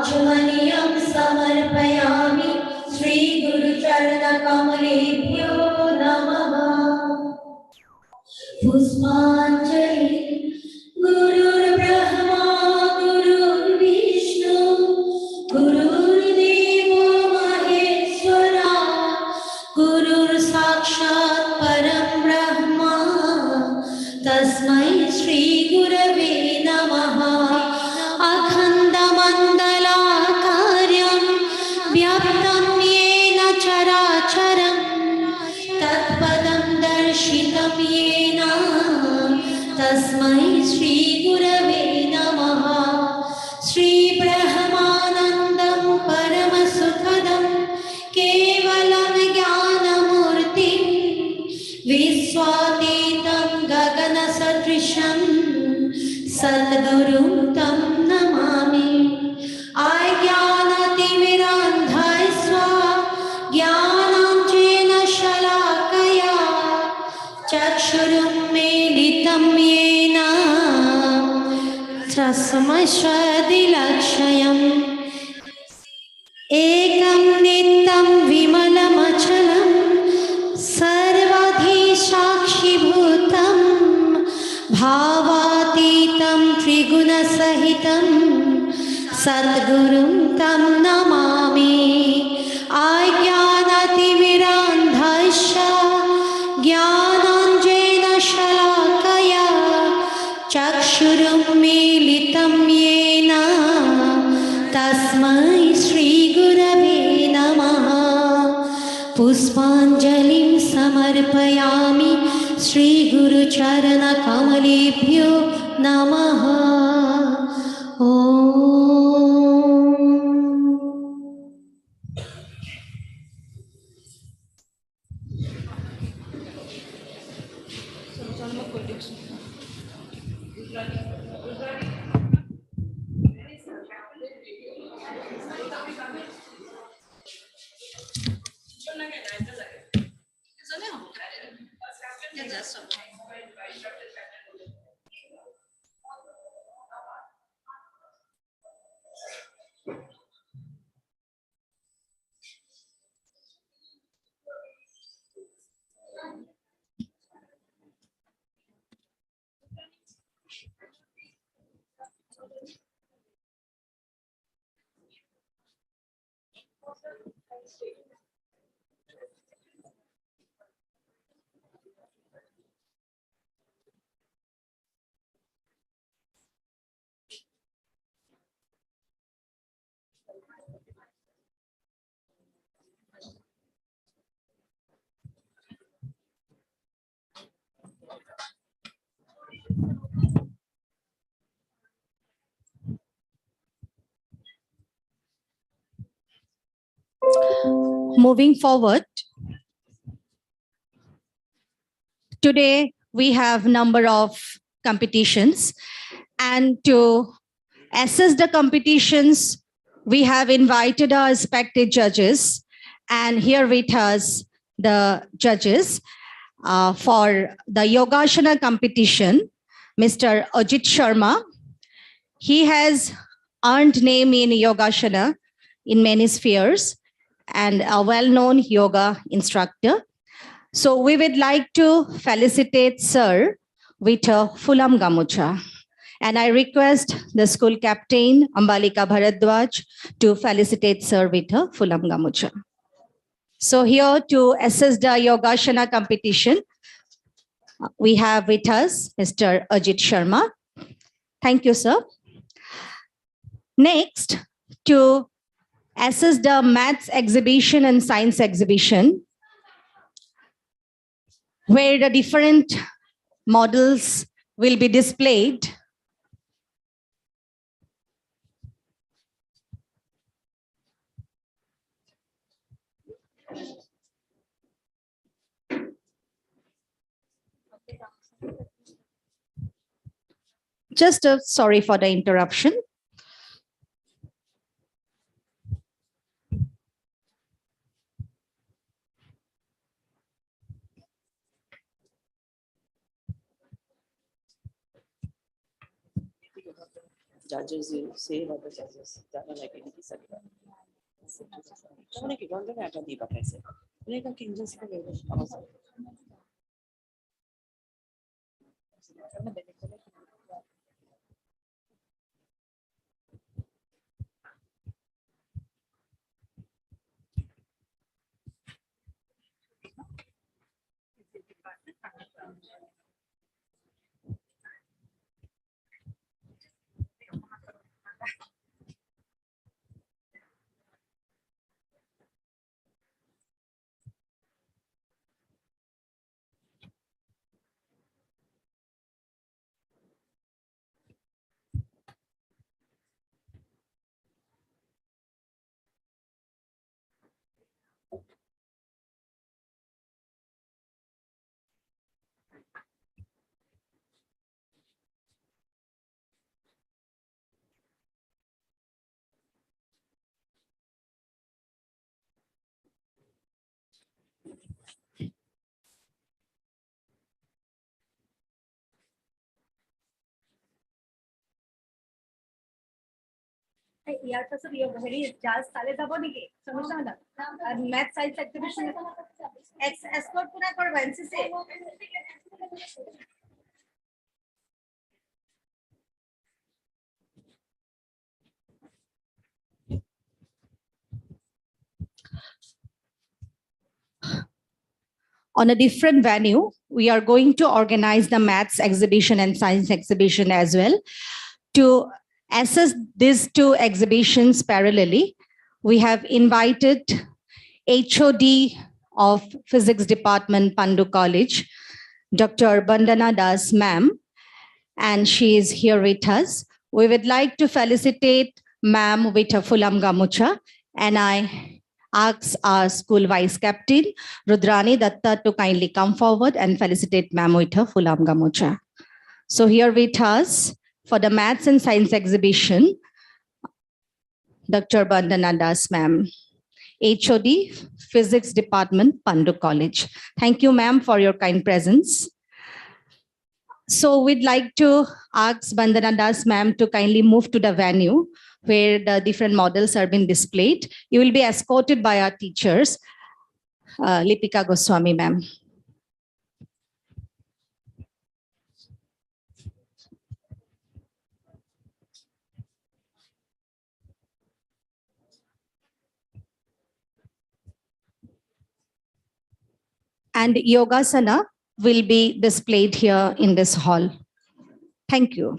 आचमनीयं समर्पयामि श्री गुरुचरणकमलेभ्यो नमः। पुष्पाञ्जलि। गुरुर्ब्रह्मा गुरुर्विष्णु गुरुर्देवो महेश्वरा गुरुर्साक्षात् परं ब्रह्म तस्मै श्री गुरवे नमः। अखण्डमण्डलाकारं व्याप्तं येन चराचरं तत्पदं दर्शितं येन तस्मै श्री गुरवे नमः। श्री ब्रह्मानन्दं परमसुखदं केवलं ज्ञानमूर्तिं विश्वातीतं गगनसदृशं सद्गुरुं तं नमामि। अज्ञानतिमिरान्धस्य ज्ञानाञ्जनेन शलाकया चक्षुरुन्मीलितं येन तस्मै श्रीगुरवे एकं नित्यं विमलमचलं सर्वधी साक्षिभूतं भावातीतं त्रिगुणसहितं सद्गुरुं तं नमामि। अज्ञानतिमिरान्धस्य ज्ञानाञ्जनेन शलाकया चक्षुरुन्मीलितं येन तस्मै श्रीगुरवे नमः। पुष्पाञ्जलिं समर्पयामि श्रीगुरुचरणकमलेभ्यो नमः। Moving forward, today we have number of competitions, and to assess the competitions, we have invited our respected judges, and here with us the judges for the Yogashana competition, Mr. Ajit Sharma. He has earned name in Yogashana in many spheres and a well-known yoga instructor. So we would like to felicitate Sir with a Fulam Gamucha. And I request the school captain, Ambalika Bharadwaj, to felicitate Sir with a Fulam Gamucha. So here to assess the Yogashana competition, we have with us Mr. Ajit Sharma. Thank you, sir. Next, to assess the maths exhibition and science exhibition, where the different models will be displayed. Just sorry for the interruption. judges will say about the judges. Judge like any said. Someone like one at the back. I said, like a king just ইয়ার পাছত হেৰি জাজ তালে যাব নেকি সমস্যা না আর math science exhibition export কোনা করবা NCC On a different venue, we are going to organize the maths exhibition and science exhibition as well. To assess these two exhibitions parallelly, we have invited HOD of Physics Department, Pandu College, Dr. Bandana Das ma'am, and she is here with us. We would like to felicitate ma'am with a Fulam Gamucha, and I ask our school vice captain, Rudrani Datta, to kindly come forward and felicitate ma'am with her Fulam Gamucha. So here with us for the Maths and Science exhibition, Dr. Bandana Das ma'am, HOD, Physics Department, Pandu College. Thank you, ma'am, for your kind presence. So we'd like to ask Bandana Das ma'am to kindly move to the venue where the different models are being displayed. You will be escorted by our teachers, Lipika Goswami ma'am. And Yogasana will be displayed here in this hall. Thank you.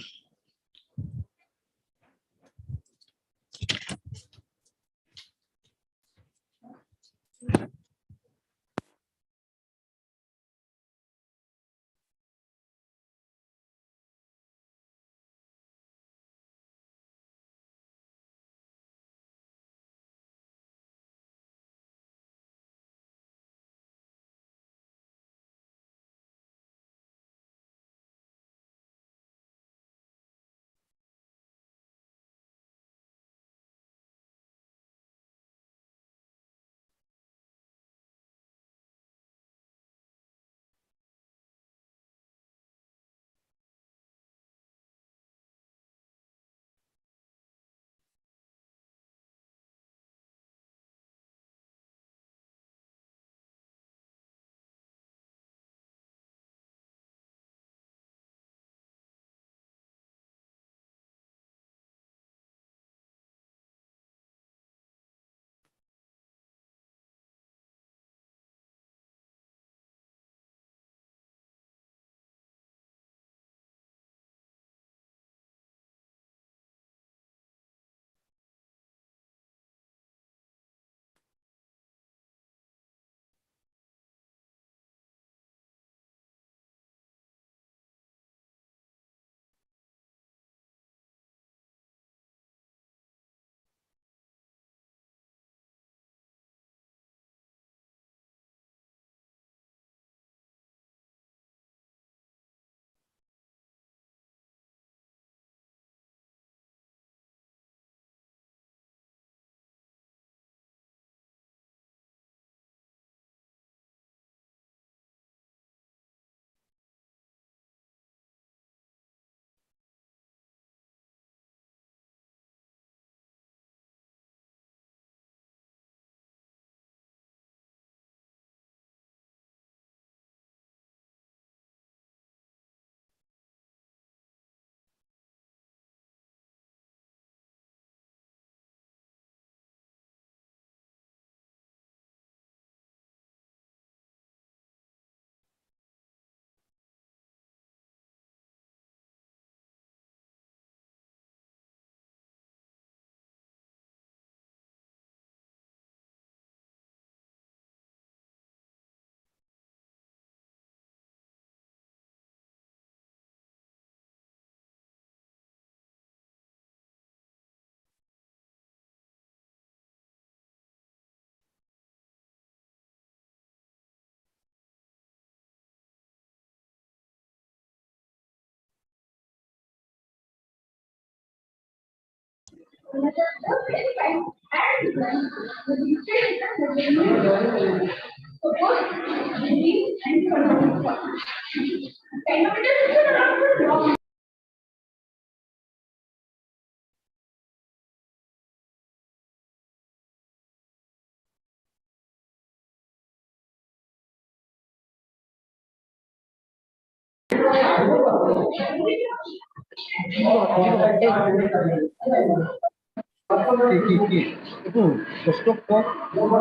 itu besok kok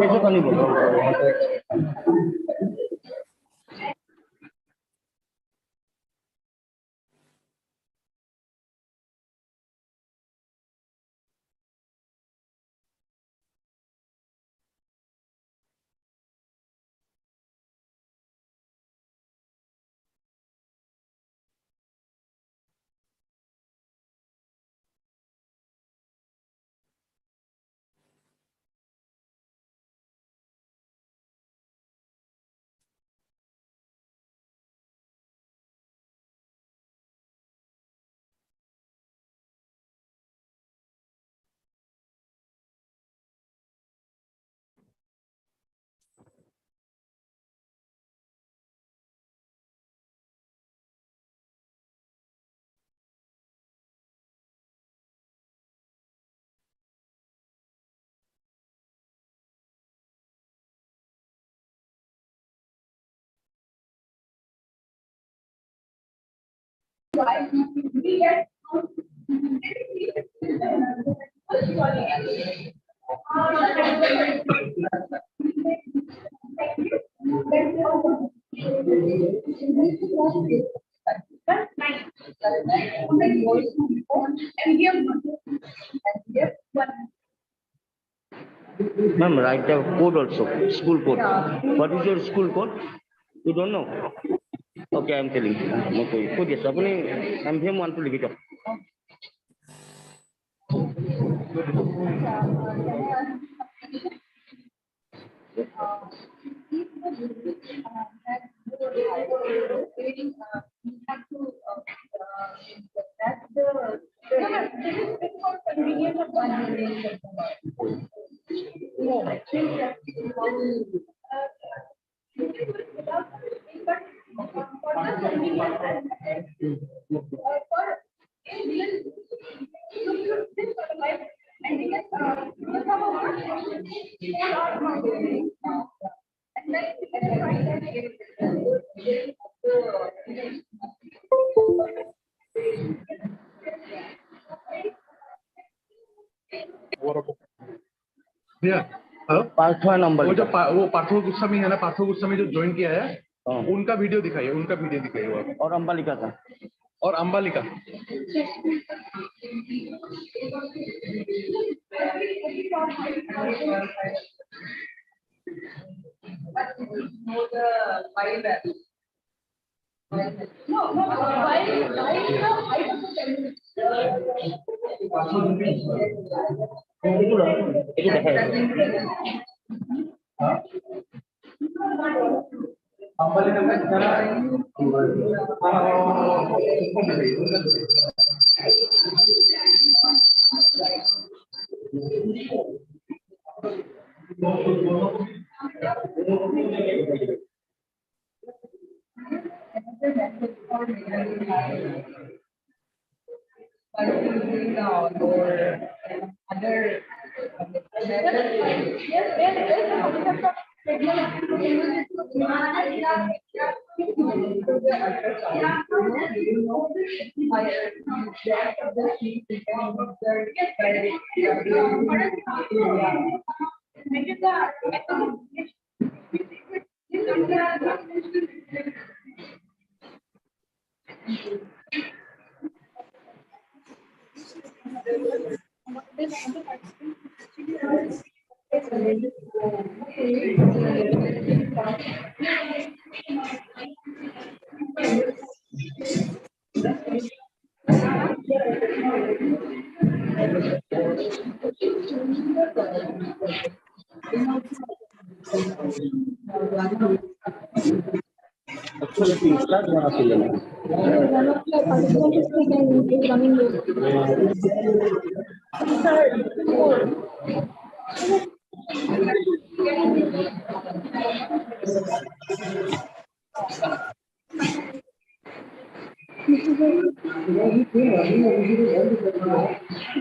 besok kali boleh. Ma'am, write the code also, school code. What is your school code? You don't know? Okay, I'm telling you. Okay, code yes. Apne MVM want to लिख दो. भैया hello पार्थवा number वो जो वो पार्थो गोस्वामी है ना, पार्थो गोस्वामी जो join किया है उनका वीडियो दिखाइए, उनका वीडियो दिखाइए वो. और अंबालिका का और Ambalika itu dah hai. Ambalika का जरा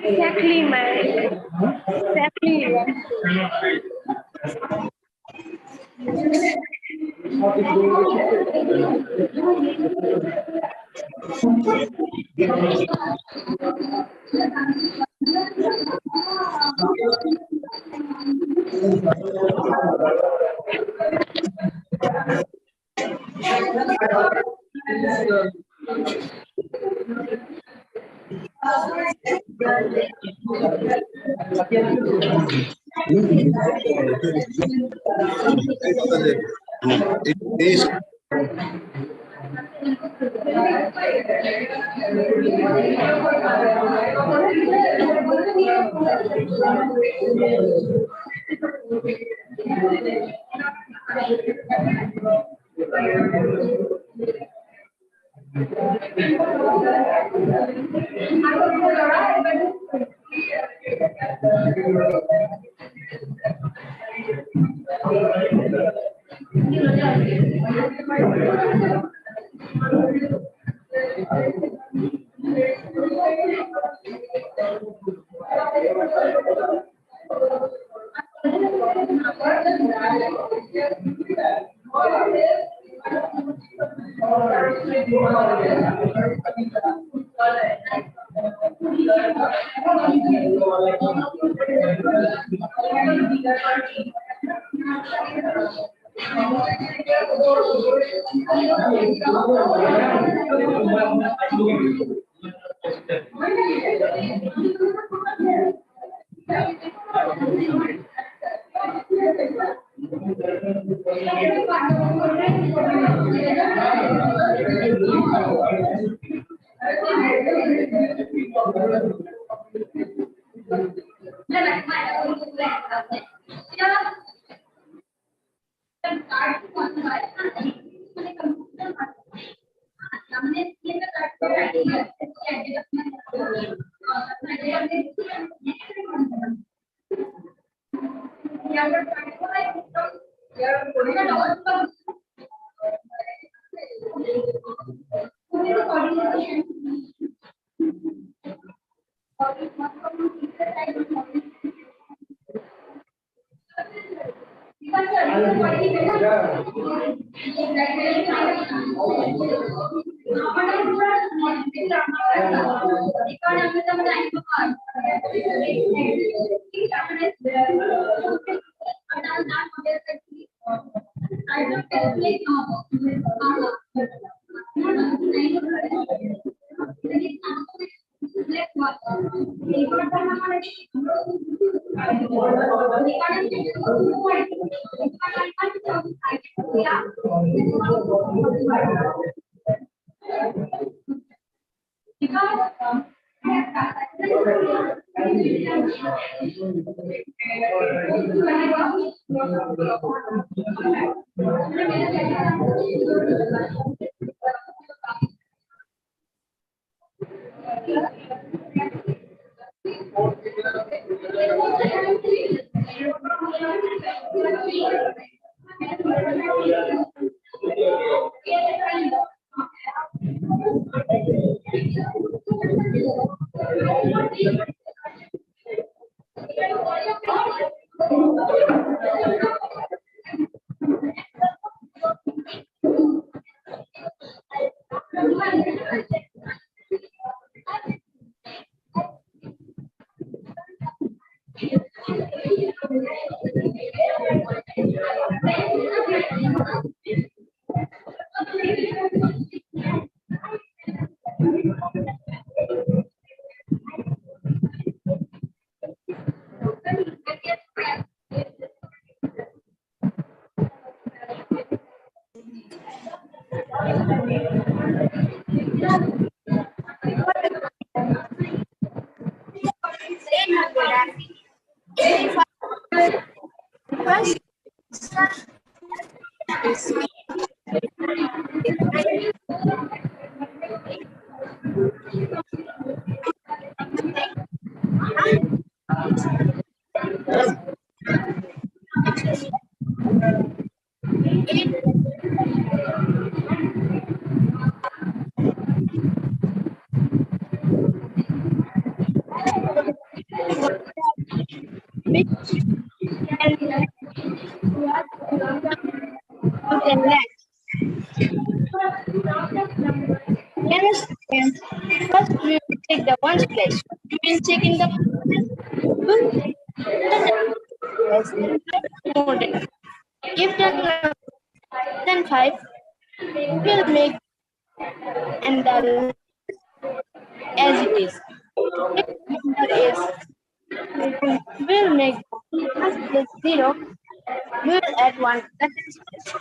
Exactly, man. Exactly. It is 10 lakhs. Yes, first we will take the ones place. We will check in the model. If the number than 5, we'll make and the as it is. If the number is we'll make plus 0, we'll add 1,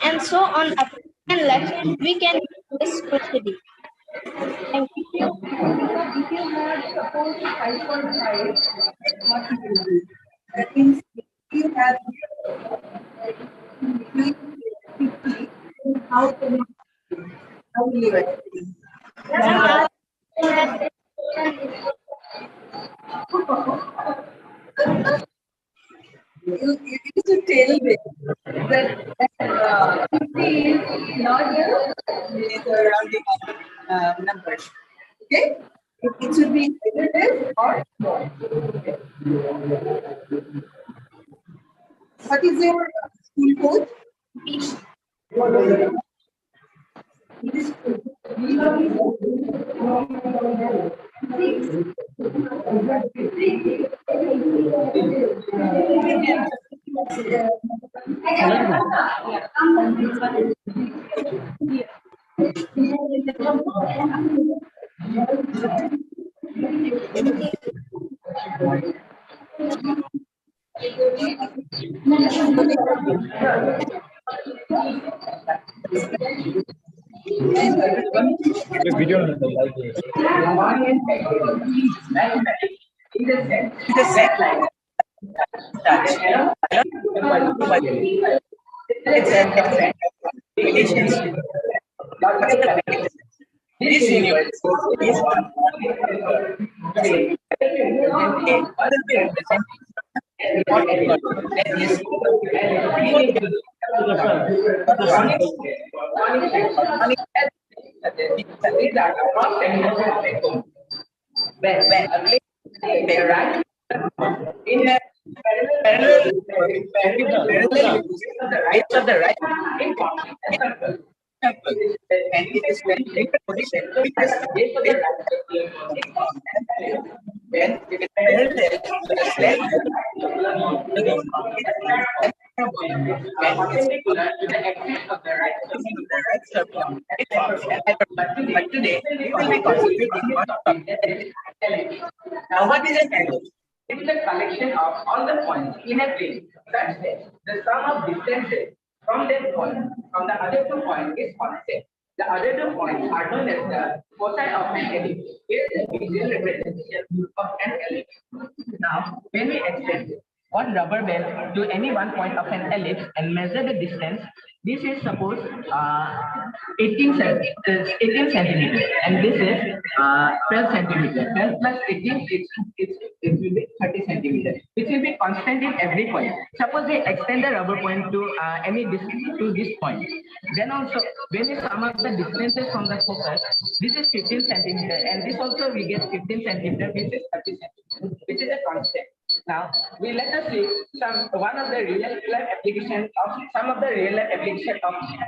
and so on up to 10 lakhs. We can do this procedure. Thank you. If you have suppose 5.5, what you will do? That means if you have 50, how can you it? You need to tell me that 50 is not the rounding numbers. Okay? It should be either this or more. What is your school code? This universe is in a parallel the right of the right and it is when in position because when it is parallel perpendicular to the axis of the right circle. But today we will be concentrating on the ellipse. Now what is an ellipse? It is a collection of all the points in a plane such that the sum of distances from that point from the other 2 points is constant. The other 2 points are known as the foci of an ellipse. Here is the visual representation of an ellipse. Now, when we extend one rubber band to any one point of an ellipse and measure the distance, this is suppose 18 centimeters, and this is 12 centimeters. 12 plus 18 it will be 30 centimeters, which will be constant in every point. Suppose we extend the rubber point to any distance to this point. Then also, when we sum up the distances from the focus, this is 15 centimeters, and this also we get 15 centimeters, which is 30 centimeters, which is a constant. Now, let us see one of the real life applications of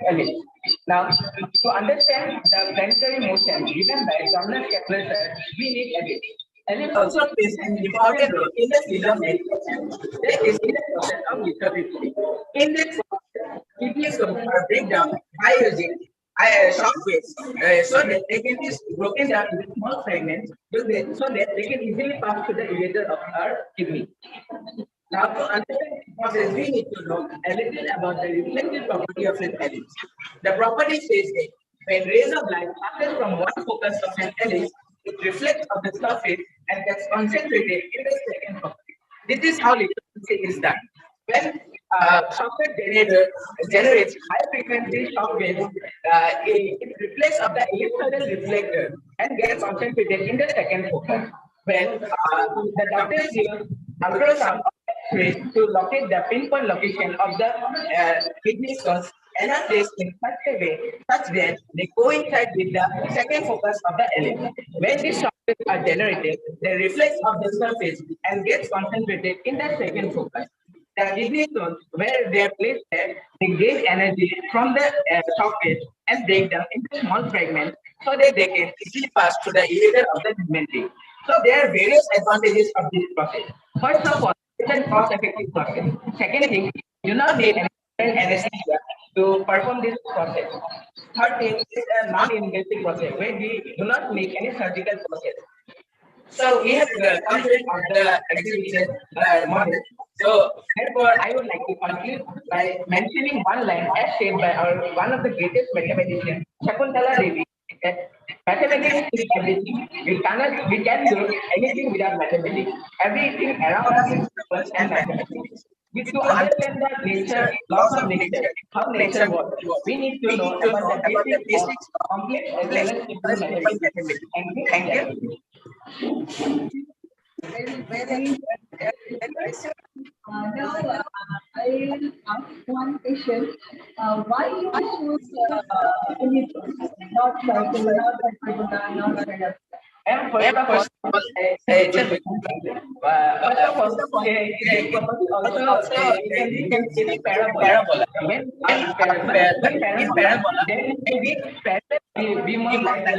ellipse. Now, to understand the planetary motion given by Johannes Kepler, we need ellipse. Ellipse also plays an important role in the field of meditation. That is in the process of lithography. In this process, it is breakdown by using shock waves, so that they can be broken down into small fragments, so that they can easily pass to the eraser of our kidney. Now, to understand this process, we need to know a little about the reflective property of an ellipse. The property says that when rays of light passes from one focus of an ellipse, it reflects on the surface and gets concentrated in the second focus. This is how lithography is done. When socket generator generates high frequency shock waves, it replaces of the ellipsoidal reflector and gets concentrated in the second focus. When the doctor uses ultrasound to locate the pinpoint location of the kidney stones and are placed in such a way such that they coincide with the second focus of the ellipse. When these shock waves are generated, they reflect off the surface and gets concentrated in the second focus. the kidney stones, where they are placed there, they gain energy from the socket and break them into small fragments so that they can easily pass to the ureter of the pigmenting. So there are various advantages of this process. First of all, it's a cost-effective process. Second thing, you do not need any anesthesia to perform this process. Third thing is a non-invasive process where we do not make any surgical process. So we have come to the end of the exhibition model. So therefore, I would like to conclude by mentioning one line as said by our one of the greatest mathematicians, Shakuntala Devi. That mathematics is everything. We can do anything without mathematics. Everything around us is physics and mathematics. We to understand the nature, laws of nature, how nature works, we need to know about the basics of complex as well as simple mathematics. Thank you. Very now, I will ask one question. Why you choose not cycle, not Pagoda, not Pedal? And first of all, first of all, you can see the parabola. When parabola, then we more like as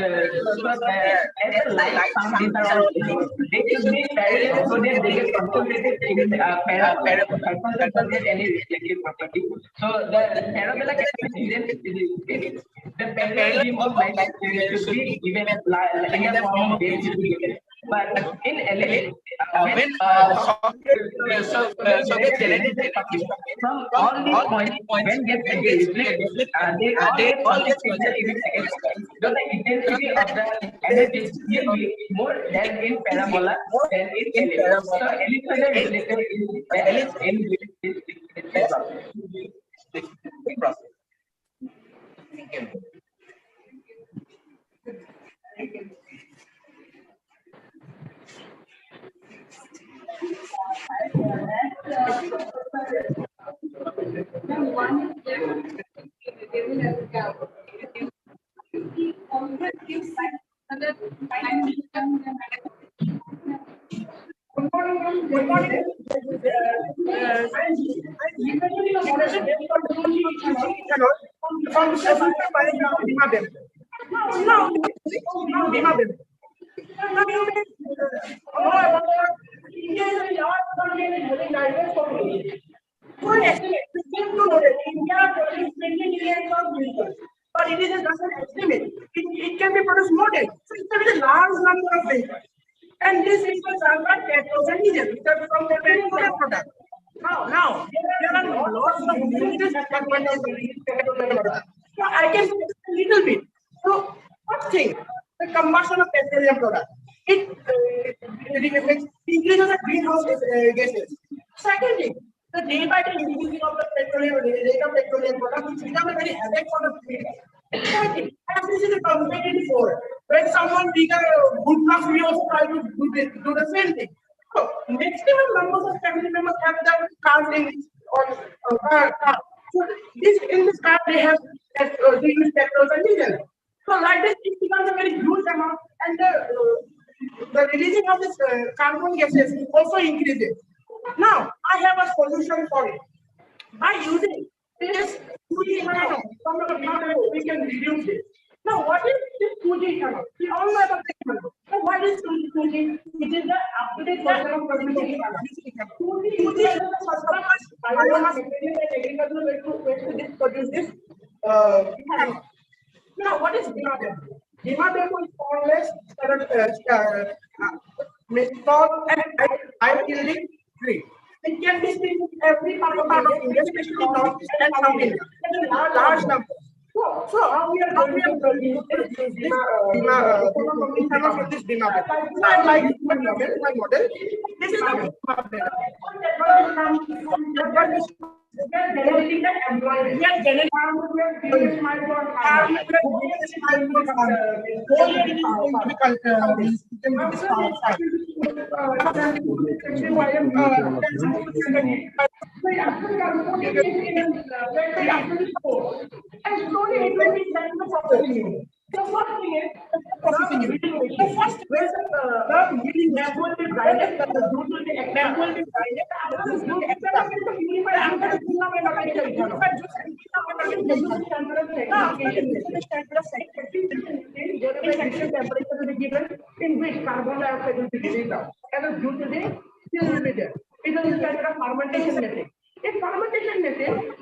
a light comes in around, they should be parallel so that they get concentrated in parabola concentrated any reflective property. So the parabola can be the parallel beam of light should be given in the form of wave should be given. But in LA, when so get generated from all these points, when get reflected, they all get reflected in seconds. So the intensity of the energy will be more than in parabola than in LA. So ellipsoidal reflector is in this process. Thank you. Good morning. But it is just an estimate. It can be produced more than. So it's a very large number of vehicles. And this is done by petrol and diesel, which are from the very good product. Now, there are lots of uses that so I can say a little bit. So, first thing, the combustion of petroleum product. It increases the greenhouse gases. Second thing, the day by day increasing of the petroleum rate of petroleum product, which becomes a very headache for the people. Third thing, as this is a competitive for when someone bigger good plus we also try to do the same thing. So maximum numbers of family members have the cars in car. So in this car they have they use petrol and diesel. So like this it becomes a very huge amount and the releasing of this carbon gases also increases. Now I have a solution for it. By using this 2G ethanol from the ethanol, we can reduce it. Now, what is this 2G ethanol? We all know about the ethanol. So, what is 2G? It is the up-to-date version of producing ethanol. 2G is the sustainable biomass material and agricultural waste to produce this ethanol. Now, what is DMAP? DMAP is small and high-yielding tree. It can be seen in every part of India, especially North and South India. It's a large number. So how we are going to produce this ethanol from this DMAP? So I like my model. This is the we are generating the employment. We are generating and slowly it will be the first thing is processing unit. So first, where the name will be grinded, the juice will be extracted. After the juice is extracted, the purified juice and unified juice and unified different temperature will be given in which carbon dioxide will be released out, and the juice will be still will be there. It is kind of fermentation method. In fermentation method,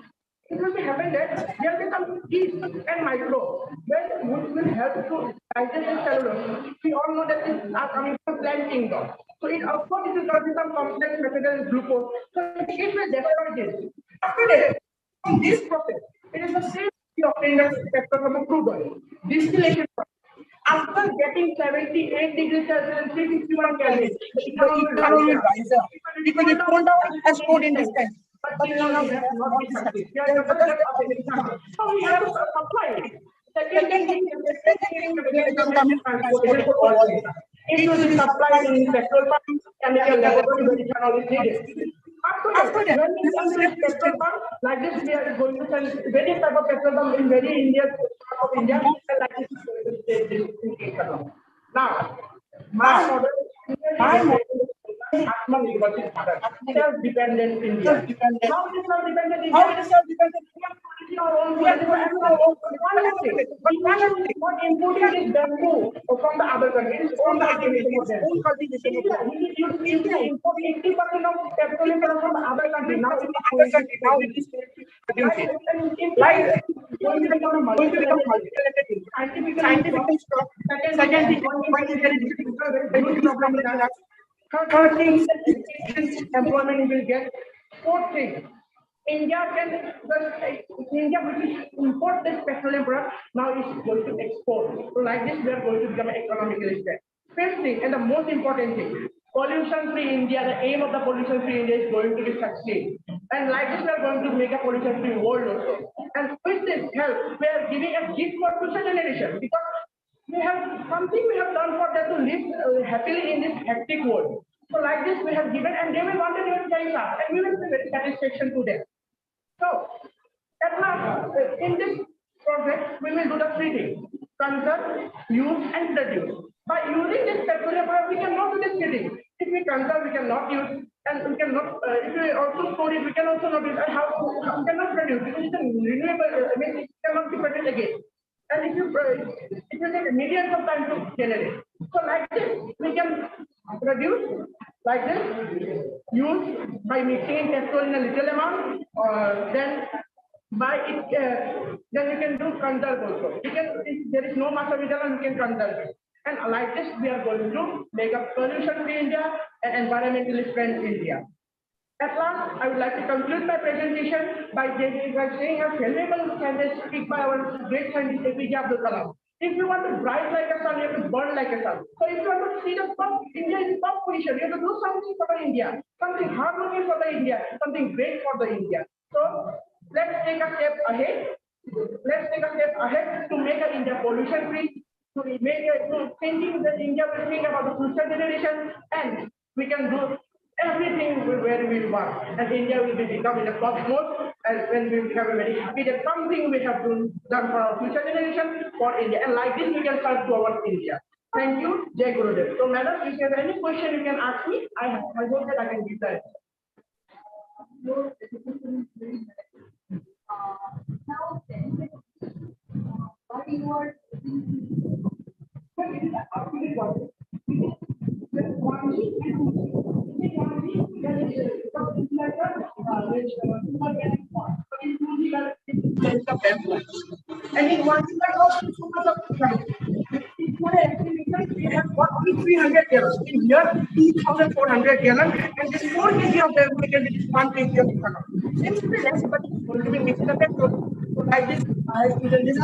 it will be happen that there will be some yeast and microbes which will help to digest the cellulose. We all know that these are coming from plant kingdom. So it of course it will contain some complex material as glucose. So it will destroy this. After that, in this process, it is the same obtained as spectrum from a crude oil. Distillation process. After getting 78 degrees Celsius and 361 Kelvin, the ethanol will rise up. It will be pulled out and stored in this tank. But now we have not been satisfied. So we have to supply it. Second thing, it will be supplied in petrol pumps, chemical laboratory where ethanol is needed. After that, when we come to this petrol pump, like this, we are going to send various type of petrol pump in very India, of India, and like this is going to take this ethanol. Now, my model is self-dependent India. How is it self-dependent India? How is it self-dependent India? But one is not importing this bamboo from the other countries, from the own cultivation. We import 80% of petroleum products from the other country. Now it is like going to become a multi-talented scientific stock. Second thing, third thing is employment will get. Fourth thing, India which import this petroleum product now is going to export. So like this, we are going to become economically strong. Fifth thing, and the most important thing, pollution-free India. The aim of the pollution-free India is going to be succeed. And like this, we are going to make a pollution-free world also. And with this help, we are giving a gift for future generation because we have something we have done for them to live happily in this hectic world. So like this, we have given, and they will want to live very fast, and we will give very satisfaction to them. So, at last, in this project, we will do the three things: conserve, use, and produce. By using this petroleum product, we cannot do this three things. If we conserve, we cannot use, and we cannot. If we also store it, we can also not use. And how we cannot produce because it's a renewable. It cannot be produced again. And if it will take millions of time to generate. So like this, we can produce like this, use by mixing petrol in a little amount, then by it, then we can do conserve also. We can, if there is no mass of ethanol, we can conserve it. And like this, we are going to make a pollution-free India and environmentally friendly India. At last, I would like to conclude my presentation by saying a valuable sentence speak by our great scientist APJ Abdul Kalam. If you want to rise like a sun, you have to burn like a sun. So if you want to see the top India in top position, you have to do something for the India, something hardworking for the India, something great for the India. So let's take a step ahead. Let's take a step ahead to make India pollution free. To make thinking that India will think about the future generation, and we can do everything where we want, and India will be becoming the top mode, and when we become very happy that something we have done for our future generation for India, and like this we can start to our India. Thank you, Jai Gurudev. So, madam, if you have any question, you can ask me. I hope that I can give that. Now, what you are and in one so much of we have got only 300 gallons. In here, 2,400 gallons, and this 4 kg of them we can use 1 kg of ethanol. Seems to be less, but it's going to be mixed in the petrol. So like this, I have chosen this.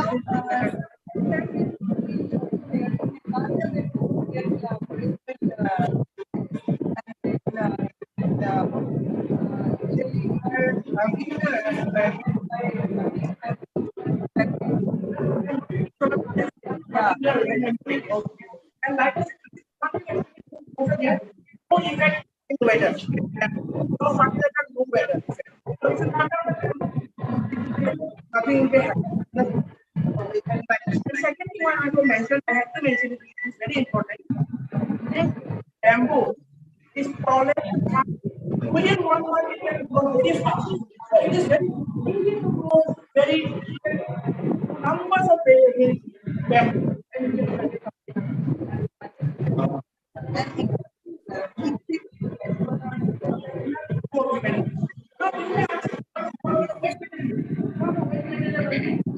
And like no effect in weather. No fertilizer, no weather. So it's a matter of nothing will happen. The second thing I want to mention, I have to mention very fast. So it is very easy to go very numbers of pages back and you can find it.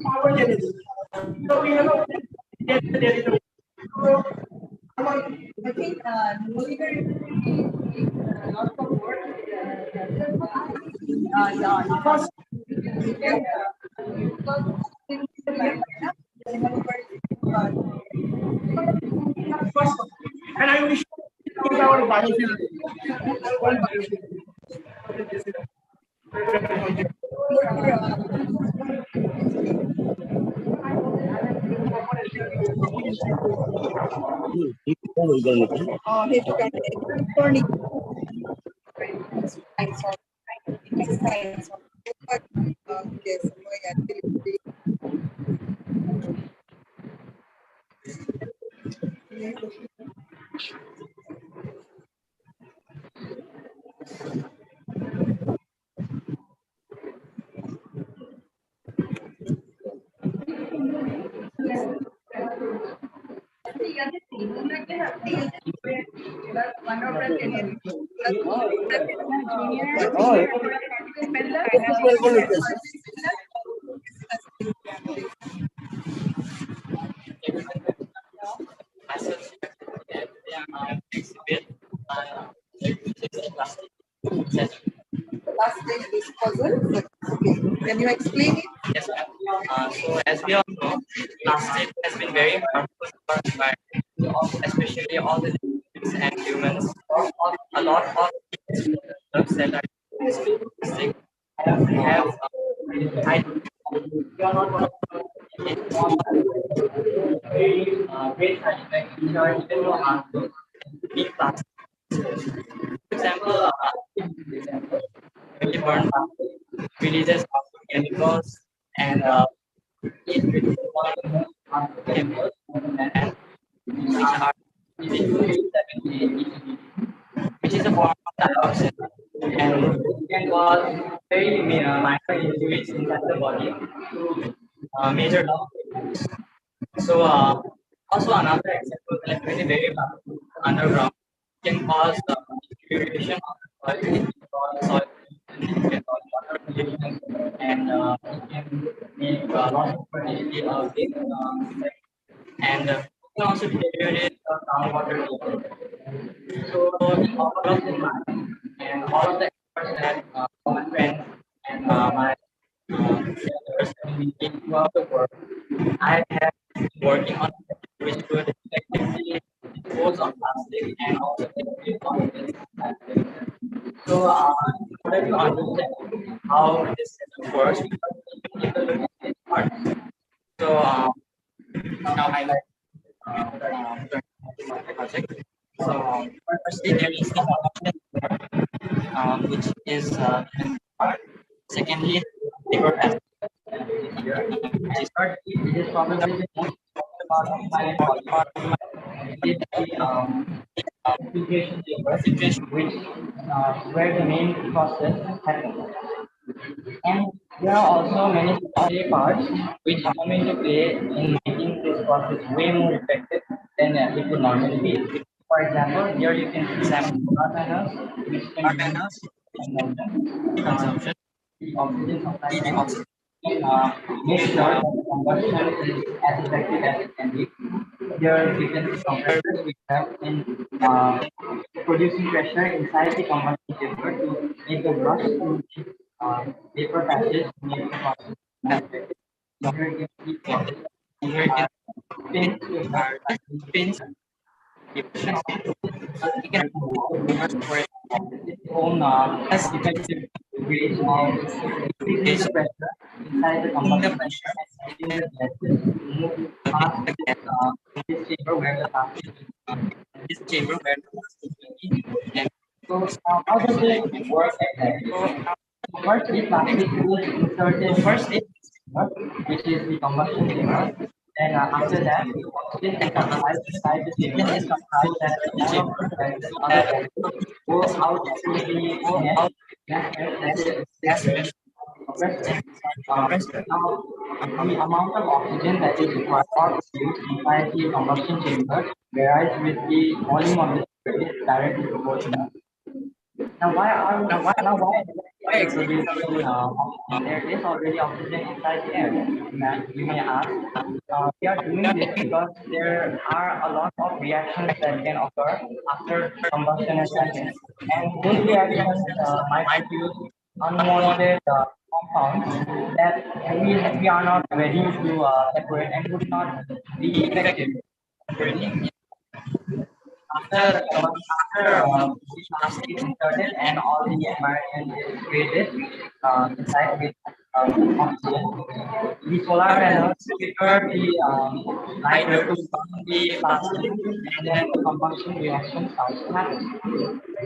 Power generation. So we have a I think Oliver lots of work. First, and I wish to our biofield. Last stage is puzzle. Okay. Can you explain it? Yes, ma'am. So as we all know, plastic has been very harmful for our environment, especially all the living and humans. A lot of drugs that are used with plastic have high great side effects which are even more harmful than plastic. For example, when you burn plastic, releases harmful chemicals and it releases harmful chemicals and which are which is a form of dioxin and can cause very minor injuries inside the body to major lung injuries. So also another example that very very underground can cause deterioration of the soil, it can cause soil pollution, it can cause water pollution, and it can make loss of fertility of the and it can also deteriorate the groundwater level. So all of this and all of the efforts that my friends and my mentors communicate throughout the world, I have been working on which could effectively dispose of plastic and also dispose of this plastic. So in order to understand how this system works, we can take a look at this part. So now I like the project. So firstly, there is the which is secondly, paper plastic. Which is probably the most important part of my filtration paper, which where the main process happens. And there are also many secondary parts which come into play in making this process way more effective than it would normally be. For example, here you can see some solar panels which can reduce consumption, oxygen supply, make sure that the combustion is as effective as it can be. Here we can see compressors which have in producing pressure inside the combustion chamber to make the brush to paper patches to make the process more effective. Here you can see pins we can for its own as effective ways of increasing the pressure inside the combustion and making the gases move past this chamber where the plastic is. And so how does it work exactly? So first the plastic is inserted first which is the combustion chamber. And after that, oxygen is supplied inside the chamber so that all of the gases, other gases, go out to the net Now, the amount of oxygen that is required for produce inside the combustion chamber varies with the volume of the spirit directly proportional. Why exactly there is already oxygen inside the air? Now, you may ask. We are doing this because there are a lot of reactions that can occur after combustion has happened, and those reactions might produce unwanted compounds that we are not ready to separate and would not be effective. After the plastic is inserted and all the environment is created inside with oxygen, the solar panels trigger the lighter to burn the plastic, and then the combustion reaction starts to happen.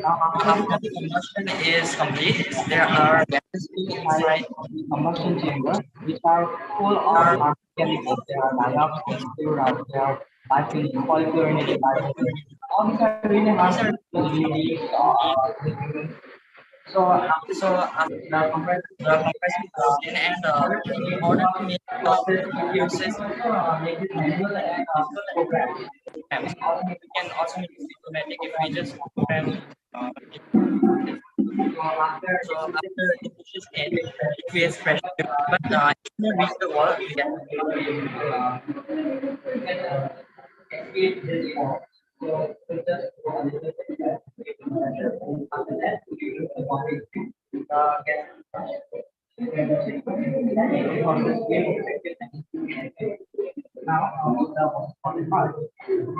Now, after the combustion is complete, there are gases inside the combustion chamber which are full of harmful chemicals. There are dioxins, fluorides, there are biphenyl, polyfluorinated biphenyl. All these are really harmful to the humans. The compressor and in order to make the process uses make it manual and programmed. We can also make it automatic if we just program. After it pushes in, it creates pressure. But if you reach the wall, we get escape this wall. So we just go a little bit pressure. After that, we use the body to get now, the part.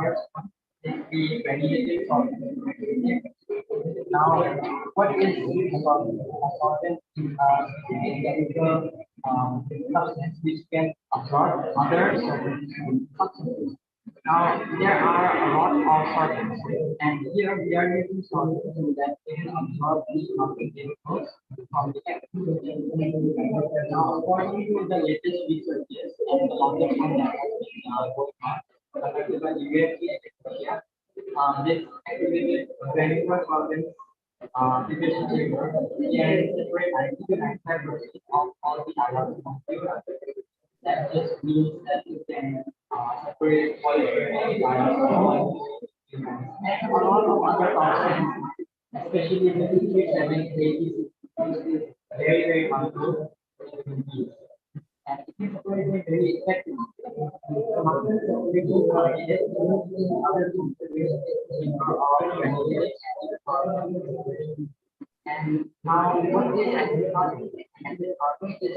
First one is the radiated solvent. Now, what is a solvent? A solvent is a chemical substance which can absorb other substances. Now, there are a lot of solvents, and here we are using solvents that can absorb these harmful chemicals from the air. Now, according to the latest researches and the longest one that has been going on, conducted by the UFT and India, this activated 24 solvents diffusion chamber can separate 90 to 95% of all the dioxin molecules. That just means that you can separate polyfluorinated dioxin and a lot of other toxins, especially the 237 is very, very harmful to human beings. And it is very effective. And now, what is anti-carbon? Anti-carbon is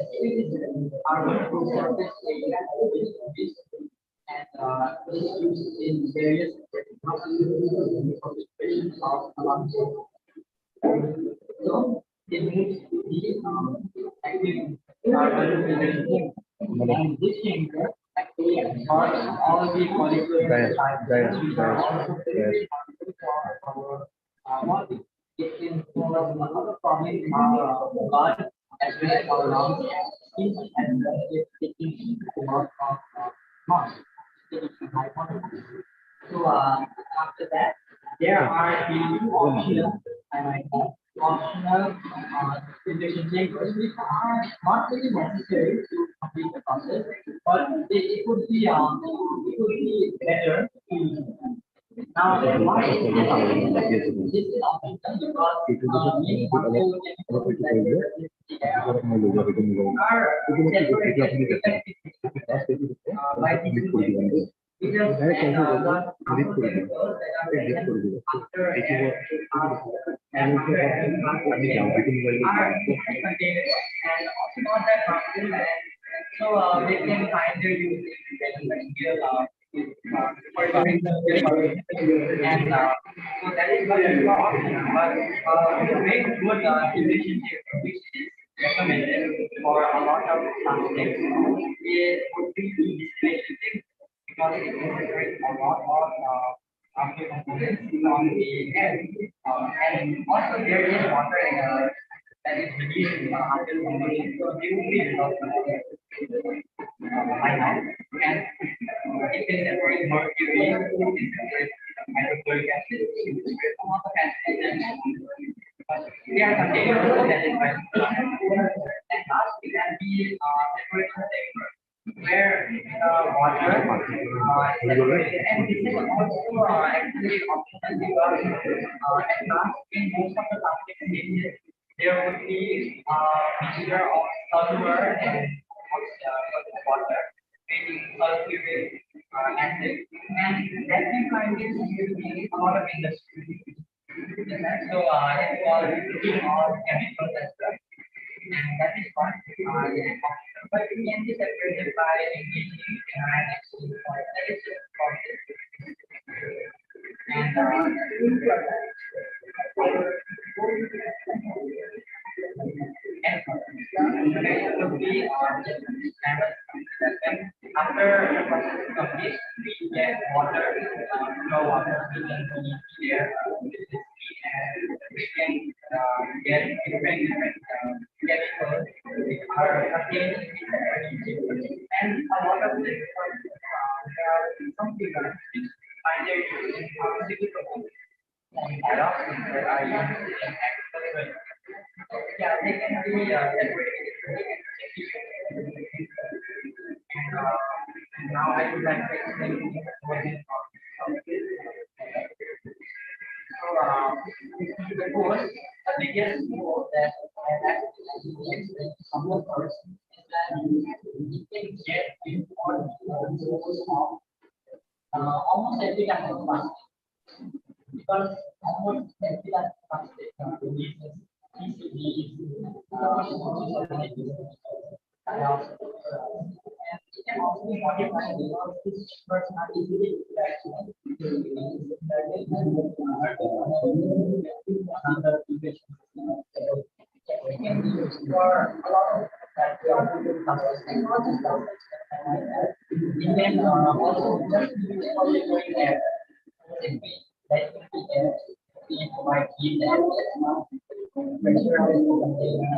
carbon to surface area and this is used in various concentrations of amounts. So it moves the active carbon in the chamber. And this chamber actually absorbs all the polyfluorinated ions which are also very harmful for our body. It can cause another problem in our blood as well as our lungs and skin, and it can a lot of loss. So after that, there are the optional injection chambers which are not really necessary to complete the process, but it could be better to use. Now, why is this optional? This is optional because many harmful chemicals that are by these because and harmful chemicals that are present after and also not that harmful, and so they can find their use in material for doing and so that is why we are optional. But to make good relationship which is recommended for a lot of plastics, it would be distillation because it can separate a lot of harmful components from the air. And also there is water in that is released after combustion, so they will be exhausted by now. And it can separate mercury, it can separate hydrochloric acid, it can separate some other acids. But they are contained so that separation chamber where water separated, and this is also actually optional because at last in most of the plastic stages there would be mixture of sulfur and water, creating sulfuric acid, and that we find is used in a lot of industry. So it's called cooking or chemicals as well. And that is what but it can be separated by engaging in an exchange point. That is just process. And to be after the process is complete, we get water, no water, we can be there, and we can get different chemicals which are contained in the and a lot of this there are some figures which find their use in pharmaceutical and paradoxes that are used in agriculture. Yeah, they can be separated and now I would like to explain what is so the course, the biggest goal that I have to explain to some of us is that you can get important source of almost every kind of plastic because almost every kind of plastic releases PCBs, and you can also modify because these shapers are easily it can be used for a lot of purposes and not just that. You can also just use for going air. Simply let it be air. We provide heat and pressurized container.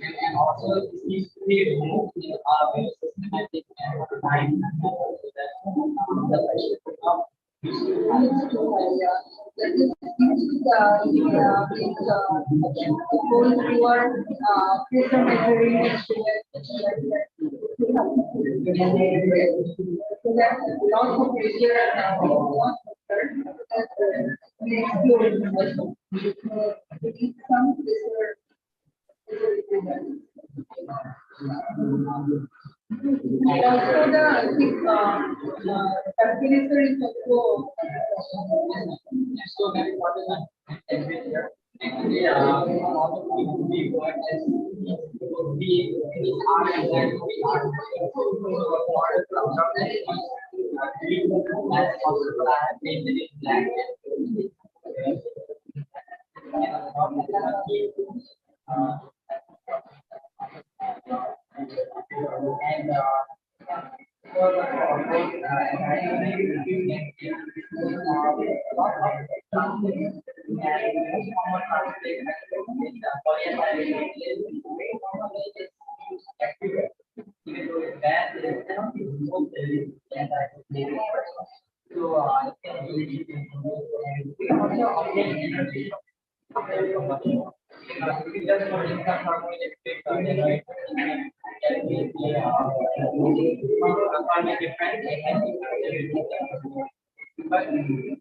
And also this needs to be removed in a very systematic and time so that the pressure of And also the calculator is also so very important every year. Actually, a lot of people we work as we are and we are order from as possible. I have made it in black and but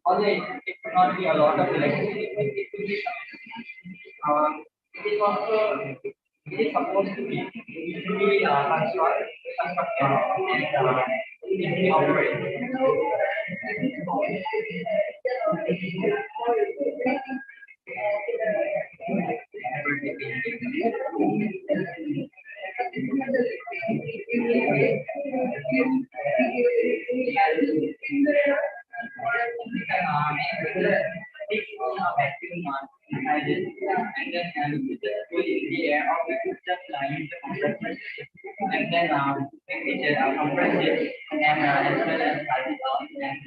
although it could not be a lot of electricity, it could be it is also it is supposed to be usually constructed and easily operated. And then compress it and as well as light it out and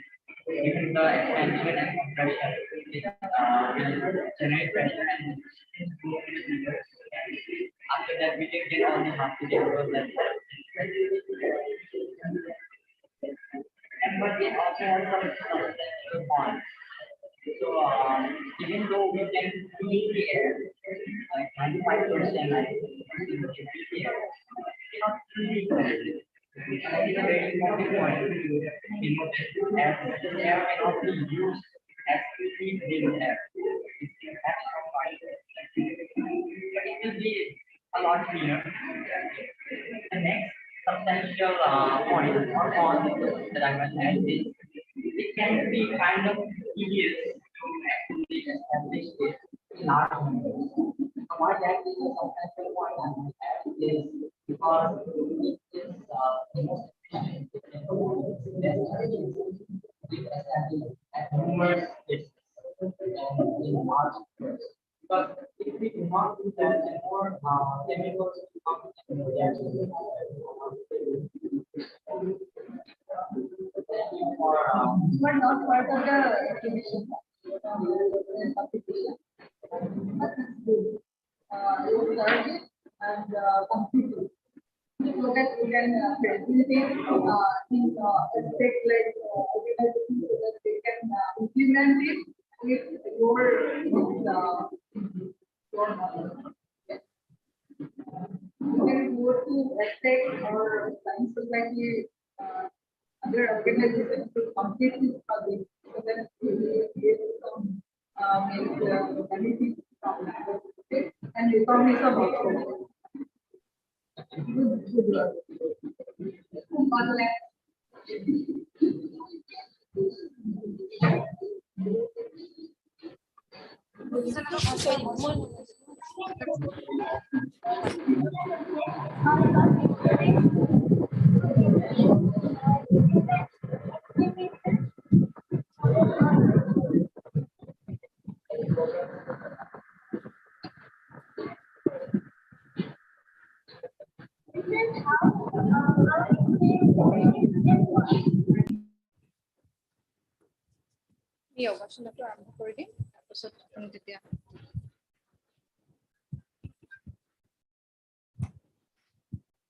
Given the expansion and compression, it will generate pressure and after that we can get only half the growth that and but it also has some potential points. So even though we can feel the air, like 95%, like we can feel the air, we cannot feel the air. That is a very important point in as the air cannot be used as breathing air. That's not fine. But it will be a lot cleaner. The next substantial point or point that I must add is it can be kind of tedious to actually establish this in large numbers. Why that is a substantial point I must add is because it is the most efficient at numerous places in large numbers. But if we do not do that, then more chemicals come in the reaction. But not part of the exhibition. Competition. You learn it and complete it. So that you can present things aspect like so that they can implement it with your knowledge. Yes. You can go to aspect or science society other organizations to complete this project so that we will get some benefits from that. Okay? And recognition also. Good work.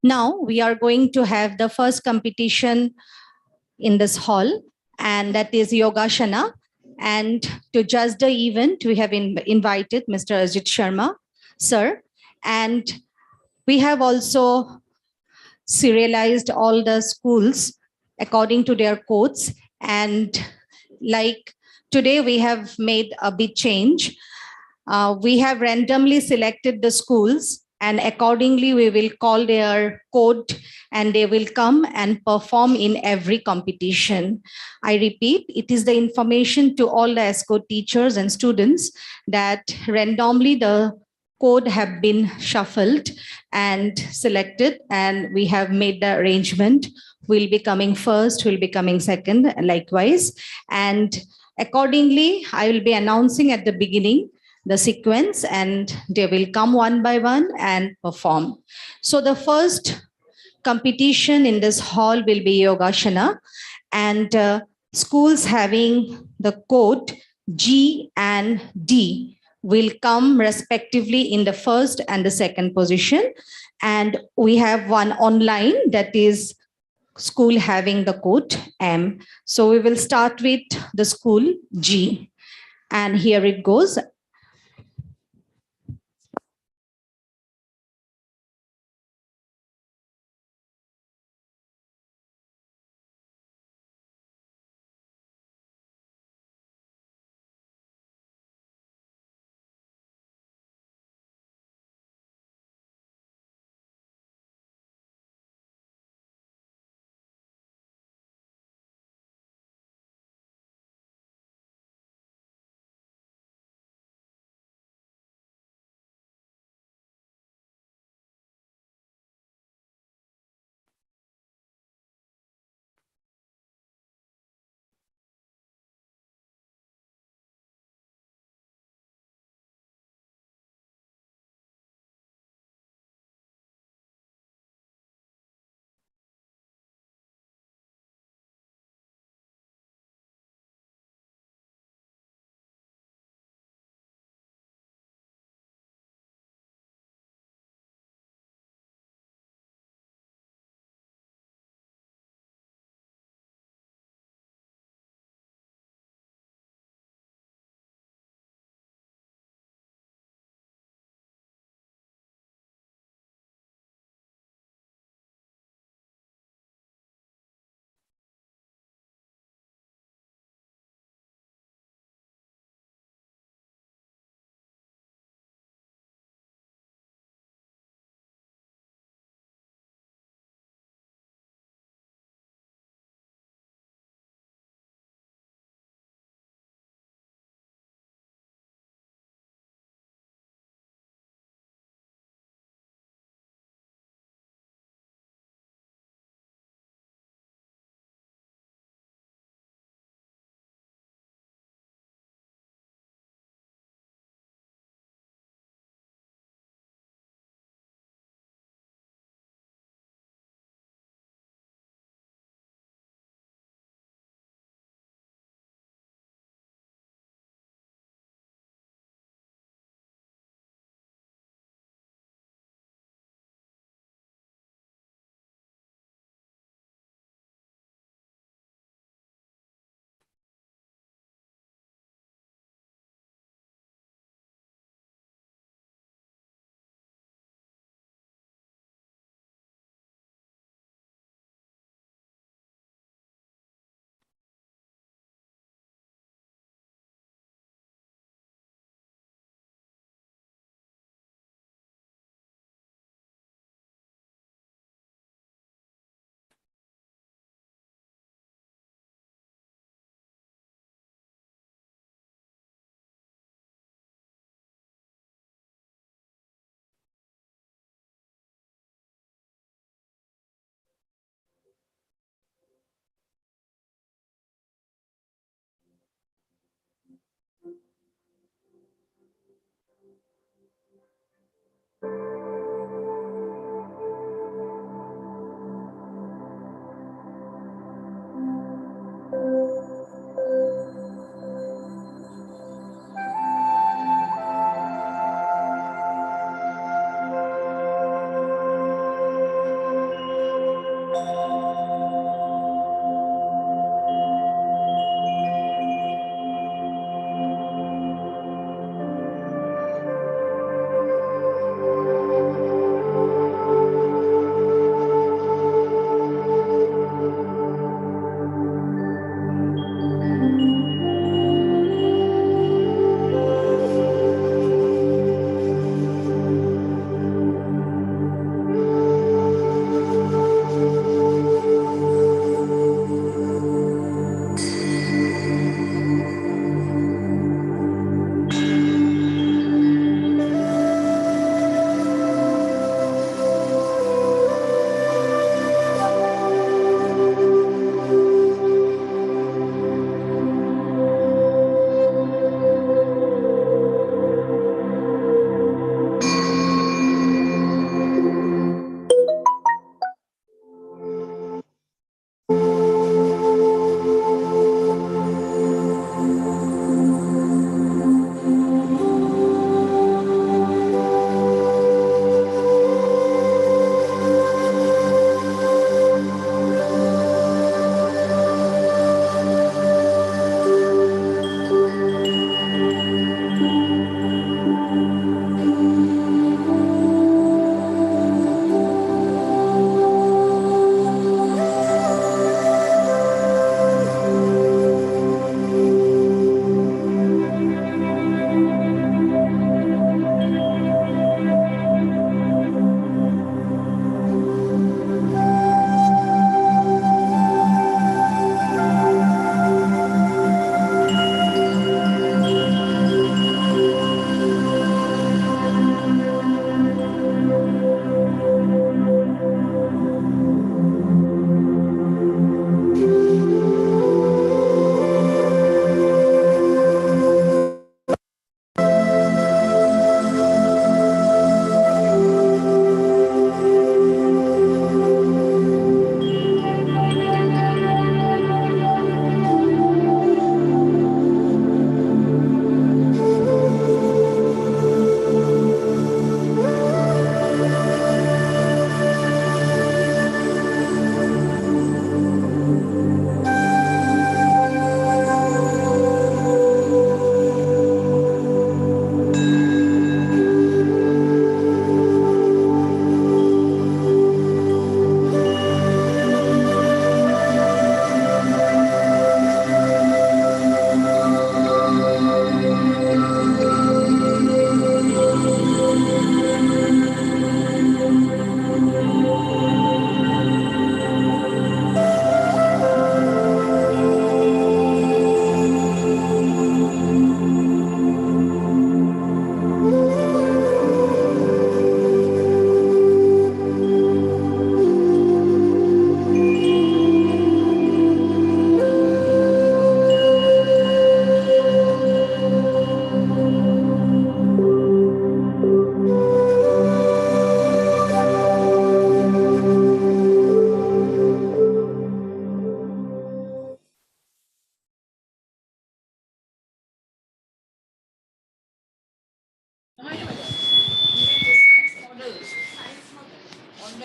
Now we are going to have the first competition in this hall, and that is Yogashana. And to judge the event, we have invited Mr. Ajit Sharma, sir. And we have also serialized all the schools according to their codes. And like today, we have made a big change. We have randomly selected the schools, and accordingly we will call their code and they will come and perform in every competition. I repeat, it is the information to all the ESCO teachers and students that randomly the code have been shuffled and selected, and we have made the arrangement. We'll be coming first, we'll be coming second, likewise. And accordingly, I will be announcing at the beginning the sequence, and they will come one by one and perform. So the first competition in this hall will be Yogashana, and schools having the code G and D will come respectively in the first and the second position. And we have one online, that is school having the code M. So we will start with the school G. And here it goes.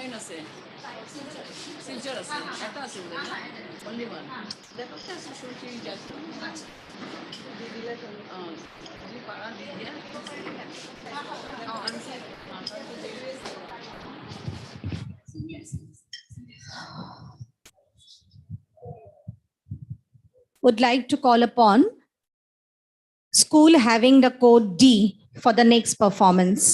Online আছে শিলচর আছে এটা আছে only one দেখো কি আছে শুনছি যাচ্ছি পাড়া দিয়ে দিয়া Would like to call upon school having the code D for the next performance.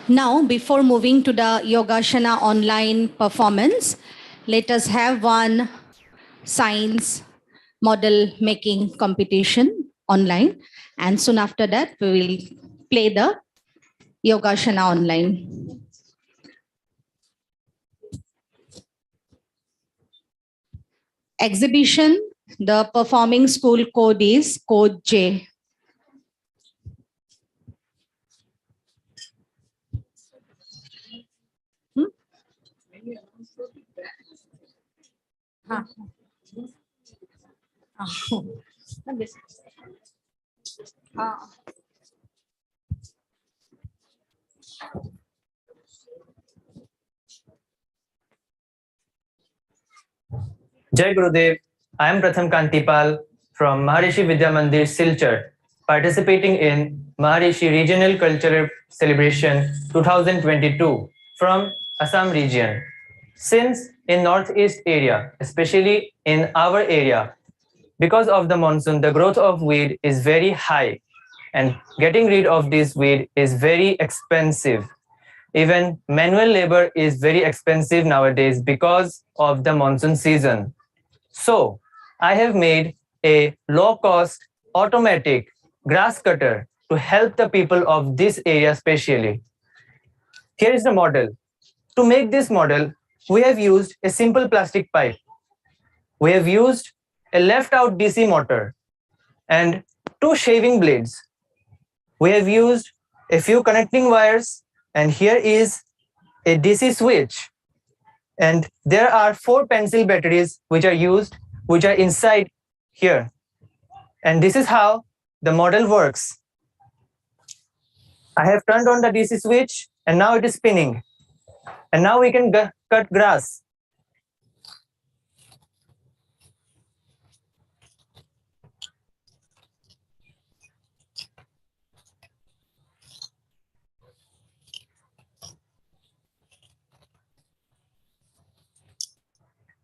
Now, before moving to the Yogashana online performance, let us have one science model making competition online. And soon after that, we will play the Yogashana online. Exhibition, the performing school code is code J. Jai Gurudev, I am Pratham Kantipal from Maharishi Vidya Mandir Silchar, participating in Maharishi Regional Cultural Celebration 2022 from Assam region. Since in Northeast area, especially in our area, because of the monsoon, the growth of weed is very high and getting rid of this weed is very expensive. Even manual labor is very expensive nowadays because of the monsoon season. So I have made a low-cost automatic grass cutter to help the people of this area especially. Here is the model. To make this model, we have used a simple plastic pipe. We have used a left-out DC motor and 2 shaving blades. We have used a few connecting wires, and here is a DC switch. And there are 4 pencil batteries which are inside here. And this is how the model works. I have turned on the DC switch and now it is spinning. And now we can cut grass.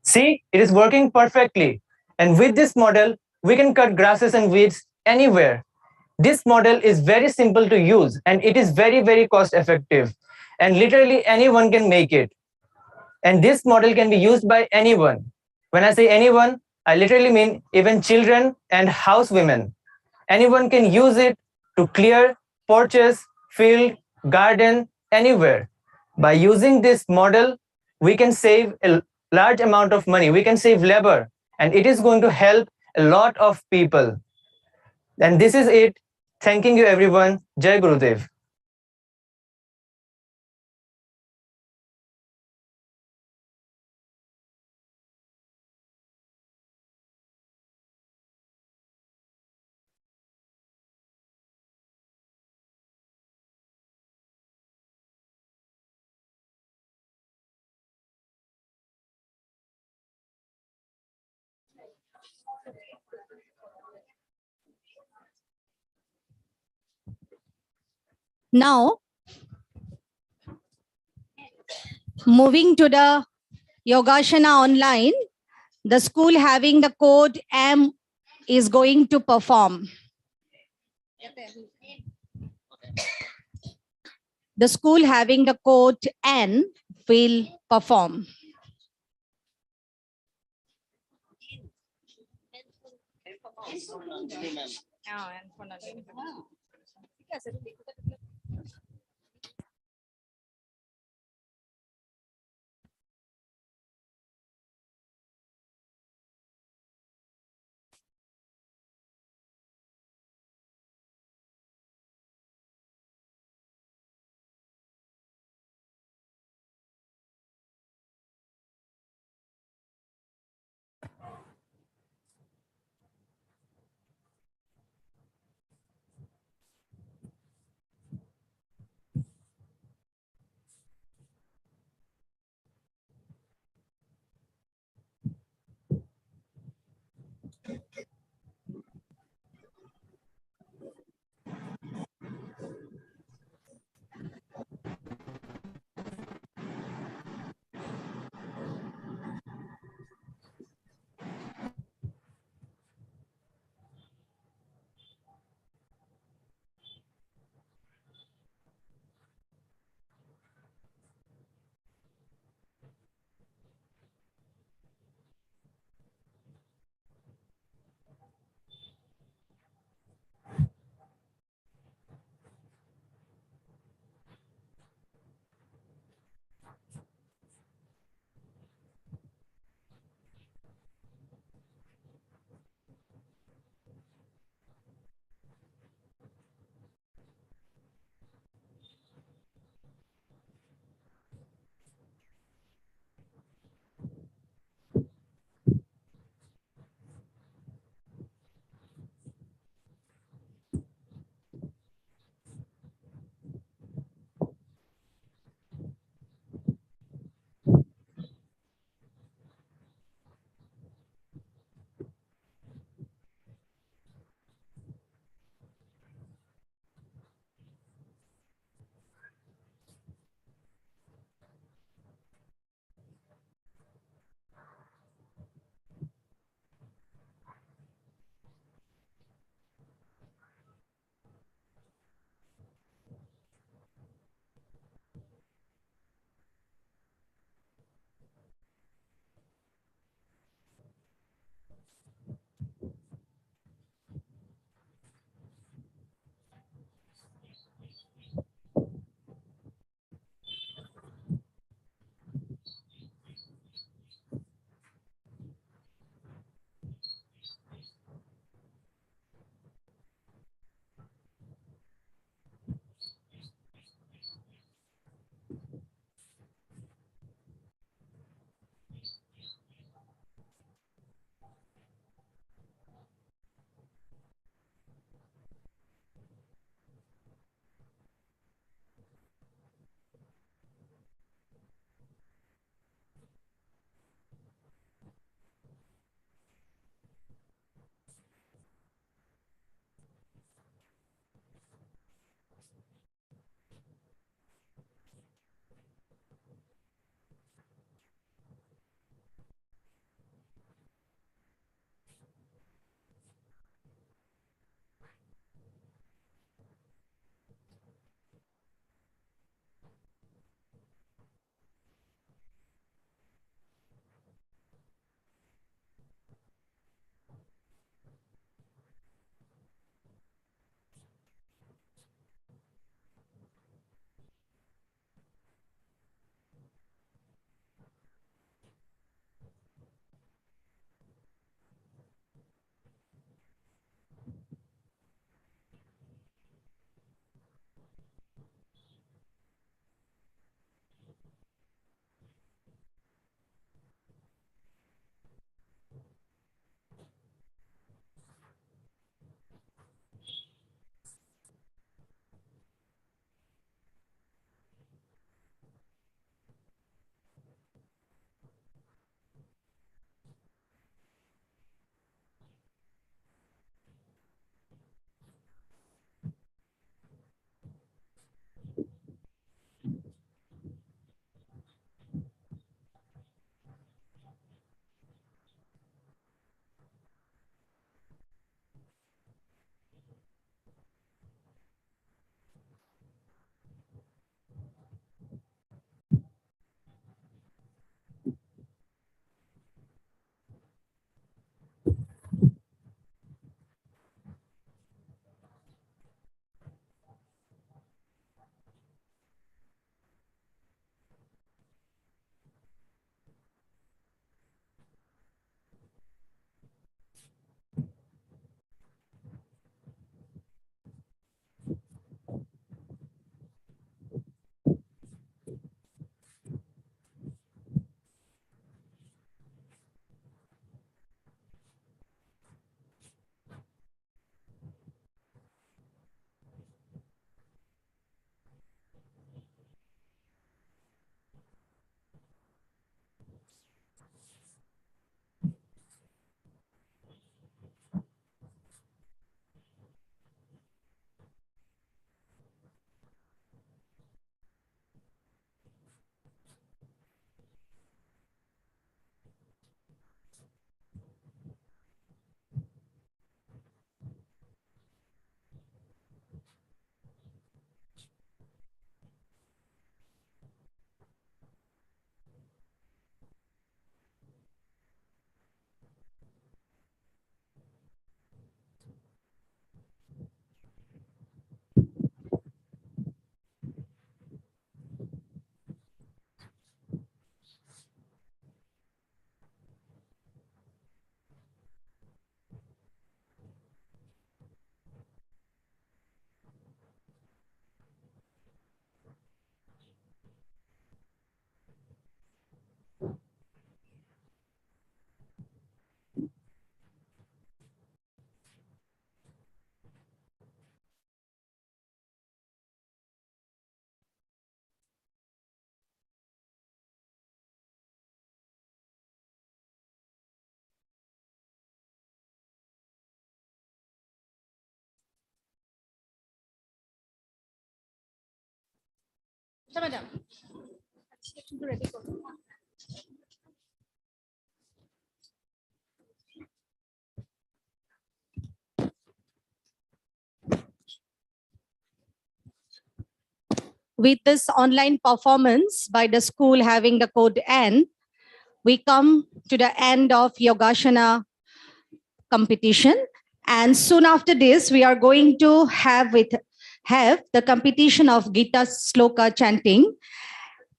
See, it is working perfectly. And with this model, we can cut grasses and weeds anywhere. This model is very simple to use and it is very, very cost effective. And literally anyone can make it. And this model can be used by anyone. When I say anyone, I literally mean even children and housewomen. Anyone can use it to clear porches, field, garden, anywhere. By using this model, we can save a large amount of money. We can save labor, and it is going to help a lot of people. And this is it. Thanking you, everyone. Jai Gurudev. Now, moving to the Yogashana online, the school having the code M is going to perform. The school having the code N will perform. madam. With this online performance by the school having the code N, we come to the end of Yogashana competition. And soon after this, we are going to have the competition of Gita Sloka chanting.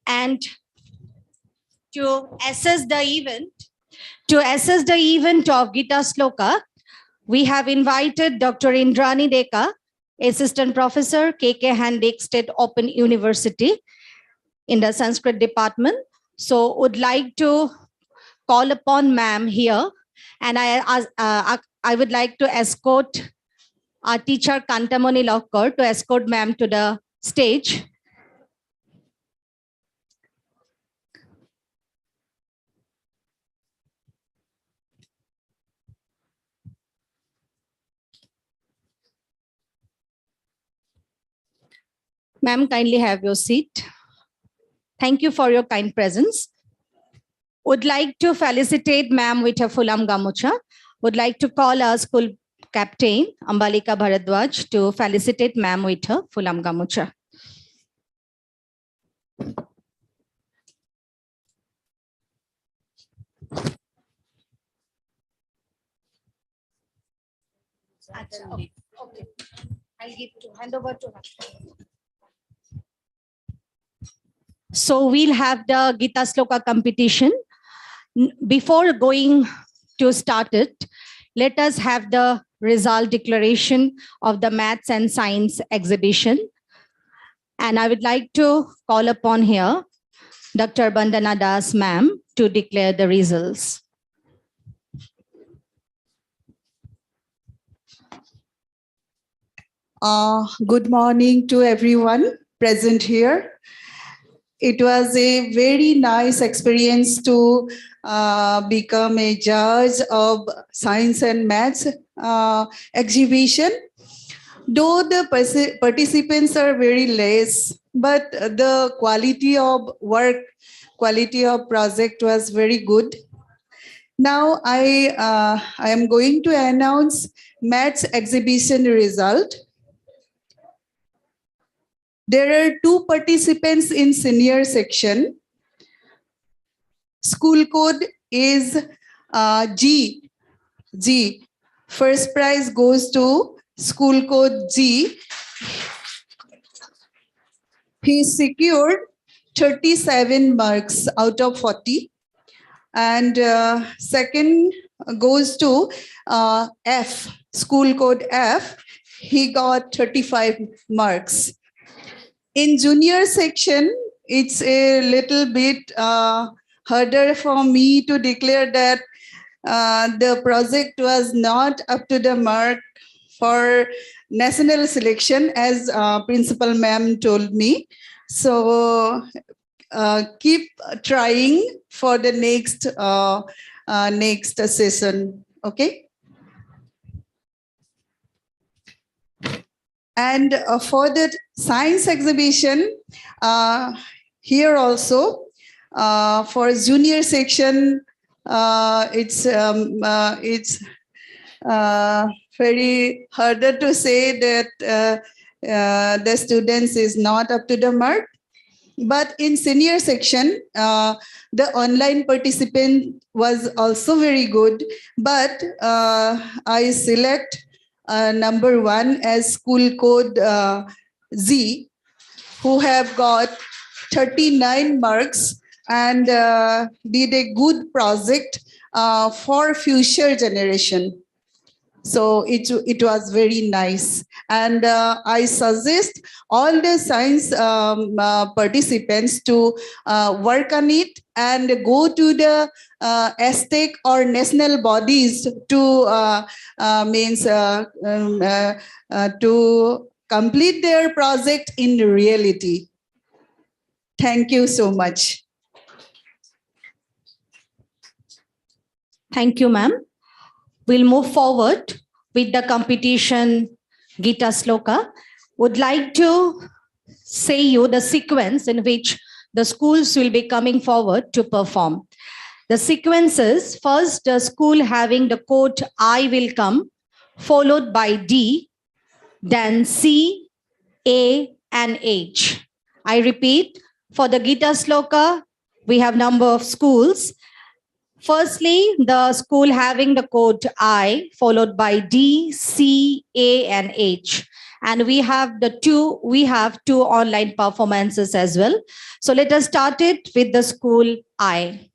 And to assess the event of Gita Sloka, we have invited Dr. Indrani Deka, Assistant Professor, KK Handike State Open University in the Sanskrit department. So would like to call upon ma'am here, and I would like to escort our teacher Kantamoni Lokkar to escort ma'am to the stage. Ma'am, kindly have your seat. Thank you for your kind presence. Would like to felicitate ma'am with a Fulam Gamucha. Would like to call our school captain, Ambalika Bharadwaj, to felicitate ma'am with her Fulam Gamucha. Okay. I'll hand over to her. So we'll have the Gita Sloka competition. Before going to start it, let us have the result declaration of the Maths and Science exhibition. And I would like to call upon here Dr. Bandana Das ma'am to declare the results. Good morning to everyone present here. It was a very nice experience to become a judge of Science and Maths exhibition. Though the participants are very less, but the quality of work, quality of project was very good. Now I am going to announce Maths exhibition result. There are 2 participants in senior section. School code is G. First prize goes to school code G. He secured 37 marks out of 40. And second goes to F, school code F. He got 35 marks. In junior section, it's a little bit harder for me to declare that the project was not up to the mark for national selection, as principal ma'am told me. So keep trying for the next session, okay? And for the science exhibition, here also, for junior section, it's very harder to say that the students is not up to the mark. But in senior section, the online participant was also very good. But I select number 1 as school code Z, who have got 39 marks and did a good project for future generation. So it was very nice. And I suggest all the science participants to work on it and go to the STEC or national bodies to to complete their project in reality. Thank you so much. Thank you, ma'am. We'll move forward with the competition Gita Sloka. Would like to say you the sequence in which the schools will be coming forward to perform. The sequence is first the school having the quote I will come, followed by D, then C, A, and H. I repeat, for the Gita Sloka, we have number of schools. Firstly, the school having the quote I, followed by D, C, A, and H. And we have two online performances as well. So let us start it with the school I.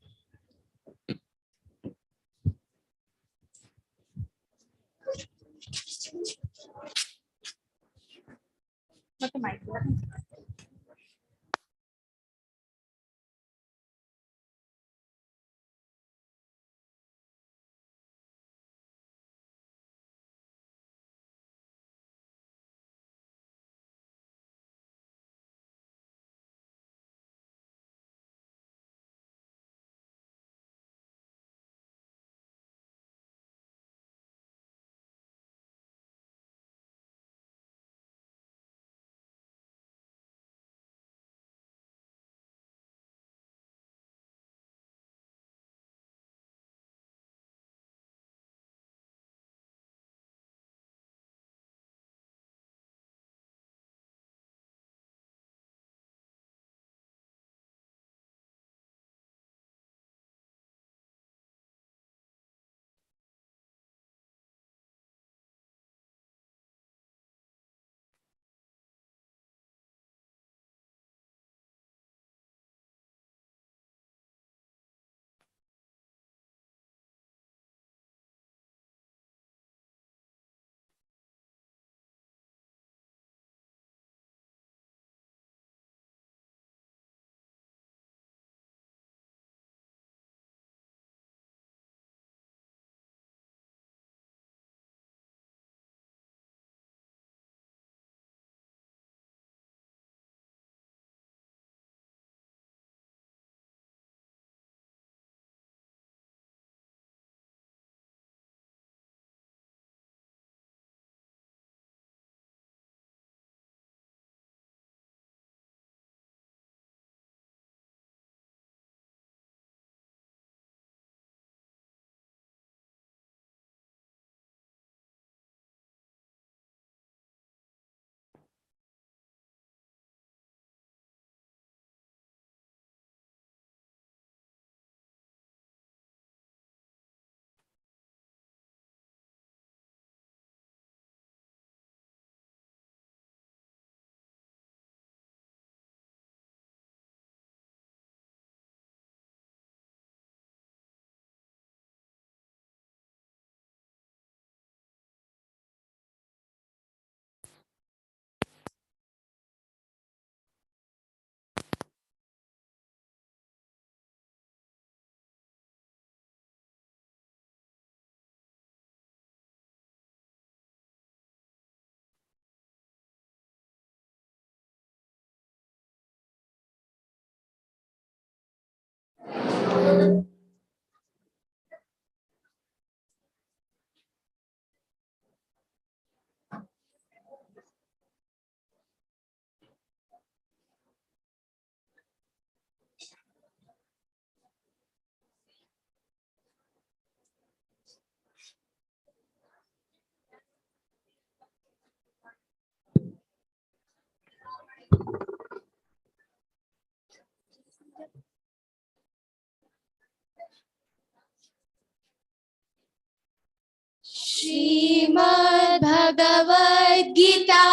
Shrimad Bhagavad Gita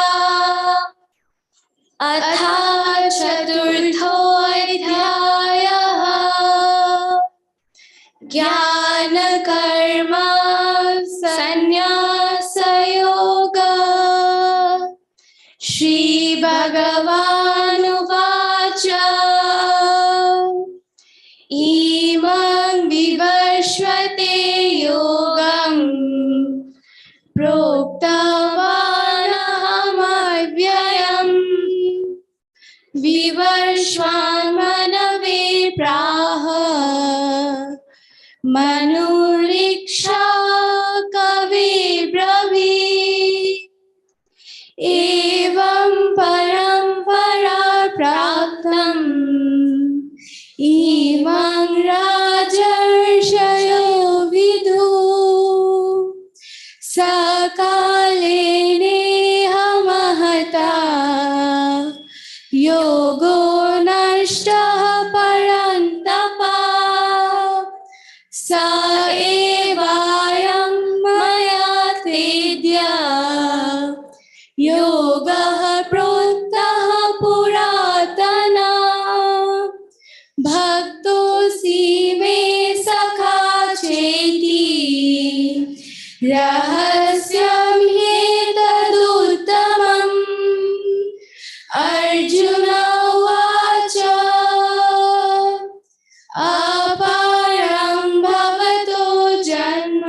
अथ चतुर्थोऽध्यायः ज्ञान कर्म संन्यासयोगः। श्री भगवानुवाच इमं विवस्वते योगं प्रोक्तवानहमव्ययम् विवस्वान्मनवे प्राह मनुरीक्षा कवि ब्रवीत् एवं परम्परा योगो नष्टः परन्तपा स एवायं मया तेद्य योगः प्रोक्तः पुरातना भक्तोऽसि मे सखा चेति रहस्यं ह्येतदुत्तमम् अर्जुन उवाच अपारं भवतो जन्म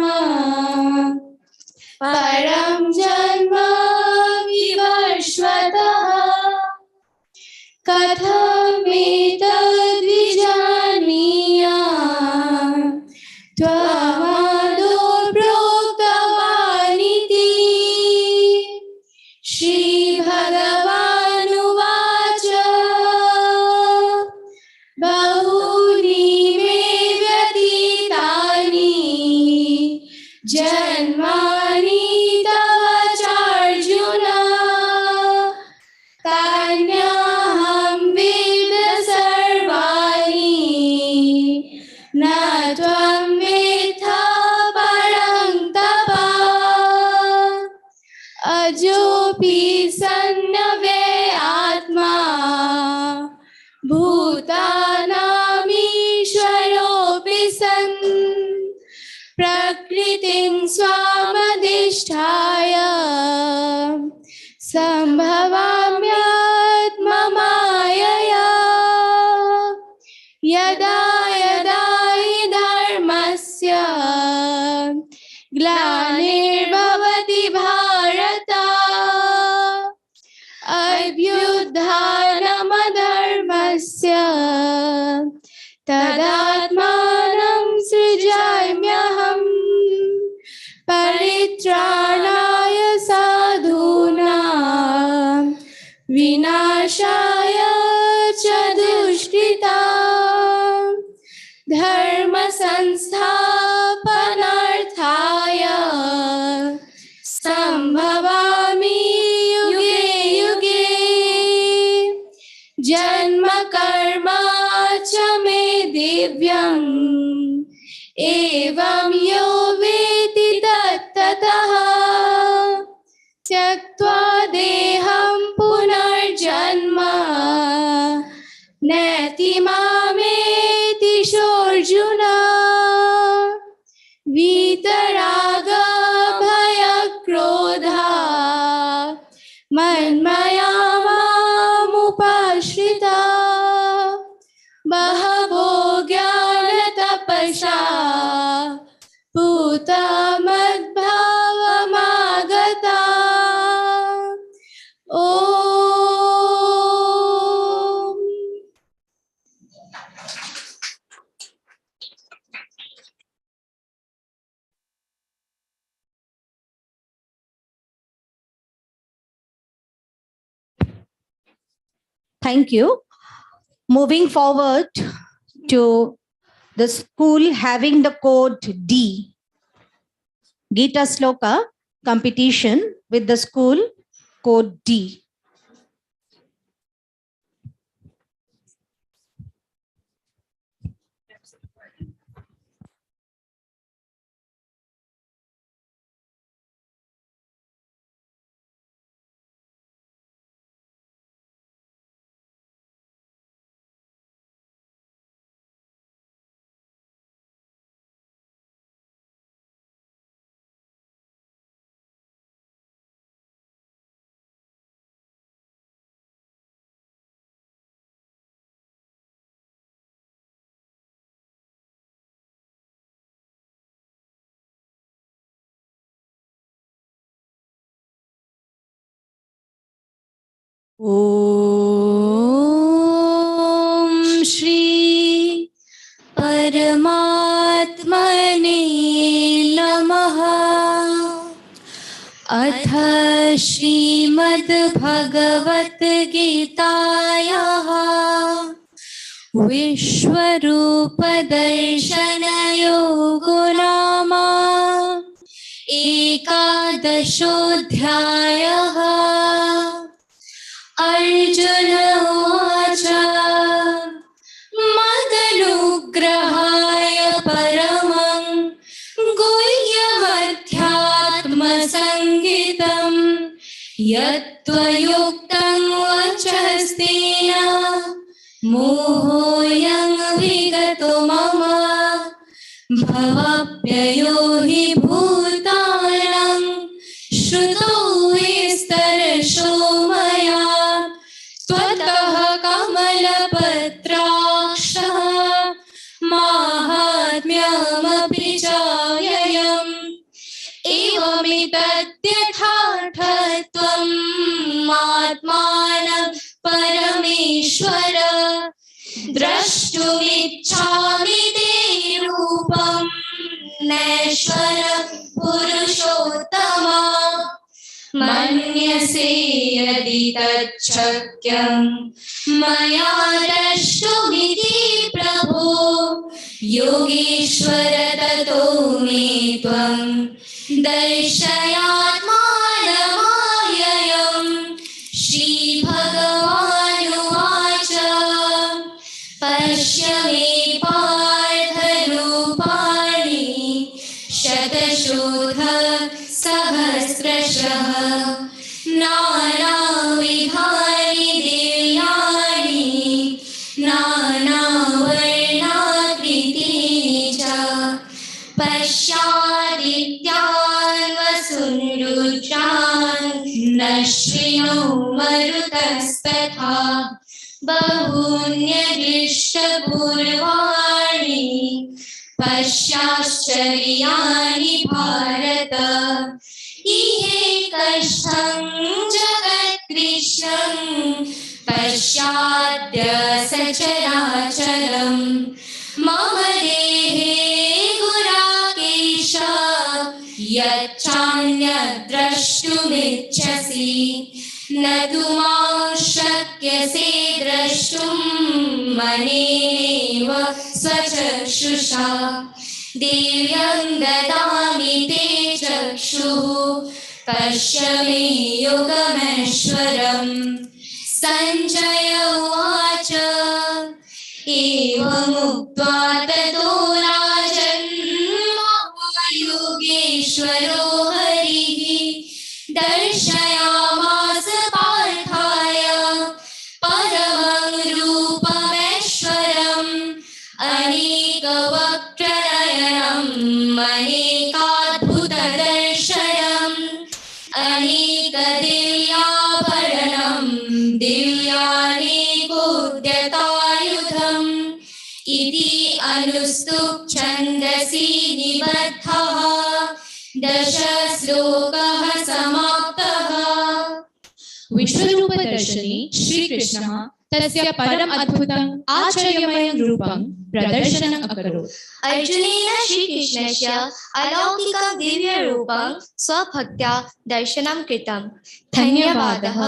परं जन्म विवस्वतः कथमेतद्विजानीयाम् त्वमादौ प्रोक्तवानिति श्रीभगवानुवाच बहूनि मे व्यतीतानि जन्मानि तव चार्जुन तान्यहं वेद सर्वाणि न त्वं वेत्थ परन्तप अजोऽपि सन्नव्यय आत्मा भूतानामीश्वरोऽपि सन् प्रकृतिं स्वामधिष्ठाय सम्भवाम्यात्ममायया यदा यदा हि धर्मस्य ग्लानिर्भवति भारत अभ्युत्थानमधर्मस्य तदात्मानं सृजाम्यहम् परित्राणाय साधूनां विनाशाय च दुष्कृतां धर्म संस्थापनार्थाय संभवामि युगे युगे जन्म कर्म च मे दिव्यम् एवं यो वेति तत्ततः त्यक्त्वा देहं पुनर्जन्म नैति मामेति सोऽर्जुन वीतराग भयक्रोधा मन्मया मामुपाश्रिता बहवो ज्ञानतपसा पूता मद्भावमागता ॐ Thank you. Moving forward to the school having the code D. Gita Sloka competition with the school code D. ॐ श्री परमात्मने नमः। अथ श्रीमद्भगवद्गीतायाः विश्वरूपदर्शनयोगो नाम एकादशोऽध्यायः। अर्जुन यत्त्वयुक्तं वचस्तेन मोहोऽयं विगतो मम भवाप्ययो हि भूतानां श्रुतो विस्तरशो मया त्वत्तः कमलपत्राक्षः माहात्म्यमपि चाययम् एवमेतद्यथार्थत्वम् आत्मानं परमेश्वर द्रष्टुमिच्छामि ते रूपं नैश्वर पुरुषोत्तम मन्यसे यदि तच्छक्यं मया द्रष्टुमिति प्रभो योगेश्वर ततो मे त्वं दर्शयात्मानमाययम् श्रीभगवानुवाच पश्य मे पार्थरूपाणि शतशोऽथ सहस्रशः नानाविधानि दिव्यानि नानावर्णाकृतीनि च पश्यादित्यान् वसून् रुद्रान् नश्विनो मरुतस्तथा बहून्यदृष्टपूर्वाणि पश्याश्चर्याणि भारत इहेकस्थं जगत्कृष्णं पश्याद्य सचराचरम् मम देहे गुराकेश यच्चान्यद्द्रष्टुमिच्छसि न तु मां शक्यसे द्रष्टुं मनेनैव स्वचक्षुषा दिव्यं ददामि ते चक्षुः पश्य मे योगमैश्वरम् सञ्जय उवाच एवमुक्त्वा ततो राजन् योगेश्वरो हरिः दर्शयामास पार्थाय परमं रूपमैश्वरम् अनेकवक्त्रनयनम् अनेकाद्भुतदर्शनम् अनेकदिव्याभरणम् दिव्यानेकोद्यतायुधम् इति अनुस्तुप् छन्दसि निबद्धः दश श्लोकः समाप्तः विश्वरूप दर्शने श्रीकृष्णः तस्य परम अद्भुतम् आश्चर्यमयं रूपं प्रदर्शनम् अकरोत्। अर्जुनेन श्रीकृष्णस्य अलौकिकं दिव्यरूपं स्वभक्त्या दर्शनं कृतं। धन्यवादः।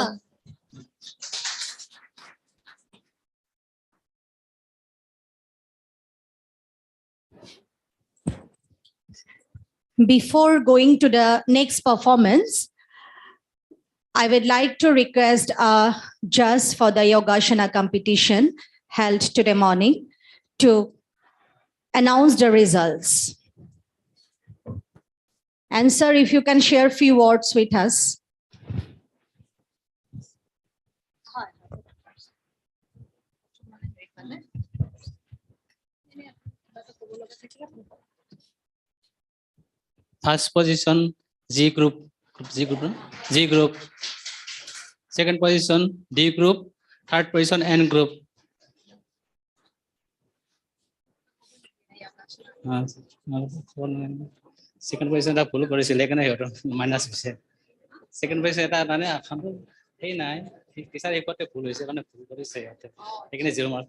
Before going to the next performance, I would like to request just for the Yogashana competition held today morning to announce the results. And sir, if you can share a few words with us. First position, G group. Second position, D group. Third position, N group. Second position, the full policy, like minus. Second position, hey, nine. These are equal to full. Second, full policy. Taking a 0 mark.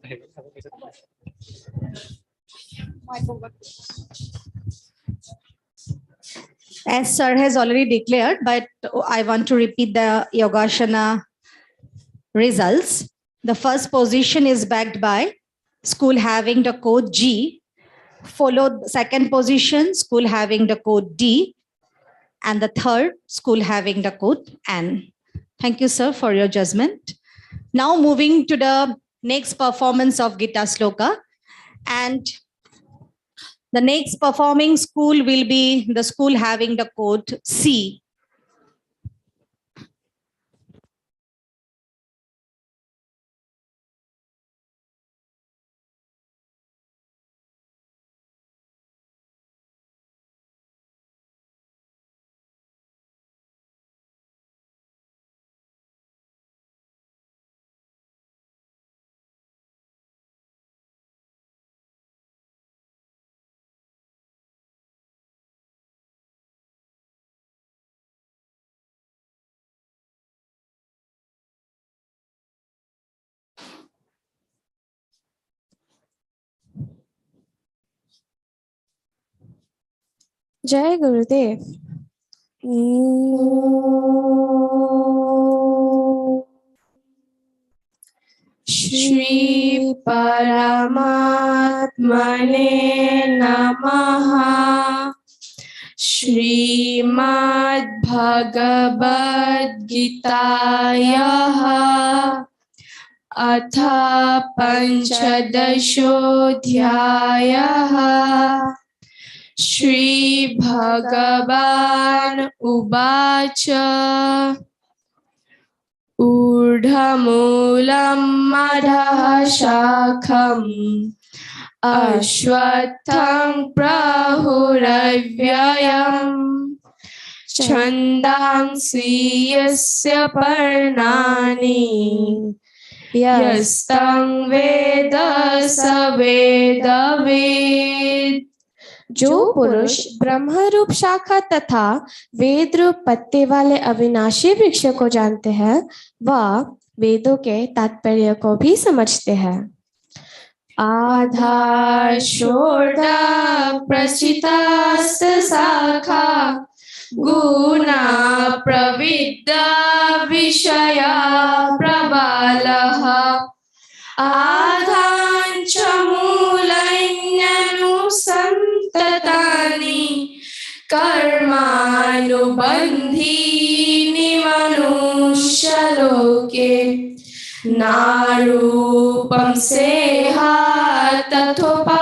As sir has already declared, but I want to repeat the Yogashana results. The first position is backed by school having the code G, followed second position, school having the code D, and the third, school having the code N. Thank you, sir, for your judgment. Now moving to the next performance of Gita Sloka. And the next performing school will be the school having the code C. जय गुरुदेव। श्री परमात्मने नमः। श्रीमद्भगवद्गीतायाः अथ पञ्चदशोऽध्यायः। श्रीभगवान् उवाच ऊर्ध्वमूलं अधः शाखम् अश्वत्थं प्राहुरव्ययम् छन्दांसि यस्य पर्णानि यस्तं वेद स वेदवित्। जो पुरुष ब्रह्म रूप शाखा तथा वेद रूप पत्ते वाले अविनाशी वृक्ष को जानते हैं वह वेदों के तात्पर्य को भी समझते हैं। आधार शोर्धा प्रचितास्त शाखा गुणा प्रविद्या विषया प्रबालः आधांच मूलन्यनुसन्ततानि कर्मानुबन्धीनि मनुष्यलोके नारूपं सेहा तथोपालभ्यते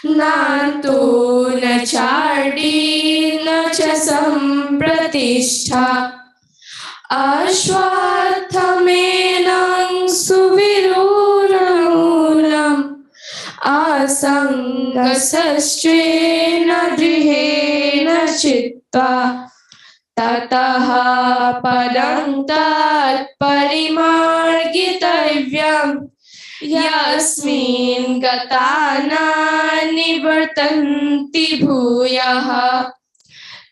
नान्तु न चार्डी न च सम्प्रतिष्ठा अश्वत्थमेनं सुविरूढमूलम् असङ्गशस्त्रेण दृढेन चित्वा ततः पदं तत्परिमार्गितव्यम् यस्मिन् गता न निवर्तन्ति भूयः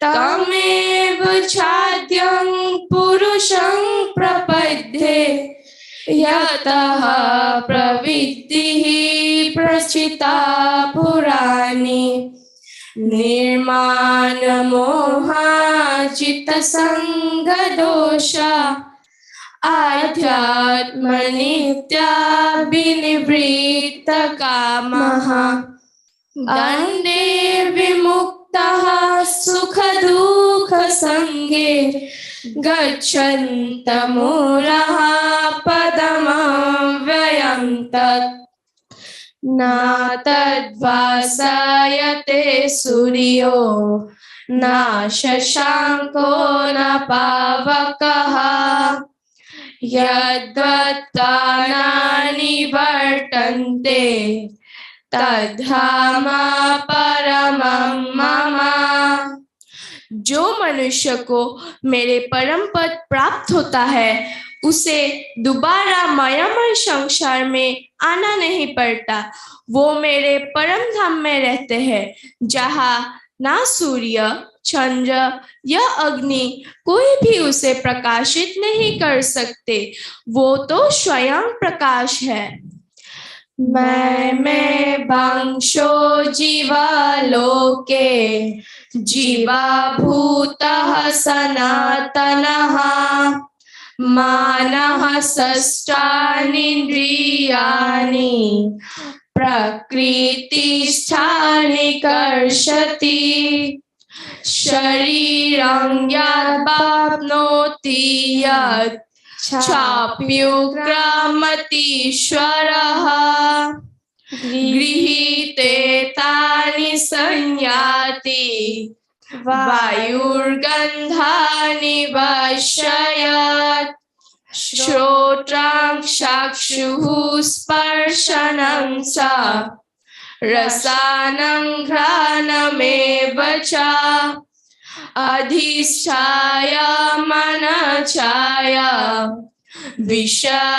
तमेव चाद्यं पुरुषं प्रपद्ये यतः प्रवृत्तिः प्रचिता पुराणी निर्माणमोहाजितसङ्गदोष आध्यात्मनित्या विनिवृत्तकामः दण्डे विमुक्तः सुखदुःखसङ्गे गच्छन्तमूढः पदमव्ययं तत् न तद्भासयते सूर्यो न शशाङ्को न पावकः यद्वत्तानि वर्तन्ते तद्धाम परमं मम। जो मनुष्य को मेरे परम पद प्राप्त होता है उसे दोबारा मायामय संसार में आना नहीं पड़ता। वो मेरे परम धाम में रहते हैं जहाँ ना सूर्य चंद्र या अग्नि कोई भी उसे प्रकाशित नहीं कर सकते। वो तो स्वयं प्रकाश है। मैं वंशो जीवालोके जीवा भूतः सनातनः मानः षष्ठानीन्द्रियाणि प्रकृतिस्थानि कर्षति शरीरं यद्वाप्नोति यत् चाप्युग्रमतीश्वरः गृहीते तानि संयाति वायुर्गन्धानि वशयत् श्रोत्रं चक्षुः स्पर्शनं च रसानं घ्राणमेव च अधिष्ठाय मनश्चाय विषयानुपसेवते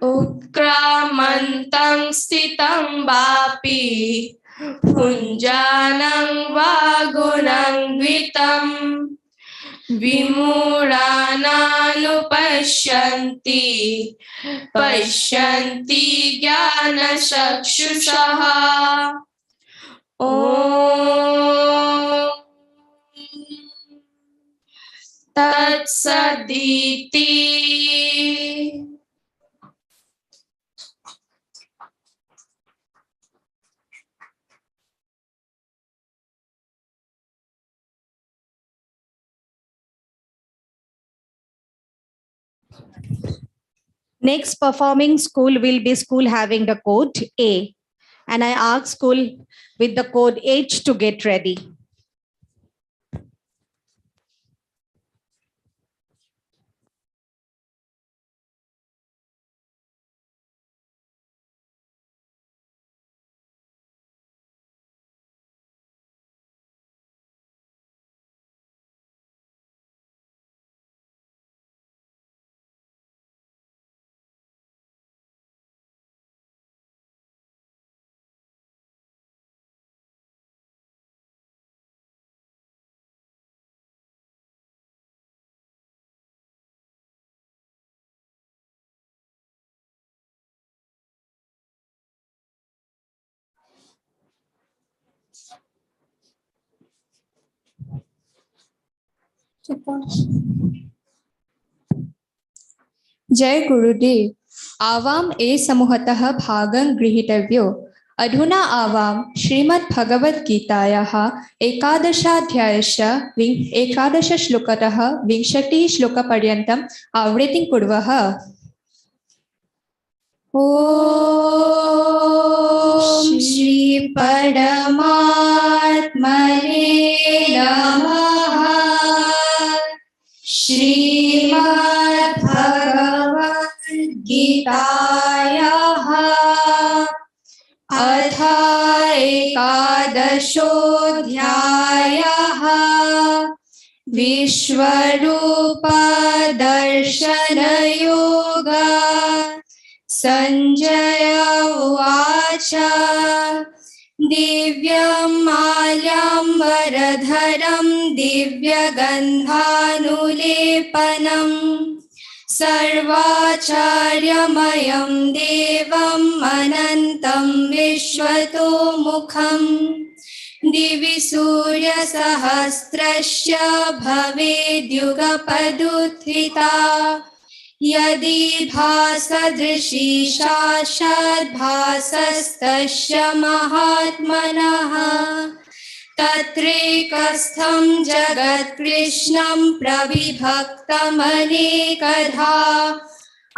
उत्क्रामन्तं स्थितं वापि भुञ्जानं वा गुणान्वितं विमूढानानुपश्यन्ति पश्यन्ति ज्ञानचक्षुषः ॐ तत्सदिति Next performing school will be school having the code A. And I ask school with the code H to get ready. जय गुरुदेव आवाम ए समूहतः भागं गृहीतव्यो अधुना आवाम श्रीमद् भगवद गीतायाः एकादशाध्यायस्य 11 श्लोकतः 20 श्लोकपर्यन्तम् आवृत्तिं कुर्वः ॐ श्री परमात्मने नमः श्रीमद्भगवद्गीतायाः अथ एकादशोऽध्यायः विश्वरूपदर्शनयोगः संजय उवाच दिव्यं माल्याम्बरधरं दिव्यगन्धानुलेपनं सर्वाचार्यमयं देवम् अनन्तं विश्वतोमुखं दिवि सूर्यसहस्रस्य भवेद्युगपदुत्थिता यदि भासदृशी साक्षाद्भासस्तस्य महात्मनः तत्रैकस्थं जगत्कृष्णं प्रविभक्तमनेकधा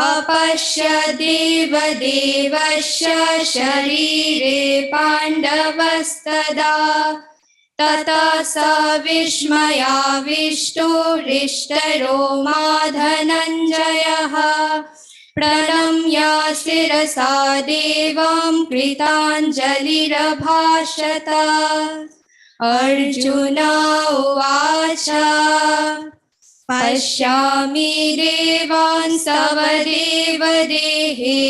अपश्य देवदेवस्य शरीरे पाण्डवस्तदा ततः स विस्मयाविष्टो हृष्टरोमा धनञ्जयः प्रणम्य शिरसा देवं कृताञ्जलिरभाषत अर्जुन उवाच पश्यामि देवांस्तव देवदेहे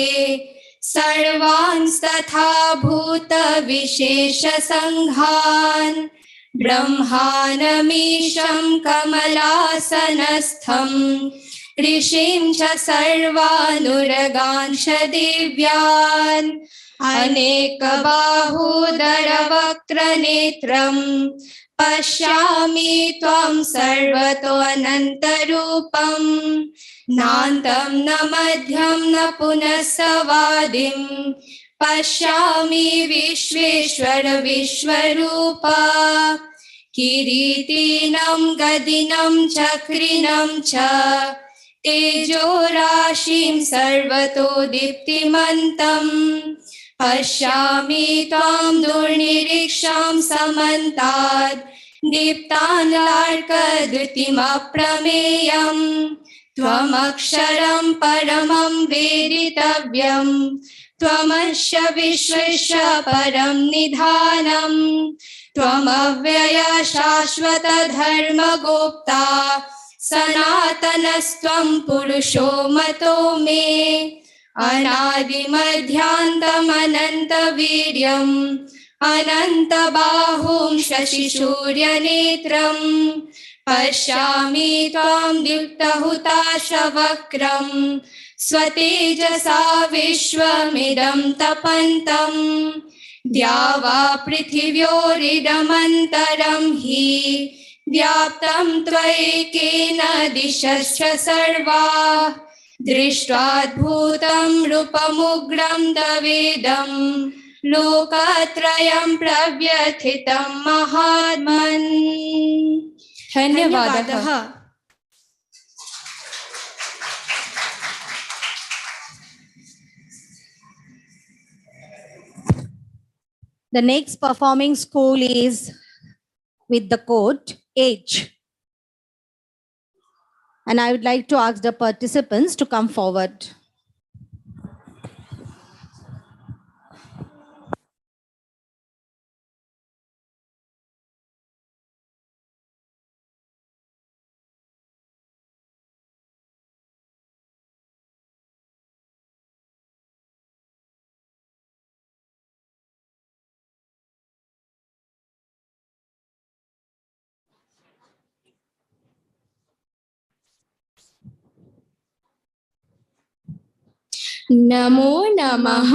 सर्वांस्तथा भूतविशेषसङ्घान् ब्रह्माणमीशं कमलासनस्थं ऋषिं च सर्वानुरगांश दिव्यान् अनेकबाहूदरवक्त्रनेत्रं पश्यामि त्वं सर्वतोऽनन्तरूपं नान्तं न मध्यं न पुनस्सवादिं पश्यामि विश्वेश्वर विश्वरूप किरीटिनं गदिनं चक्रिणं च तेजोराशिं सर्वतो दीप्तिमन्तं पश्यामि त्वां दुर्निरीक्षां समन्तात् दीप्तानलार्कद्युतिमप्रमेयं त्वमक्षरं परमं वेदितव्यं त्वमस्य विश्वस्य परं निधानं त्वमव्यय शाश्वत धर्मगोप्ता सनातनस्त्वं पुरुषो मतो मे अनादिमध्यान्तमनन्तवीर्यम् अनन्तबाहुं शशिसूर्यनेत्रं पश्यामि त्वां दीप्तहुताशवक्त्रं स्वतेजसा विश्वमिदं तपन्तम् द्यावा पृथिव्योरिदमन्तरं हि व्याप्तं त्वयैकेन दिशश्च सर्वाः दृष्ट्वाद्भुतं रूपमुग्रं तवेदं लोकत्रयं प्रव्यथितं महात्मन्। धन्यवादः। The next performing school is with the code H. And I would like to ask the participants to come forward. नमो नमः।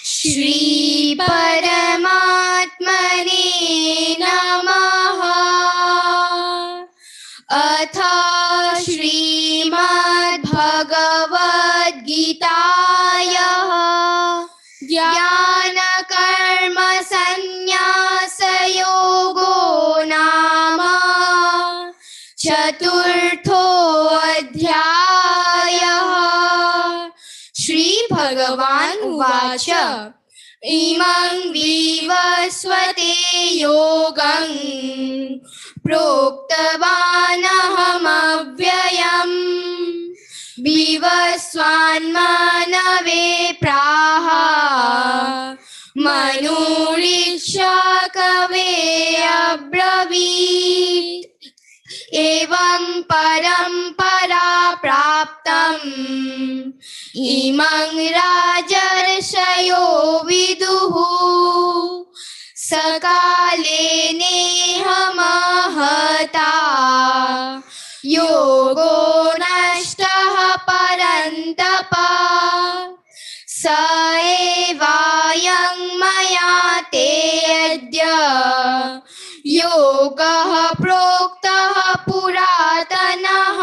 श्री परमात्मने नमः। अथ श्रीमद्भगवद्गीतायाः ज्ञानकर्म संन्यासयोगो नाम चतुर्थोऽध्यायः। श्रीभगवान् उवाच इमं विवस्वते योगं प्रोक्तवानहमव्ययम् विवस्वान्मनवे प्राह मनुरीक्षा कवे अब्रवीत् एवं परम्परा प्राप्तम् इमं राजर्षयो विदुः सकाले नेह महता योगो नष्टः परन्तप स एवायं मया ते अद्य योगः प्रोक्तः पुरातनः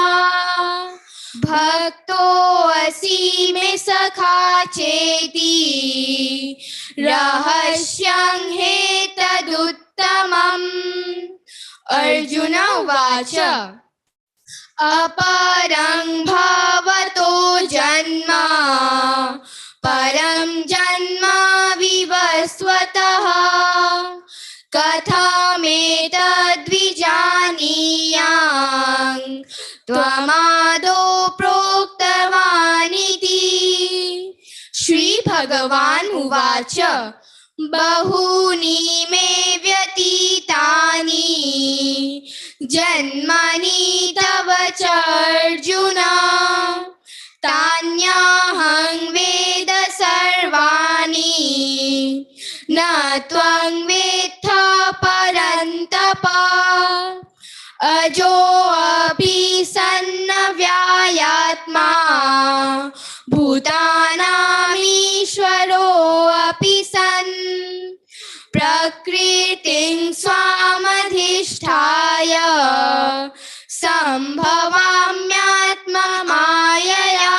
भक्तोऽसि मे सखा चेति रहस्यं ह्येतदुत्तमम्। अर्जुन उवाच अपरं भवतो जन्म परं जन्म विवस्वतः कथमेतद्विजानीयां त्वमादौ प्रोक्तवानिति। श्रीभगवान् उवाच बहूनि मे व्यतीतानि जन्मानि तव च अर्जुन तान्यहं वेद सर्वाणि न त्वं वेत्थ परन्तप अजोऽपि सन्नव्ययात्मा भूतानामीश्वरोऽपि सन् प्रकृतिं स्वामधिष्ठाय सम्भवाम्यात्ममायया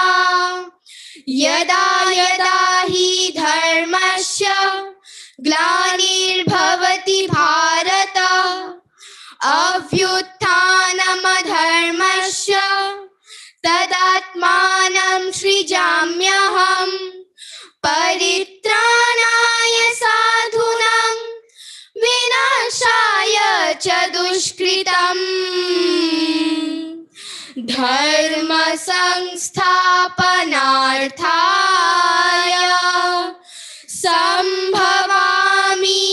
यदा यदा हि धर्मस्य ग्लानिर्भवति भारत अभ्युत्थानमधर्मस्य तदात्मानं सृजाम्यहम् परित्राणाय साधूनां विनाशाय च दुष्कृतम् धर्म संस्थापनार्थाय संभवामि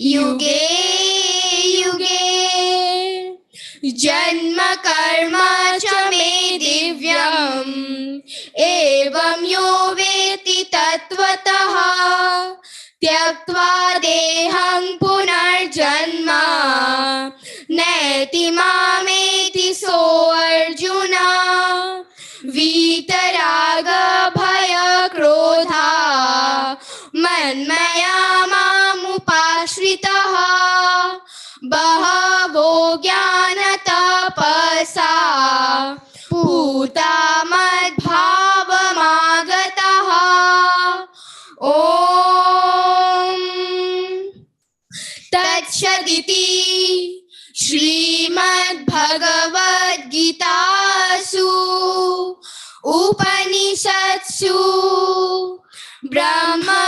युगे युगे। एवं यो वेत्ति तत्त्वतः त्यक्त्वा देहं पुनर्जन्म नैति मामेति सोऽर्जुन वीतराग भय क्रोधा मन्मया मामुपाश्रितः बहवो ज्ञानतपसा पूता मद्भावमागतः ॐ तत्सदिति श्रीमद्भगवद्गीतासु उपनिषत्सु ब्रह्मविद्यायां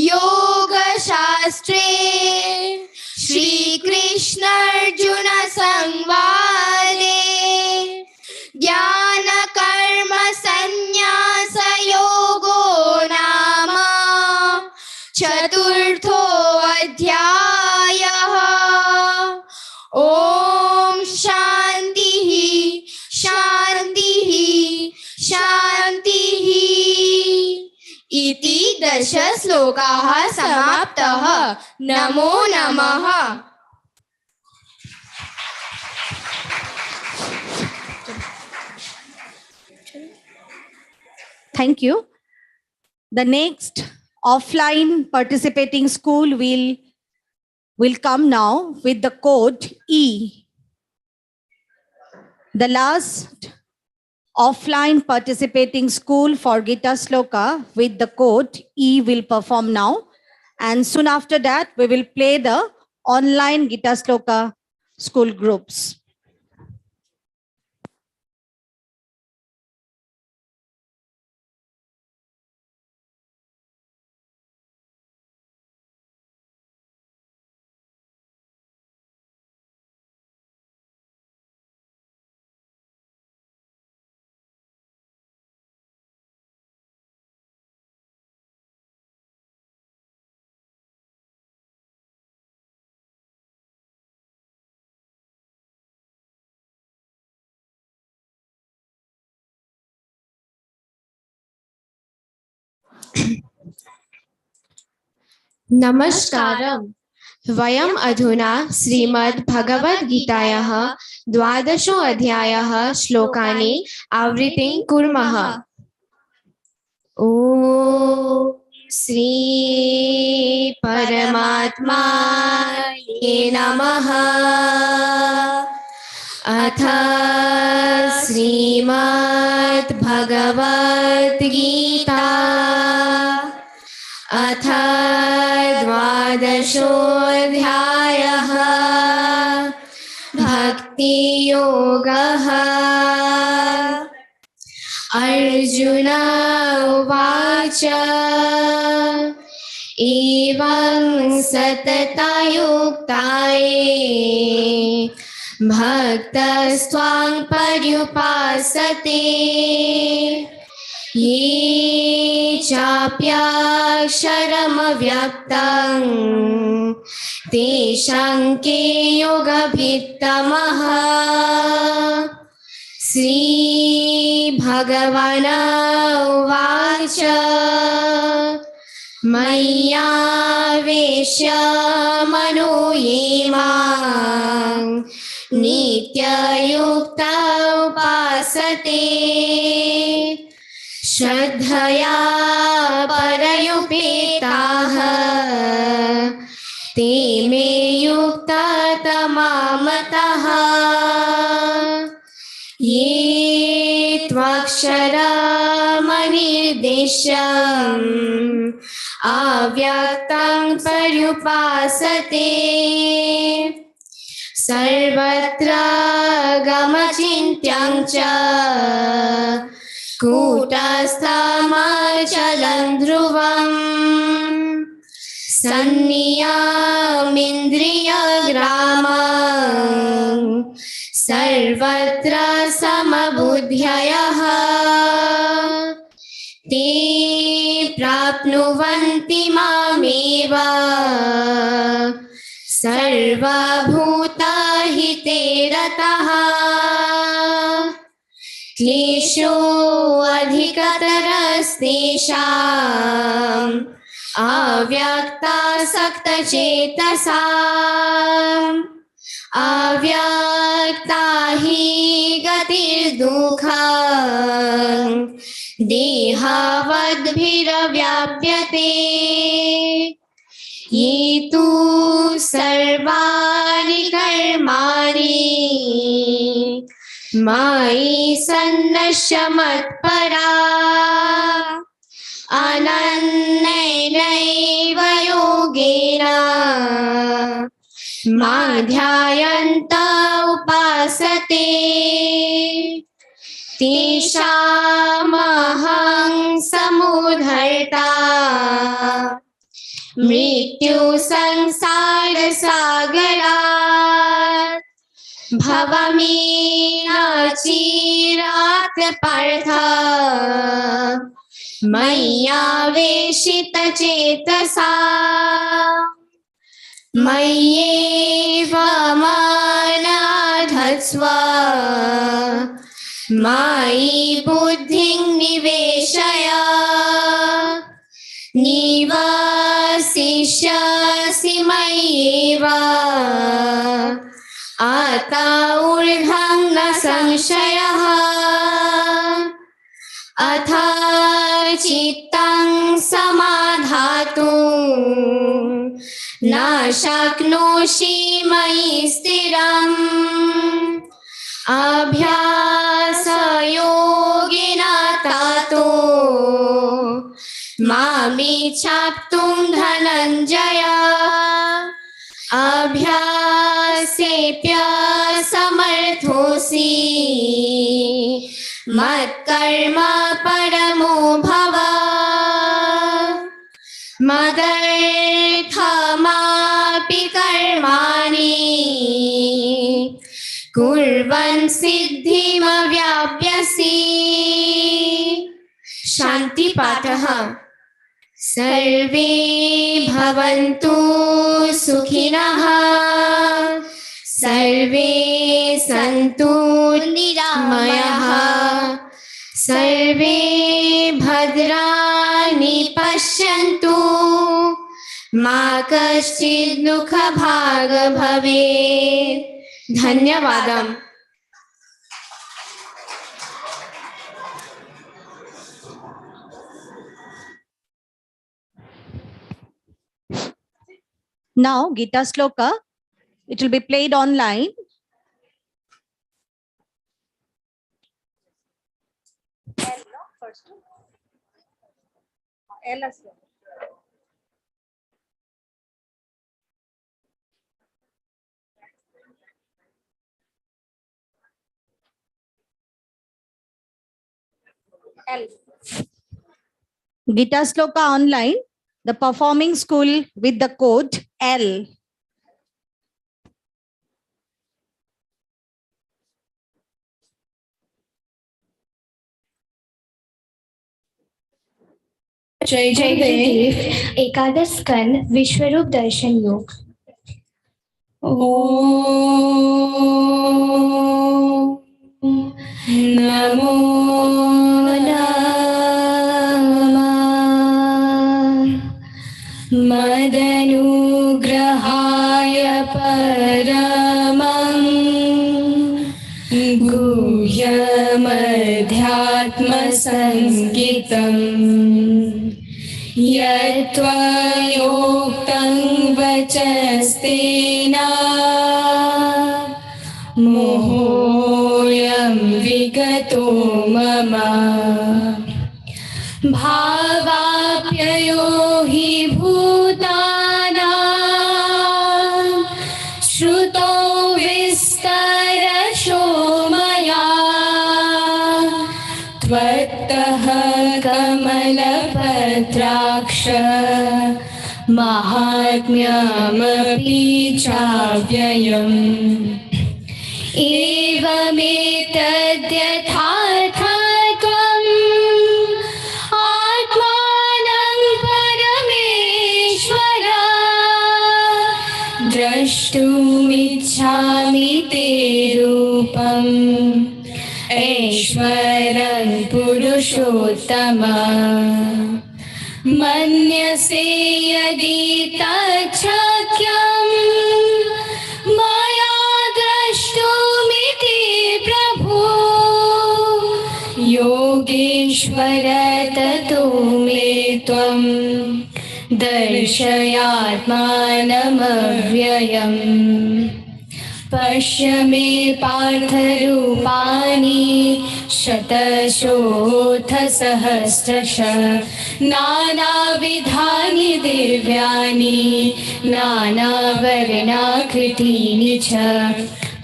योगशास्त्रे श्रीकृष्णार्जुन संवादे ज्ञानकर्म संन्यासयोगो नाम चतुर्थोऽध्यायः। ॐ शान्तिः शान्तिः शान्तिः इति 10 श्लोकाः समाप्तः। नमो नमः। Thank you. The next offline participating school will come now with the code E. The last offline participating school for Gita Sloka with the code E will perform now. And soon after that, we will play the online Gita Sloka school groups. नमस्कारं। वयम् अधुना श्रीमद्भगवद्गीतायाः 12 अध्यायः श्लोकानि आवृत्तिं कुर्मः। ॐ श्री परमात्माये नमः। अथ श्रीमद्भगवद्गीता अथ 12 भक्तियोगः। अर्जुन उवाच एवं सततयुक्ताये भक्तस्त्वां पर्युपासते ये चाप्यक्षरमव्यक्तं तेषां के योगभित्तमः। श्रीभगवान् उवाच मय्यावेश्य मनो ये मां नित्ययुक्ता उपासते श्रद्धया परयुपेताः ते मे युक्ततमा मतः। ये त्वक्षरमनिर्देश्यम् अव्यक्तं पर्युपासते सर्वत्र गमचिन्त्यं च कूटस्थमचलं ध्रुवम् संनियमिन्द्रियग्रामं सर्वत्र समबुद्धयः ते प्राप्नुवन्ति मामेव सर्वभूतहिते रतः। क्लेशो अधिकतरस्तेषाम् अव्यक्तासक्तचेतसाम् अव्यक्ता हि गतिर्दुःखम् देहावद्भिरव्याप्यते ये तु सर्वाणि कर्माणि मयि सन्न्यस्य मत्परा अनन्येनैव योगेन मां ध्यायन्त उपासते तेषामहं समुद्धर्ता मृत्यु संसारसागरात् भवमेनाचिरात् पार्थ मय्यावेशितचेतसा मय्येव मनाधत्स्व मयि बुद्धिं निवेशय निवसिष्यसि मय्येव अत ऊर्ध्वं न संशयः अथ चित्तं समाधातुं न शक्नोषि मयि स्थिरम् अभ्यासयोगिना ततो मामिच्छाप्तुं धनञ्जय अभ्यासेऽप्यसमर्थोऽसि मत्कर्म परमो भव मदर्थमापि कर्माणि कुर्वन् सिद्धिमवाप्स्यसि शान्तिपाठः सर्वे भवन्तु सुखिनः सर्वे सन्तु निरामयाः सर्वे भद्राणि पश्यन्तु मा कश्चित् दुःखभाग् भवेत् धन्यवादः। Now, Gita Sloka, it will be played online. Gita Sloka online, the performing school with the code L. जय गुरुदेव। एकादश स्कंद विश्वरूप दर्शन योग। नमो मदनुग्रहाय परमं गुह्यमध्यात्मसंज्ञितं यत्त्वयोक्तं वचस्तेन मोहोऽयं विगतो मम भावाप्ययो हि भूतानां श्रुतो विस्तरशो मया त्वत्तः कमलपत्राक्ष माहात्म्यमपि चाव्ययम् एवमेतद्यथार्थत्वम् आत्मानं परमेश्वर द्रष्टुमिच्छामि ते रूपम् महेश्वरं पुरुषोत्तमम् मन्यसे यदि तच्छक्यं मया द्रष्टुमिति प्रभो योगेश्वर ततो मे त्वं दर्शयात्मानमव्ययम् पश्य मे पार्थरूपाणि शतशोऽथसहस्रशः नानाविधानि दिव्यानि नानावर्णाकृतीनि च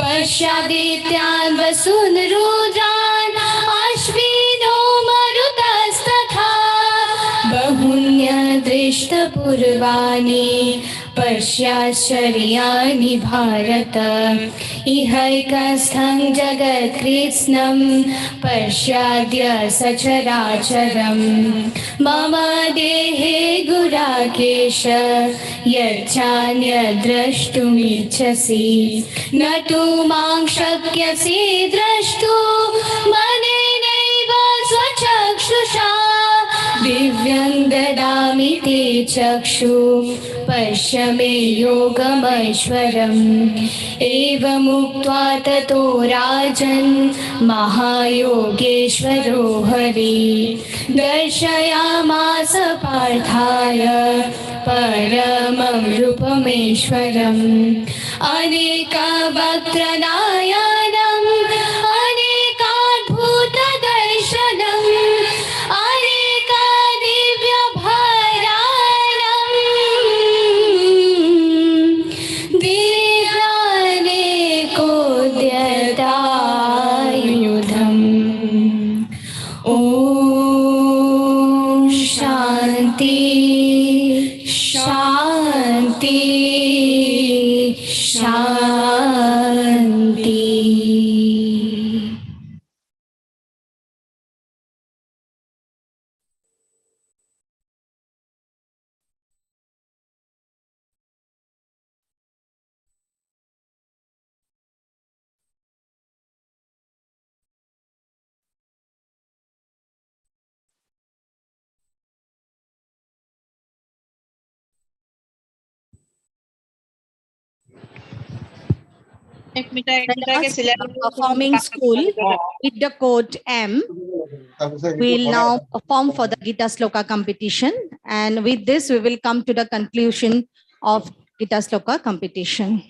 पश्यादित्यान् वसून् रुद्रान् अश्विनो मरुतस्तथा बहून्यदृष्टपूर्वाणि पश्याश्चर्याणि भारत इहैकस्थं जगत्कृत्स्नं पश्याद्य सचराचरं मम देहे गुराकेश यच्चान्यद्द्रष्टुमिच्छसि न तु मां शक्यसे द्रष्टुं मनेनैव स्वचक्षुषा दिव्यं ददामि ते चक्षु पश्य मे योगमैश्वरम् एवमुक्त्वा ततो राजन् महायोगेश्वरो हरि दर्शयामास पार्थाय परमं रूपमेश्वरम् अनेकवक्त्रनयनम् अनेकाद्भुतदर्शनम् Performing school with the code M will now perform for the Gita Sloka competition, and with this we will come to the conclusion of Gita Sloka competition.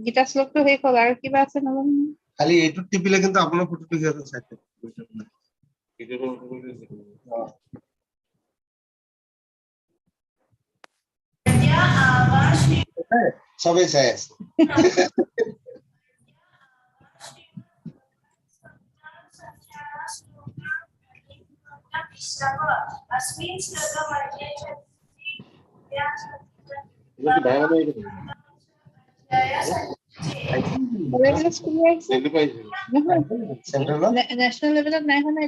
Gita শ্লোকটো শেষ হ'ল আৰু কিবা আছে নহয় খালি এইটো টিপিলে কিন্তু আপোনাৰ ফটোটো কি আছে চাইতে সবাই চাই আছে नेशनल लेवल नहीं होना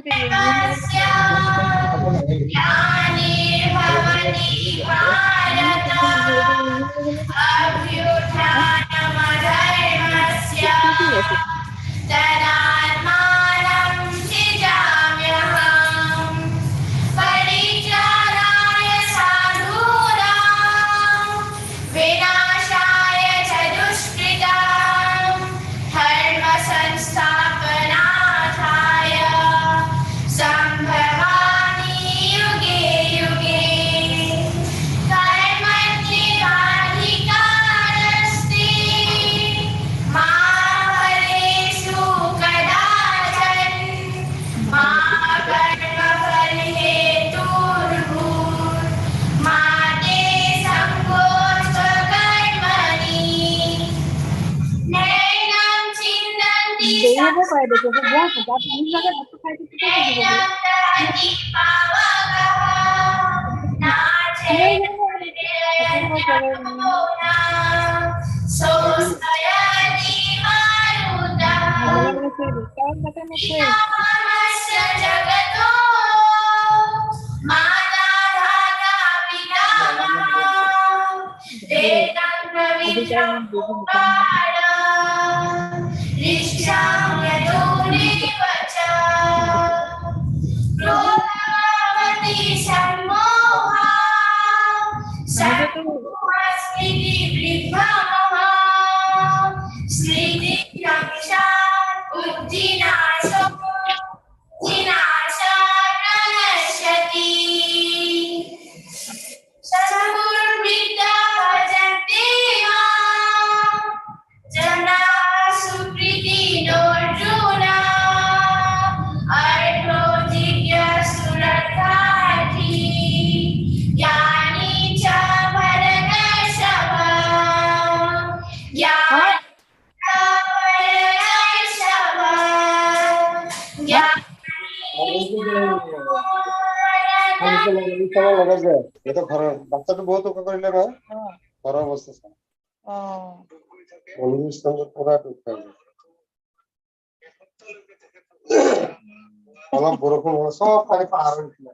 এটা ঘর বাচ্চাটা বহুত উপকার করিলে না ঘর অবস্থা অনুষ্ঠানটা পুরা টুকটাক অলপ বরফ সব পানি পাহাড় হয়েছিল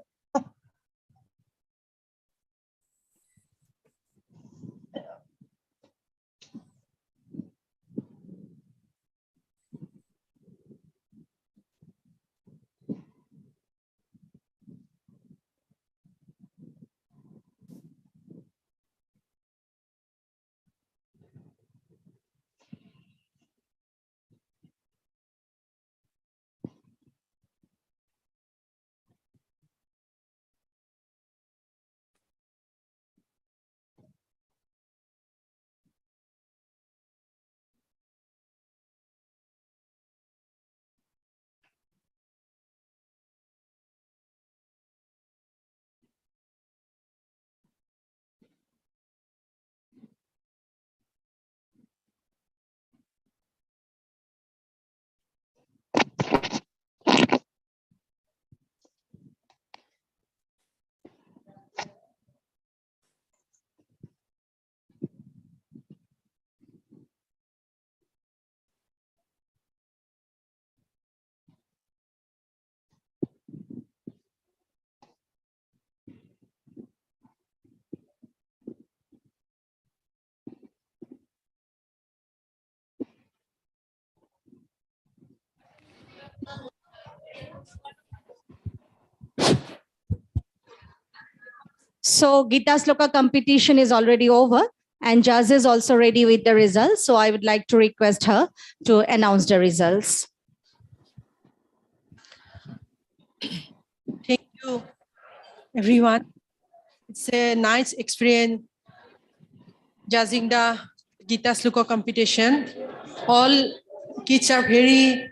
So Gita Sloka competition is already over and Jaz is also ready with the results. So I would like to request her to announce the results. Thank you, everyone. It's a nice experience judging the Gita Sloka competition. All kids are very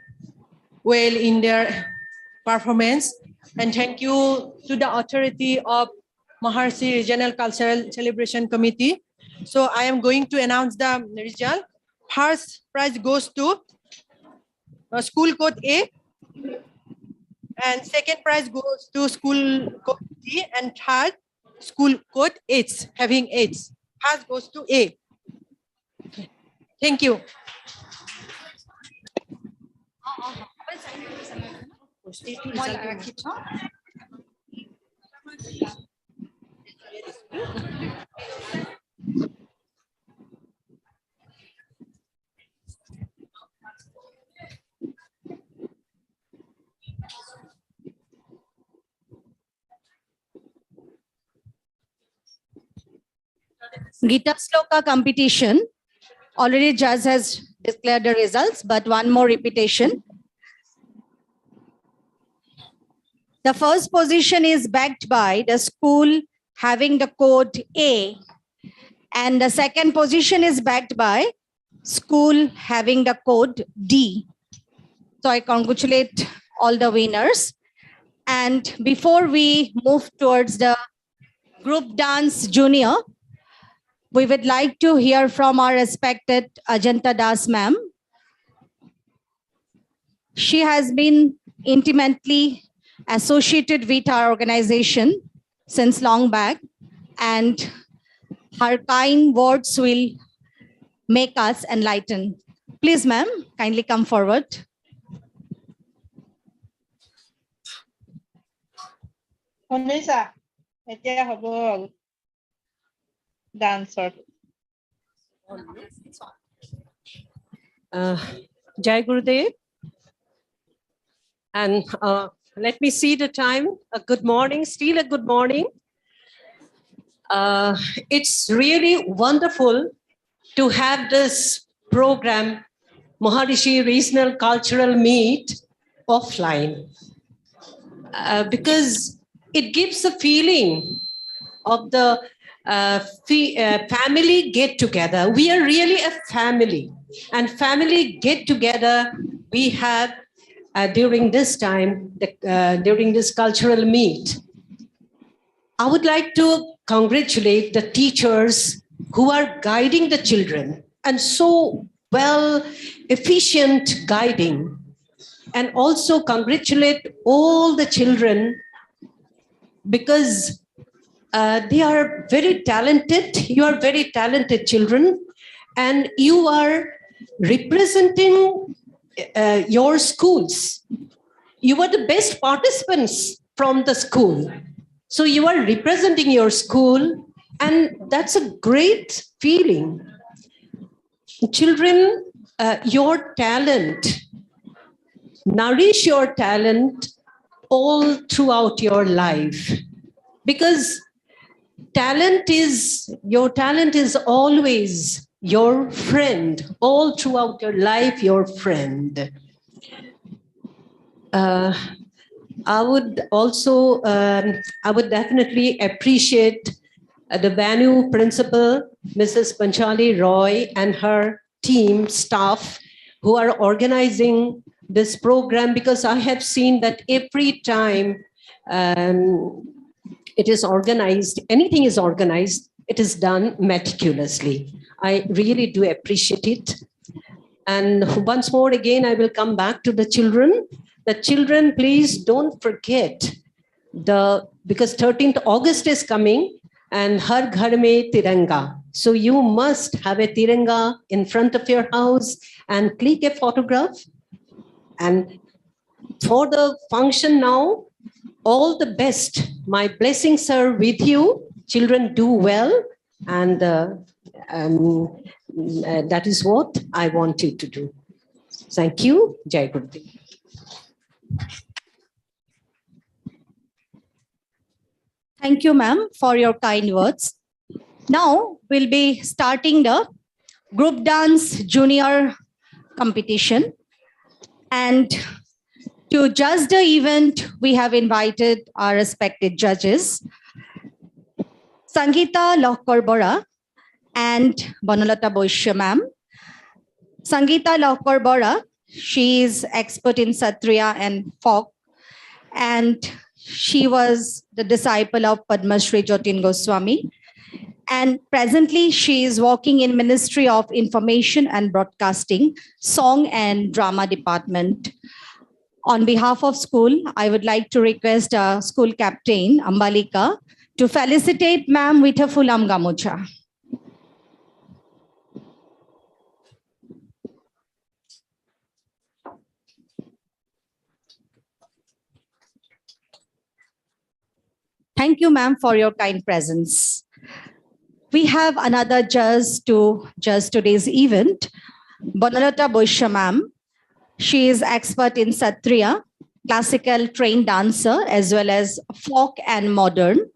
well in their performance. And thank you to the authority of MRCC Regional Cultural Celebration Committee. So I am going to announce the result. First prize goes to School Code A. And second prize goes to School Code D. And third, School Code H, having H. First goes to A. Okay. Thank you. Gita Sloka competition. Already Judge has declared the results, but one more repetition. The first position is backed by the school having the code A, and the second position is backed by school having the code D. So I congratulate all the winners. And before we move towards the group dance junior, we would like to hear from our respected Ajanta Das ma'am. She has been intimately associated with our organization since long back, and her kind words will make us enlighten. Please, ma'am, kindly come forward. Onisa, এতিয়া হ'ব dancer. Jai Gurudev. And let me see the time. A good morning, still a good morning. It's really wonderful to have this program, Maharishi Regional Cultural Meet, offline. Because it gives a feeling of the family get together. We are really a family, and family get together we have during this time, during this cultural meet. I would like to congratulate the teachers who are guiding the children, and so well, efficient guiding, and also congratulate all the children because they are very talented. You are very talented children, and you are representing your schools. You are the best participants from the school. So you are representing your school, and that's a great feeling. Children, your talent, nourish your talent all throughout your life, because your talent is always your friend, all throughout your life, your friend. I would also, I would definitely appreciate the Banu principal, Mrs. Panchali Roy, and her team staff who are organizing this program, because I have seen that every time it is organized, anything is organized, it is done meticulously. I really do appreciate it. And once more again, I will come back to the children. The children, please don't forget because 13th August is coming, and Har Ghar Mein Tiranga. So you must have a Tiranga in front of your house and click a photograph. And for the function now, all the best. My blessings are with you. Children, do well. And that is what I want you to do. Thank you. Jai Gurudev. Thank you, ma'am, for your kind words. Now we'll be starting the group dance junior competition. And to judge the event, we have invited our respected judges, Sangeeta Lohkar-Bora and Banalata Boishya ma'am. Sangeeta Lohkar-Bora, she is expert in Satriya and folk, and she was the disciple of Padma Shri Jatin Goswami. And presently, she is working in Ministry of Information and Broadcasting, Song and Drama Department. On behalf of school, I would like to request our school captain, Ambalika, to felicitate ma'am with a fulam gamucha. Thank you, ma'am, for your kind presence. We have another judge to judge today's event, Banalata Boishya ma'am. She is expert in Satriya, classical trained dancer, as well as folk and modern.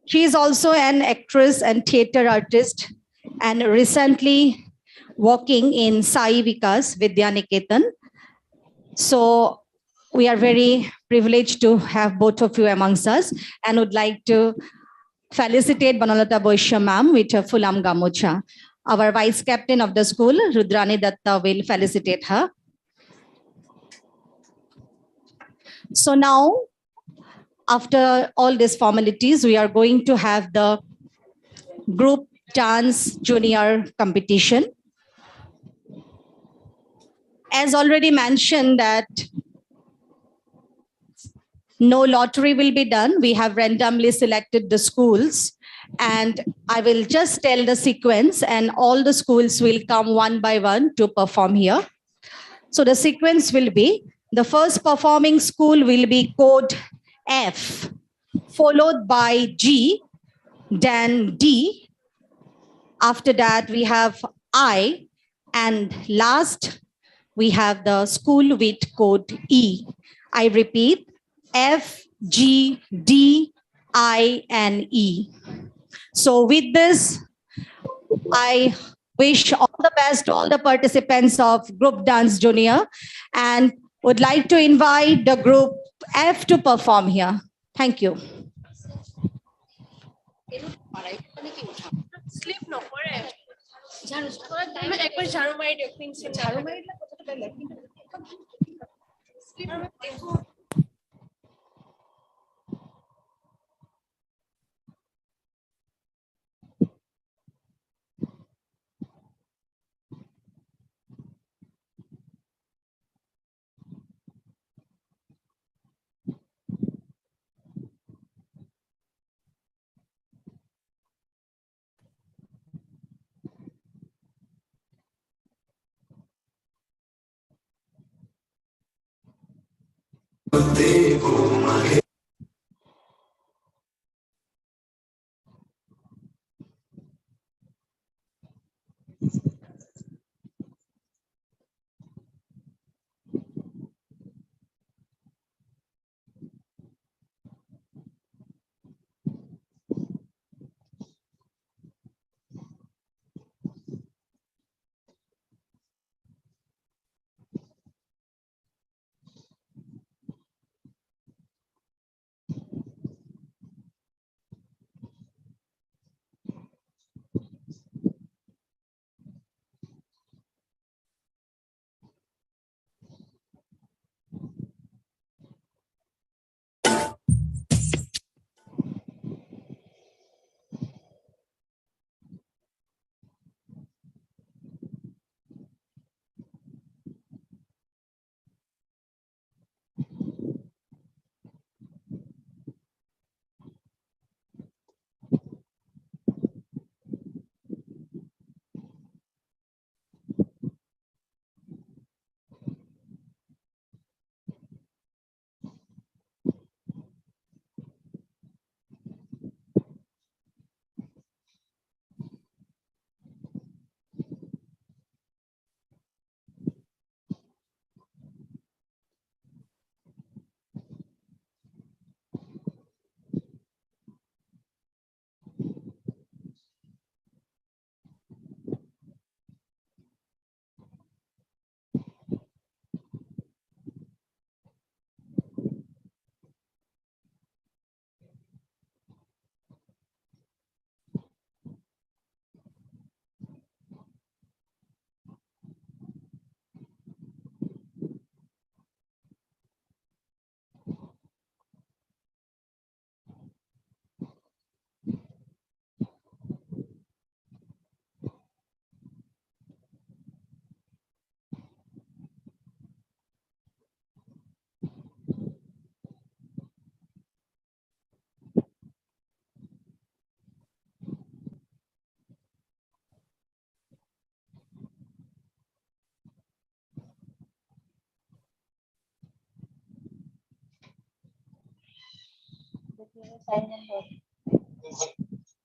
She is also an actress and theater artist, and recently working in Sai Vikas Vidyaniketan. So we are very privileged to have both of you amongst us, and would like to felicitate Banalata Boishya ma'am with a fulam gamucha. Our vice captain of the school, Rudrani Datta, will felicitate her. So now, after all these formalities, we are going to have the group dance junior competition. As already mentioned that no lottery will be done. We have randomly selected the schools, and I will just tell the sequence, and all the schools will come one by one to perform here. So the sequence will be, the first performing school will be code F, followed by G, then D. After that, we have I. And last, we have the school with code E. I repeat, F, G, D, I, and E. So with this, I wish all the best to all the participants of Group Dance Junior and would like to invite the group F to perform here. Thank you. Sleep no more. একবার ঝাড়ু মারি দিয়ক pencil ঝাড়ু মাৰিলে কথাটো বেলেগ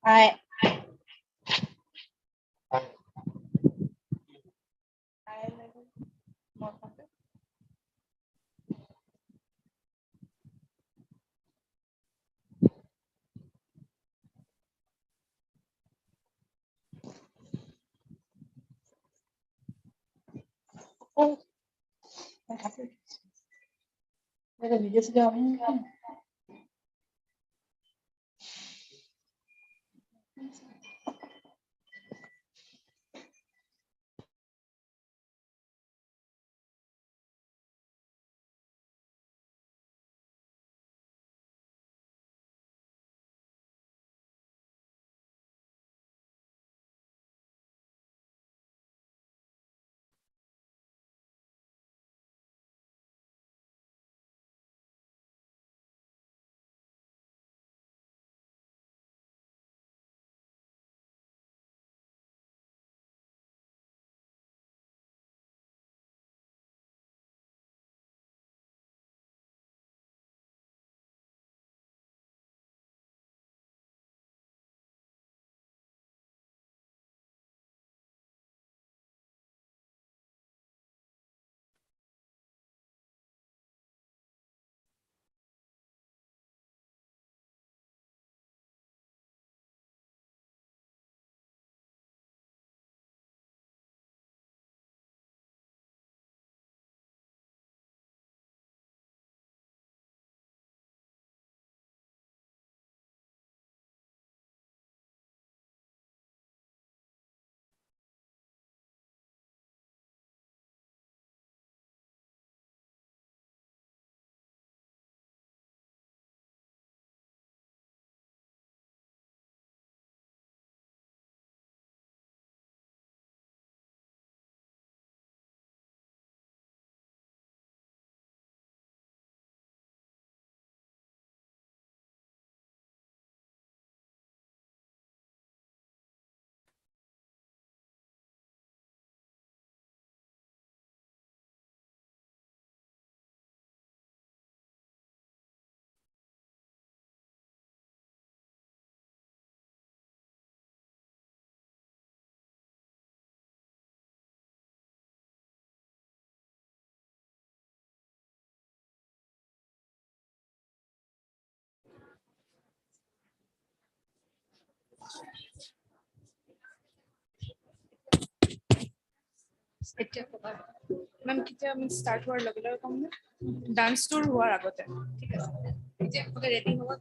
I Oh, what happened? Where the videos going? Ma'am, kita start hoar lage lage kam na dance tour hoar agote. ठीक है. जे अगर ready होगा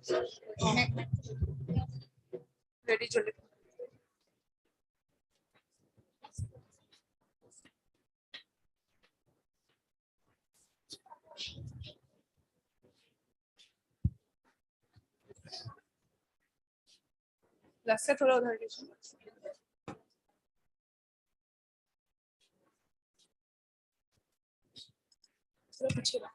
ready चले. रास्ता थोड़ा उधर लीजिए. थोड़ा पीछे ला.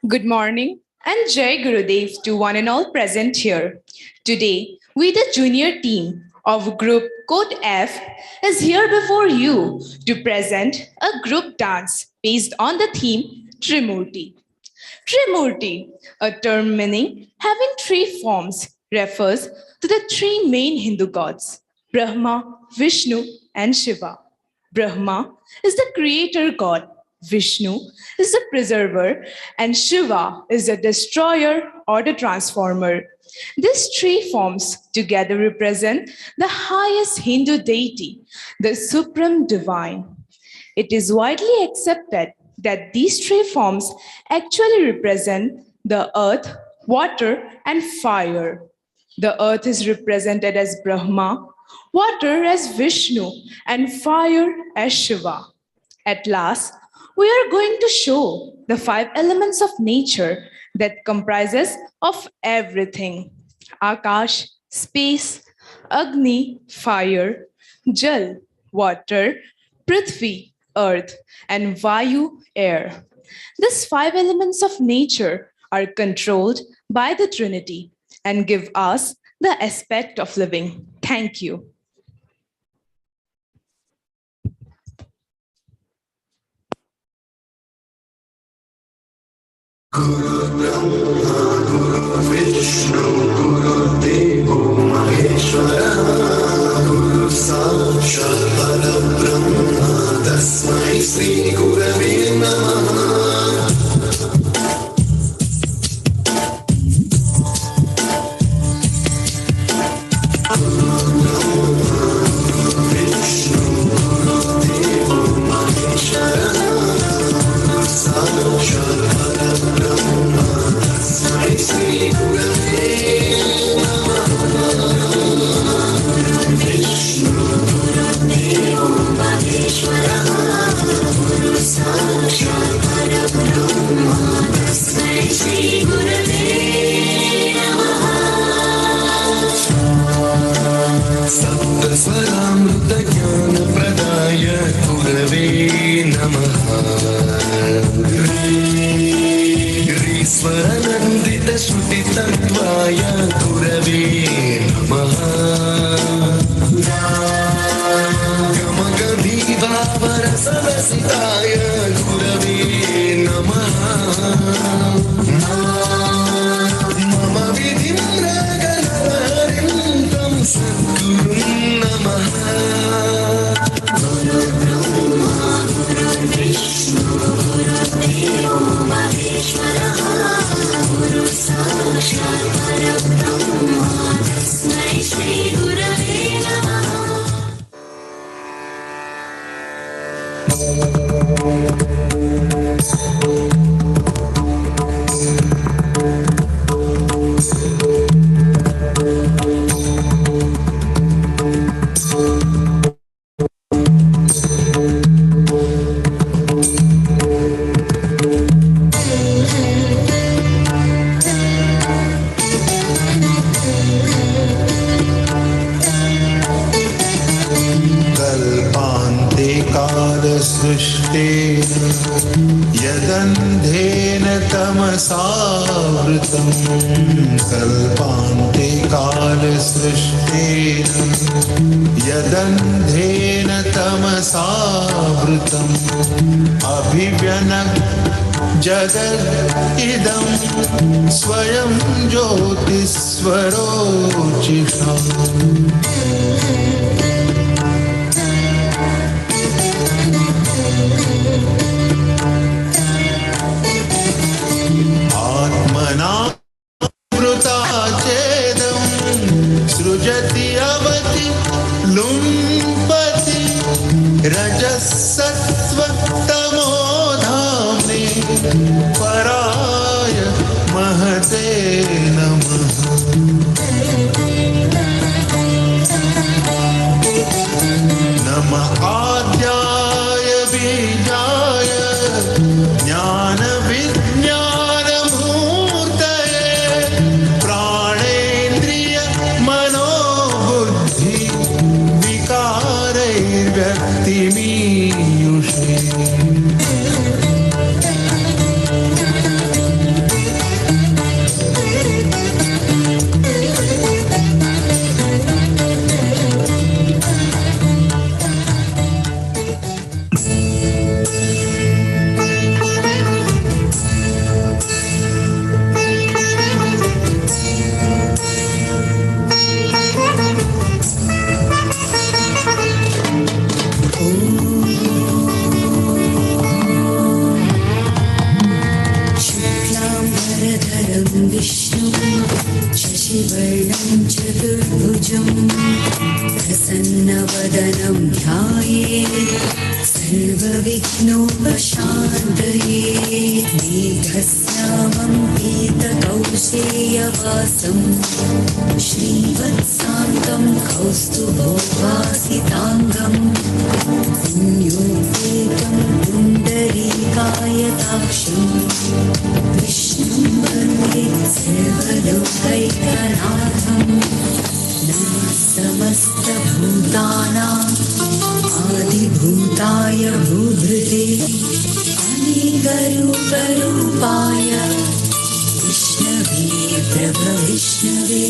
Good morning and Jai Gurudev to one and all present here. Today, we the junior team of Group Code F is here before you to present a group dance based on the theme Trimurti. Trimurti, a term meaning having three forms, refers to the three main Hindu gods, Brahma, Vishnu and Shiva. Brahma is the creator god, Vishnu is the preserver, and Shiva is the destroyer or the transformer. These three forms together represent the highest Hindu deity, the supreme divine. It is widely accepted that these three forms actually represent the earth, water, and fire. The earth is represented as Brahma, water as Vishnu, and fire as Shiva. At last, we are going to show the 5 elements of nature that comprises of everything: Akash, space; Agni, fire; Jal, water; Prithvi, earth; and Vayu, air. These 5 elements of nature are controlled by the Trinity and give us the aspect of living. Thank you. Guru Brahma, Guru Vishnu, Guru Devo Maheshwara, Guru Sakshat Parabrahma, Tasmai Shri Gurave Namaha. Saptasvaramrita jnana pradaya Gurave namaha. Swaranandita shruti tattvaya Gurave namaha. Gamagadhi vavarasavasitaya Gurave namaha. Mama vidhim ragalarim tam sadgurun namaha. Guru Brahma, Guru Vishnu, Guru Devo Maheshwara, Guru Sakshat Parabrahma, Tasmai Shri Gurave Namaha. Kalpa कालसृष्टेन यदन्धेन तमसावृतं कल्पान्ते कालसृष्टेन यदन्धेन तमसावृतम् अभिव्यनक् जगदिदं स्वयं ज्योतिस्वरोचिषम् आत्मना वृता चेदं सृजति अवति लुम्पति रजसत्त्वतमोधाम्नि पराय महते नमः नमः आद्याय बीजाय ज्ञानविज्ञानमूर्तये प्राणेन्द्रिय मनोबुद्धि विकारैर्व्यक्तिमीयुषे शशिवर्णं चतुर्भुजं प्रसन्नवदनं ध्यायेत् सर्वविघ्नोपशान्तये मेघश्यामं पीतकौशेयवासं श्रीवत्सान्तं कौस्तुभोभासिताङ्गं पुण्योपेतं पुण्डरीकायताक्षं विष्णुं वन्दे सर्वलोकैकनाथं नमः समस्तभूतानाम् आदिभूताय भूभृते अनेकरूपरूपाय विष्णवे प्रभविष्णवे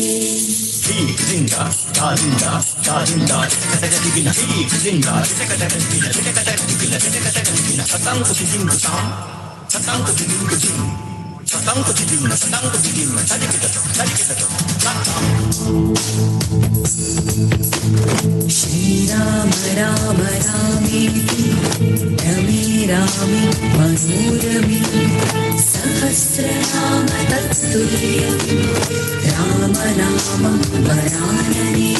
श्रीराम राम रामेति रमे रामे मनोरमे सहस्रनाम तत्तुल्यं राम नाम वरानने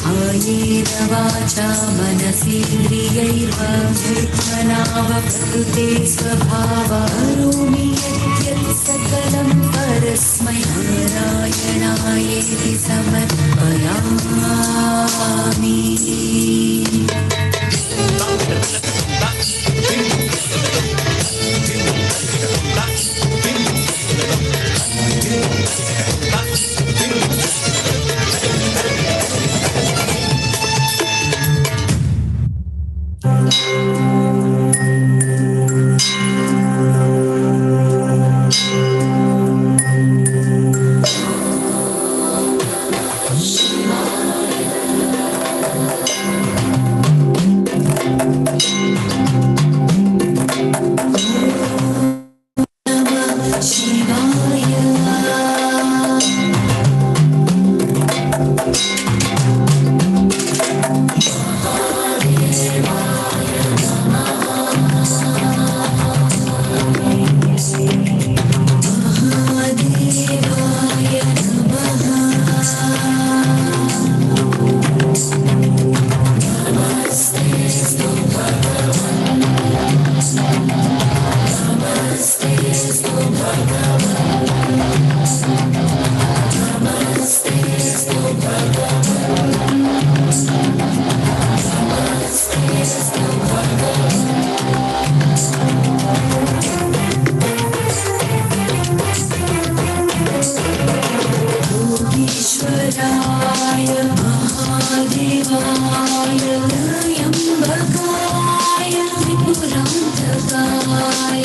कायेन वाचा मनसेन्द्रियैर्वा चेतना प्रकृते स्वभावरोमि यत् सकलं परस्मै नारायणायेति समर्पयामि।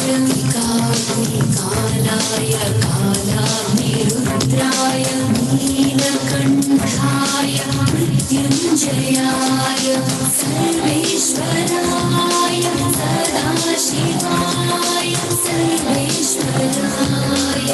कालाय कालाग्निरुद्राय नीलकण्ठाय मृत्युञ्जयाय सर्वेश्वराय सदाशिवाय सर्वेश्वराय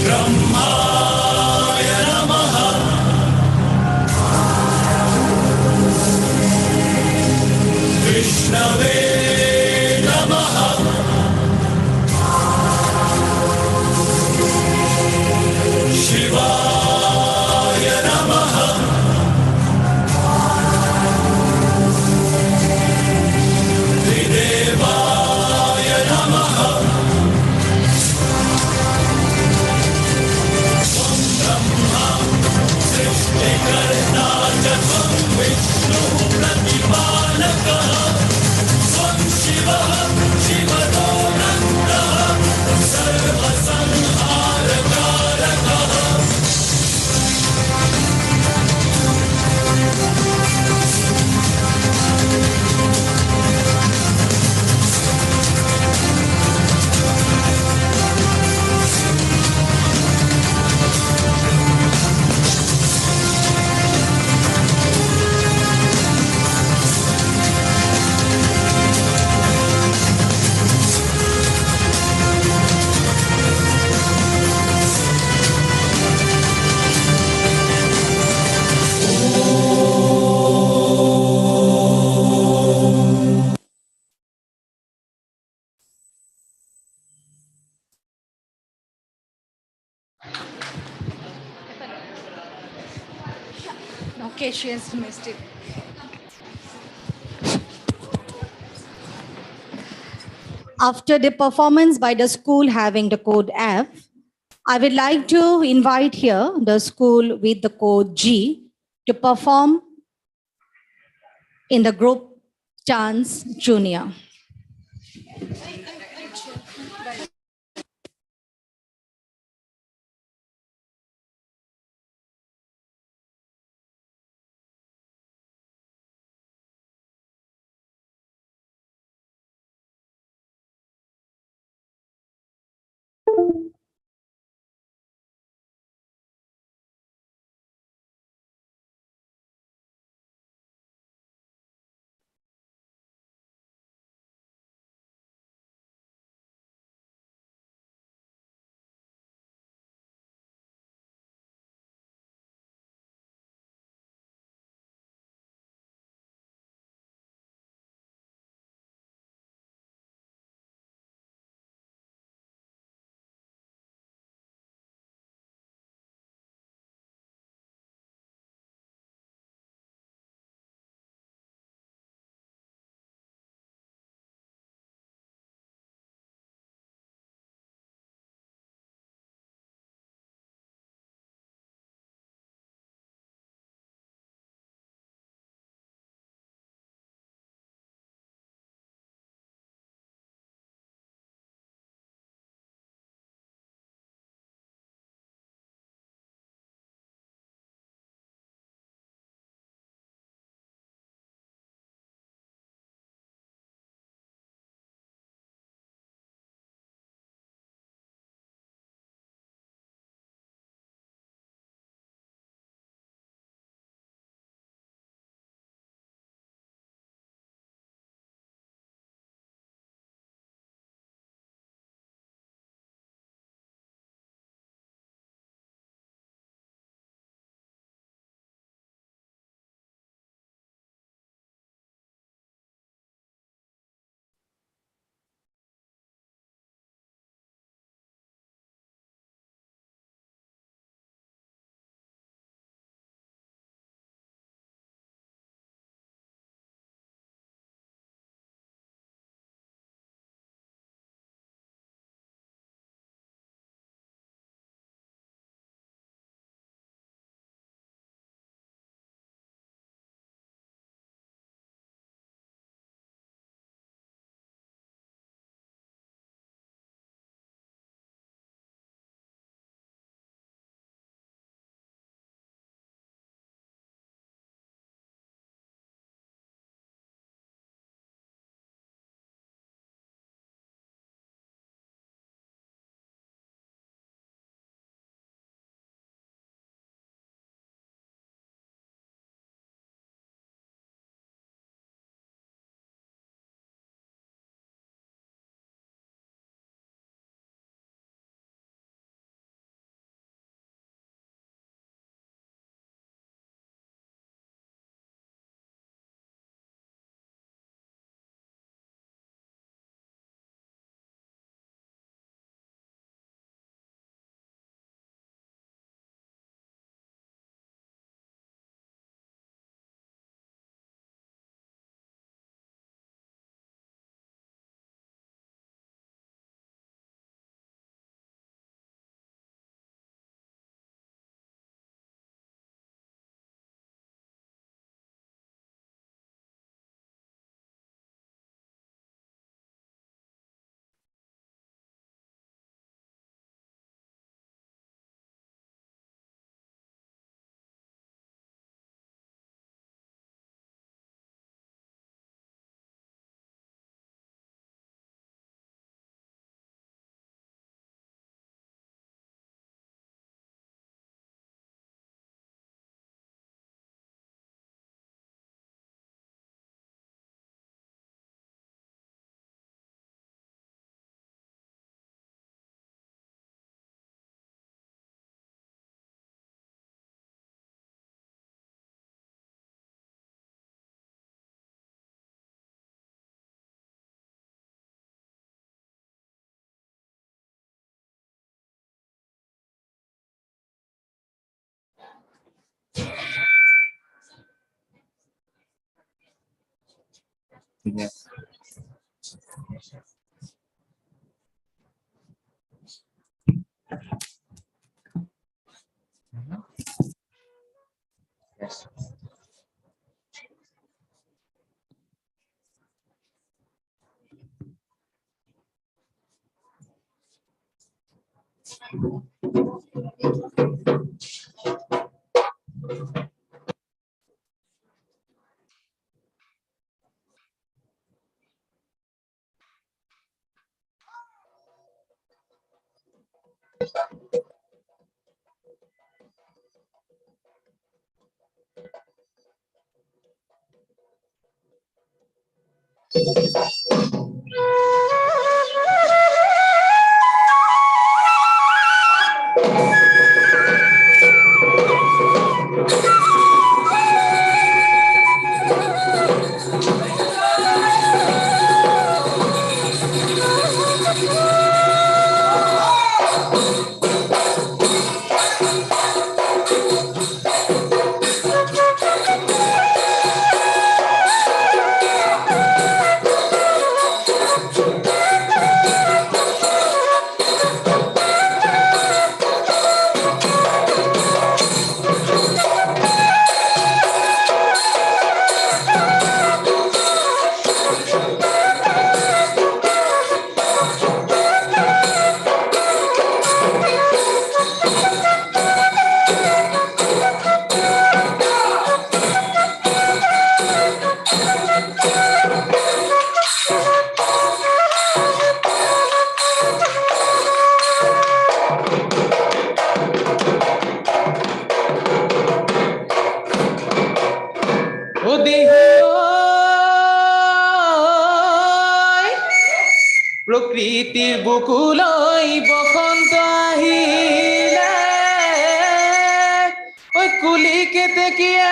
ब्रह्माय नमः विष्णवे नमः शिवाय नमः त्रिदेवाय नमः ब्रह्मा सृष्टिकर्ता च त्वं विष्णुः प्रतिपालकः त्वं शिवः शिवतोऽनन्तः सर्वसंहारकारकः Okay, she has missed it. After the performance by the school having the code F, I would like to invite here the school with the code G to perform in the group dance junior. Yes. Yes. প্ৰকৃতিৰ বুকুলৈ বসন্ত আহিলে ঐ কুলি কেতেকীয়ে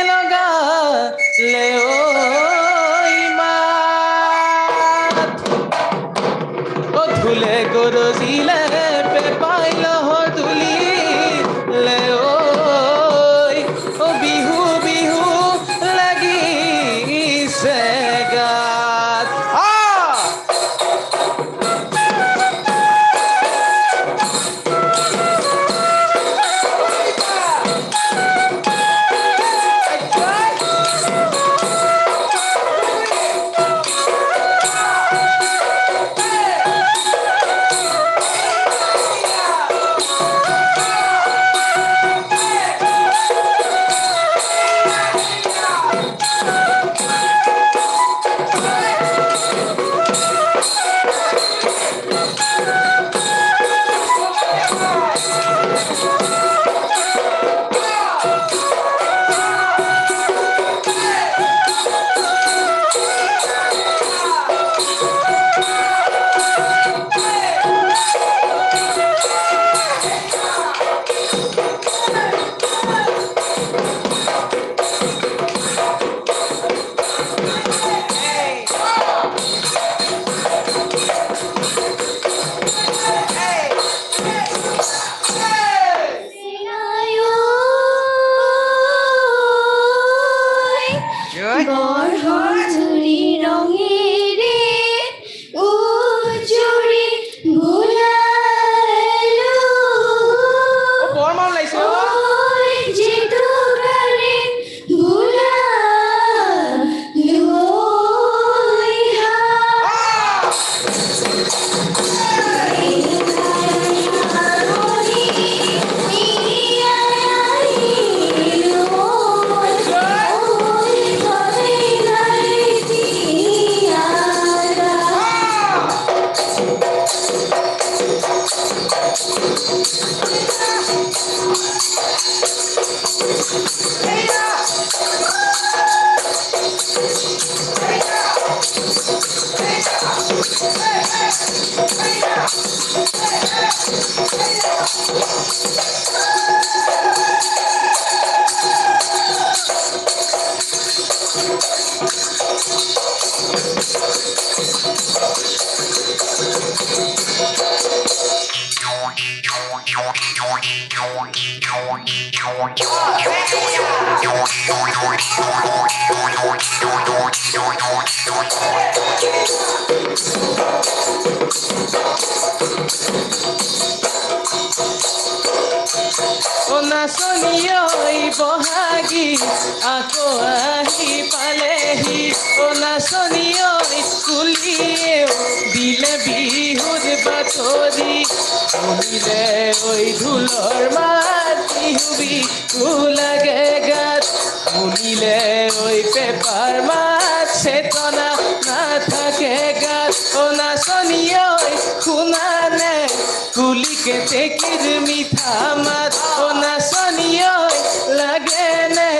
লগালে ঐ ধুলে গৰজিলে পেপাই লহৰ তুলিলে ঐ বিহু বিহু লাগিছে গাত নাচনিয়ৈ বহাগী আকৌ আহি পালেহি নাচনিয়ৈ কুলিয়েও দিলে বিহুত বাতৰি শুনিলে ঐ ঢোলৰ মাত বিহু বিহু লাগে গাত শুনিলে ঐ পেপাৰ মাত চেতনা নাথাকে গাত নাচনিয়ৈ শুনানে কুলি কেতেকীৰ মিঠা মাত নাচনিয়ৈ লাগেনে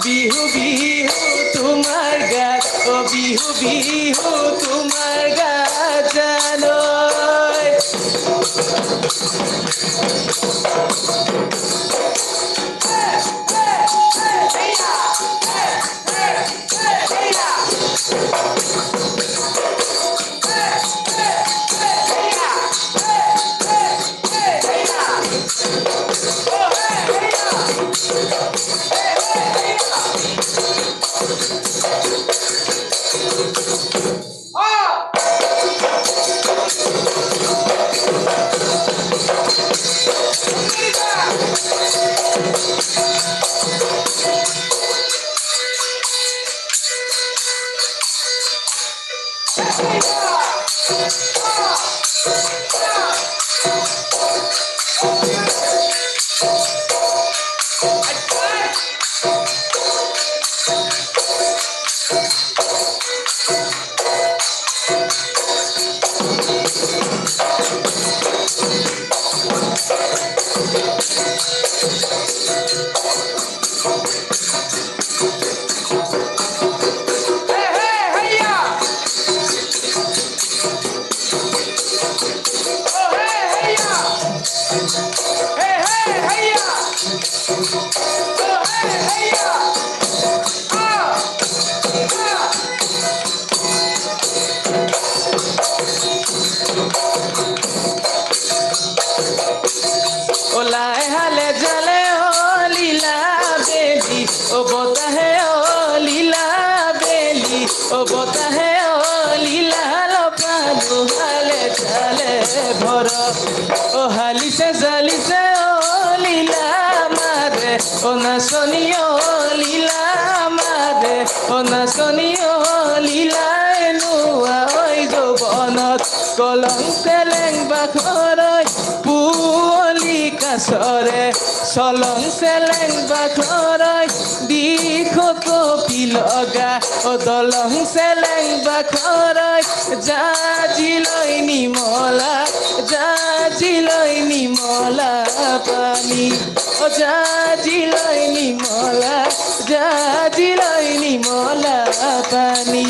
বিহু বিহু তোমাৰ গাত বিহু বিহু তোমাৰ গাত জানৈ ওলাই হালে জালে লীলা বেলি বতাহে লীলা বেলি বতাহে লীলা লপানো হালে জালে ভর হালিছে জালিছে লীলা মারে নাচনি লীলা মারে নাচনি লীলা এনুয়া ওই যৌবনত কলং চেলেং বাখৰৈ পুৱলি কাছৰে চলং চেলেং বাখৰৈ দিশত কপি লগা দলং চেলেং বাখৰৈ জাজিলৈ নিমলা জাজিলৈ নিমলা পানী জাজিলৈ নিমলা পানী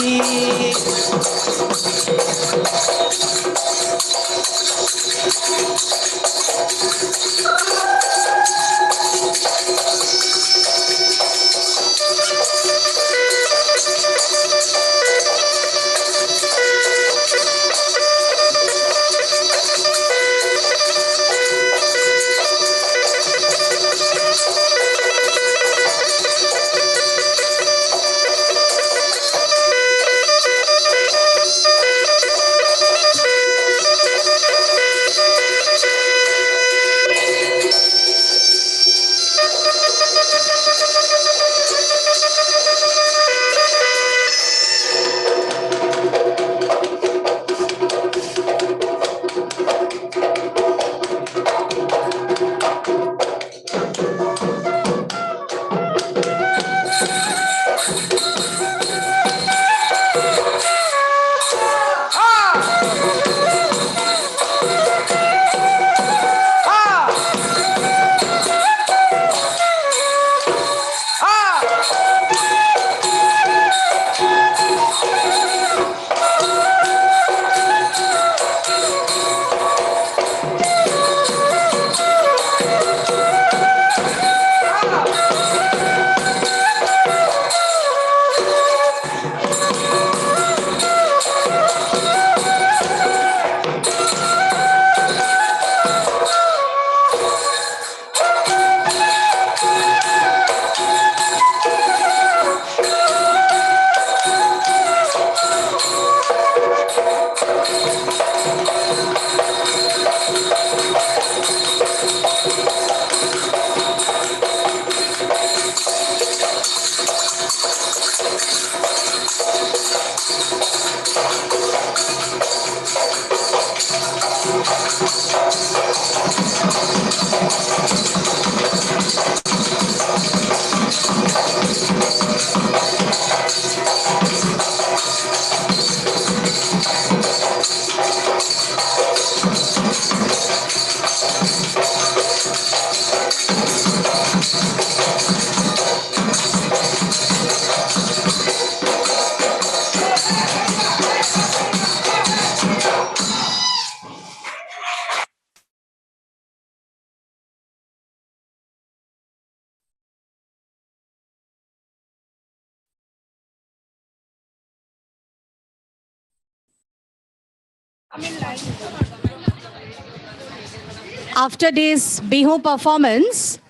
After this Bihu performance,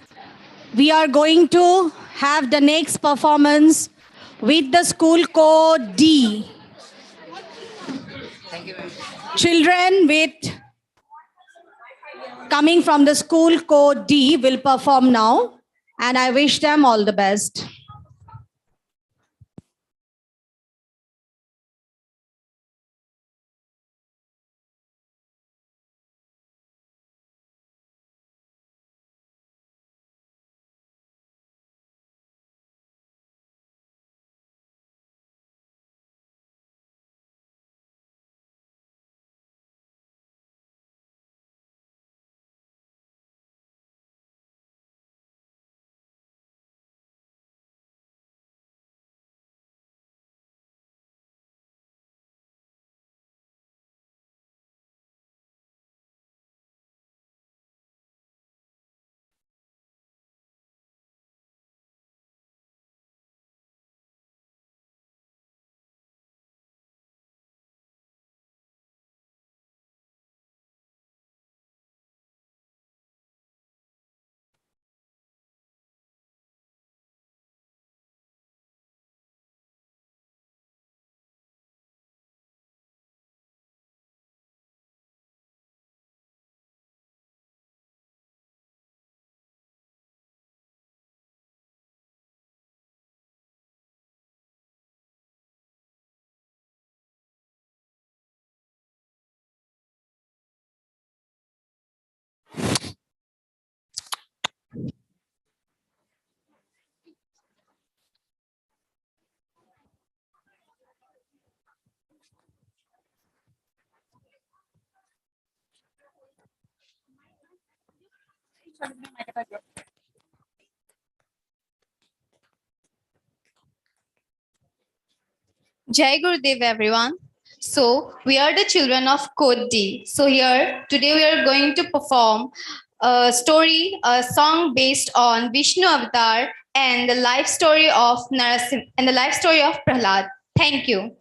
we are going to have the next performance with the school code D. Children with coming from the school code D will perform now, and I wish them all the best. Jai Gurudev, everyone. So we are the children of Code D. So here today we are going to perform a story, a song based on Vishnu Avatar and the life story of Narasimha and the life story of Prahlad. Thank you.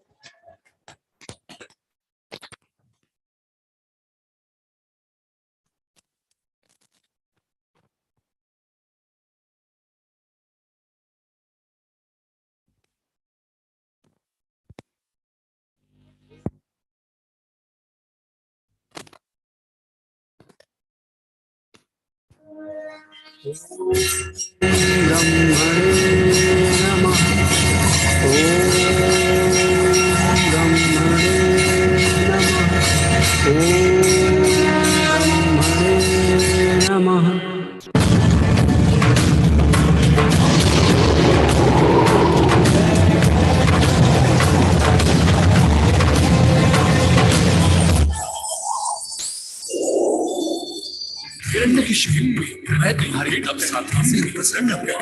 मैं तुम्हारी कब साथा से प्रसन्न हुआ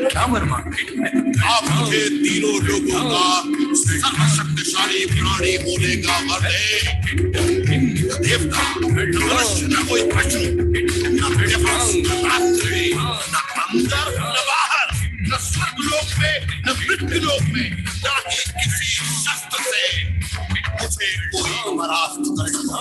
क्या मरमा आप मुझे तीनों लोगों का सर्वशक्तिशाली प्राणी बोलेगा वरदे देवता मनुष्य न कोई प्रश्न न मेरे पास रात्रि न अंदर न बाहर न स्वर्गलोक में न मृत्युलोक में न ही किसी शस्त्र से मुझे कोई परास्त कर सकता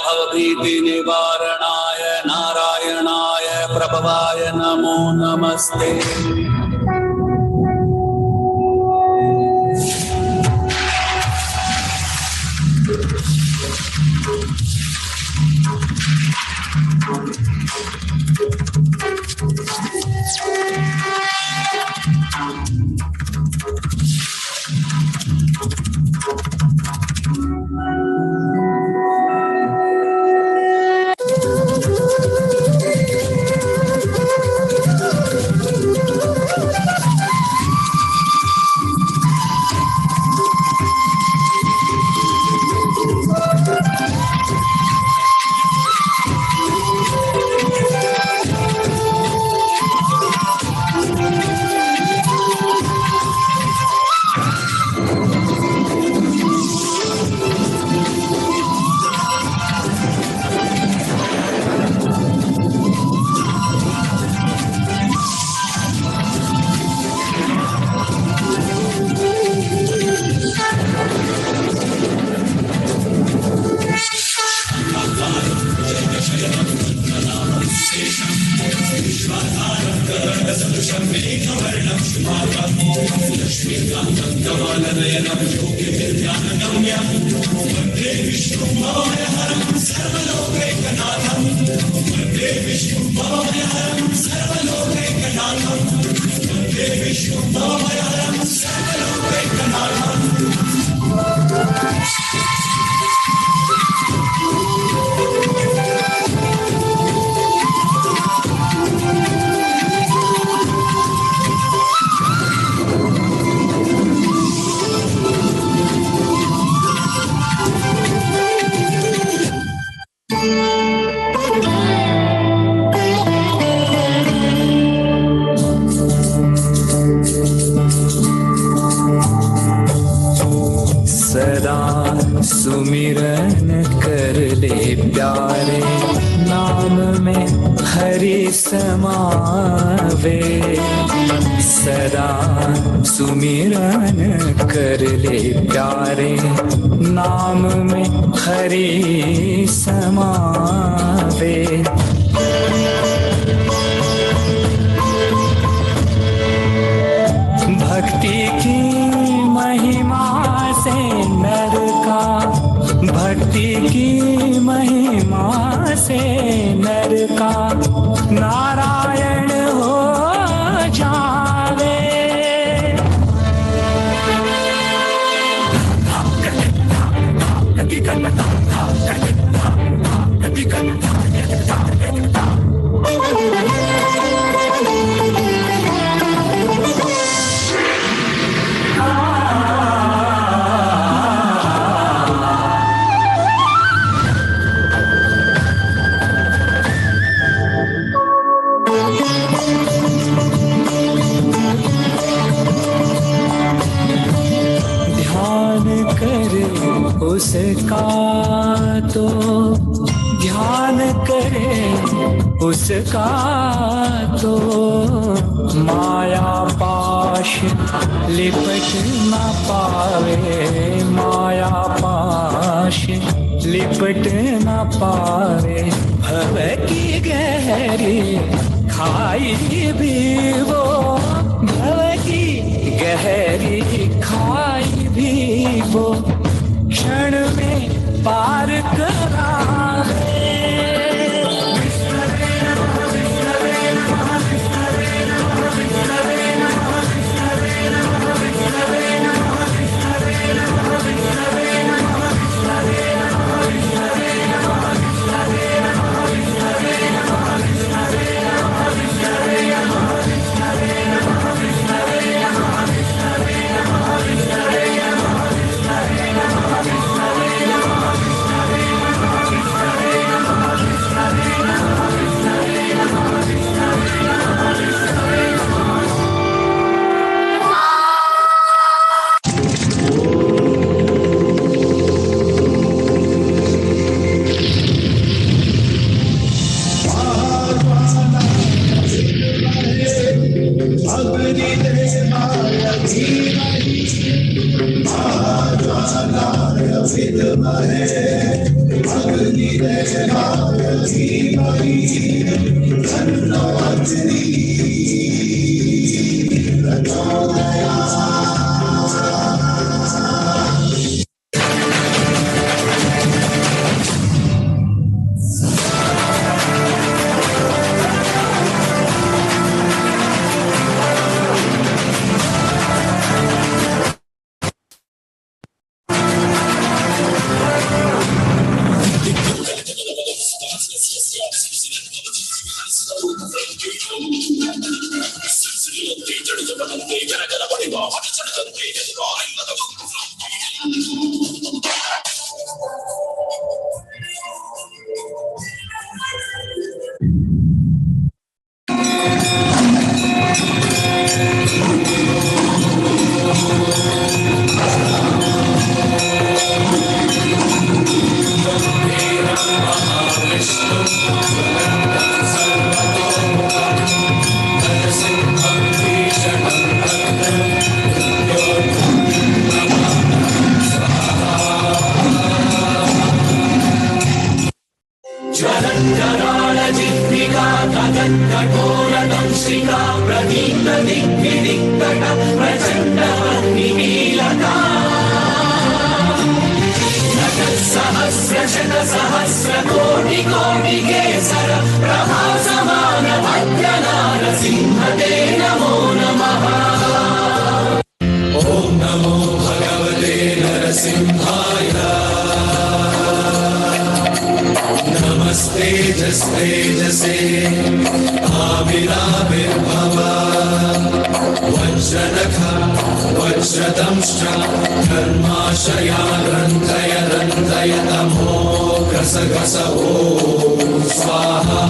भवभीति निवारणाय नारायणाय प्रभवाय नमो नमस्ते। सदा सुमिरन कर ले प्यारे, नाम में हरि समावे। सदा सुमिरन कर ले प्यारे, नाम में हरि समावे। भक्ति की महिमा से नर का, भक्ति की महिमा से नर का नारायण हो जावे। उसका तो ध्यान करे, उसका तो माया पाश लिपट न पावे। माया पाश लिपट न पावे। भव की गहरी खाई भी वो, भव की गहरी खाई भी वो, क्षण में पार करावे। प्रचंड सहस्रशतसहस्रकोटिकोटिकेसर प्रभासमान भद्रनारसिंहते नमो नमः ॐ नमो भगवते नरसिंहाय नमस्तेजस्तेजसे आविराविर्भव वज्रनख वज्रदंश्च कर्माशया रन्ध्रय रन्ध्रय तमो घस घस ॐ स्वाहा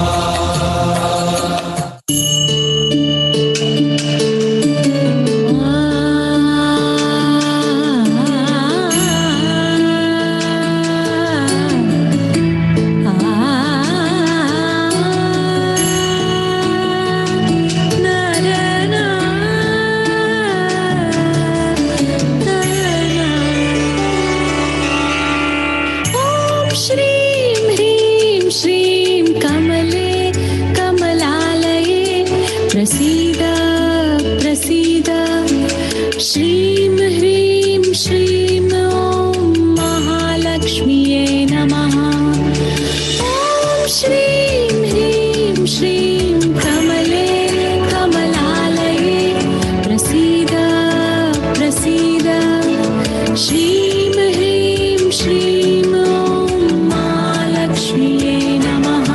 प्रसीद प्रसीद श्रीं ह्रीं श्रीं ॐ महालक्ष्म्यै नमः ॐ श्रीं ह्रीं श्रीं कमले कमलालये प्रसीद प्रसीद श्रीं ह्रीं श्रीं ॐ महालक्ष्म्यै नमः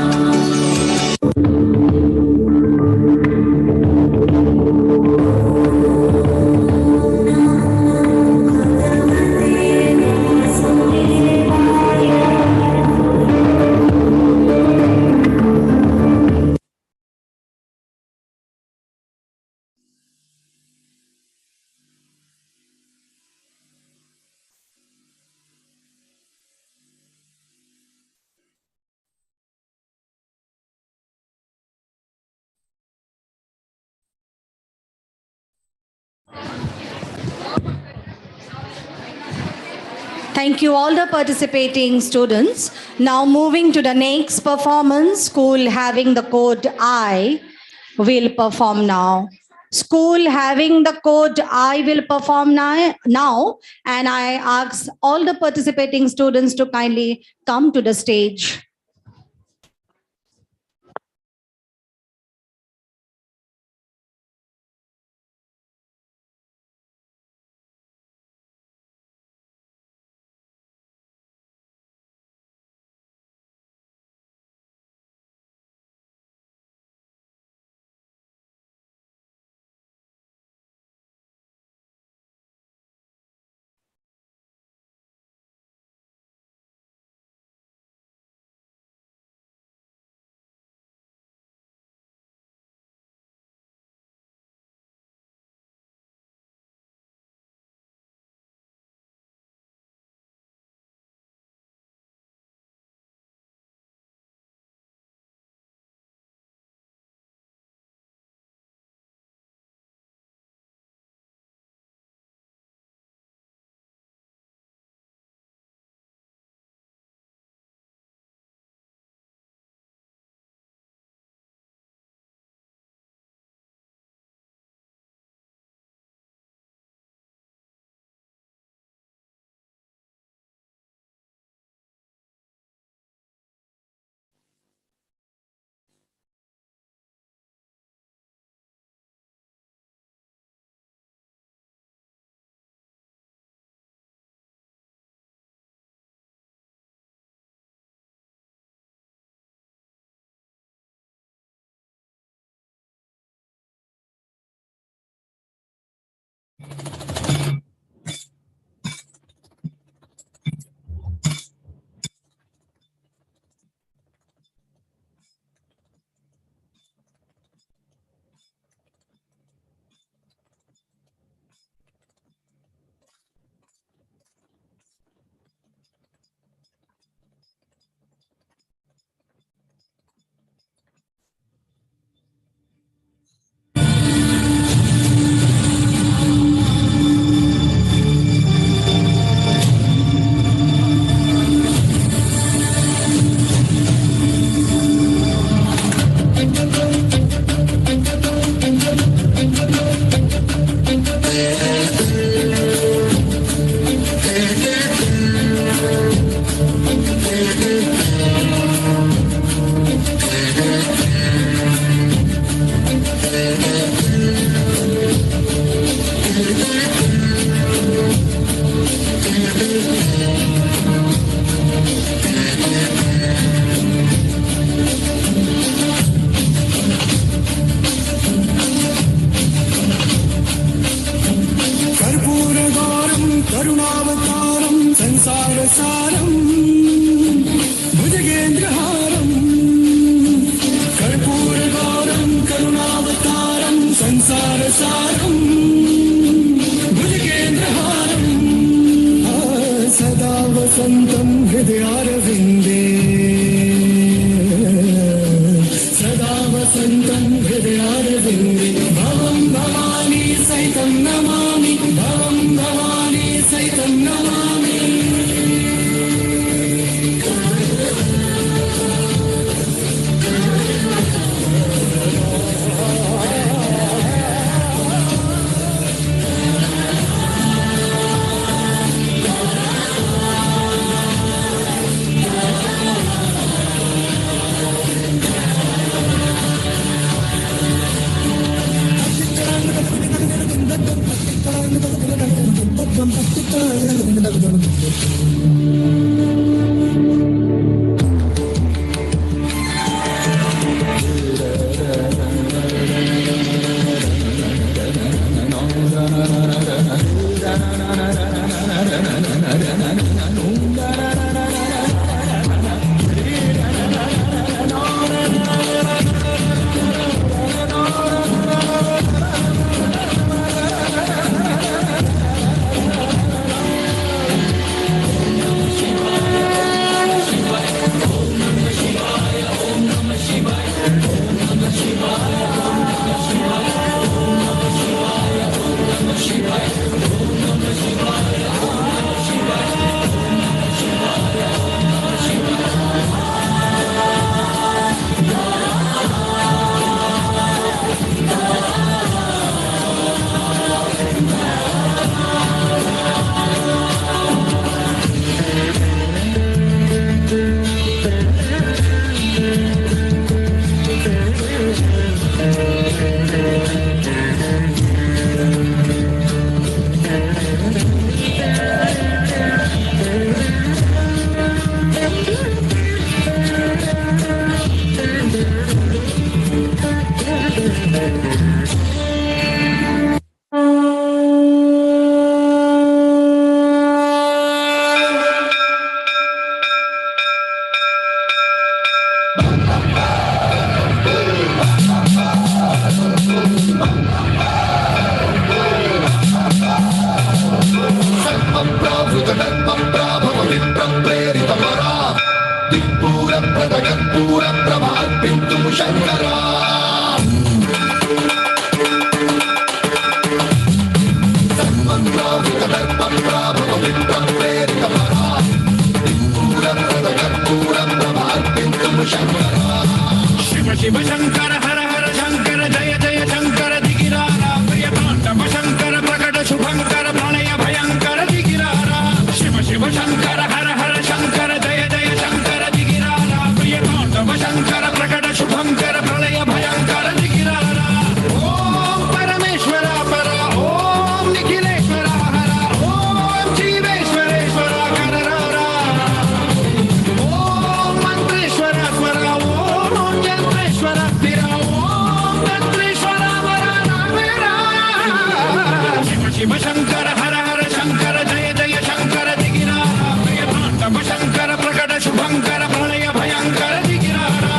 Thank you all the participating students. Now moving to the next performance, school having the code I will perform now. School having the code I will perform now, and I ask all the participating students to kindly come to the stage. हृदयारविन्दे सदा वसन्तं हृदयारविन्दे भवं भवानी सहितं नमामि भवं भवानी सहितं नमामि शिव शंकर हर हर शंकर जय जय शंकर दिगिरारा प्रिय तांडव शंकर प्रकट शुभंकर प्रणय भयंकर दिगिरारा शिव शिव शंकर हर हर शंकर जय जय शंकर दिगिरारा प्रिय तांडव शंकर प्रकट शुभंकर प्रणय भयंकर दिगिरारा ओम परमेश्वर पर ओम निखिलेश्वर हर ओम जीवेश्वरेश्वर कररारा ओम मंत्रेश्वर स्वर ओम यंत्रेश्वर स्थिरा ओम तंत्रेश्वर वरानवेरा शिव शंकर हर हर शंकर जय जय शंकर दिगिरारा प्रिय तांडव शंकर प्रकट शुभंकर प्रणय भयंकर दिगिरारा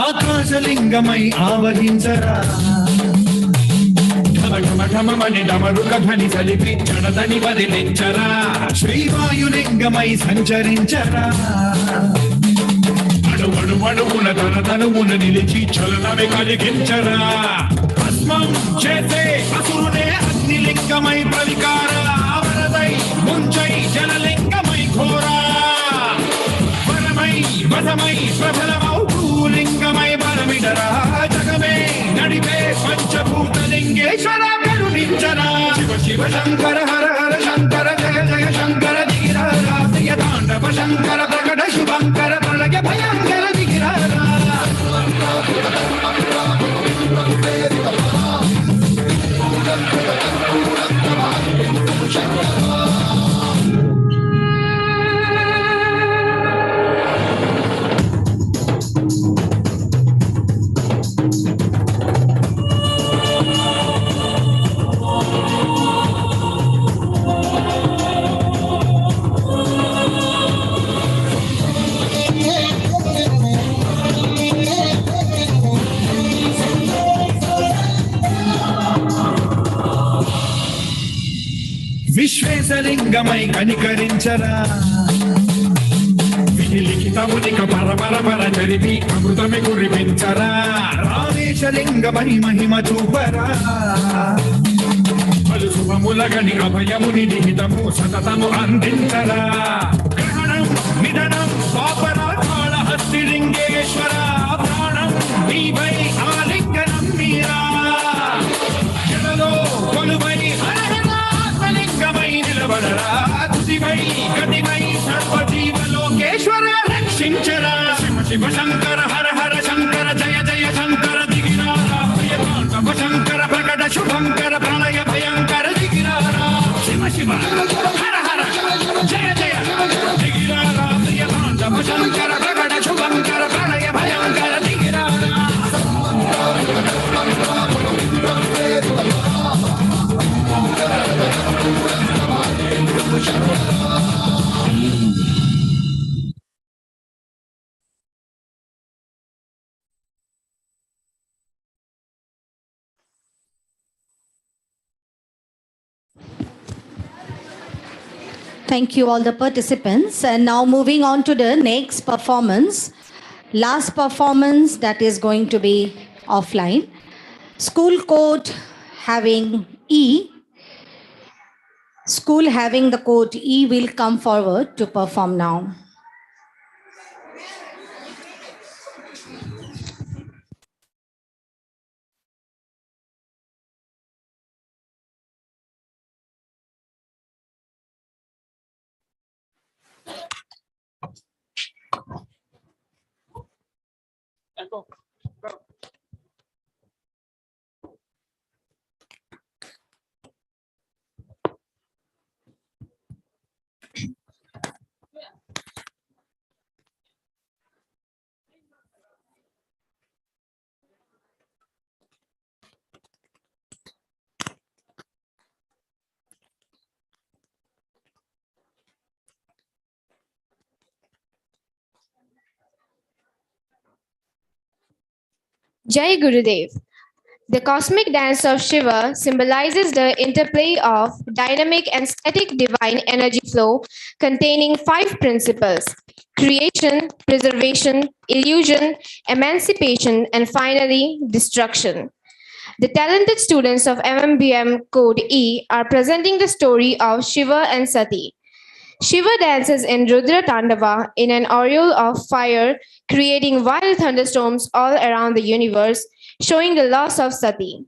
ఆకాశలింగమై ఆవహించరా ఢమఢమఢమని డమరుక ధ్వని సలిపి జడదని వదిలించరా శ్రీవాయులింగమై సంచరించరా అడుగడుగడుగున తన తనువున నిలిచి చలనమే కలిగించరా భస్మం చేసే అసురునే అగ్నిలింగమై ప్రవికార వరదై ముంచై జలలింగమై ఘోరా వరమై వసమై ప్రబలమౌ లింగమై బలమిడరా జగమే నడిపే పంచభూత లింగేశ్వర కరుణించరా शिव शंकर हर हर शंकर जय जय शंकर दिगिरारा प्रिय तांडव शंकर प्रकट शुभंकर प्रलय भयंकर दिगिरारा విశ్వేశలింగమై కనికరించరా విధి లిఖితమునిక పరపర పర జరిపి అమృతమి కురిపించరా రామేశలింగమై మహిమ చూపరా పలు శుభములగని అభయముని లిఖితము సతతము అందించరా గ్రహణం నిధనం స్వాపరాకాళ హస్తిలింగేశ్వర ప్రాణం నీవై ఆలింగనం మీరా జలలో కొలువై నిలబడరా తుదివై గతివై సర్వజీవలోకేశ్వర రక్షించరా శివ శివ శంకర హర హర శంకర జయ జయ శంకర దిగిరారా ప్రియతాండవ శంకర ప్రకట శుభంకర ప్రళయ భయంకర దిగిరారా శివ శివ హర హర జయ జయ దిగిరారా ప్రియతాండవ శంకర ప్రకట శుభంకర ప్రళయ భయంకర దిగిరారా Thank you, all the participants. And now moving on to the next performance. Last performance that is going to be offline. School code having E. School having the code E will come forward to perform now. Jai Gurudev. The cosmic dance of Shiva symbolizes the interplay of dynamic and static divine energy flow containing 5 principles: creation, preservation, illusion, emancipation, and finally, destruction. The talented students of MMBM Code E are presenting the story of Shiva and Sati. Shiva dances in Rudra Tandava in an aureole of fire, creating wild thunderstorms all around the universe, showing the loss of Sati.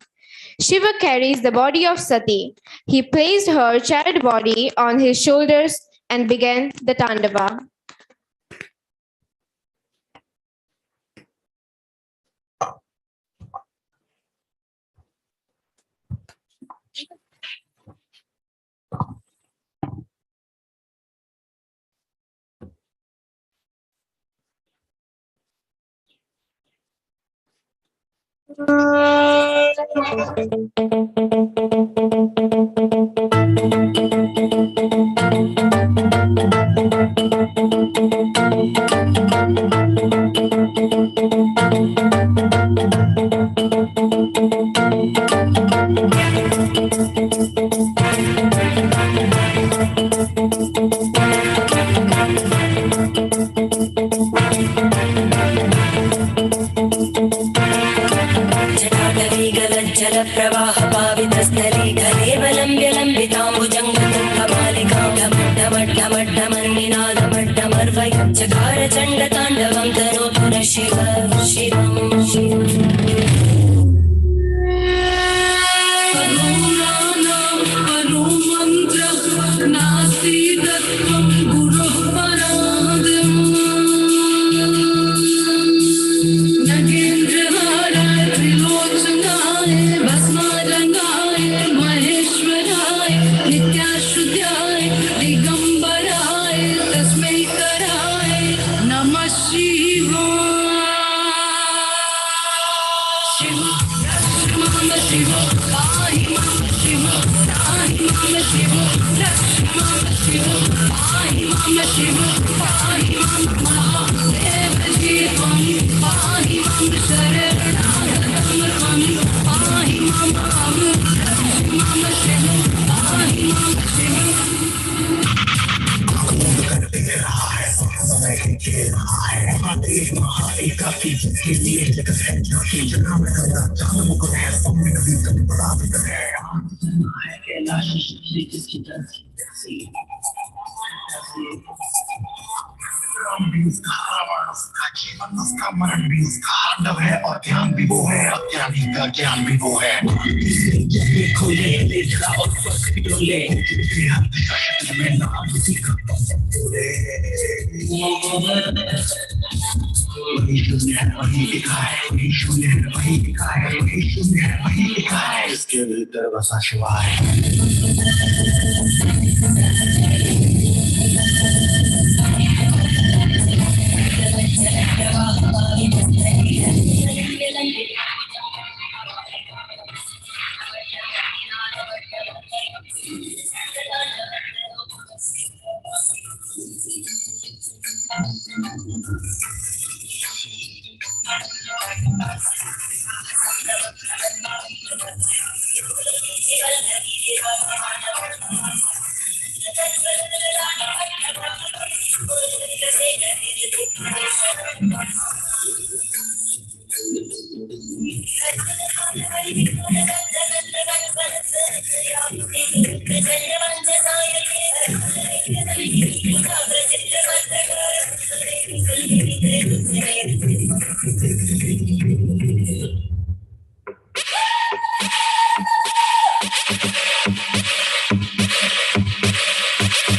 Shiva carries the body of Sati. He placed her charred body on his shoulders and began the Tandava. Shiva मरण भी उसका तांडव है और ध्यान भी वो है, अज्ञानी का ज्ञान भी वो है। खोले देखा और फर्क भी डोले, में नाम किसी का वही शून्य है वही लिखा है, वही शून्य है वही लिखा है, वही शून्य है वही लिखा है, इसके भीतर बसा शिवाय।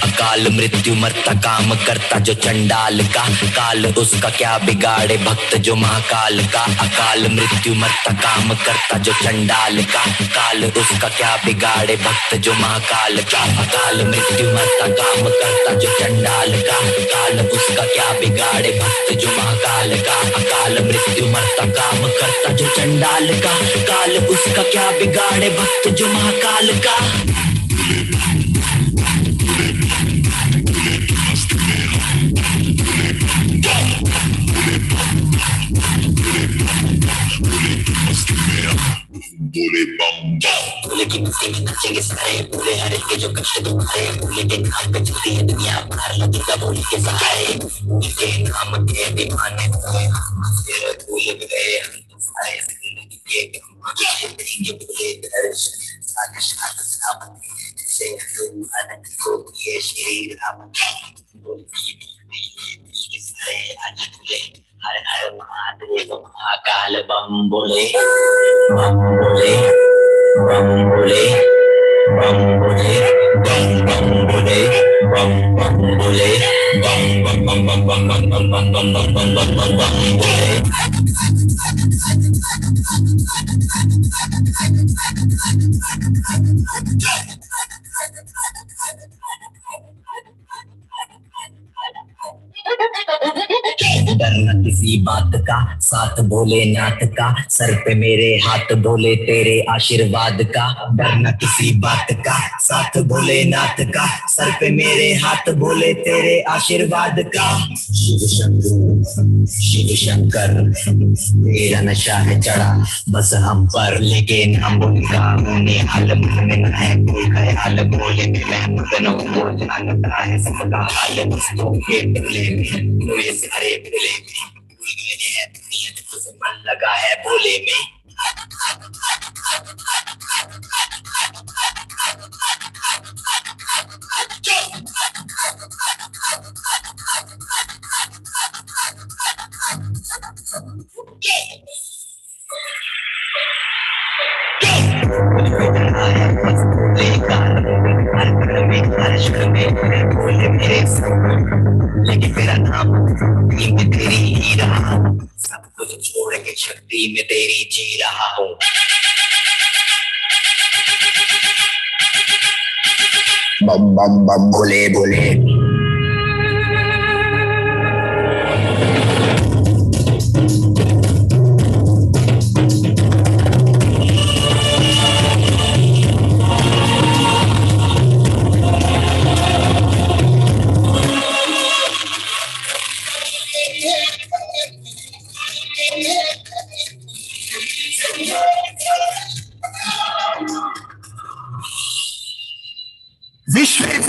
अकाल मृत्यु मरता काम करता जो चंडाल का, काल उसका क्या बिगाड़े भक्त जो महाकाल का। अकाल मृत्यु मरता काम करता जो चंडाल का, काल उसका क्या बिगाड़े भक्त जो महाकाल का। अकाल मृत्यु मरता काम करता जो चंडाल का, काल उसका क्या बिगाड़े भक्त जो महाकाल का। अकाल मृत्यु मरता काम करता जो चंडाल का, काल उसका क्या बिगाड़े भक्त जो महाकाल का। भोले की मस्ती में नचेंगे सारे, भोले हरे के जो कष्ट दुखाए, भोले के नाम पे चलती है दुनिया बाहर लगेगा भोले के सहारे। भोले के नाम के दीवाने हुए भोले गए सारे, देंगे भोले दर्शन सारे शास्त्र श्रावण जैसे हनुमान को किए श्री राम। बोलिए सारे आज भोले हर हर महादेव महाकाल बम बोले बम बोले बम बोले बम बोले बम बोले बम बोले बम बम बम बम बम बम बम बम बम बम बम बम बम बोले। डरना किसी बात का साथ भोलेनाथ का, सर पे मेरे हाथ भोले तेरे आशीर्वाद का। डरना किसी बात का साथ भोलेनाथ का, सर पे मेरे हाथ भोले तेरे आशीर्वाद का। शिव शंकर तेरा नशा है चढ़ा बस हम पर, लेकिन हम उनका उन्हें हाल में है कोई ख्याल। भोले में मैं मगन हूँ जानता है सबका हाल, मस्तों के भोले में कोई सारे भोले में मन लगा है भोले में। भोले मेरे लेकिन मेरा नाम में तेरी ही रहा, सब कुछ छोड़ के शक्ति में तेरी जी रहा हूँ। बम बम बम भोले भोले।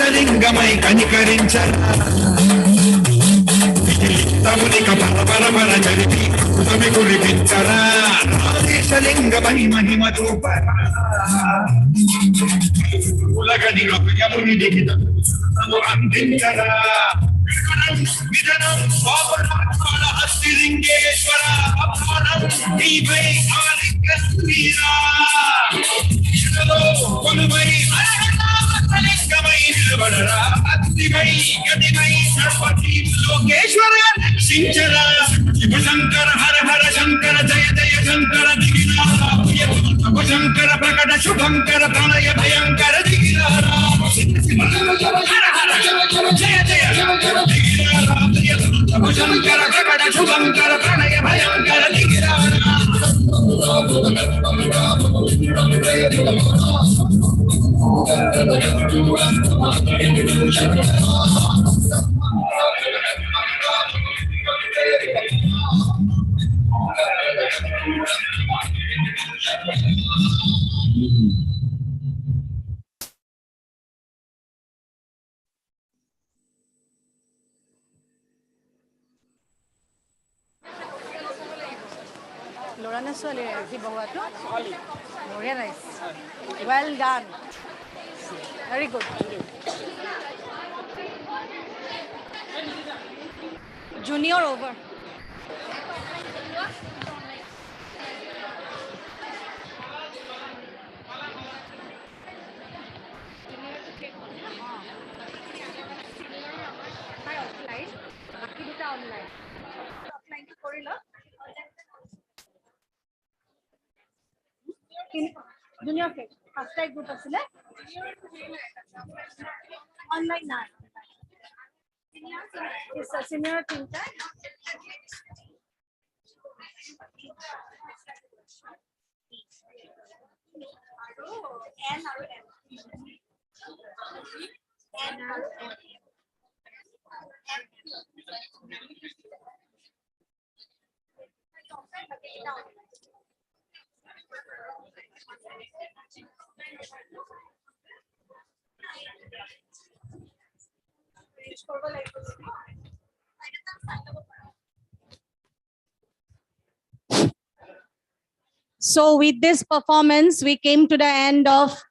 రాజలింగమై కనికరించరా తమునిక పరపరమర జరిపి కృతమి కురిపించరా రాజేశలింగమై మహిమ చూపరా ఉలగని యముని దిగిత అందించరా విజనం స్వాపరాత్మల హస్తిలింగేశ్వర అపానం నీవై ఆలింగీరా కొలువై లింగమై నిలబడరా అత్తివై గతివై సర్వతి లోకేశ్వర సించరా శివశంకర హర హర శంకర జయ జయ శంకర దిగిరా శంకర ప్రకట శుభంకర ప్రణయ భయంకర దిగిరా హర హర జయ జయ శంకర ప్రకట శుభంకర ప్రణయ భయంకర దిగిరా Lorana Swale, Guwahati. Very nice. Well done. Very good. Junior over. Junior first type group asile online na is a senior team ta So with this performance, we came to the end of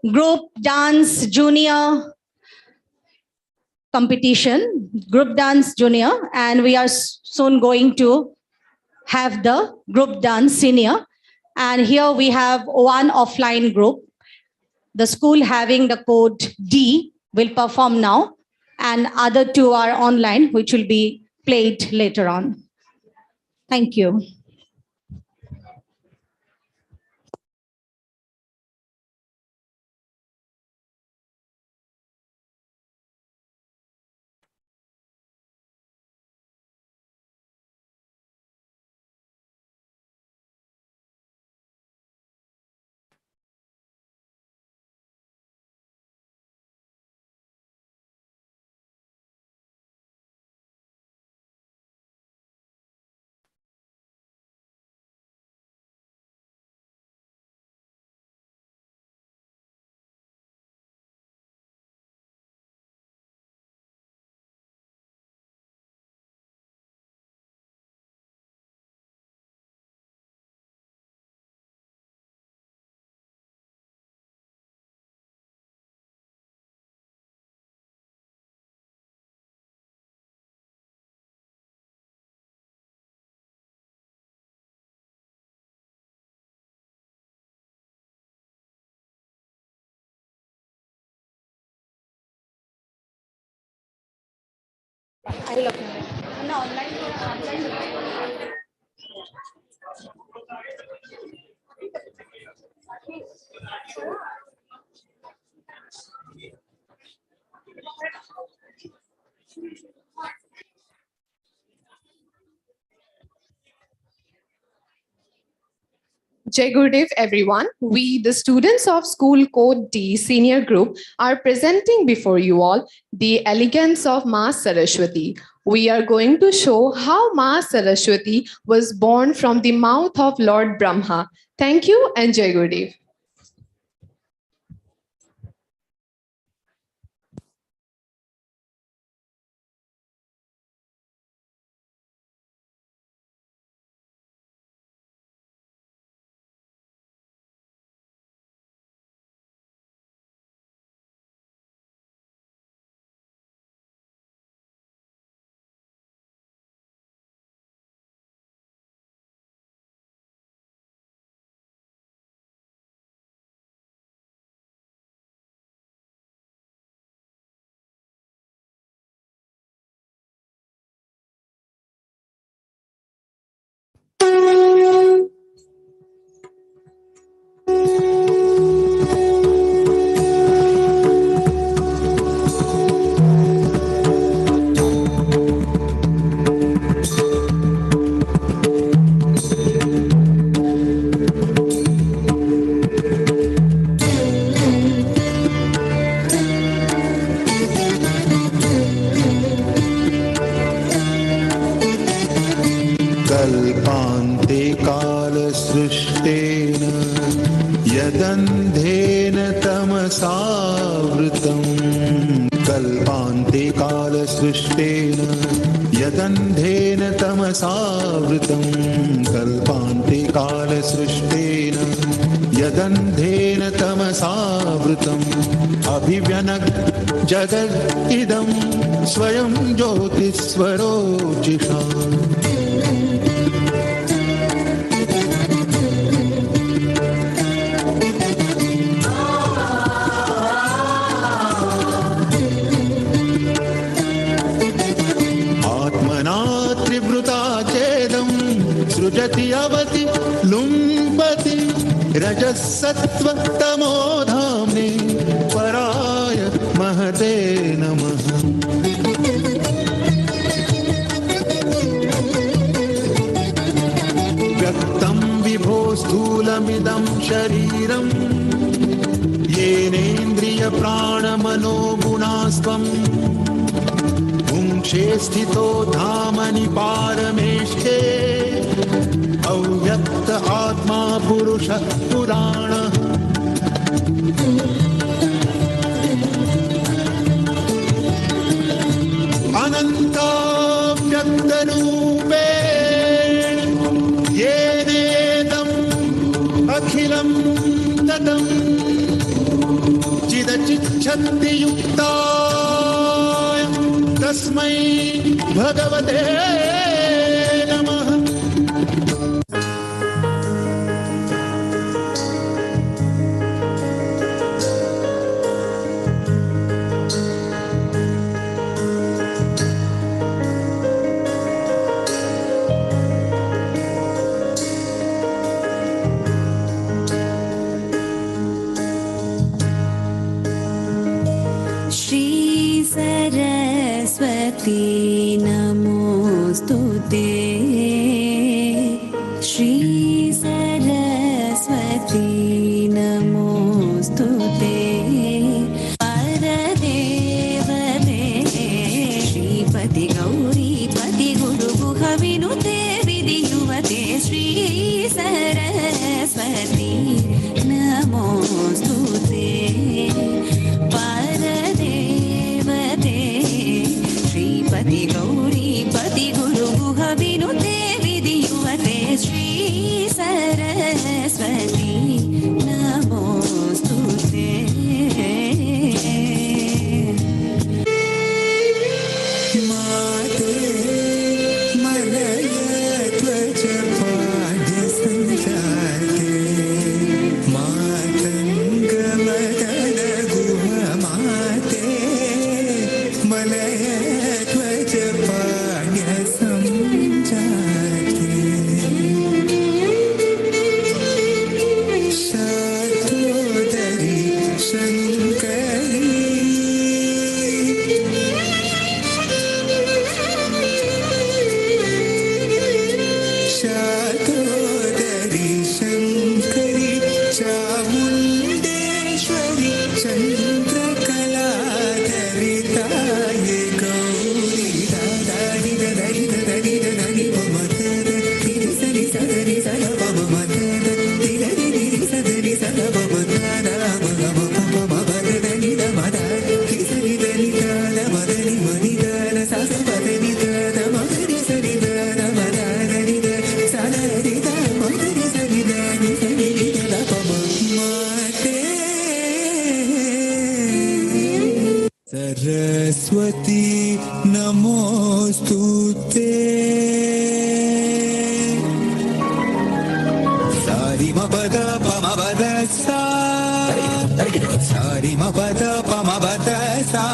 group dance junior competition, group dance junior, and we are soon going to have the group dance senior. And here we have one offline group. The school having the code D will perform now, and other two are online, which will be played later on. Thank you. I love you. No, online. Jai Gurudev, everyone. We, the students of School Code D Senior Group, are presenting before you all the elegance of Ma Saraswati. We are going to show how Ma Saraswati was born from the mouth of Lord Brahma. Thank you and Jai Gurudev. तमसावृतं कल्पान्ते कालसृष्टेन यदन्धेन तमसावृतं कल्पान्ते कालसृष्टेन यदन्धेन तमसावृतम् अभिव्यनक् जगदिदं स्वयं ज्योतिस्वरोचिषा आत्मना त्रिवृता चेदं सृजति अवति लुम्पति रजसत्त्वतमोधाम्ने पराय महते नमः। व्यक्तं विभो स्थूलमिदं शरीरं येनेन्द्रियप्राणमनोगुणास्त्वं पुंक्षे स्थितो धामनि पारमेष्ठे अव्यक्त आत्मा पुरुषः पुराणः। अनन्ताव्यक्तरूपेण येनेदम् अखिलं ततं चिदचिच्छक्तियुक्ताय तस्मै भगवते नमः। नमोस्तुते श्री सरस्वती नमोस्तुते परदेवते श्रीपति गौरीपति गुरुगुह विनुते विधियुवते श्री सरस्वती नमोस्तुते परदेवते श्रीपति गौरीपति गुरुगुह विनुते विधियुवते श्री सरस्वती नमोस्तुते। माते मलय त्वच पादसञ्जाते मातङ्गमदन गुह माते मलय त्वच पादसञ्जाते शातोदरी शङ्करी शातोदरी शङ्करी चामुण्डेश्वरी चन्द्रकलाधरी ताये गौरी दादारि ददरि ददरि ददरि मम तिरि सरि सदरि सद मम मदद तिरि तिरि सदरि सद मम दादा मम मम मदनि द मद तिरि सरि दनि दाद मदनि मनि दाद सास मदनि दाद मदनि सरि दाद मदनि द सदरि द मदनि सरि दानि सरि द मम माते सरस्वती नमोस्तुते सारि म पद पम पद सा सारि म पद पम पद सा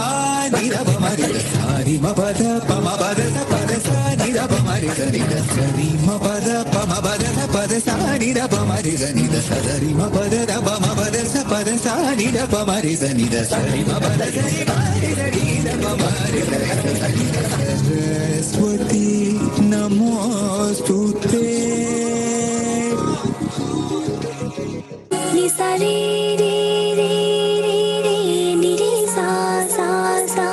निर पम रि सारि म पद पम पद स पद सा निर पम रि सरि सरि म पद पम पद स पद सा निर पम रि सनि द सरि म पद द पम पद स पद सा निर पम रि सनि द सरि म पद सरि म रि सरि द पम रि सरि सरस्वती नमोस्तुते नि सा रे रे रे रे रे नि रे सा सा सा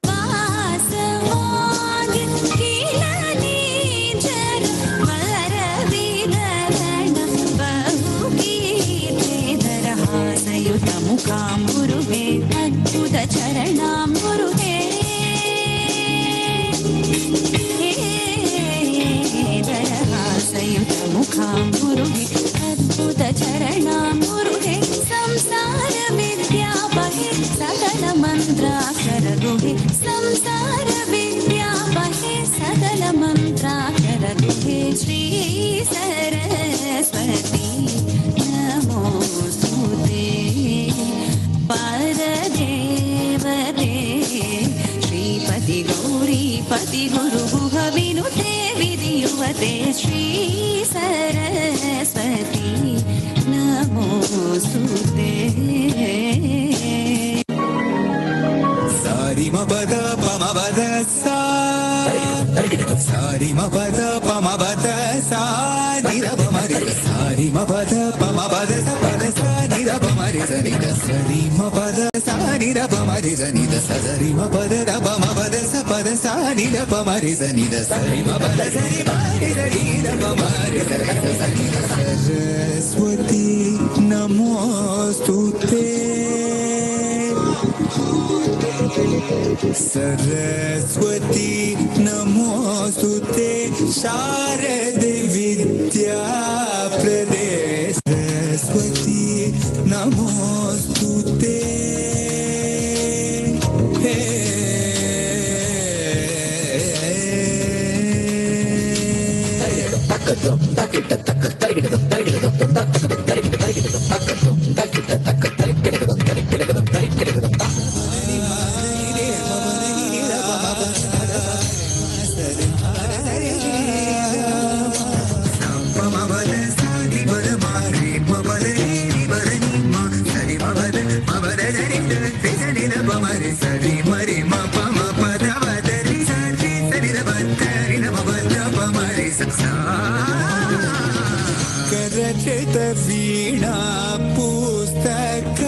वासवाग किलनीचर वरविदरण बहुकीर्तिधर हासयुतमु मुखाम्बुरुहे अद्भुत चरणाम्बुरुहे दरहासयुत मुखाम्बुरुहे अद्भुत चरणाम्बुरुहे संसार विद्यापहे सकल मन्त्राक्षर गुहे संसार विद्यापहे सकल मन्त्राक्षर गुहे श्री सरस्वती नमोस्तुते परदेवते श्रीपति गौरीपति गुरुगुह विनुते विधियुवते श्री सरस्वती नमोस्तुते सारी मपद पमपद सा सारी मपद पमपद सा निरपमरि सारी मपद पमपद पद सा निरपमरि सनिद सरी मपद सा निरपमरि सनिद सरी मपद पमपद सा पद सा निरपमरि सनिद सरी मपद सरी मरि निरपमरि सनिद सरस्वती नमोस्तुते सरस्वती नमोस्तुते शारदे विद्या प्रदे सरस्वती नमोस्तुते करचित वीणा पुस्तक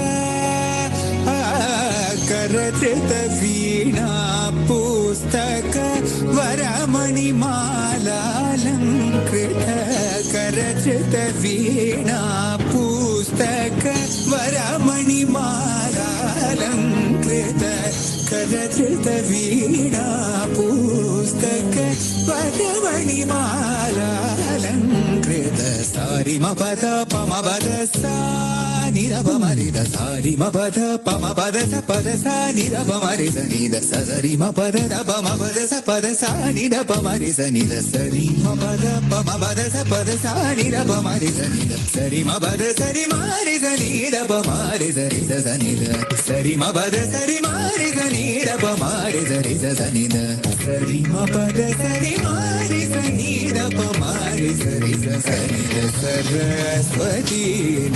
करचित वीणा पुस्तक वरमणिमालालङ्कृत करचित वीणा पुस्तक वरमणिमालालङ्कृत करचित वीणा पुस्तक वरमणिमालालङ्कृत सारी मपद पमपद सा निरपमरिद सारी मपद पमपद स पद सा निरपमरि सनिद सरी मपद पमपद स पद सा निरपमरि सनिद सरी मपद पमपद स पद सा निरपमरि सनिद सरी मपद सरी मारि सनिद पमरि सरि सनिद सरी मपद सरी मारि सनिद पमरि सरि सनिद सरी मपद सरी मारि सनिद पमरि सरि सनिद सरस्वती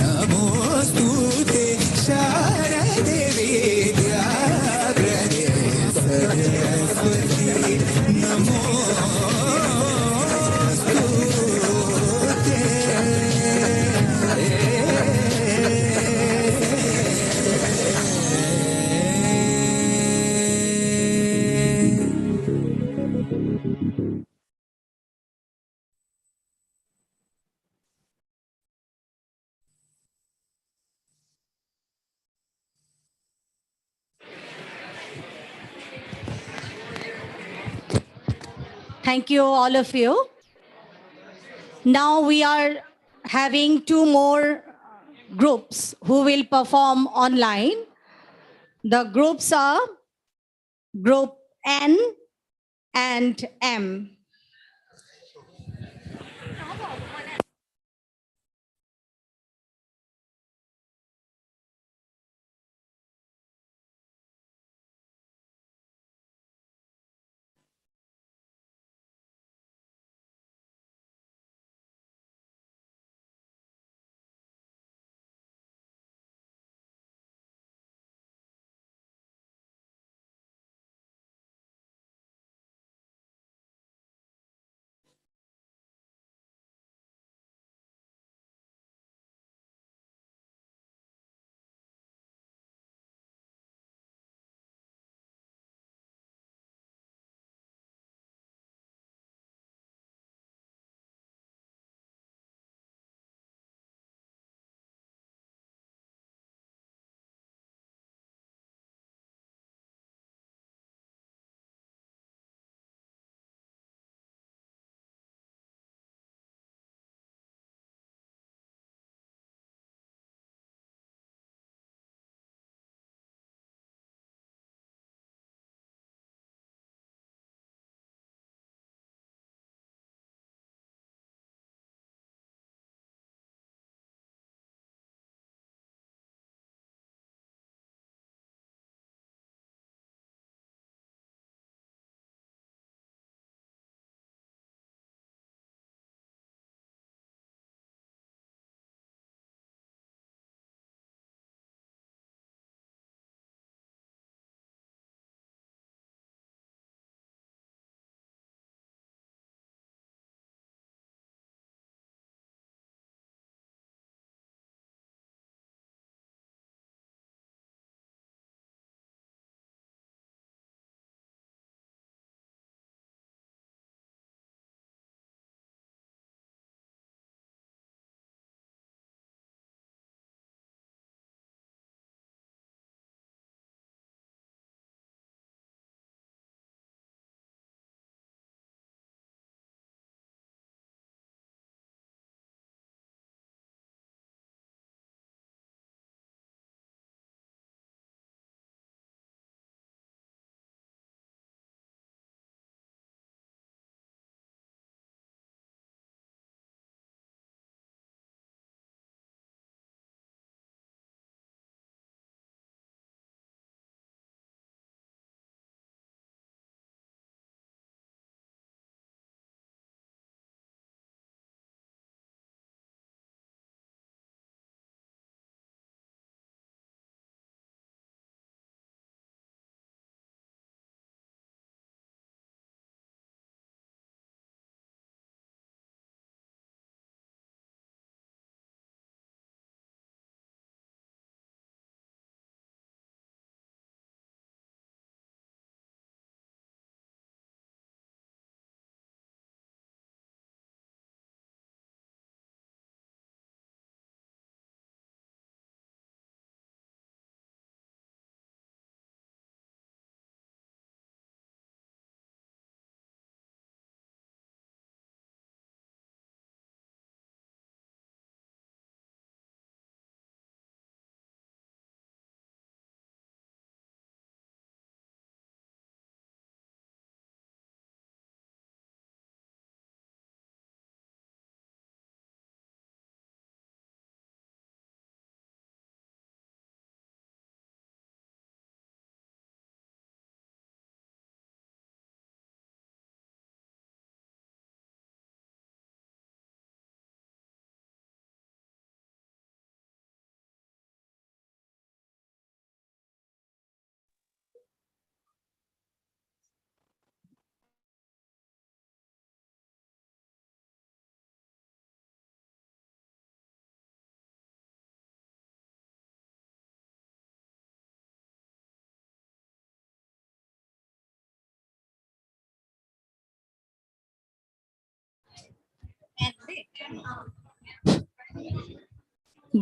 नमोस्तुते शारदे विद्या प्रदे सरस्वती नमोस्तुते Thank you, all of you. Now we are having two more groups who will perform online. The groups are Group N and M.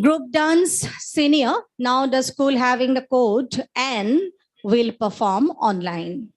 Group dance senior, now the school having the code and will perform online.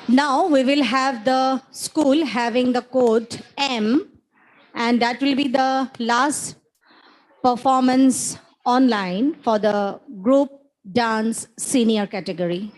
Now we will have the school having the code M, and that will be the last performance online for the group dance senior category.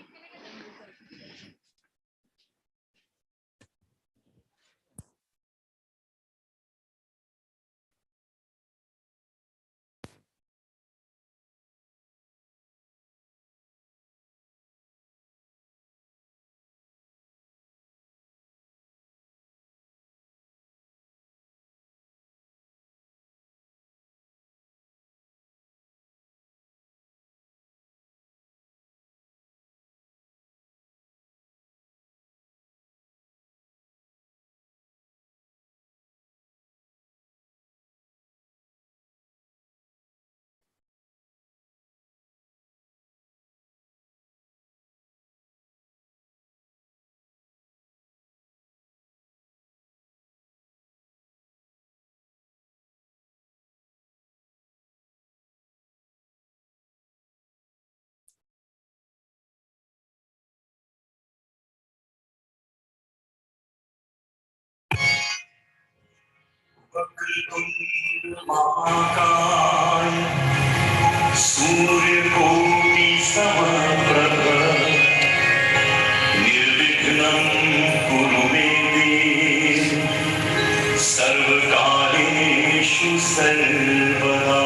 महाकाय सूर्यकोटि समप्रभ निर्विघ्नं कुरु मे देव सर्वकार्येषु सर्वदा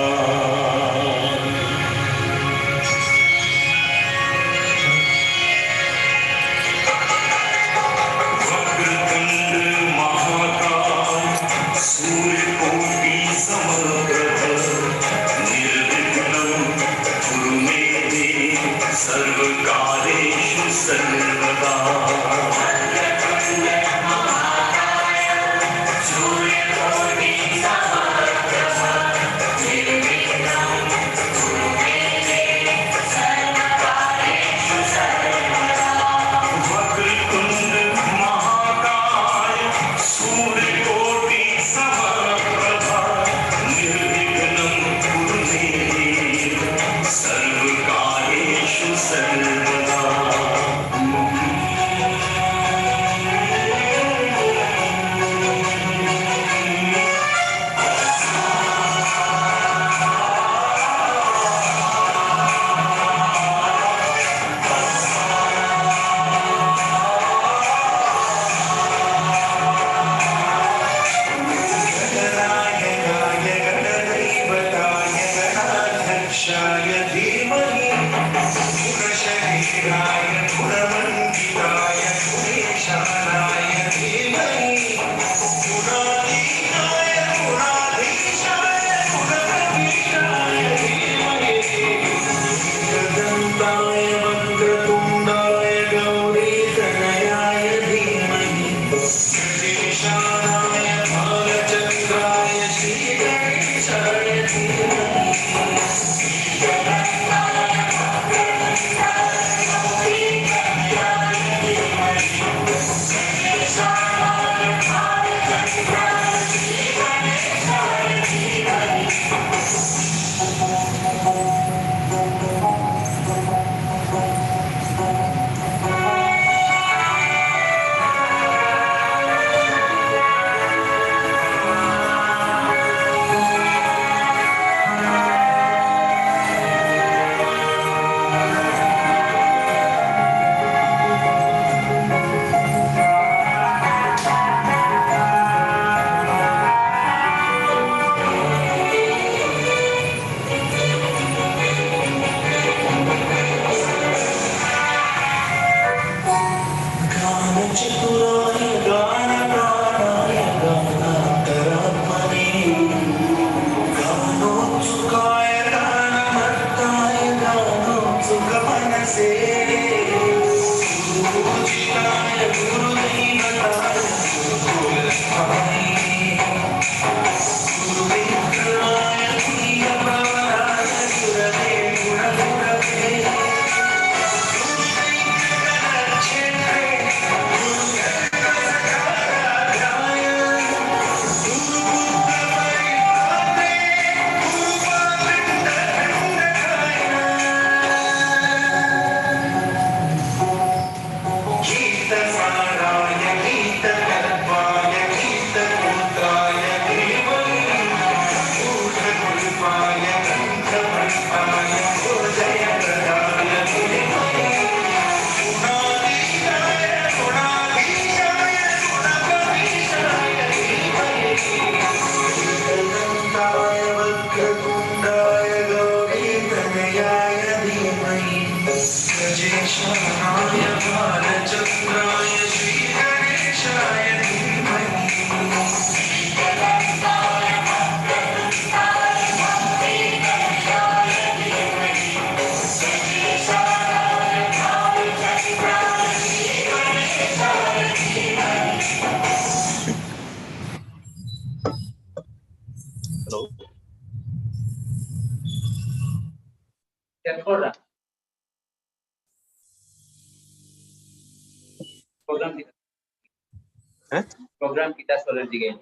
Program kita solar digai.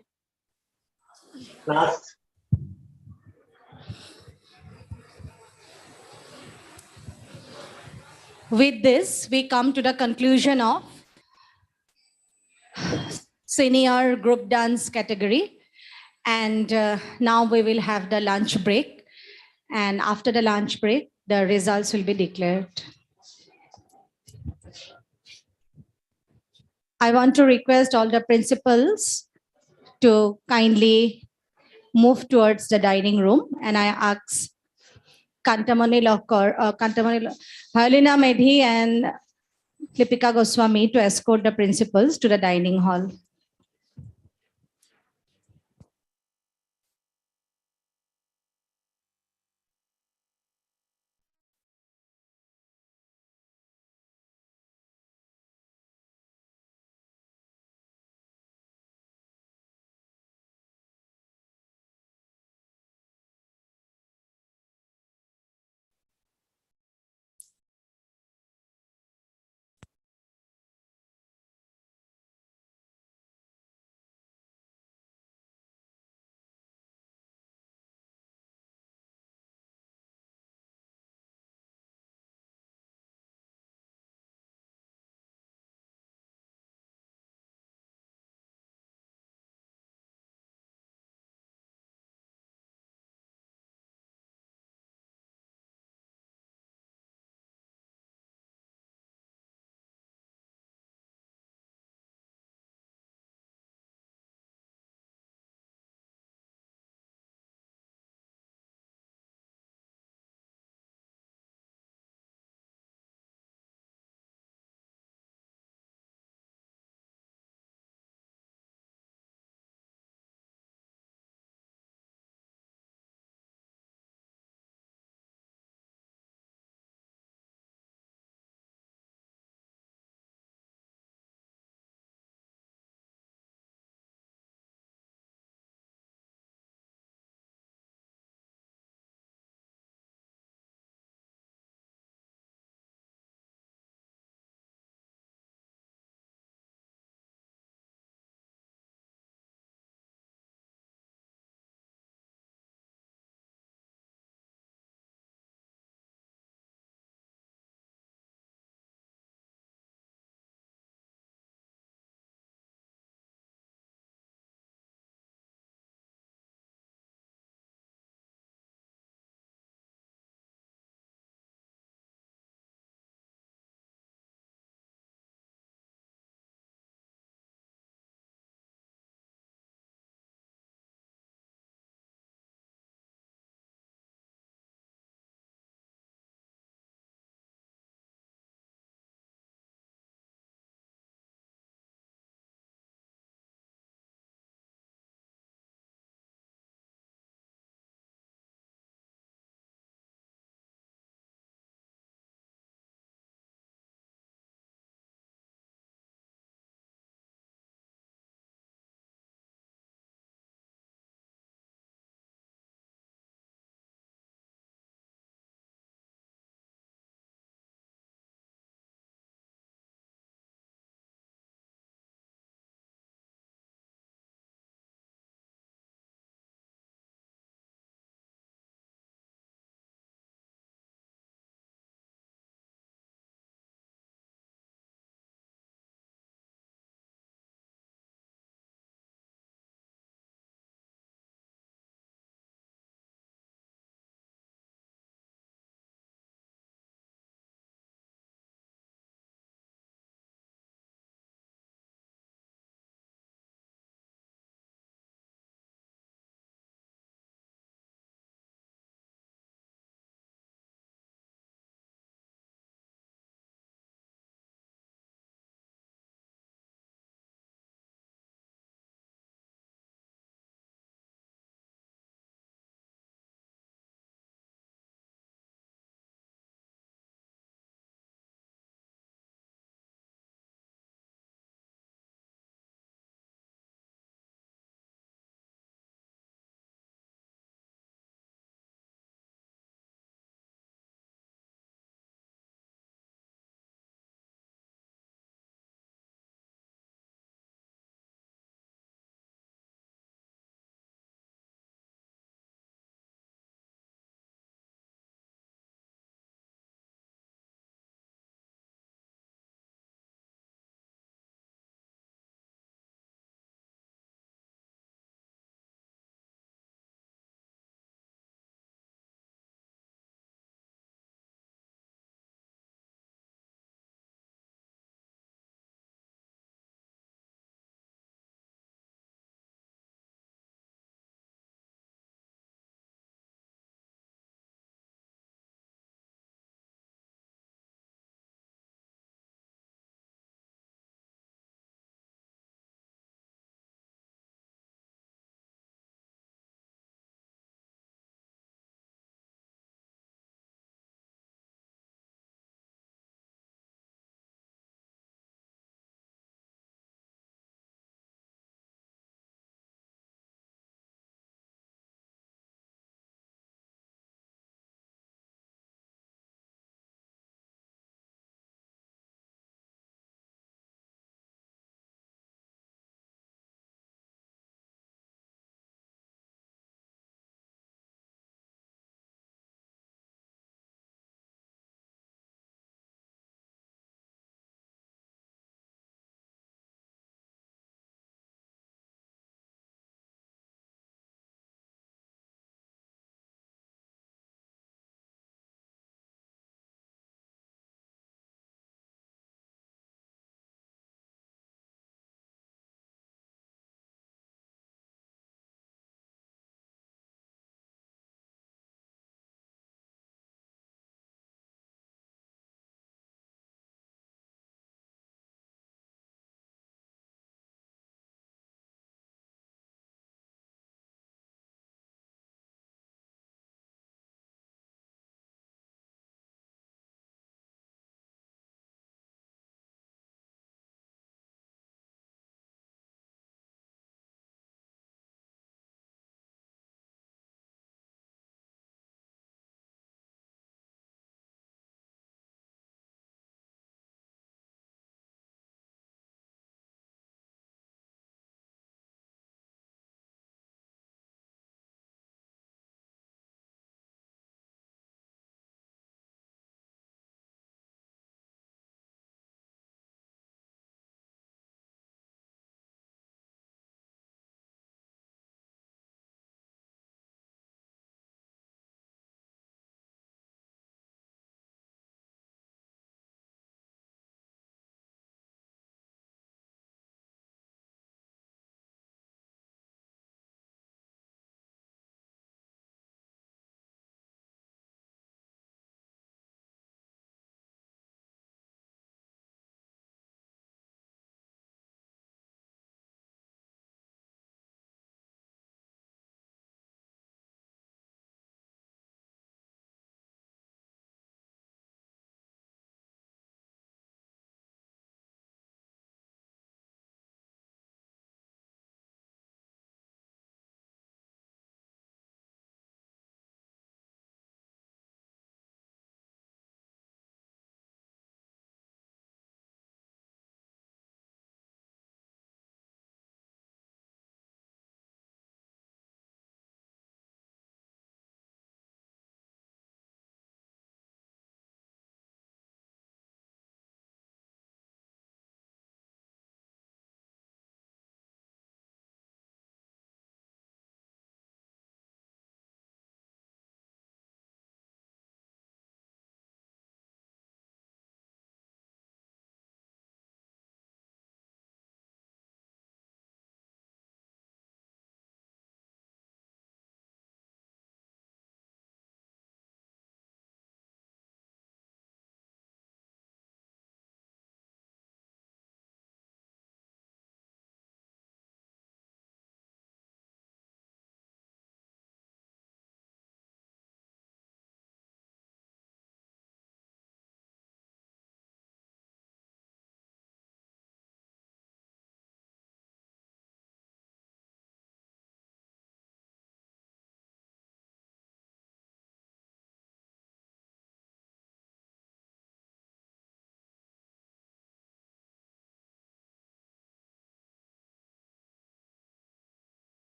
Last. With this, we come to the conclusion of senior group dance category. And now we will have the lunch break. And after the lunch break, the results will be declared. I want to request all the principals to kindly move towards the dining room. And I ask Kantamani Halina Medhi and Lipika Goswami to escort the principals to the dining hall.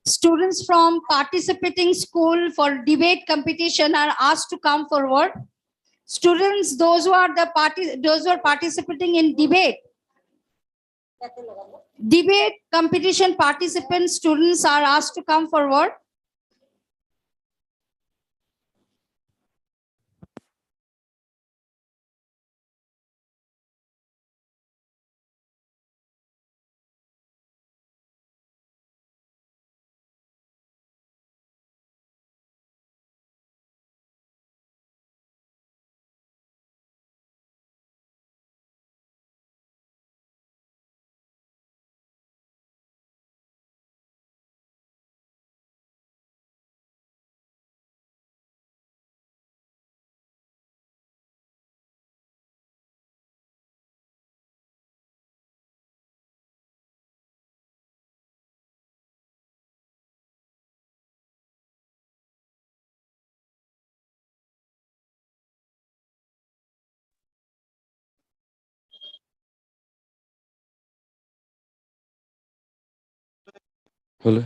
Students from participating school for debate competition are asked to come forward. Students, those who are participating in debate competition participants, students are asked to come forward. Hello.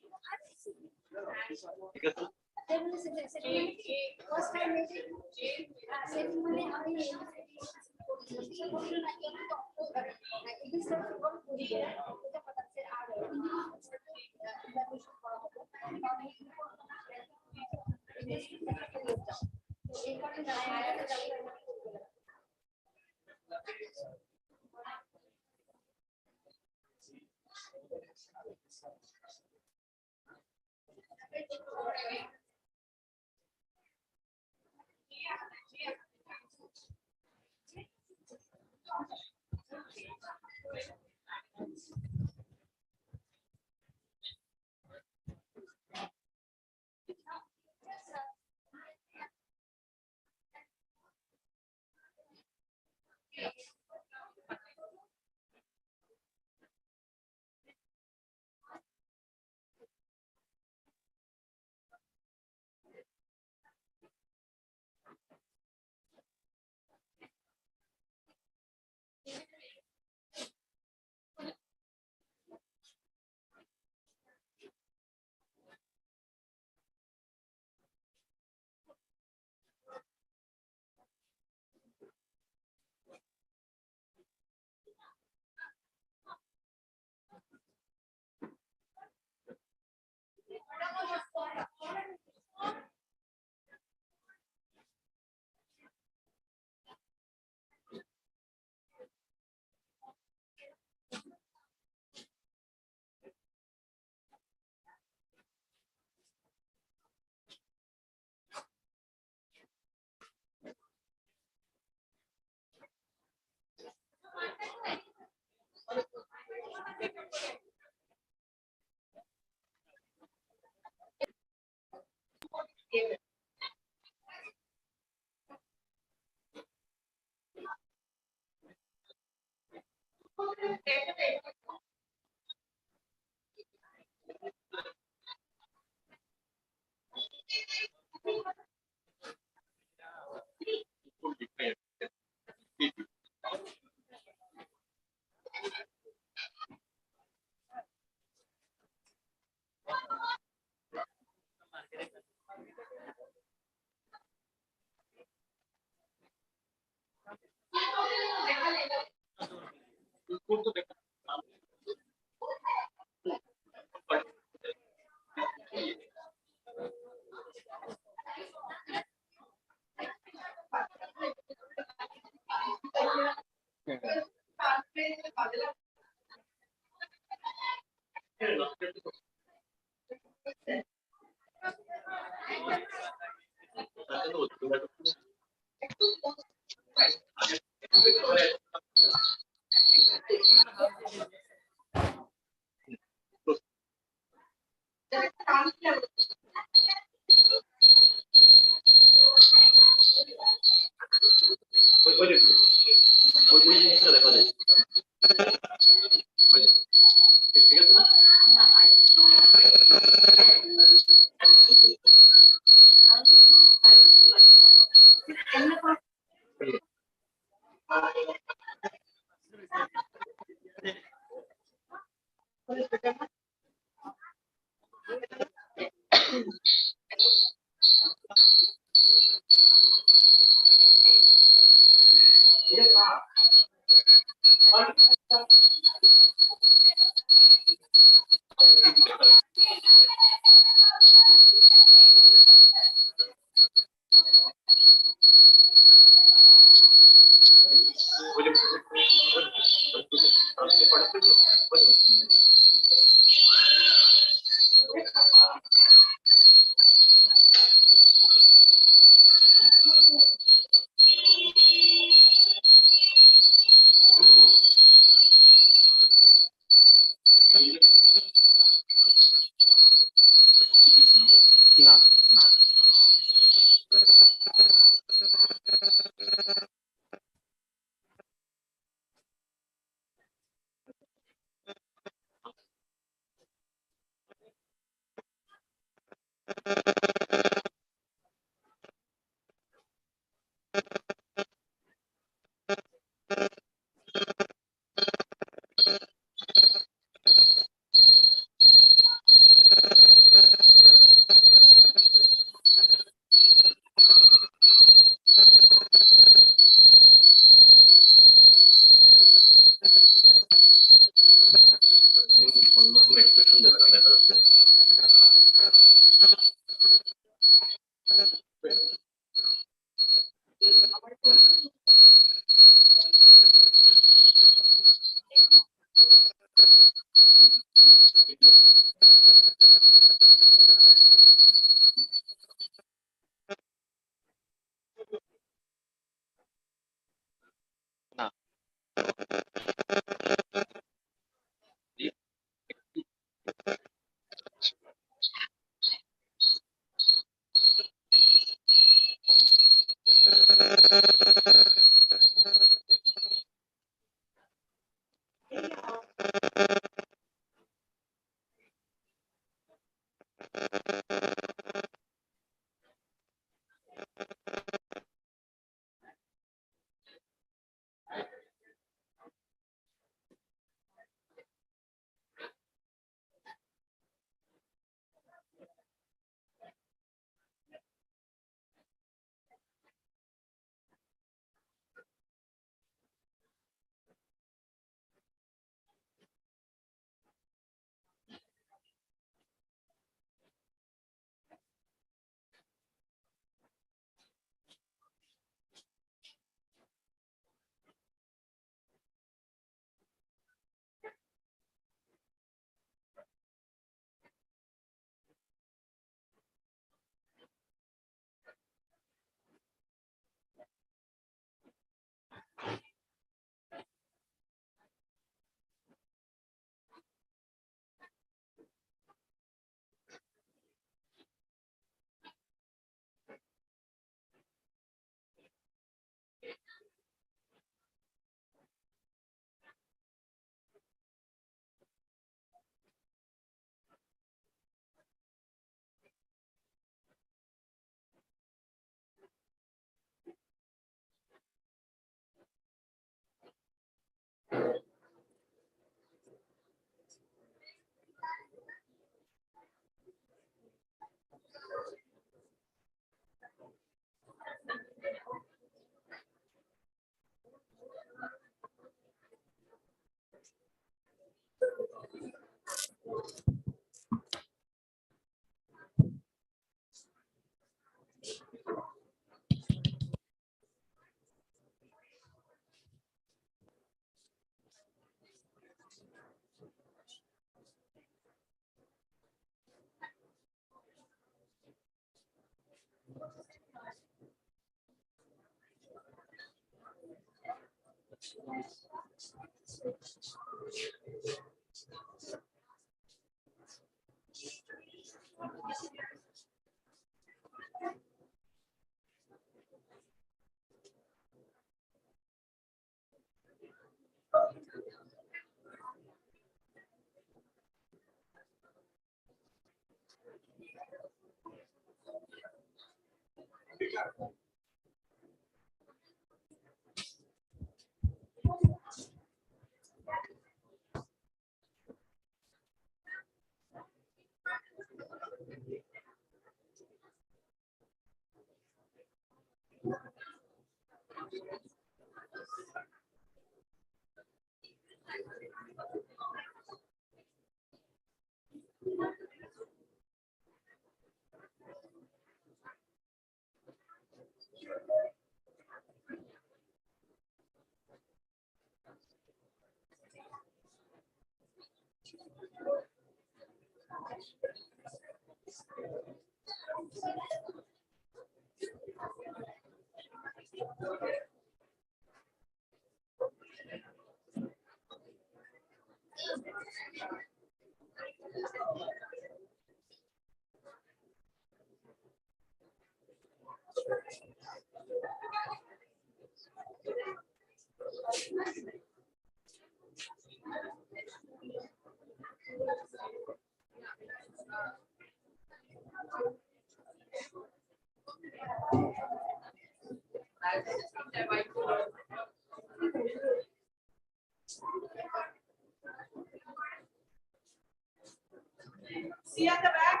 See at the back.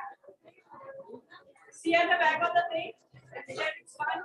See at the back of the thing. It's fun.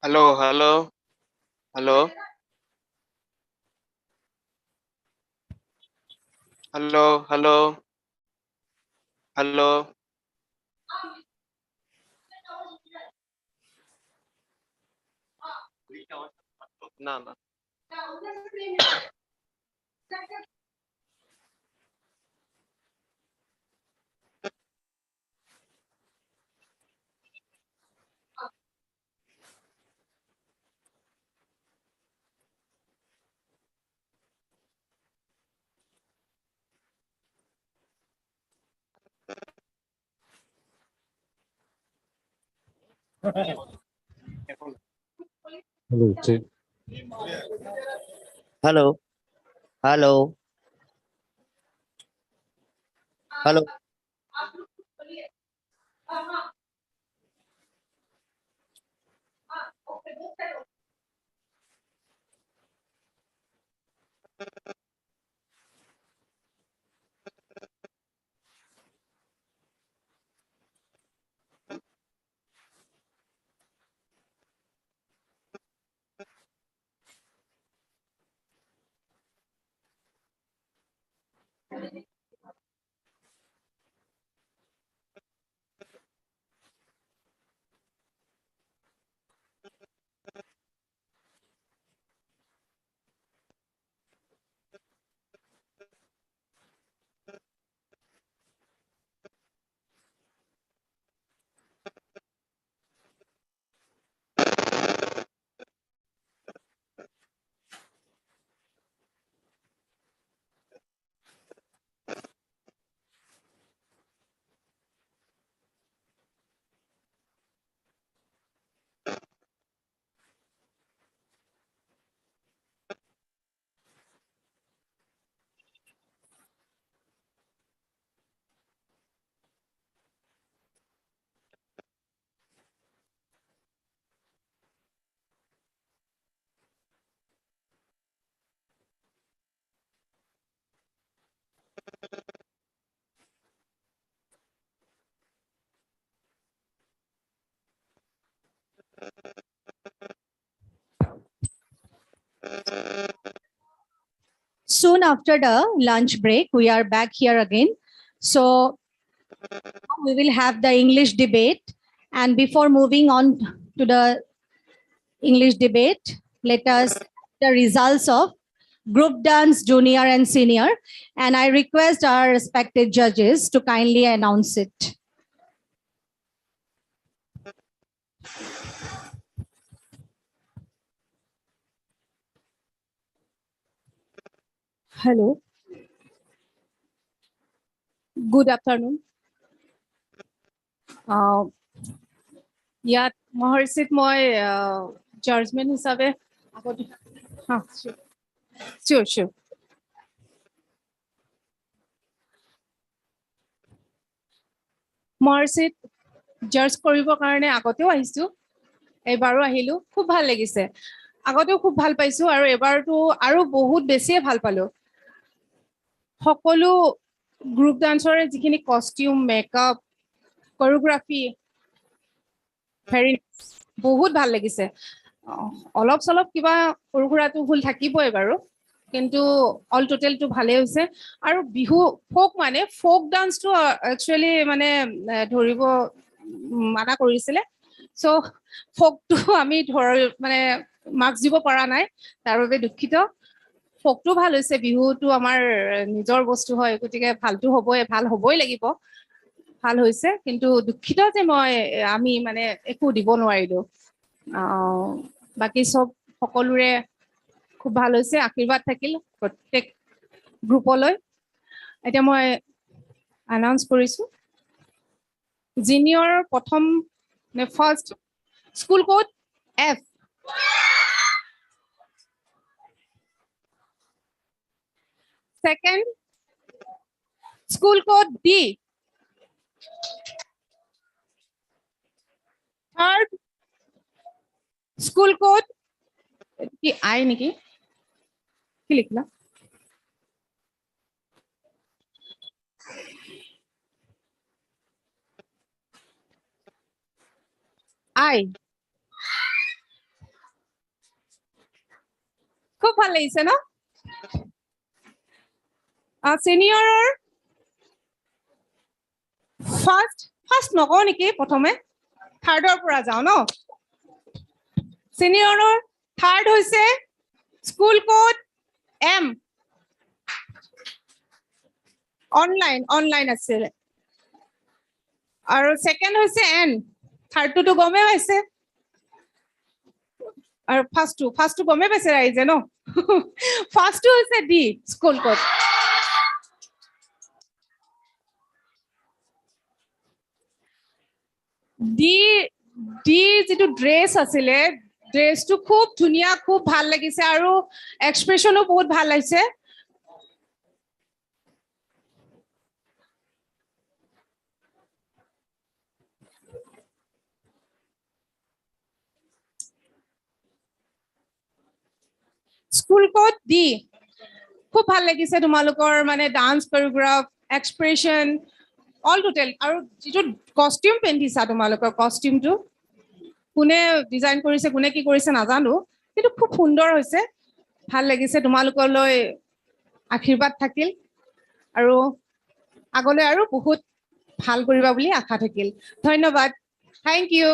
Hello, hello, hello, hello, hello, hello. No, no. Hello, hello, hello, hello. Soon after the lunch break, we are back here again. So we will have the English debate. And before moving on to the English debate, let us the results of group dance junior and senior. And I request our respected judges to kindly announce it. Hello. Good afternoon. ইয়াত মহৰ্ষিত মই judgement হিচাপে sure sure মহৰ্ষিত জাজ কৰিবৰ কাৰণে আগতেও আহিছোঁ এইবাৰো আহিলোঁ খুব ভাল লাগিছে আগতেও খুব ভাল পাইছোঁ আৰু এবাৰতো আৰু বহুত বেছিয়ে ভাল পালোঁ সকলো গ্ৰুপ ডান্সৰে যিখিনি কষ্টিউম মেকআপ কোৰিঅ'গ্ৰাফি বহুত ভাল লাগিছে অলপ চলপ কিবা সৰু সুৰাটো ভুল থাকিবই বাৰু কিন্তু অল টোটেলটো ভালেই হৈছে আৰু বিহু ফোক ডান্সটো একচুৱেলি মানে ধৰিব মানা কৰিছিলে চ' ফোকটো আমি মানে মাৰ্কছ দিব পৰা নাই তাৰ বাবে দুখিত ফোকটো ভাল হৈছে বিহুটো আমাৰ নিজৰ বস্তু হয় গতিকে ভালটো হ'বই ভাল হ'বই লাগিব ভাল হৈছে কিন্তু দুখিত যে আমি মানে একো দিব নোৱাৰিলো বাকি সব সকলোৰে খুব ভাল হৈছে আশীৰ্বাদ থাকিল প্ৰত্যেক গ্ৰুপলৈ এতিয়া মই আনাউন্স কৰিছো জুনিয়ৰ প্ৰথম নে first school code F second school code D Third, school code কি আই নেকি কি লিখলা আই খুব ভাল লাগিছে ন চিনিয়ৰৰ ফাৰ্ষ্ট নকওঁ নেকি প্ৰথমে থাৰ্ডৰ পৰা যাওঁ ন চিনিয়ৰৰ থাৰ্ড হৈছে স্কুল কোড এম অনলাইন আছিল আৰু সেকেন্ড হৈছে এন থাৰ্ডটো গমে পাইছে আৰু ফাৰ্ষ্টটো গমে পাইছে ৰাইজে ন ফাৰ্ষ্টটো হৈছে ডি স্কুল কোড ডি যিটো ড্ৰেছ আছিলে ড্ৰেছটো খুব ধুনীয়া খুব ভাল লাগিছে আৰু এক্সপ্ৰেছনো বহুত ভাল লাগিছে স্কুল কোড ডি খুব ভাল লাগিছে তোমালোকৰ মানে ডান্স কোৰিওগ্ৰাফ এক্সপ্ৰেছন অল টোটেল আৰু যিটো কষ্টিউম পিন্ধিছা তোমালোকৰ কষ্টিউমটো কোনে ডিজাইন কৰিছে কোনে কি কৰিছে নাজানো কিন্তু খুব সুন্দৰ হৈছে ভাল লাগিছে তোমালোকলৈ আশীৰ্বাদ থাকিল আৰু আগলৈ আৰু বহুত ভাল কৰিবা বুলি আশা থাকিল ধন্যবাদ thank you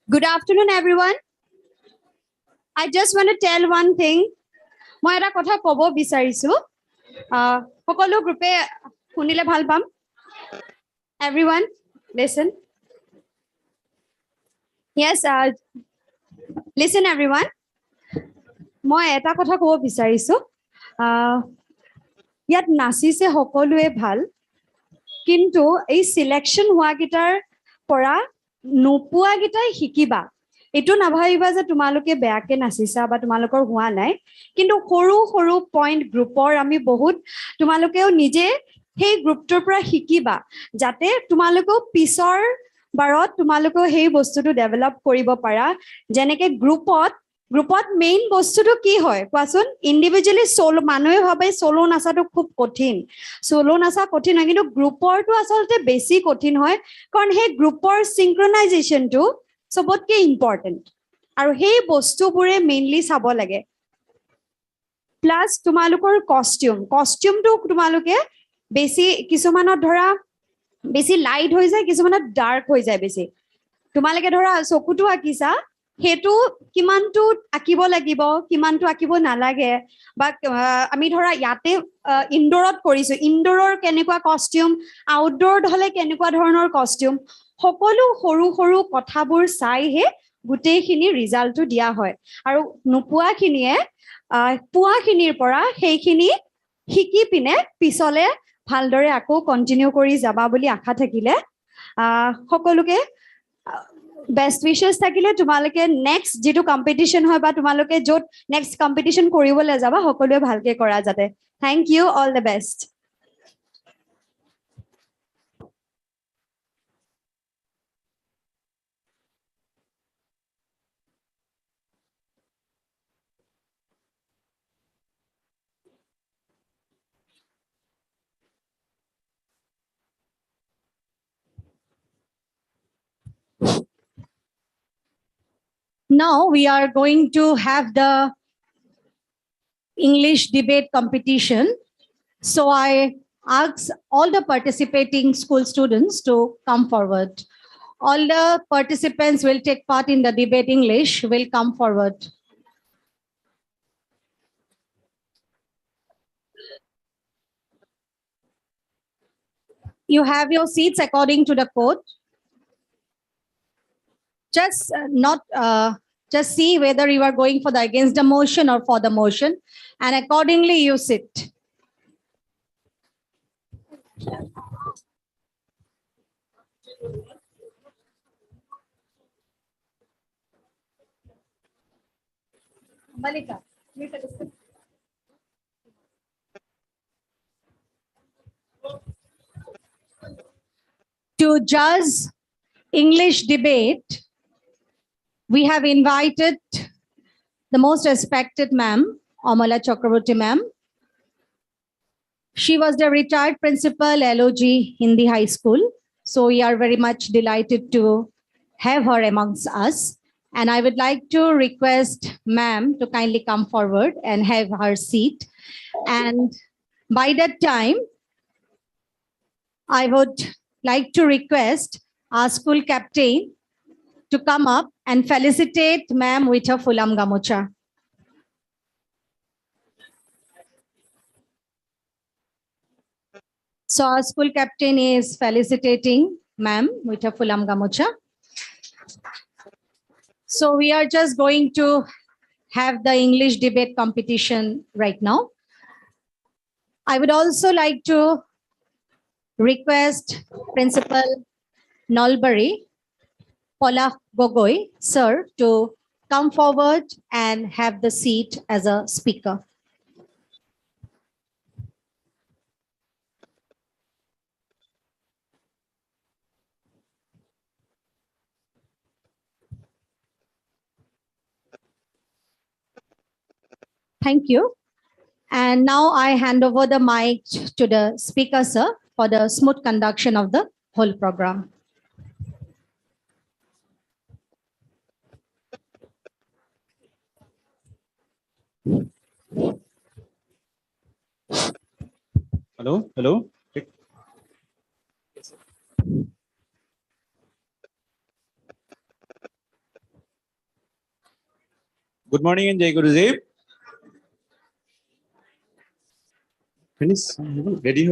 Good afternoon, everyone. I just want to tell one thing. মই এটা কথা ক'ব বিচাৰিছো সকলো গ্ৰুপে শুনিলে ভাল পাম Everyone, listen. Yes, listen, everyone. মই এটা কথা ক'ব বিচাৰিছো ইয়াত নাচিছে সকলোৱে ভাল কিন্তু এই সিলেকশন হোৱা গিটাৰ পৰা নোপোৱা গিটাই শিকিবা এটো নাভাবিবা যে তোমালোকে বেয়াকে নাচিছা বা তোমালোকৰ হোৱা নাই কিন্তু সৰু সৰু পইণ্ট গ্ৰুপৰ আমি বহুত তোমালোকেও নিজে সেই গ্ৰুপটোৰ পৰা শিকিবা যাতে তোমালোকেও পিছৰ বাৰত তোমালোকেও সেই বস্তুটো ডেভেলপ কৰিব পাৰা যেনেকে গ্ৰুপত মেইন বস্তুটো কি হয় কোৱাচোন ইন্ডিভিজুয়ালি সোলো মানুহে ভাবে সোলো নাচাটো খুব কঠিন সোলো নাচা কঠিন হয় কিন্তু গ্ৰুপৰটো আসলতে বেছি কঠিন হয় কাৰণ সেই গ্ৰুপৰ সিনক্ৰনাইজেশনটো সবতকে ইম্পৰ্টেন্ট আৰু সেই বস্তুবোৰে মেইনলি চাব লাগে প্লাস তোমালোকৰ কস্টিউমটো তোমালোকে বেছি কিছুমানত ধৰা বেছি লাইট হৈ যায় কিছুমানত ডাৰ্ক হৈ যায় বেছি তোমালোকে ধৰা চকুটো আকিছা হেতু কিমানটো আকিব লাগিব কিমানটো আকিব নালাগে বা আমি ধৰা ইয়াতে ইনডোৰত কৰিছো ইনডোৰৰ কেনেকুৱা কস্টিউম আউটডোৰত হলে কেনেকুৱা ধৰণৰ কস্টিউম সকলো সৰু সৰু কথাবোৰ চাইহে গুটেইখিনি ৰিজাল্টটো দিয়া হয় আৰু নোপোৱাখিনিয়ে পোৱাখিনিৰ পৰা সেইখিনি শিকি পিনে পিছলে ভালদৰে আকৌ কন্টিনিউ কৰি যাবা বুলি আশা থাকিলে সকলোকে বেষ্ট উইশেছ থাকিলে তোমালোকে নেক্সট যেটো কম্পিটিশন হয় বা তোমালোকে যত নেক্সট কম্পিটিশন কৰিবলৈ যাবা সকলোৱে ভালকে কৰা যাতে thank you all the best Now we are going to have the English debate competition. So I ask all the participating school students to come forward. All the participants will take part in the debate English will come forward. you have your seats according to the code. Just just see whether you are going for the against the motion or for the motion, and accordingly you sit. Malika, to judge English debate, we have invited the most respected ma'am, Amala Chakraborty ma'am. She was the retired principal, LOG Hindi High School. So we are very much delighted to have her amongst us. And I would like to request ma'am to kindly come forward and have her seat. And by that time, I would like to request our school captain to come up and felicitate ma'am with her fulam gamucha. So our school captain is felicitating ma'am with her fulam gamucha. So we are just going to have the English debate competition right now. I would also like to request Principal Nalbari, Paula Gogoi, sir, to come forward and have the seat as a speaker. Thank you. And now I hand over the mic to the speaker, sir, for the smooth conduction of the whole program. Hello, hello. Good morning and Jai Gurudev. Finish. Ready?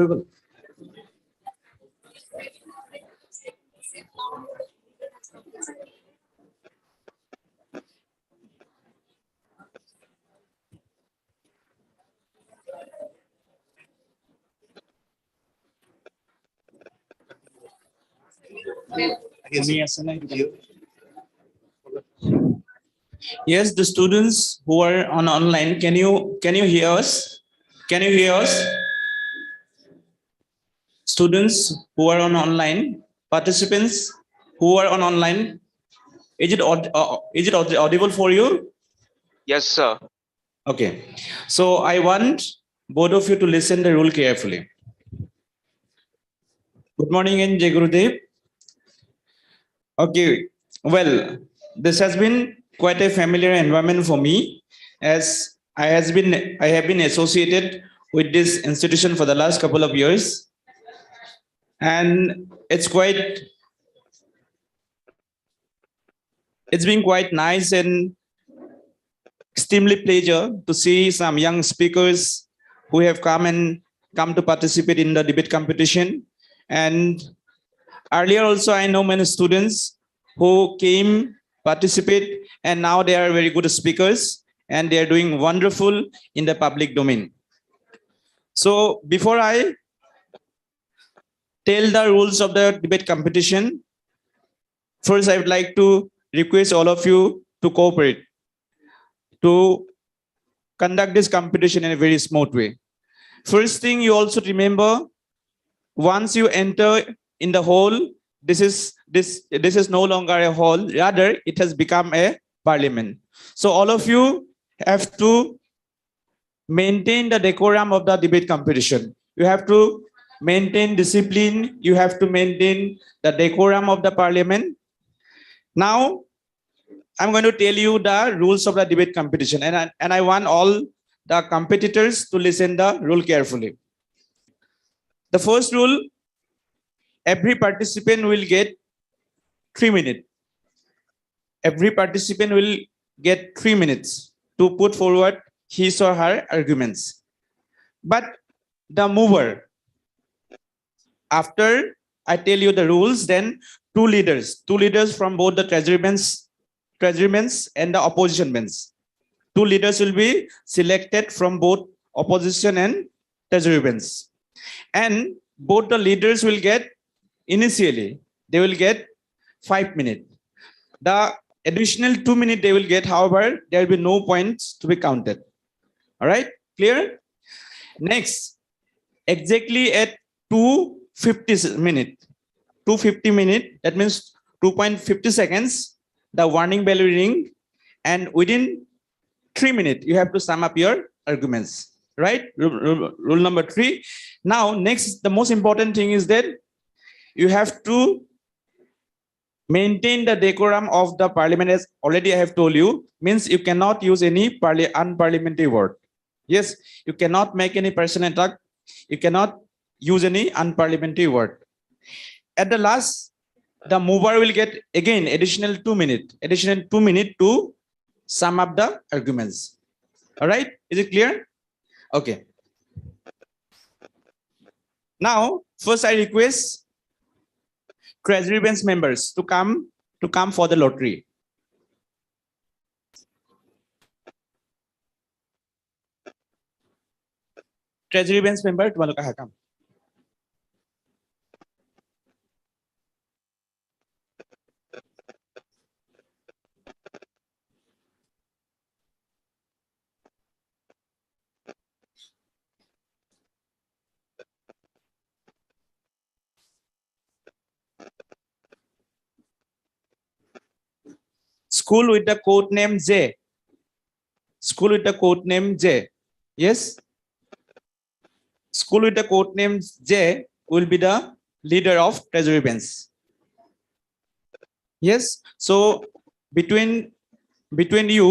Yes, the students who are on online, can you hear us? Can you hear us? Students who are on online, participants who are on online, is it audible for you? Yes, sir. Okay. So I want both of you to listen the rule carefully. Good morning and Jai Gurudev. Okay. Well, this has been quite a familiar environment for me, as I have been associated with this institution for the last couple of years, and it's been quite nice and extremely pleasure to see some young speakers who have come to participate in the debate competition. And earlier also I know many students who came participate, and now they are very good speakers and they are doing wonderful in the public domain. So before I tell the rules of the debate competition, first I would like to request all of you to cooperate to conduct this competition in a very smooth way. First thing, you also remember, once you enter in the hall, this is no longer a hall, rather it has become a parliament. So all of you have to maintain the decorum of the debate competition. You have to maintain discipline, you have to maintain the decorum of the parliament. Now I'm going to tell you the rules of the debate competition, and I want all the competitors to listen the rule carefully. The first rule, every participant will get 3 minutes. Every participant will get 3 minutes to put forward his or her arguments. But the mover, After I tell you the rules, then two leaders from both the treasury bench and the opposition bench. Two leaders will be selected from both opposition and treasury bench. And both the leaders will get, initially, they will get 5 minutes. The additional 2 minutes they will get, however, there will be no points to be counted. All right, clear? Next, exactly at 2:50 minutes, that means 2.50 seconds, the warning bell will ring, and within 3 minutes, you have to sum up your arguments, right? Rule number 3. Now, next, the most important thing is that you have to maintain the decorum of the parliament, as already I have told you, means you cannot use any unparliamentary word. Yes, you cannot make any personal attack. You cannot use any unparliamentary word. At the last, the mover will get again additional 2 minutes to sum up the arguments. All right, is it clear? Okay. Now, first I request treasury bench members to come for the lottery. Treasury bench member, তোমালোকে আহা কাম. School with the code name J. School with the code name J. Yes. School with the code name J will be the leader of treasury bench. Yes. So between you,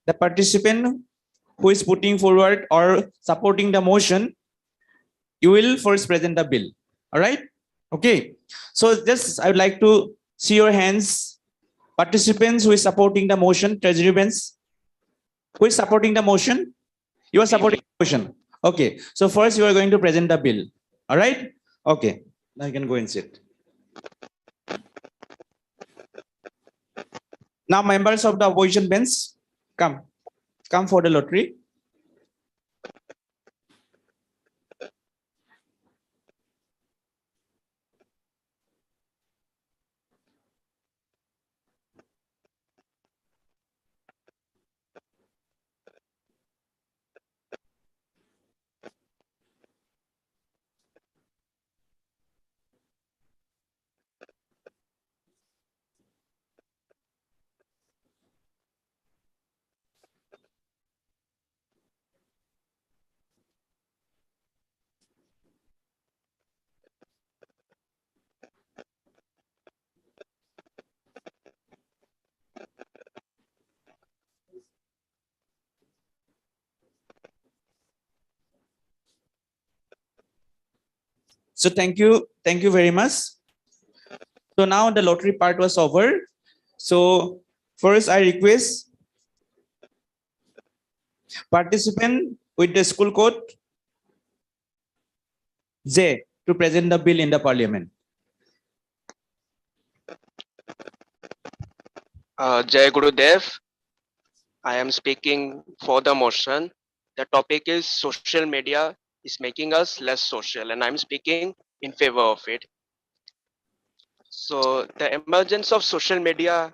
the participant who is putting forward or supporting the motion, you will first present the bill. All right. Okay. So just I would like to see your hands. Participants who is supporting the motion, treasury bench. Who is supporting the motion? You are supporting the motion. Okay. So first you are going to present the bill. All right. Okay. Now you can go and sit. Now members of the opposition bench, come for the lottery. So thank you very much. So now the lottery part was over. So first I request participant with the school code J to present the bill in the parliament. Jai Gurudev, I am speaking for the motion. The topic is social media is making us less social, and I'm speaking in favor of it. So the emergence of social media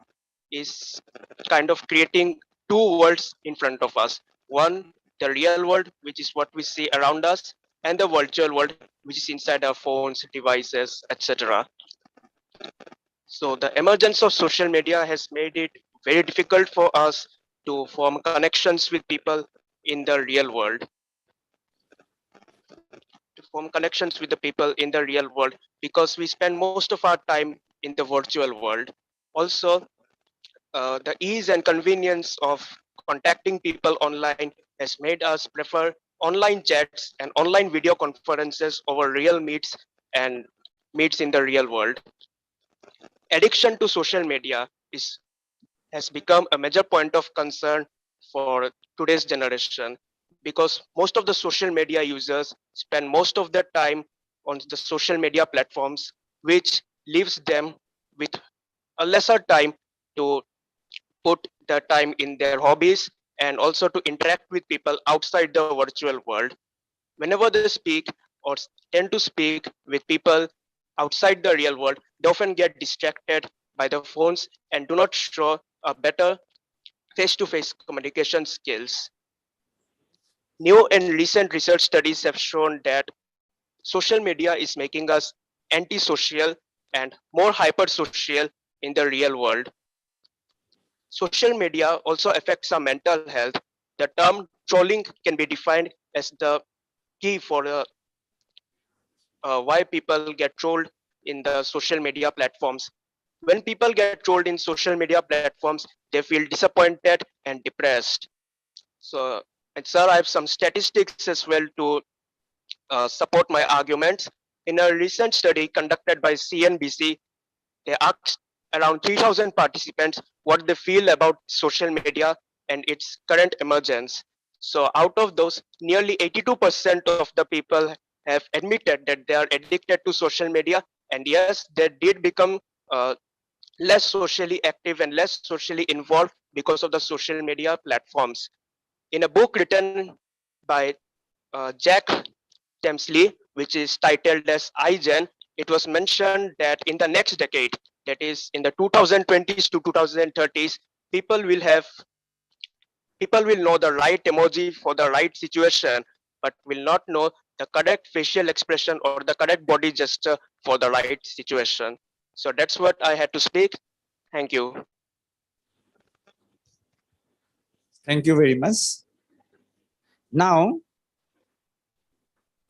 is kind of creating two worlds in front of us. One, the real world, which is what we see around us, and the virtual world, which is inside our phones, devices, etc. So the emergence of social media has made it very difficult for us to form connections with people in the real world. To form connections with the people in the real world, because we spend most of our time in the virtual world. Also, the ease and convenience of contacting people online has made us prefer online chats and online video conferences over real meets and meets in the real world. Addiction to social media has become a major point of concern for today's generation, because most of the social media users spend most of their time on the social media platforms, which leaves them with a lesser time to put the time in their hobbies and also to interact with people outside the virtual world. Whenever they speak or tend to speak with people outside the real world, they often get distracted by the phones and do not show a better face-to-face communication skills. New and recent research studies have shown that social media is making us antisocial and more hypersocial in the real world. Social media also affects our mental health. The term trolling can be defined as the key for why people get trolled in the social media platforms. When people get trolled in social media platforms, they feel disappointed and depressed. So, and sir, I have some statistics as well to support my arguments. In a recent study conducted by CNBC, they asked around 3,000 participants what they feel about social media and its current emergence. So out of those, nearly 82% of the people have admitted that they are addicted to social media. And yes, they did become less socially active and less socially involved because of the social media platforms. In a book written by Jack Temsley, which is titled as iGen, it was mentioned that in the next decade, that is in the 2020s to 2030s, people will know the right emoji for the right situation, but will not know the correct facial expression or the correct body gesture for the right situation. So that's what I had to speak. Thank you. Thank you very much. Now,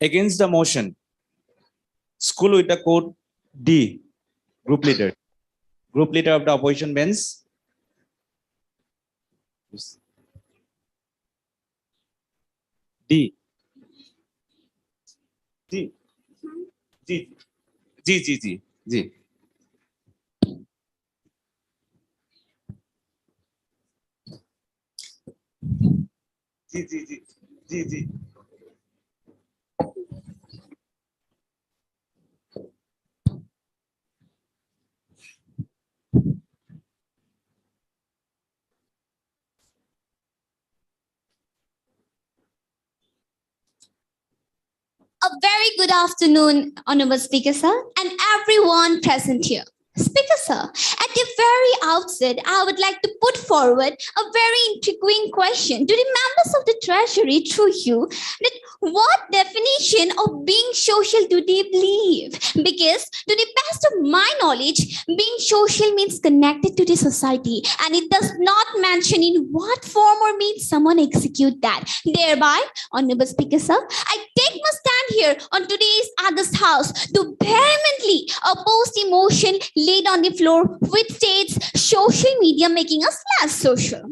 against the motion, school with the code D, group leader. Group leader of the opposition bench. D. G. G. G. G. G. G. G. G. G. G. G. A very good afternoon, Honorable Speaker Sir, and everyone present here. Speaker Sir, at the very outset, I would like to put forward a very intriguing question to the members of the Treasury through you, that what definition of being social do they believe? Because to the best of my knowledge, being social means connected to the society, and it does not mention in what form or means someone execute that. Thereby, Honorable Speaker Sir, I take my stand here on today's August House to vehemently oppose the motion laid on the floor which states social media making us less social.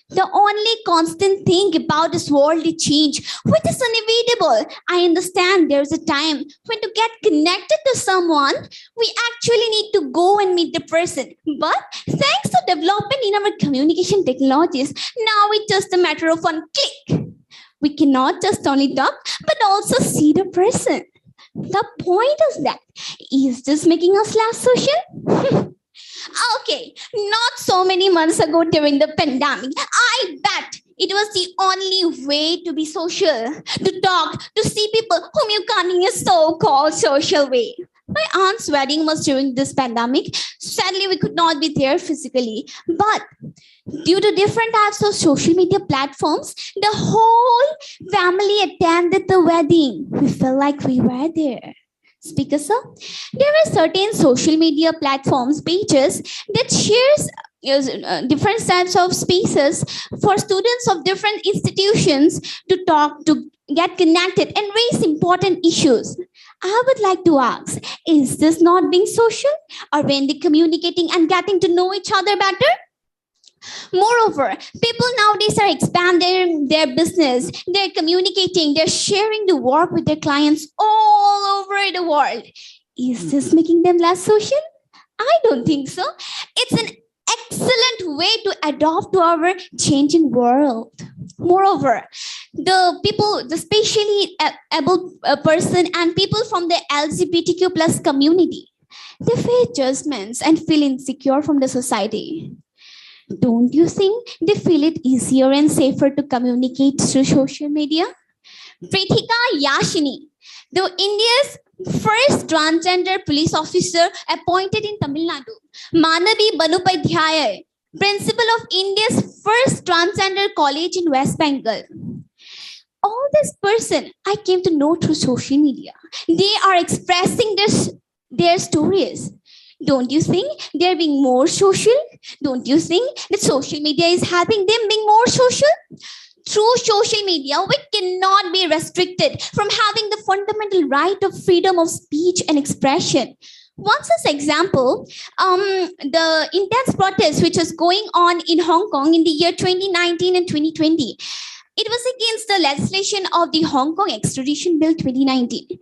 The only constant thing about this world is change, which is unavoidable. I understand there's a time when to get connected to someone, we actually need to go and meet the person. But thanks to development in our communication technologies, now it's just a matter of one click. We cannot just only talk, but also see the person. The point is that, is this making us less social? Okay, not so many months ago during the pandemic, I bet it was the only way to be social, to talk, to see people whom you can't in a so-called social way. My aunt's wedding was during this pandemic. Sadly, we could not be there physically, but due to different types of social media platforms, the whole family attended the wedding. We felt like we were there. Speaker Sir, there are certain social media platforms, pages that shares different types of spaces for students of different institutions to talk, to get connected and raise important issues. I would like to ask, is this not being social? Are we only communicating and getting to know each other better? Moreover, people nowadays are expanding their business, they're communicating, they're sharing the work with their clients all over the world. Is this making them less social? I don't think so. It's an excellent way to adapt to our changing world. Moreover, the people, the specially able person and people from the LGBTQ plus community, they face judgments and feel insecure from the society. Don't you think they feel it easier and safer to communicate through social media? Prithika Yashini, the India's first transgender police officer appointed in Tamil Nadu, Manavi Banupadhyaya, principal of India's first transgender college in West Bengal. All this person I came to know through social media. They are expressing their stories. Don't you think they're being more social? Don't you think that social media is helping them being more social? Through social media, we cannot be restricted from having the fundamental right of freedom of speech and expression. One such example, the intense protest which was going on in Hong Kong in the year 2019 and 2020, it was against the legislation of the Hong Kong Extradition Bill 2019.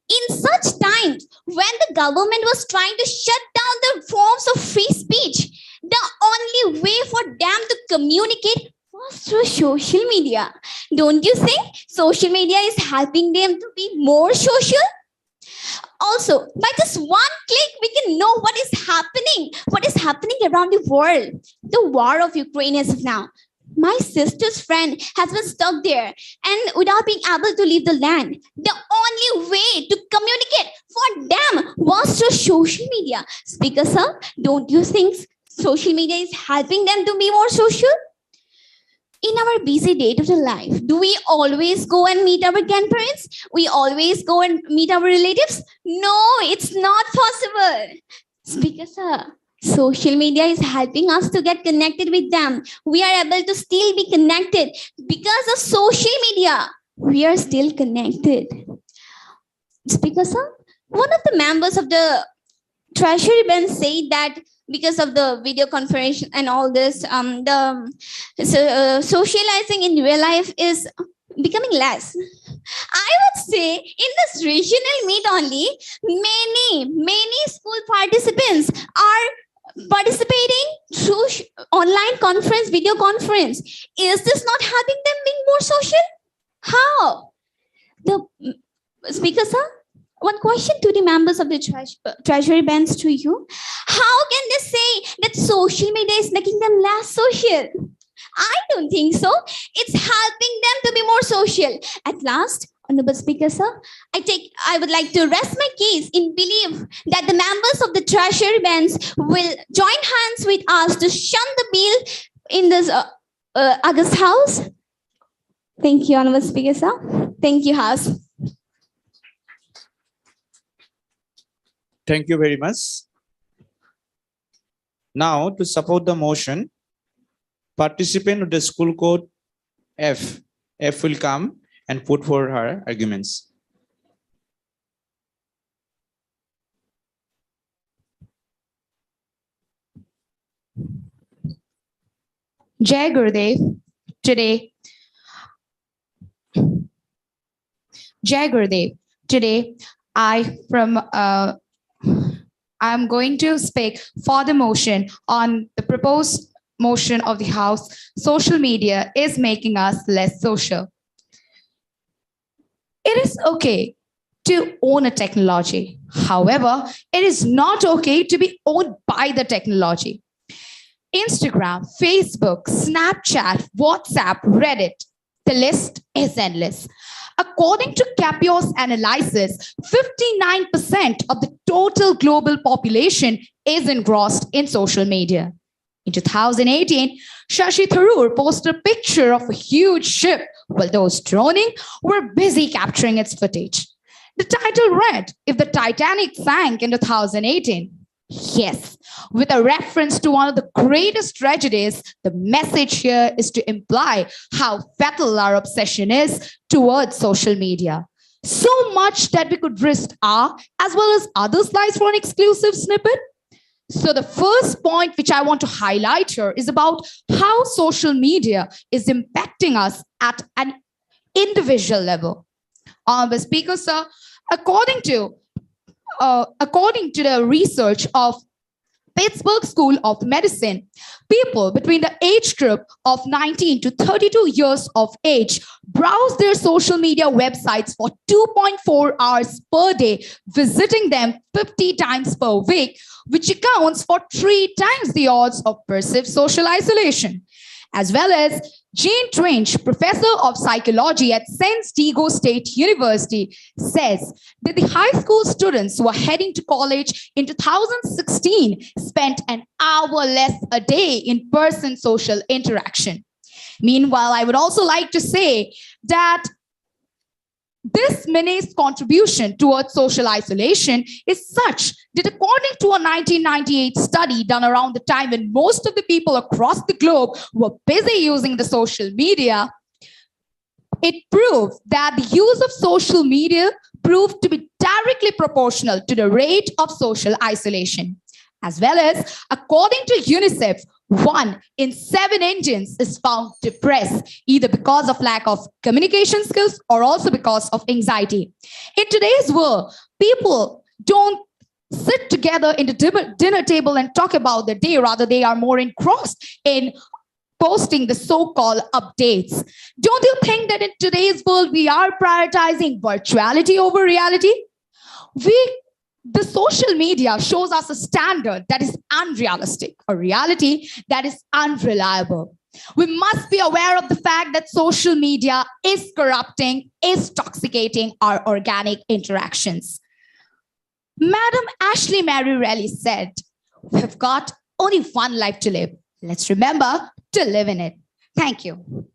In such times, when the government was trying to shut down the forms of free speech, the only way for them to communicate was through social media. Don't you think social media is helping them to be more social? Also, by just one click, we can know what is happening around the world. The war of Ukraine as of now. My sister's friend has been stuck there and without being able to leave the land. The only way to communicate for them was through social media. Speaker sir, don't you think social media is helping them to be more social? In our busy day-to-day life, do we always go and meet our grandparents? We always go and meet our relatives? No, it's not possible. Speaker sir, social media is helping us to get connected with them. We are able to still be connected because of social media. We are still connected. Speaker sir, one of the members of the Treasury bench said that because of the video conference and all this, socializing in real life is becoming less. I would say in this regional meet only, many school participants are participating through online conference, video conference. Is this not helping them being more social? How? The speaker, sir? One question to the members of the Treasury bench to you. How can they say that social media is making them less social? I don't think so. It's helping them to be more social. At last, Honorable Speaker, sir, I would like to rest my case in belief that the members of the Treasury bench will join hands with us to shun the bill in this August House. Thank you, Honorable Speaker, sir. Thank you, House. Thank you very much. Now, to support the motion, participant of the school code F will come and put forward her arguments. Jai Gurudev, today I'm going to speak for the motion on the proposed motion of the House. Social media is making us less social. It is okay to own a technology. However, it is not okay to be owned by the technology. Instagram, Facebook, Snapchat, WhatsApp, Reddit, the list is endless. According to Capio's analysis, 59% of the total global population is engrossed in social media. In 2018, Shashi Tharoor posted a picture of a huge ship while those droning were busy capturing its footage. The title read, "If the Titanic sank in 2018." Yes, with a reference to one of the greatest tragedies, the message here is to imply how fatal our obsession is towards social media. So much that we could risk our as well as others' lives for an exclusive snippet. So the first point which I want to highlight here is about how social media is impacting us at an individual level. The speaker, sir, according to the research of Pittsburgh School of Medicine. People between the age group of 19 to 32 years of age browse their social media websites for 2.4 hours per day, visiting them 50 times per week, which accounts for 3 times the odds of perceived social isolation. As well as Jean Trench, professor of psychology at San Diego State University, says that the high school students who are heading to college in 2016 spent an hour less a day in person social interaction. Meanwhile, I would also like to say that this menace's contribution towards social isolation is such that according to a 1998 study done around the time when most of the people across the globe were busy using the social media, it proved that the use of social media proved to be directly proportional to the rate of social isolation. As well as, according to UNICEF, 1 in 7 Indians is found depressed, either because of lack of communication skills or also because of anxiety. In today's world, people don't sit together in the dinner table and talk about the day. Rather, they are more engrossed in posting the so-called updates. Don't you think that in today's world, we are prioritizing virtuality over reality? The social media shows us a standard that is unrealistic, a reality that is unreliable. We must be aware of the fact that social media is corrupting, is toxicating our organic interactions. Madam Ashley Mary Relly said, "We've got only one life to live. Let's remember to live in it." Thank you.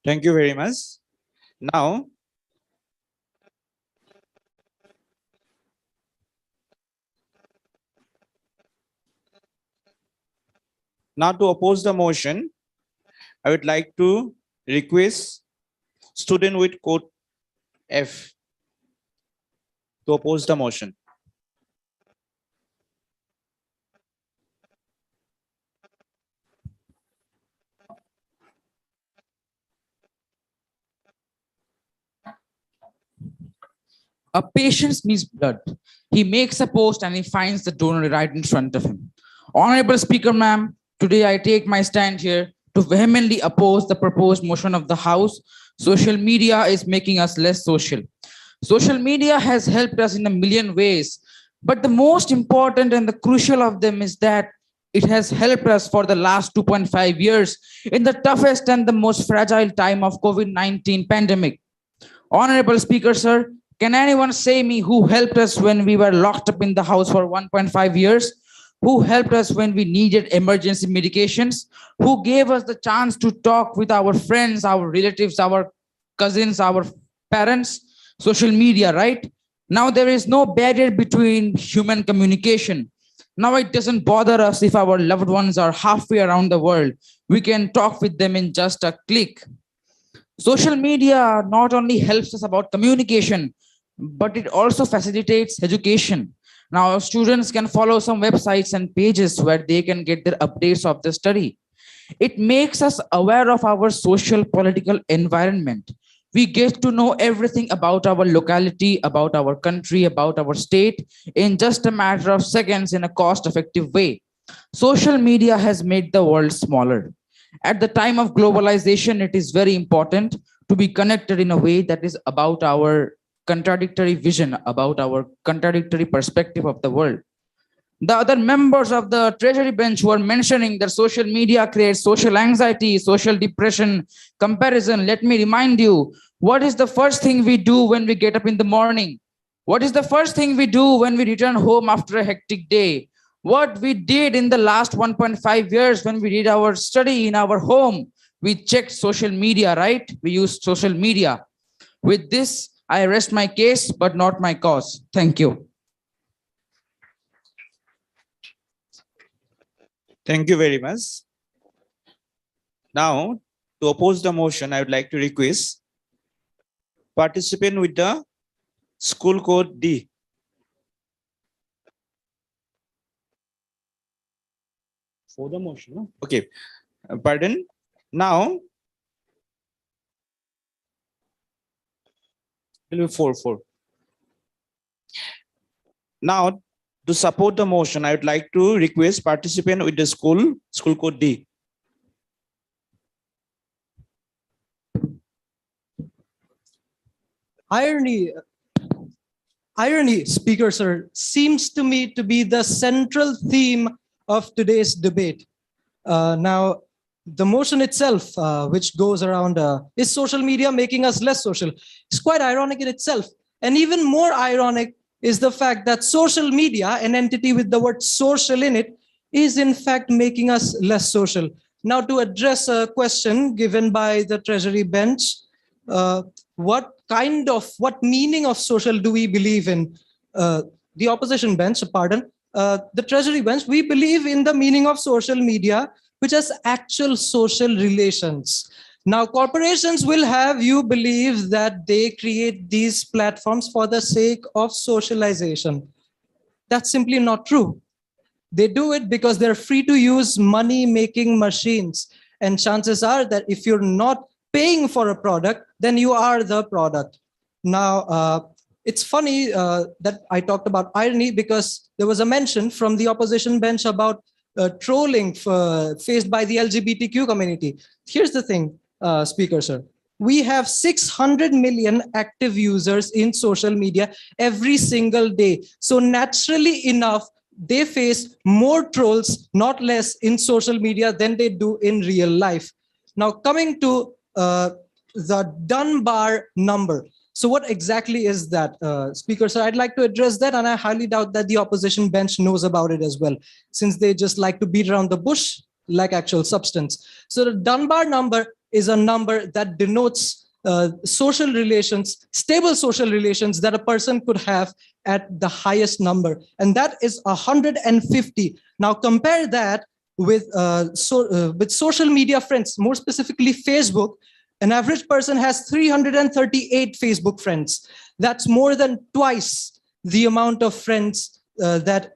Thank you very much. Now, to oppose the motion, I would like to request student with code F to oppose the motion. A patient needs blood. He makes a post and he finds the donor right in front of him. Honorable Speaker, ma'am, today I take my stand here to vehemently oppose the proposed motion of the House. Social media is making us less social. Social media has helped us in a million ways, but the most important and the crucial of them is that it has helped us for the last 2.5 years in the toughest and the most fragile time of COVID-19 pandemic. Honorable Speaker, sir, can anyone say me who helped us when we were locked up in the house for 1.5 years? Who helped us when we needed emergency medications? Who gave us the chance to talk with our friends, our relatives, our cousins, our parents? Social media, right? Now there is no barrier between human communication. Now it doesn't bother us if our loved ones are halfway around the world. We can talk with them in just a click. Social media not only helps us about communication, but it also facilitates education. Now students can follow some websites and pages where they can get their updates of the study. It makes us aware of our social political environment. We get to know everything about our locality, about our country, about our state in just a matter of seconds in a cost-effective way. Social media has made the world smaller. At the time of globalization, it is very important to be connected in a way that is about our contradictory vision, about our contradictory perspective of the world. The other members of the Treasury bench were mentioning that social media creates social anxiety, social depression, comparison. Let me remind you, what is the first thing we do when we get up in the morning? What is the first thing we do when we return home after a hectic day? What we did in the last 1.5 years when we did our study in our home, we checked social media, right? We used social media. With this, I rest my case, but not my cause. Thank you. Thank you very much. Now, to oppose the motion, I would like to request participant with the school code D. For the motion, no? Okay. Pardon. Now, It will be 4-4. Now, to support the motion, I would like to request participant with the school code D. Irony, speaker sir, seems to me to be the central theme of today's debate. Now, the motion itself, which goes around, is social media making us less social? It's quite ironic in itself. And even more ironic is the fact that social media, an entity with the word social in it, is in fact making us less social. Now, to address a question given by the Treasury bench, what meaning of social do we believe in? The opposition bench, pardon, the Treasury bench, we believe in the meaning of social media, which has actual social relations. Now, corporations will have you believe that they create these platforms for the sake of socialization. That's simply not true. They do it because they're free to use money-making machines. And chances are that if you're not paying for a product, then you are the product. Now, it's funny that I talked about irony because there was a mention from the opposition bench about trolling faced by the LGBTQ community. Here's the thing, speaker sir. We have 600 million active users in social media every single day. So naturally enough, they face more trolls, not less, in social media than they do in real life. Now, coming to the Dunbar number. So what exactly is that, speaker sir? I'd like to address that, and I highly doubt that the opposition bench knows about it as well, since they just like to beat around the bush like actual substance. So the Dunbar number is a number that denotes social relations, stable social relations that a person could have at the highest number, and that is 150. Now compare that with social media friends, more specifically Facebook. An average person has 338 Facebook friends. That's more than twice the amount of friends that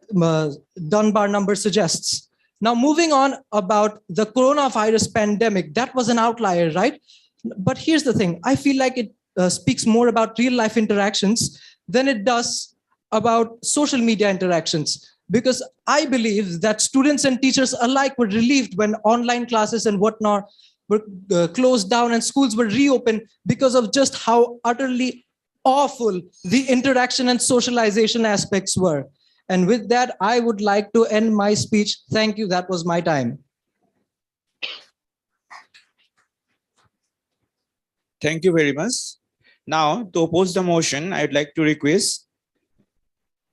Dunbar number suggests. Now, moving on about the coronavirus pandemic, that was an outlier, right? But here's the thing. I feel like it speaks more about real life interactions than it does about social media interactions. Because I believe that students and teachers alike were relieved when online classes and whatnot were closed down and schools were reopened because of just how utterly awful the interaction and socialization aspects were. And with that, I would like to end my speech. Thank you. That was my time. Thank you very much. Now, to oppose the motion, I would like to request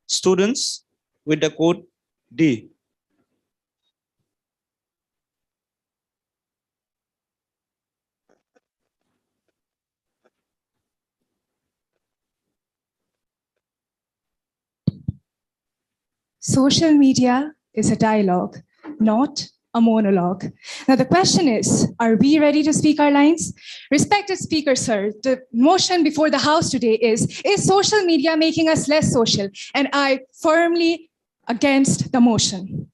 students with the code D. Social media is a dialogue, not a monologue. Now, the question is, are we ready to speak our lines? Respected speaker, sir, the motion before the House today is social media making us less social? And I firmly against the motion.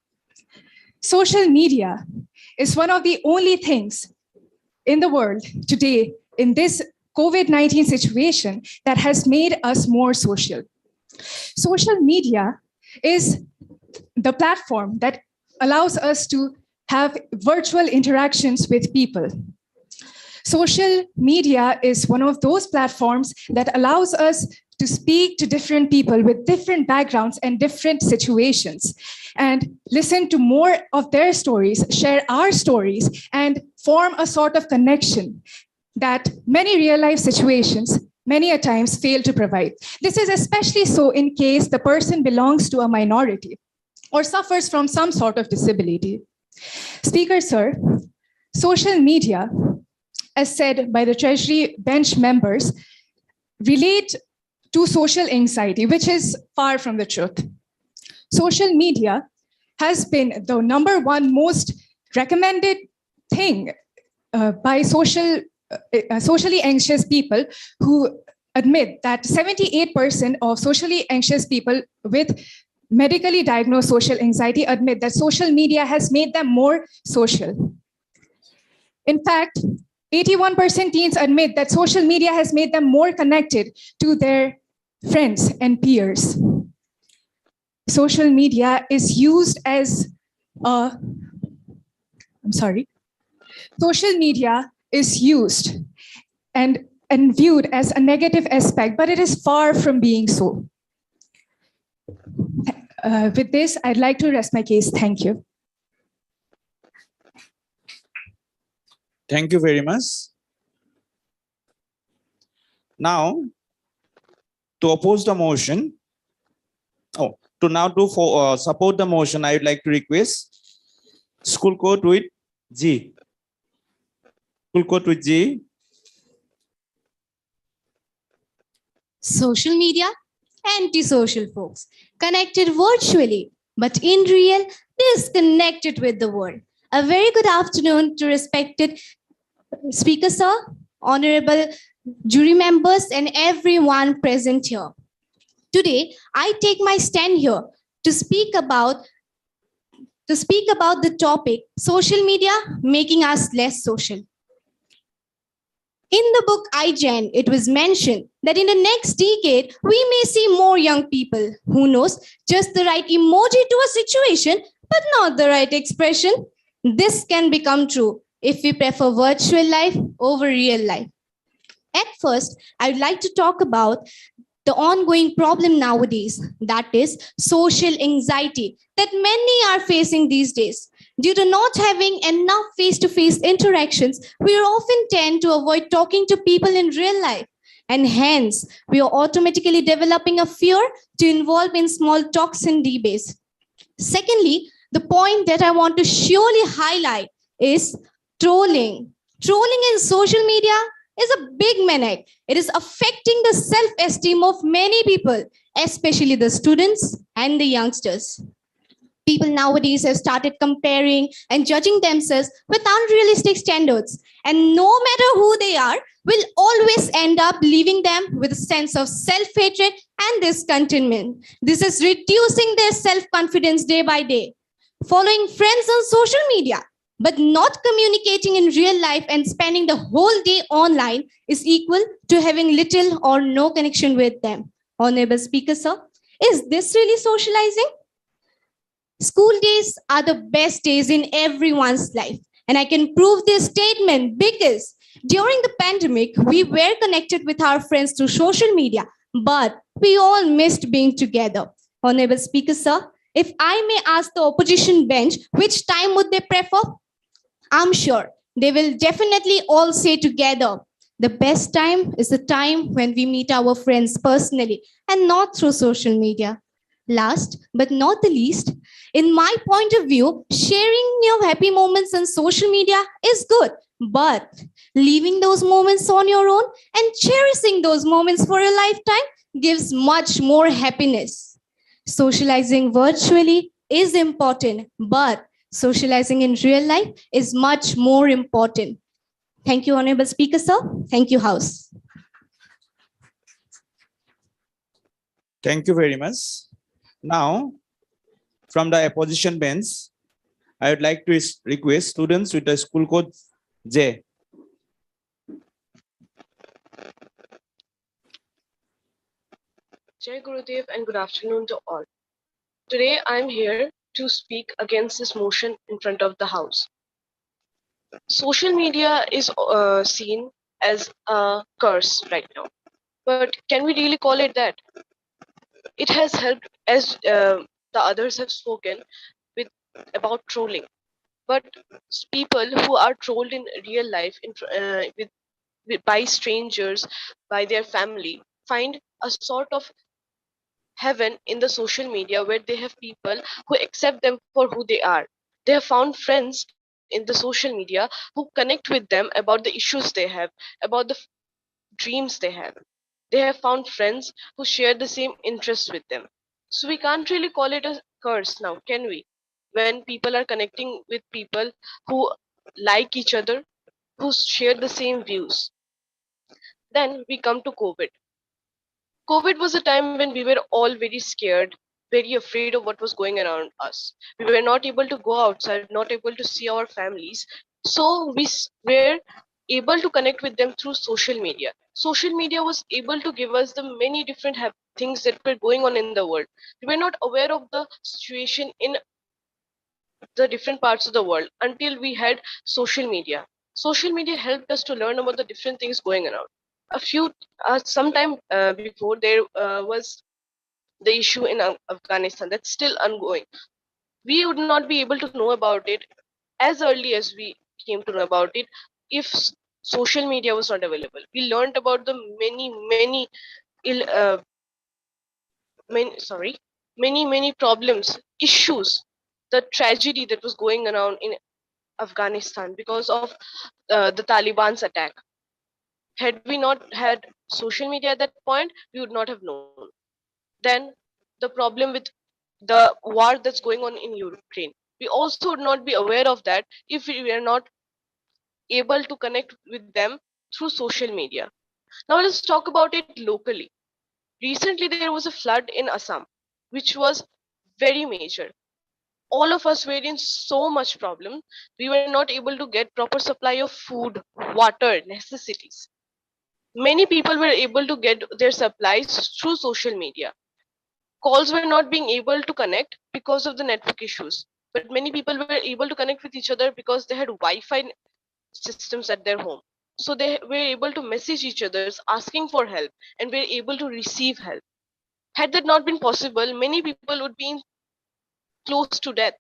Social media is one of the only things in the world today in this COVID-19 situation that has made us more social. Social media is the platform that allows us to have virtual interactions with people. Social media is one of those platforms that allows us to speak to different people with different backgrounds and different situations, and listen to more of their stories, share our stories, and form a sort of connection that many real-life situations many a times fail to provide. This is especially so in case the person belongs to a minority or suffers from some sort of disability. Speaker, sir, social media, as said by the Treasury bench members, relate to social anxiety, which is far from the truth. Social media has been the #1 most recommended thing by socially anxious people, who admit that 78% of socially anxious people with medically diagnosed social anxiety admit that social media has made them more social. In fact, 81% teens admit that social media has made them more connected to their friends and peers. Social media is used as a, social media is used and viewed as a negative aspect, but it is far from being so. With this, I'd like to rest my case. Thank you. Thank you very much. Now, to oppose the motion, support the motion, I would like to request school code with G. School code with G. Social media, antisocial folks, connected virtually, but in real, disconnected with the world. A very good afternoon to respected speaker, sir, honorable jury members, and everyone present here. Today, I take my stand here to speak about the topic, social media making us less social. In the book iGen, it was mentioned that in the next decade, we may see more young people who knows just the right emoji to a situation, but not the right expression. This can become true if we prefer virtual life over real life. At first, I would like to talk about the ongoing problem nowadays, that is social anxiety that many are facing these days. Due to not having enough face-to-face interactions, we often tend to avoid talking to people in real life. And hence, we are automatically developing a fear to involve in small talks and debates. Secondly, the point that I want to surely highlight is trolling. Trolling in social media is a big menace. It is affecting the self-esteem of many people, especially the students and the youngsters. People nowadays have started comparing and judging themselves with unrealistic standards. And no matter who they are, will always end up leaving them with a sense of self-hatred and discontentment. This is reducing their self-confidence day by day. Following friends on social media, but not communicating in real life and spending the whole day online is equal to having little or no connection with them. Honorable Speaker, sir, is this really socializing? School days are the best days in everyone's life. And I can prove this statement because during the pandemic, we were connected with our friends through social media, but we all missed being together. Honorable Speaker, sir, if I may ask the opposition bench, which time would they prefer? I'm sure they will definitely all say together, the best time is the time when we meet our friends personally and not through social media. Last but not the least, in my point of view, sharing your happy moments on social media is good, but leaving those moments on your own and cherishing those moments for a lifetime gives much more happiness. Socializing virtually is important, but socializing in real life is much more important. Thank you, Honorable Speaker, sir. Thank you, House. Thank you very much. Now, from the opposition bench, I would like to request students with the school code J. Jai Gurudev and good afternoon to all. Today I am here to speak against this motion in front of the House. Social media is seen as a curse right now, but can we really call it that? It has helped, as the others have spoken, with about trolling. But people who are trolled in real life, by strangers, by their family, find a sort of heaven in the social media where they have people who accept them for who they are. They have found friends in the social media who connect with them about the issues they have, about the dreams they have. They have found friends who share the same interests with them. So we can't really call it a curse now, can we? When people are connecting with people who like each other, who share the same views. Then we come to COVID. COVID was a time when we were all very scared, very afraid of what was going around us. We were not able to go outside, not able to see our families. So we were able to connect with them through social media. Social media was able to give us the many different things that were going on in the world. We were not aware of the situation in the different parts of the world until we had social media. Social media helped us to learn about the different things going around. Sometime before, there was the issue in Afghanistan that's still ongoing. We would not be able to know about it as early as we came to know about it if social media was not available. We learned about the many problems, issues, the tragedy that was going around in Afghanistan because of the Taliban's attack. Had we not had social media at that point, we would not have known. Then the problem with the war that's going on in Ukraine, we also would not be aware of that if we were not able to connect with them through social media. Now let's talk about it locally. Recently, there was a flood in Assam, which was very major. All of us were in so much problem. We were not able to get proper supply of food, water, necessities. Many people were able to get their supplies through social media. Calls were not being able to connect because of the network issues, but many people were able to connect with each other because they had Wi-Fi systems at their home. So they were able to message each other asking for help and were able to receive help. Had that not been possible, many people would be close to death.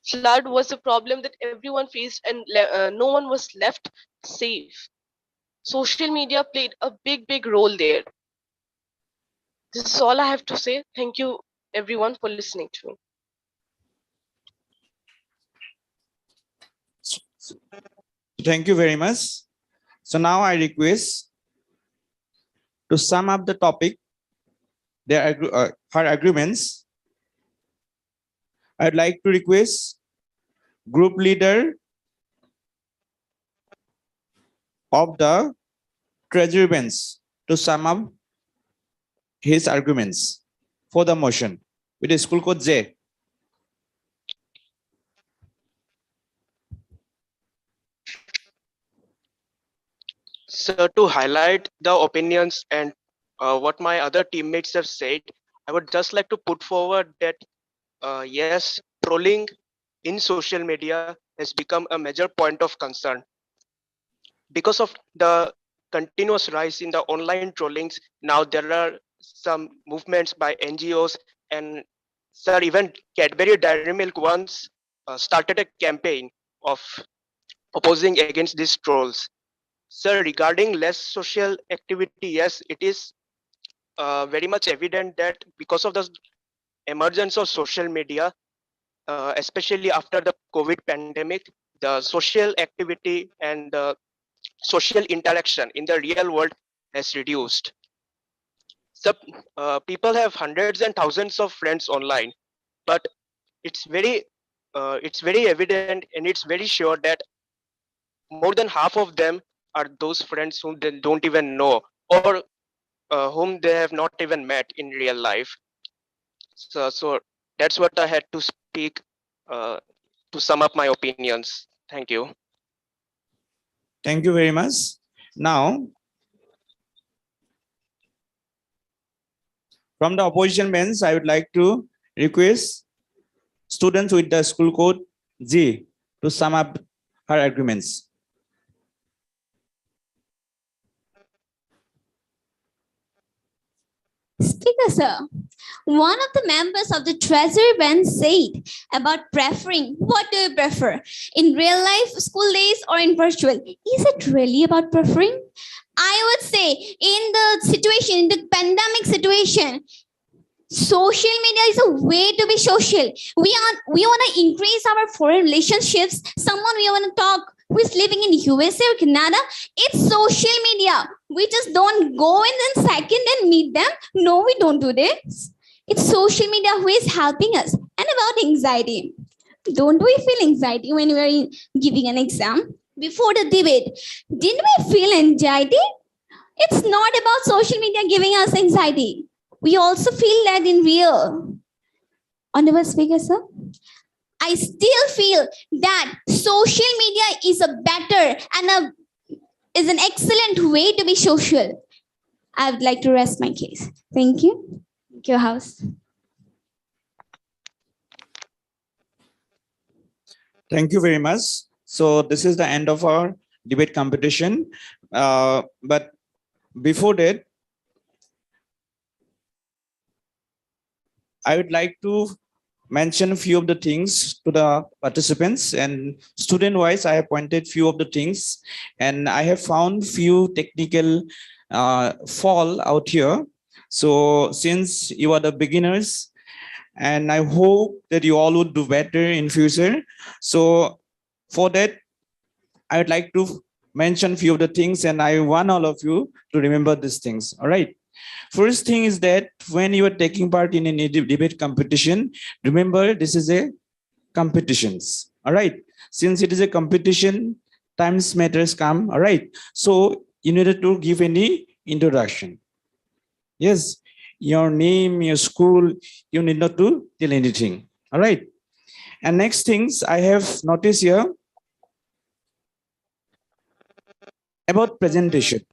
Flood was a problem that everyone faced and no one was left safe. Social media played a big role there. This is all I have to say. Thank you everyone for listening to me. Thank you very much. So now I request to sum up the topic, her arguments. I'd like to request group leader of the treasury bench to sum up his arguments for the motion with the school code J. So to highlight the opinions and what my other teammates have said, I would just like to put forward that yes, trolling in social media has become a major point of concern. Because of the continuous rise in the online trollings, now there are some movements by NGOs and sir, even Cadbury Dairy Milk once started a campaign of opposing against these trolls. Sir, regarding less social activity, yes, it is very much evident that because of the emergence of social media, especially after the COVID pandemic, the social activity and the social interaction in the real world has reduced. So people have hundreds and thousands of friends online, but it's very evident and it's very sure that more than half of them are those friends whom they don't even know or whom they have not even met in real life. So that's what I had to speak to sum up my opinions. Thank you. Thank you very much. Now, from the opposition bench, I would like to request students with the school code G to sum up her arguments. Speaker, sir, one of the members of the Treasury bench said about preferring. What do you prefer? In real life, school days, or in virtual? Is it really about preferring? I would say in the pandemic situation, social media is a way to be social. We want to increase our foreign relationships. Someone we want to talk who is living in USA or Canada, it's social media. We just don't go in a second and meet them. No, we don't do this. It's social media who is helping us. And about anxiety. Don't we feel anxiety when we are giving an exam? Before the debate, didn't we feel anxiety? It's not about social media giving us anxiety. We also feel that in real. Honorable Speaker, sir, I still feel that social media is a better and is an excellent way to be social. I would like to rest my case. Thank you. Thank you, House. Thank you very much. So this is the end of our debate competition. But before that, I would like to mention a few of the things to the participants, and student wise, I have pointed few of the things, and I have found few technical fall out here. So since you are the beginners, and I hope that you all would do better in future. So for that, I would like to mention few of the things, and I want all of you to remember these things. All right. First thing is that when you are taking part in a debate competition, remember this is a competitions. All right. Since it is a competition, times matters come. All right. So you need to give any introduction. Yes. Your name, your school, you need not to tell anything. All right. And next things I have noticed here about presentation.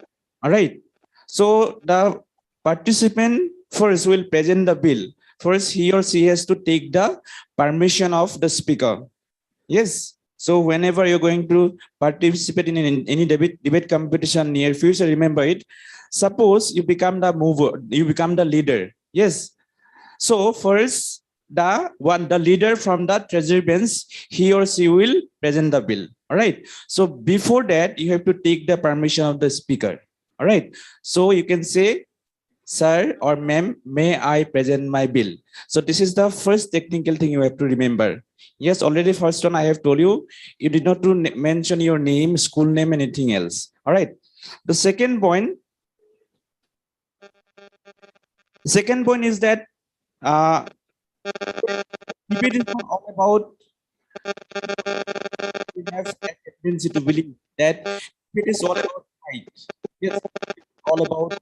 All right. So the participant first will present the bill. First, he or she has to take the permission of the speaker. Yes. So whenever you're going to participate in any debate competition near future, remember it. Suppose you become the mover, you become the leader. Yes. So first, the leader from the treasury bench, he or she will present the bill. All right. So before that, you have to take the permission of the speaker. All right. So you can say, sir or ma'am, may I present my bill? So this is the first technical thing you have to remember. Yes, already first one I have told you, you did not to mention your name, school name, anything else. All right. The second point is that debate is not all about, we have a tendency to believe that it is all about fight. Yes, it's all about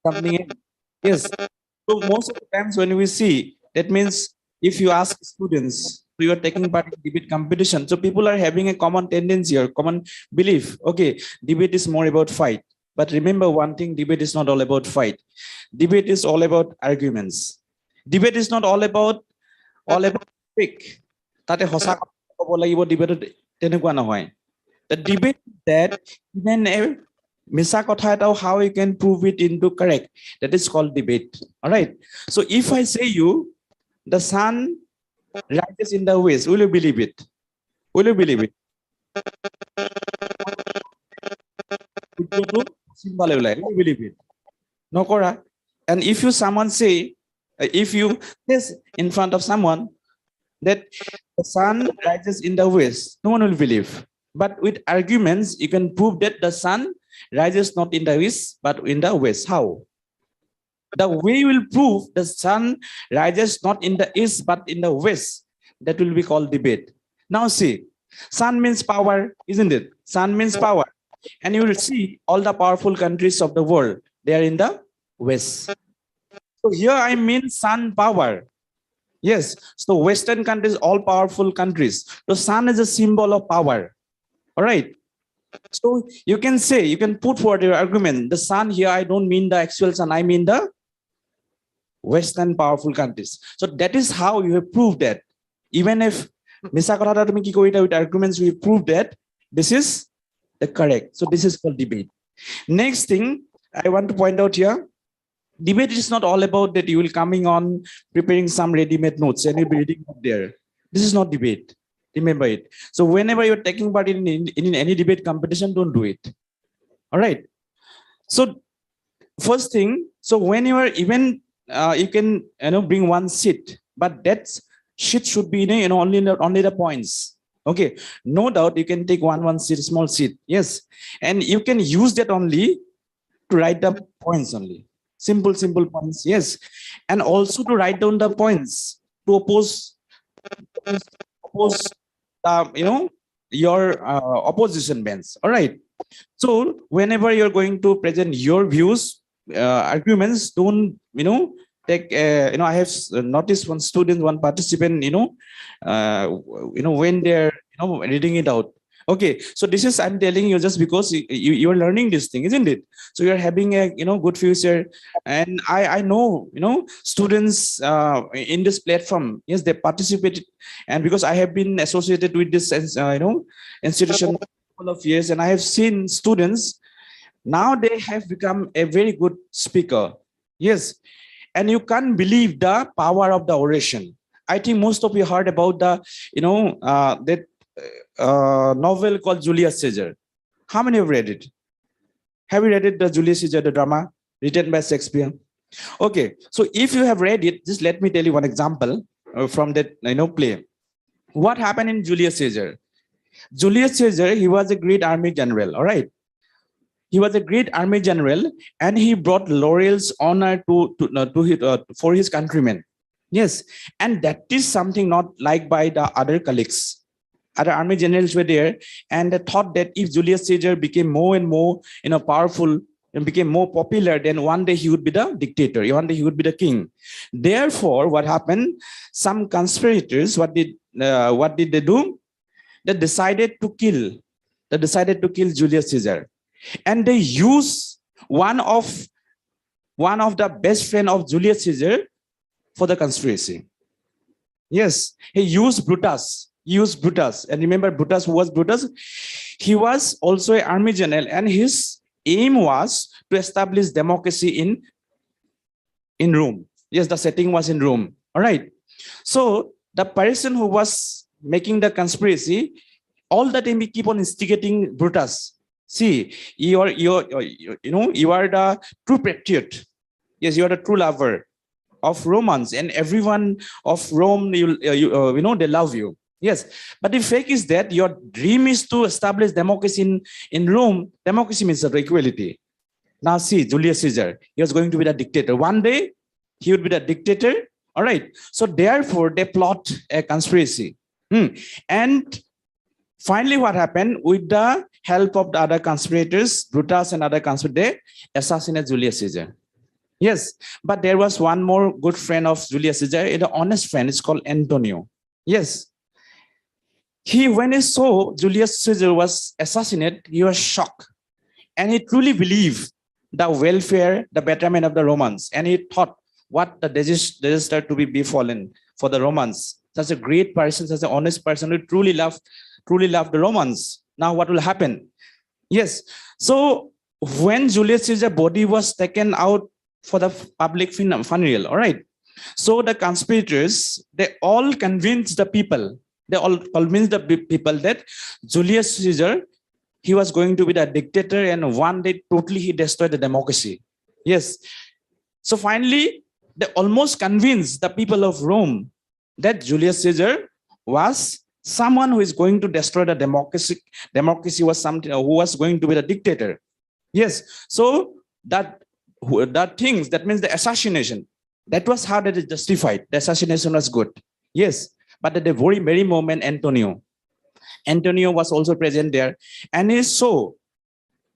something else. Yes. So most of the times when we see, that means if you ask students, you are taking part in debate competition. So people are having a common tendency or common belief. Okay, debate is more about fight. But remember one thing, debate is not all about fight. Debate is all about arguments. Debate is not all about fake. Tate hosa ক'ব লাগিব debate তেনেকুৱা নহয়. The debate is that even a মিছা কথা এটাও how you can prove it into correct. That is called debate. All right. So if I say you, the sun rises in the west, will you believe it? Will you believe it? Will you believe it? Nokora. And if you someone say, if you say in front of someone that the sun rises in the west, no one will believe. But with arguments, you can prove that the sun rises not in the east, but in the west. How? The way you will prove the sun rises not in the east, but in the west, that will be called debate. Now see, sun means power, isn't it? Sun means power. And you will see all the powerful countries of the world, they are in the west. So here I mean sun power. Yes, so Western countries, all powerful countries. The sun is a symbol of power. All right. So you can say, you can put forward your argument. The sun here, I don't mean the actual sun, I mean the Western powerful countries. So that is how you have proved that. Even if Misa Kotha tumi ki korita with arguments, we prove that this is the correct. So this is called debate. Next thing I want to point out here, debate is not all about that you will coming on preparing some ready-made notes and you'll be reading up there. This is not debate. Remember it. So whenever you're taking part in any debate competition, don't do it. All right. So first thing, so when you are even, you can bring one seat, but that sheet should be only the points. Okay. No doubt you can take one seat, small seat. Yes. And you can use that only to write the points only. Simple points. Yes. And also to write down the points to oppose your opposition bench. All right. So whenever you're going to present your views, arguments, don't take, I have noticed one student, one participant, when they're, reading it out. Okay, so this is, I'm telling you just because you are learning this thing, isn't it? So you're having a, good future. And I know, students in this platform, yes, they participated. And because I have been associated with this, institution for a couple of years, and I have seen students, now they have become a very good speaker. Yes. And you can't believe the power of the oration. I think most of you heard about the, that novel called Julius Caesar. How many have read it? Have you read it, the Julius Caesar, the drama written by Shakespeare? Okay, so if you have read it, just let me tell you one example from that play. What happened in Julius Caesar? Julius Caesar, he was a great army general. All right, he was a great army general, and he brought laurels, honor for his countrymen. Yes, and that is something not liked by the other colleagues. Other army generals were there, and they thought that if Julius Caesar became more and more, powerful and became more popular, then one day he would be the dictator. One day he would be the king. Therefore, what happened? Some conspirators, what did they do? They decided to kill. They decided to kill Julius Caesar, and they used one of the best friend of Julius Caesar for the conspiracy. Yes, he used Brutus. And remember Brutus, who was Brutus? He was also an army general, and his aim was to establish democracy in Rome. Yes, the setting was in Rome. All right. So the person who was making the conspiracy, all the time he keep on instigating Brutus. See, you are the true patriot. Yes, you are the true lover of Romans, and everyone of Rome, they love you. Yes, but the fact is that your dream is to establish democracy in Rome. Democracy means equality. Now see, Julius Caesar, he was going to be the dictator. One day, he would be the dictator. All right. So therefore, they plot a conspiracy. And finally, what happened? With the help of the other conspirators, Brutus and other conspirators, they assassinated Julius Caesar. Yes, but there was one more good friend of Julius Caesar, an honest friend. It's called Antonio. Yes. When he saw Julius Caesar was assassinated, he was shocked. And he truly believed the welfare, the betterment of the Romans. And he thought what the disaster to be befallen for the Romans. Such a great person, such an honest person who truly loved the Romans. Now what will happen? Yes. So when Julius Caesar's body was taken out for the public funeral, all right. So the conspirators, they all convinced the people. They all convinced the people that Julius Caesar, he was going to be the dictator, and one day totally he destroyed the democracy. Yes. So finally, they almost convinced the people of Rome that Julius Caesar was someone who is going to destroy the democracy. Democracy was something who was going to be the dictator. Yes. So that things, that means the assassination, that was how that is justified. The assassination was good. Yes. But at the very moment, Antonio was also present there. And he saw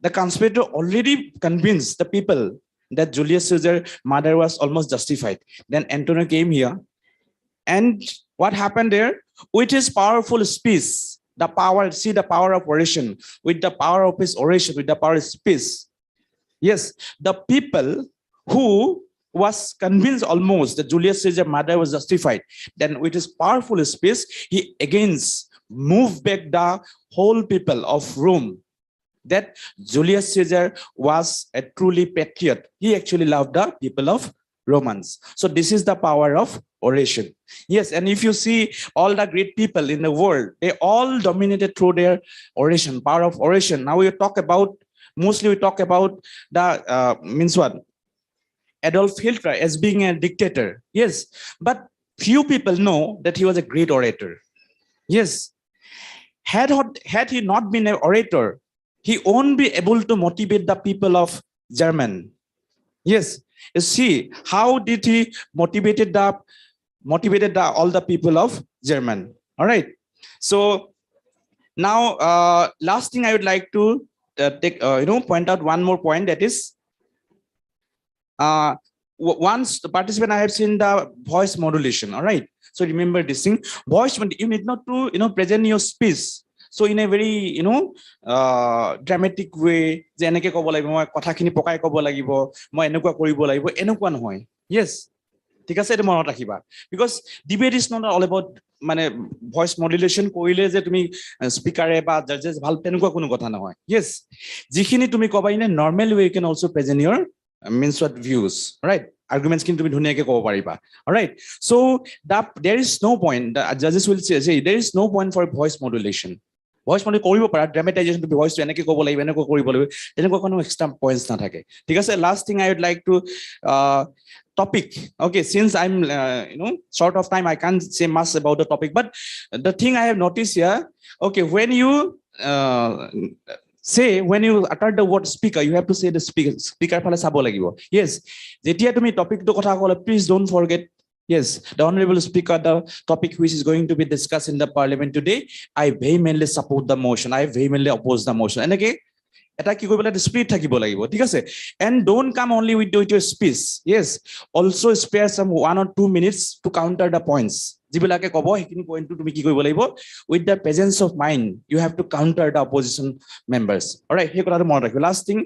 the conspirator already convinced the people that Julius Caesar's murder was almost justified. Then Antonio came here. And what happened there? With his powerful speech, the power of oration, with the power of his oration, with the power of speech. Yes, the people who was convinced almost that Julius Caesar's murder was justified. Then with his powerful speech, he again moved back the whole people of Rome that Julius Caesar was a truly patriot. He actually loved the people of Romans. So this is the power of oration. Yes, and if you see all the great people in the world, they all dominated through their oration, power of oration. Now we talk about the means what? Adolf Hitler as being a dictator. Yes, but few people know that he was a great orator. Yes, had he not been an orator, he won't be able to motivate the people of German. Yes, you see, how did he motivated all the people of German? All right. So now, last thing I would like to point out one more point, that is, once the participant, I have seen the voice modulation. All right. So remember this thing. Voice, you need not to present your speech. So in a very dramatic way, je eneke kobo lagibo, moi kotha khini pokai kobo lagibo, moi enukwa koribo lagibo, enukwa nohoy. Yes. ঠিক আছে, এটা মনত ৰাখিবা, because debate is not all about মানে voice modulation কৰিলে যে তুমি স্পিকাৰে বা জাজেস ভাল তেনেকুৱা কোনো কথা নহয়. Yes, যিখিনি তুমি কবা in a normal way you can also present your means what views, right? Arguments kin tumi dhuniya ke kobo pariba. All right, so there is no point, the judges will say there is no point for voice modulation. Voice modulation koribo para, dramatization to be voice to eneke kobo laibo, eneko koribo laibo, teneko kono extra points na thake. ঠিক আছে, last thing I would like to topic. Okay, since I'm short of time, I can't say much about the topic, but the thing I have noticed here, okay, when you when you utter the word speaker, you have to say the speaker phale sabo lagibo. Yes, jetia tumi topic to kotha kole, please don't forget, yes, the honorable speaker, the topic which is going to be discussed in the parliament today, I vehemently support the motion, I vehemently oppose the motion. And again, এটা কি কৰিব লাগে, spirit থাকিব লাগিব, ঠিক আছে, and don't come only with your speech. Yes, also spare some 1 or 2 minutes to counter the points. যিবিলাকে কব সেইখিনি পইণ্টটো তুমি কি কৰিব লাগিব, with the presence of mind you have to counter the opposition members. All right, সেই কথাটো মনত ৰাখিব. Last thing,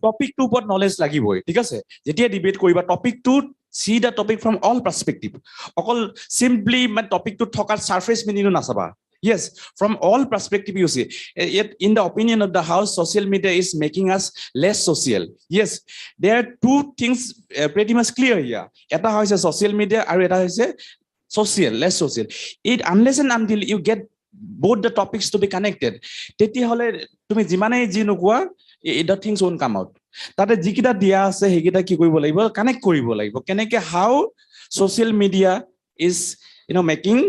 topic 2 ওপৰত knowledge লাগিবই, ঠিক আছে, যেতিয়া ডিবেট কৰিবা topic 2, see the topic from all perspective. অকল simply মানে topic 2 থকাৰ surface meaning নাচাবা. Yes, from all perspective you see. Yet in the opinion of the house, social media is making us less social. Yes, there are two things pretty much clear here. Eta hoise social media aru eta hoise social, less social. It unless and until you get both the topics to be connected, teti hole tumi jimane ji nokwa, the things won't come out. Tate jikita dia ase hekita ki koribo lagibo, connect koribo lagibo, keneke how social media is making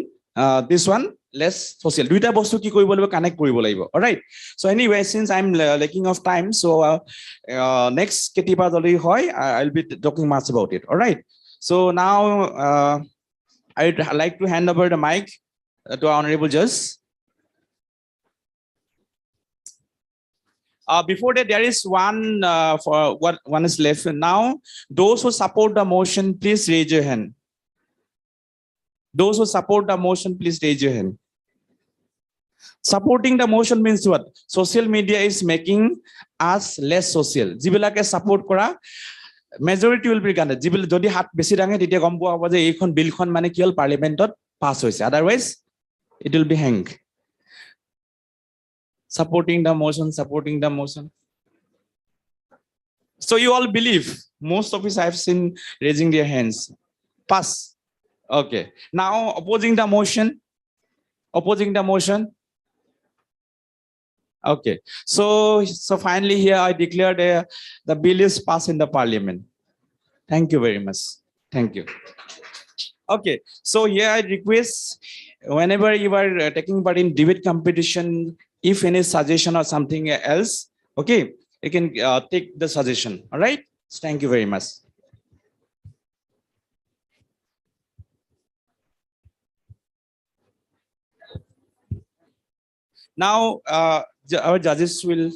this one less social. Duita bostu ki koribo laibo, connect koribo laibo. All right, so anyway, since I'm lacking of time, so next ketiba joli hoy, I'll be talking much about it. All right, so now I'd like to hand over the mic to our honorable judge. Before that, there is one for what one is left now. Those who support the motion, please raise your hand. Those who support the motion, please raise your hand. Supporting the motion means what? Social media is making us less social. Jibilake support kora, majority will be granted. Jibil jodi hat besi range titia gom poa hobo je eikhon bill khon mane ki hol parliamentot pass hoise, otherwise it will be hang. Supporting the motion, supporting the motion. So you all believe, most of us I have seen raising their hands. Pass. Okay, now opposing the motion. Opposing the motion. Okay, so finally here I declare the bill is passed in the parliament. Thank you very much. Thank you. Okay, so here I request, whenever you are taking part in debate competition, if any suggestion or something else, okay, you can take the suggestion. All right, thank you very much. Now our judges will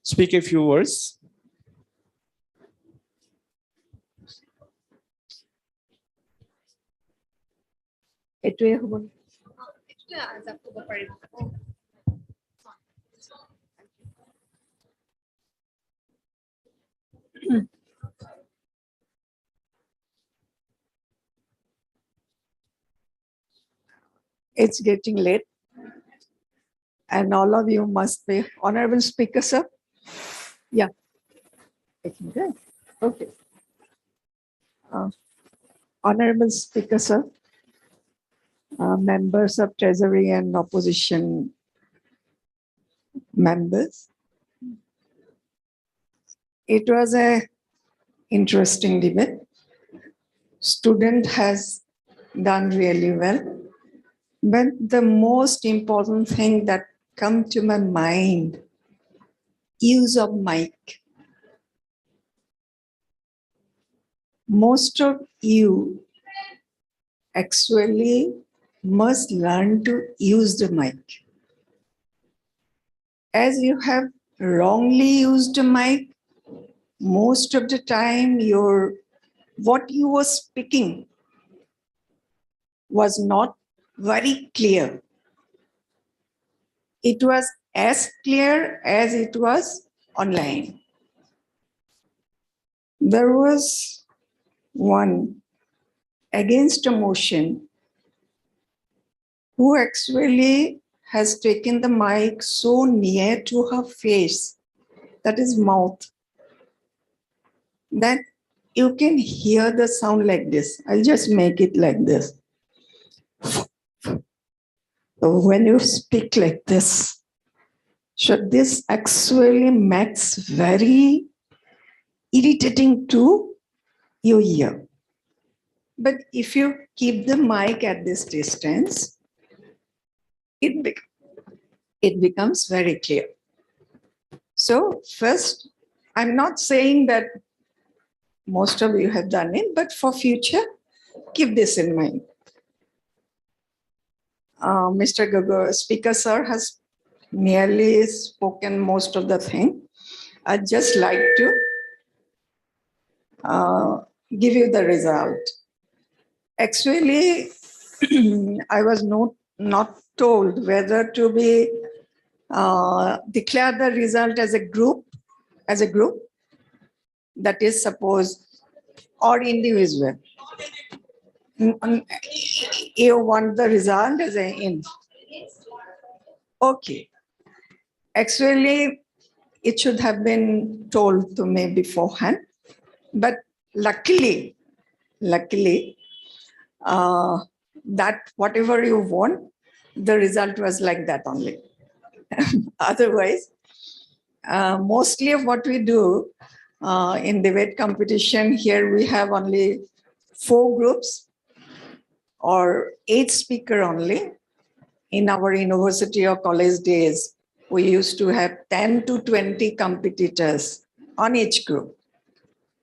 speak a few words. It's getting late, and all of you must be honorable speaker, sir. Yeah. Okay. Honorable speaker, sir. Members of Treasury and opposition members. It was a interesting debate. Student has done really well. But the most important thing that come to my mind, use of mic. Most of you actually must learn to use the mic. As you have wrongly used a mic, most of the time what you were speaking was not very clear. It was as clear as it was online. There was one against a motion who actually has taken the mic so near to her face, that is mouth, that you can hear the sound like this. I'll just make it like this. So when you speak like this, so this actually makes very irritating to your ear. But if you keep the mic at this distance, it becomes very clear. So first, I'm not saying that most of you have done it, but for future, keep this in mind. Mr. Speaker sir has nearly spoken most of the thing. I'd just like to give you the result. Actually, I was not told whether to be declare the result as a group, that is suppose, or individual. You want the result as an in. Okay. Actually, it should have been told to me beforehand, but luckily, that whatever you want, the result was like that only. Otherwise, mostly of what we do in debate competition, here we have only 4 groups or 8 speaker only. In our university or college days, we used to have 10 to 20 competitors on each group.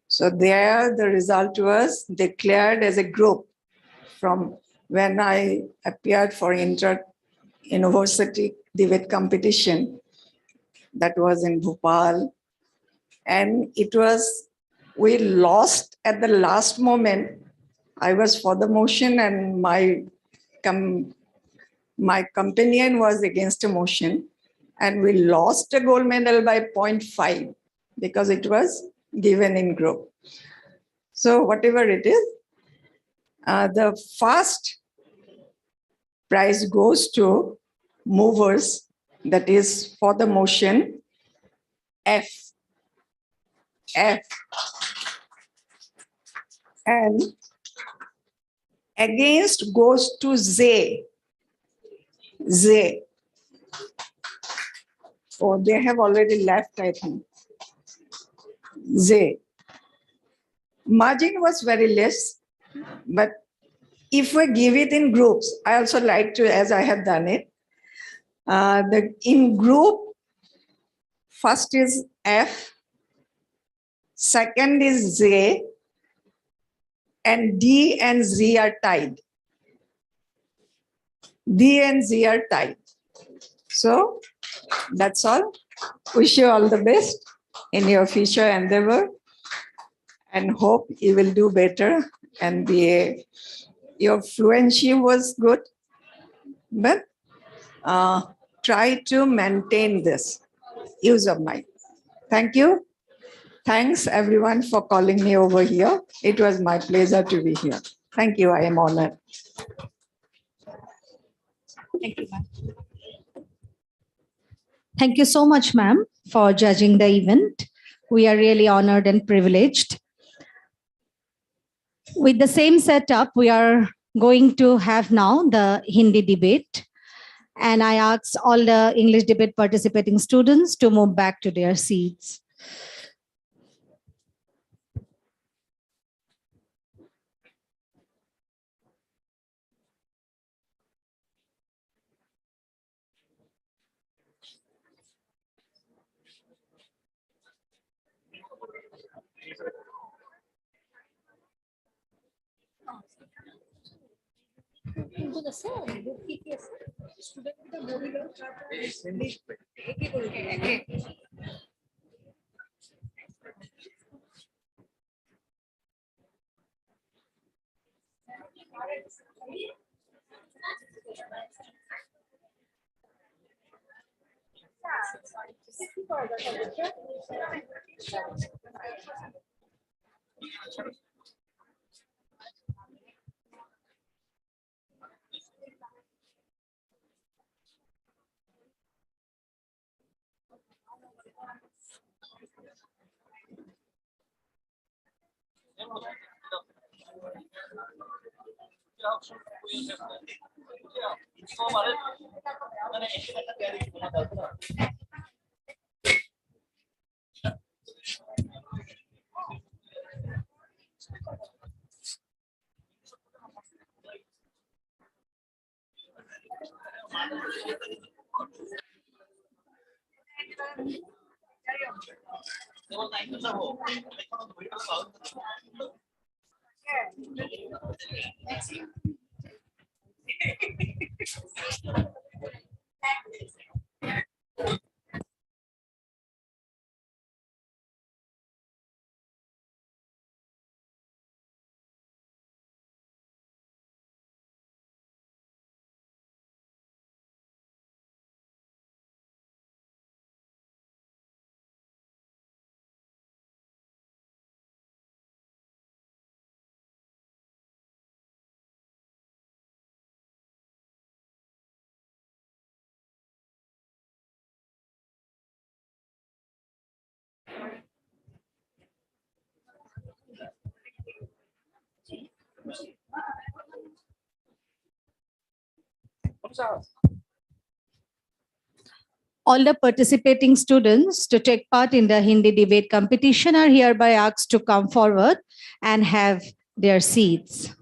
So there the result was declared as a group from when I appeared for inter-university debate competition. That was in Bhopal. And we lost at the last moment. I was for the motion and my companion was against a motion, and we lost a gold medal by 0.5 because it was given in group. So whatever it is, the first prize goes to movers, that is for the motion F. And against goes to Z. Oh, they have already left, I think. Z. Margin was very less, but if we give it in groups, I also like to, as I have done it, in group, first is F, second is Z, and D and Z are tied. D and Z are tied. So that's all. Wish you all the best in your future endeavor, and hope you will do better and your fluency was good, but try to maintain this use of mind. Thank you. Thanks everyone for calling me over here. It was my pleasure to be here. Thank you. I am honored. Thank you, ma'am. Thank you so much, ma'am, for judging the event. We are really honored and privileged. With the same setup, we are going to have now the Hindi debate. And I ask all the English debate participating students to move back to their seats. All the participating students to take part in the Hindi debate competition are hereby asked to come forward and have their seats.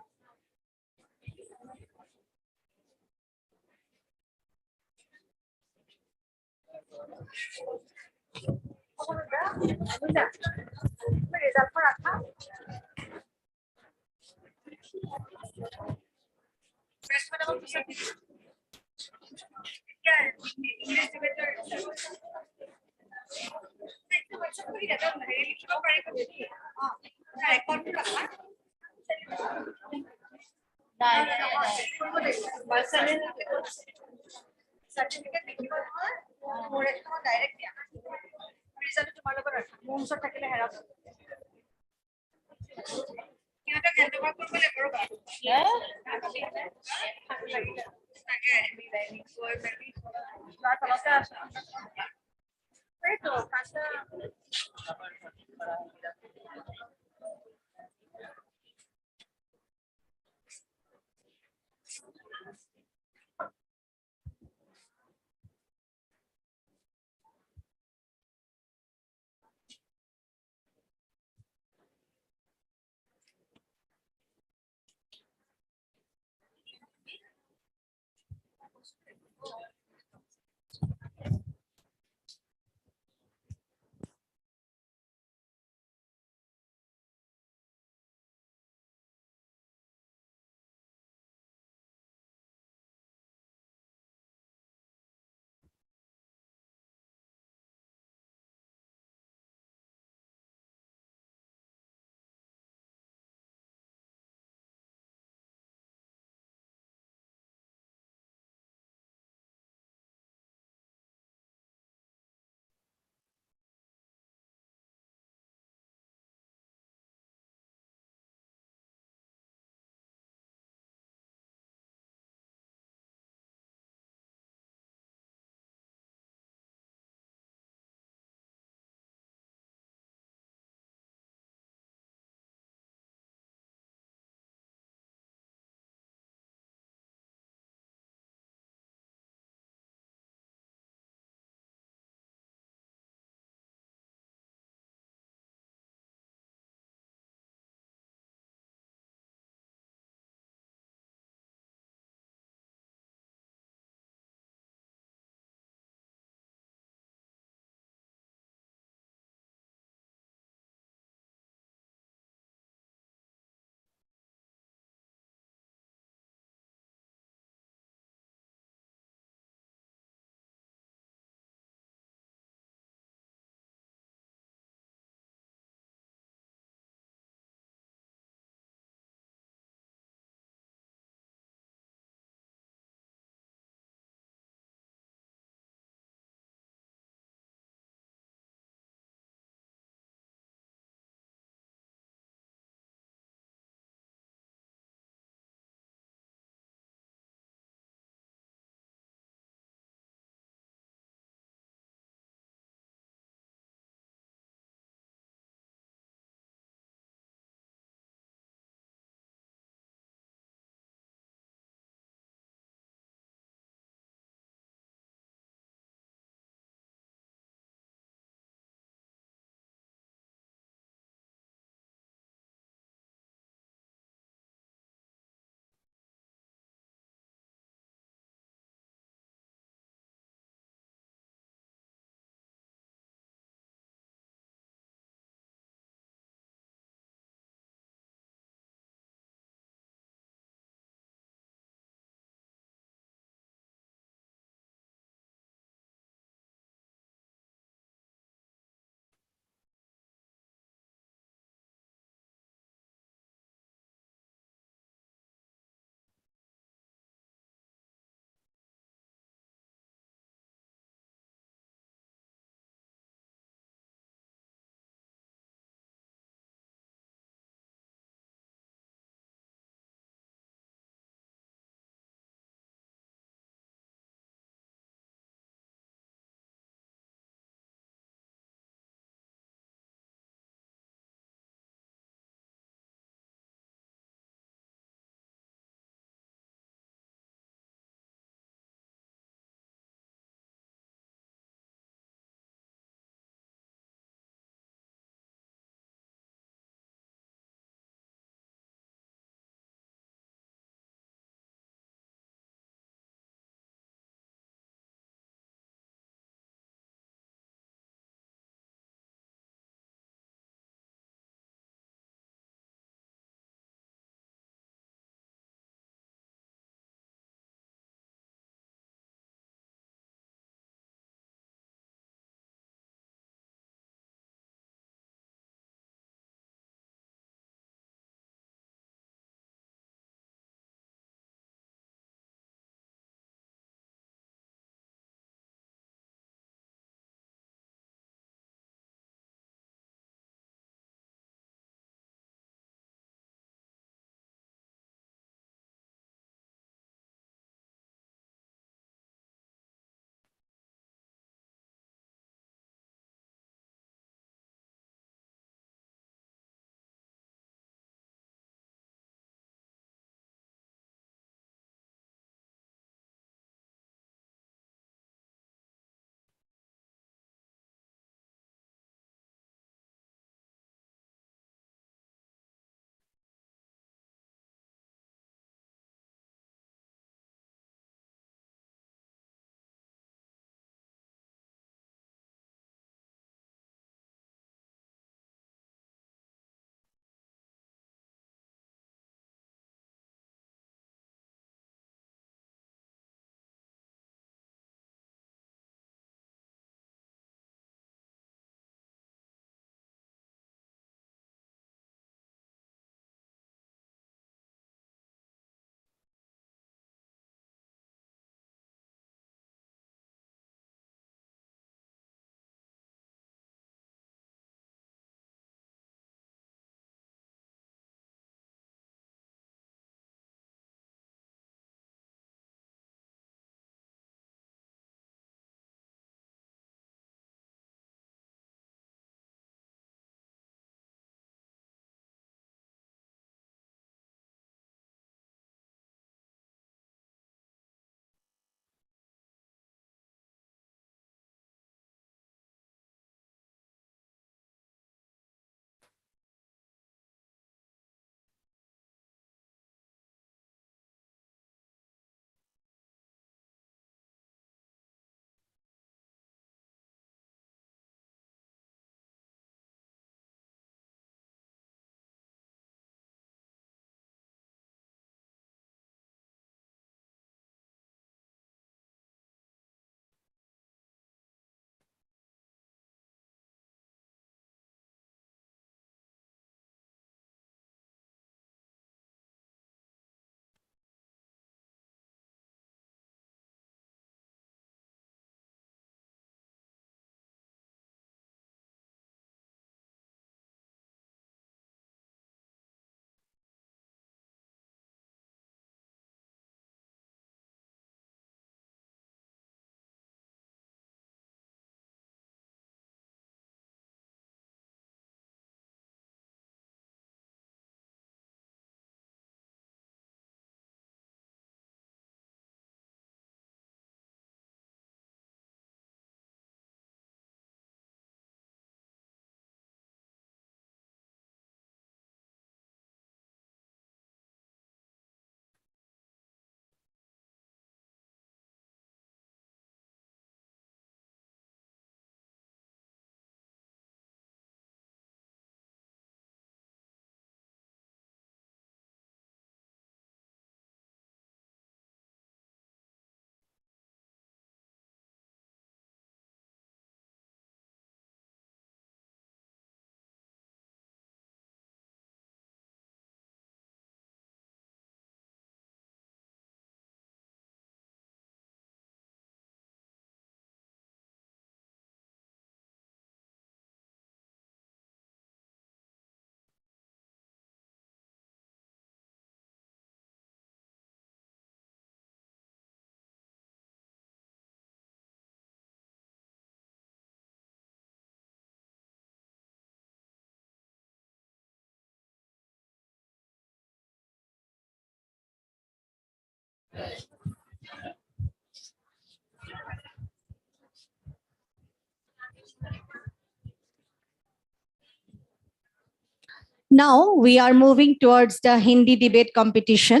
Now we are moving towards the Hindi debate competition,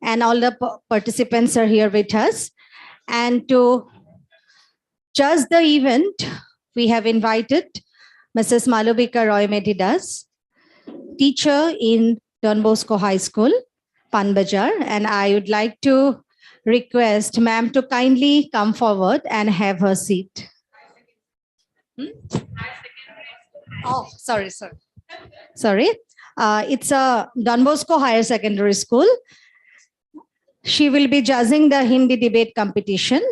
and all the participants are here with us. And to judge the event, we have invited Mrs. Malubika Roy Medidas, teacher in Don Bosco High School, Panbajar, and I would like to request ma'am to kindly come forward and have her seat. Oh, sorry. Sorry. It's a Don Bosco Higher Secondary School. She will be judging the Hindi debate competition.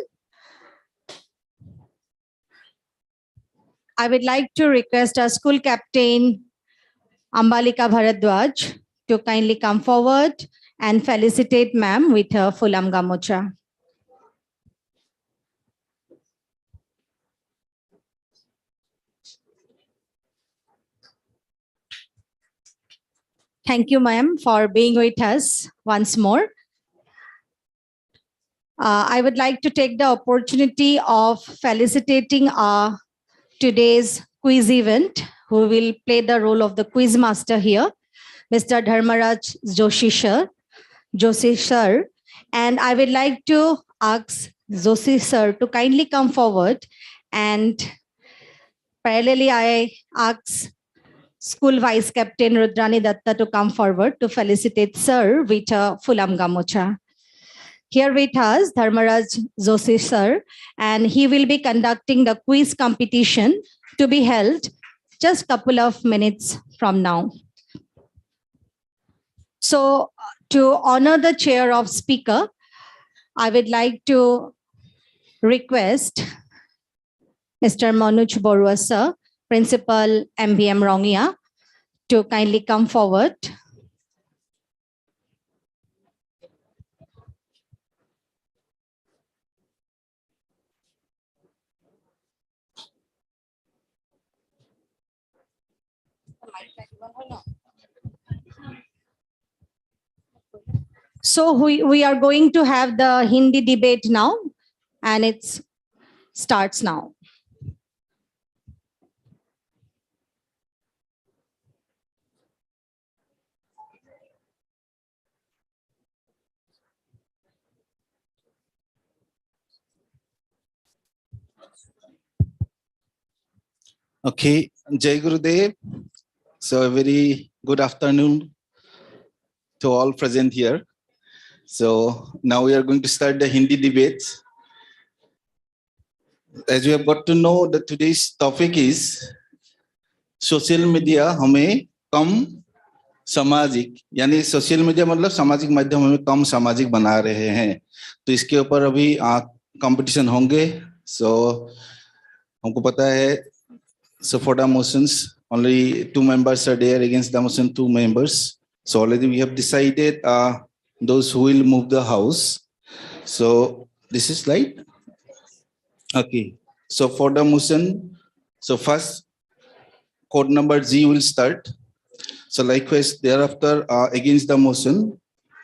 I would like to request our school captain, Ambalika Bharadwaj, to kindly come forward and felicitate ma'am with her Fulam Gamocha. Thank you, ma'am, for being with us once more. I would like to take the opportunity of felicitating today's quiz event, who will play the role of the quiz master here, Mr. Dharmaraj Joshi sir. And I would like to ask Joshi sir to kindly come forward, and parallelly I ask School Vice Captain Rudrani Datta to come forward to felicitate sir with a Fulam Gamocha. Here with us, Dharmaraj Joshi sir, and he will be conducting the quiz competition to be held just a couple of minutes from now. So to honor the chair of speaker, I would like to request Mr. Manoj Borua sir, Principal MBM Rongia, to kindly come forward. So we are going to have the Hindi debate now, and it starts now. Okay, Jai Gurudev. So a very good afternoon to all present here. So now we are going to start the Hindi debate. As you have got to know, that today's topic is social media हमें कम सामाजिक, यानी social media मतलब सामाजिक माध्यम हमें कम सामाजिक बना रहे हैं. तो इसके ऊपर अभी कंपटीशन होंगे. सो हमको पता है, so for the motions only 2 members are there, against the motion 2 members. So already we have decided those who will move the house. So this is right. Okay, so for the motion, so first code number G will start. So likewise thereafter against the motion,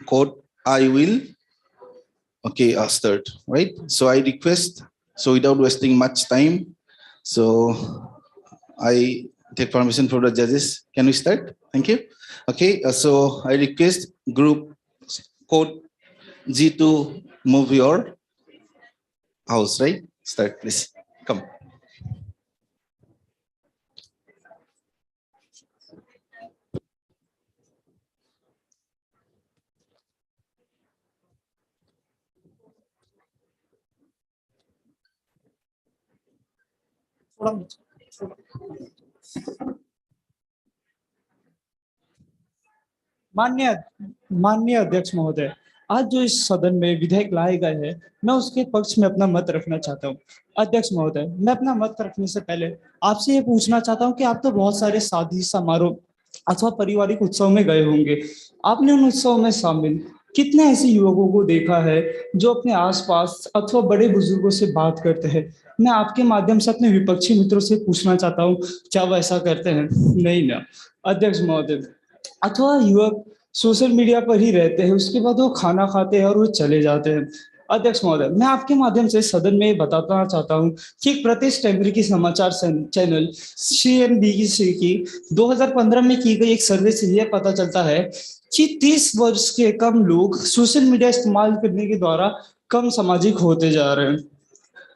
code I will start, right? So I request, so without wasting much time, so I take permission from the judges. Can we start? Thank you. Okay, so I request group code G to move your house, right? Start, please. Come. माननीय अध्यक्ष महोदय, आज जो इस सदन में विधेयक लाए गए हैं, मैं उसके पक्ष में अपना मत रखना चाहता हूं. अध्यक्ष महोदय, मैं अपना मत रखने से पहले आपसे ये पूछना चाहता हूं कि आप तो बहुत सारे शादी समारोह अथवा पारिवारिक उत्सव में गए होंगे. आपने उन उत्सव में शामिल कितने ऐसे युवकों को देखा है जो अपने आसपास अथवा बड़े बुजुर्गों से बात करते हैं? मैं आपके माध्यम से अपने विपक्षी मित्रों से पूछना चाहता हूं, क्या वो ऐसा करते हैं? नहीं ना. अध्यक्ष महोदय, अथवा युवक सोशल मीडिया पर ही रहते हैं, उसके बाद वो खाना खाते हैं और वो चले जाते हैं। अध्यक्ष महोदय, मैं आपके माध्यम से सदन में बताना चाहता हूं कि एक प्रतिष्ठित अमेरिकी समाचार चैनल CNBC की 2015 में की गई एक सर्वे से यह पता चलता है कि 30 वर्ष के कम लोग सोशल मीडिया इस्तेमाल करने के द्वारा कम सामाजिक होते जा रहे हैं।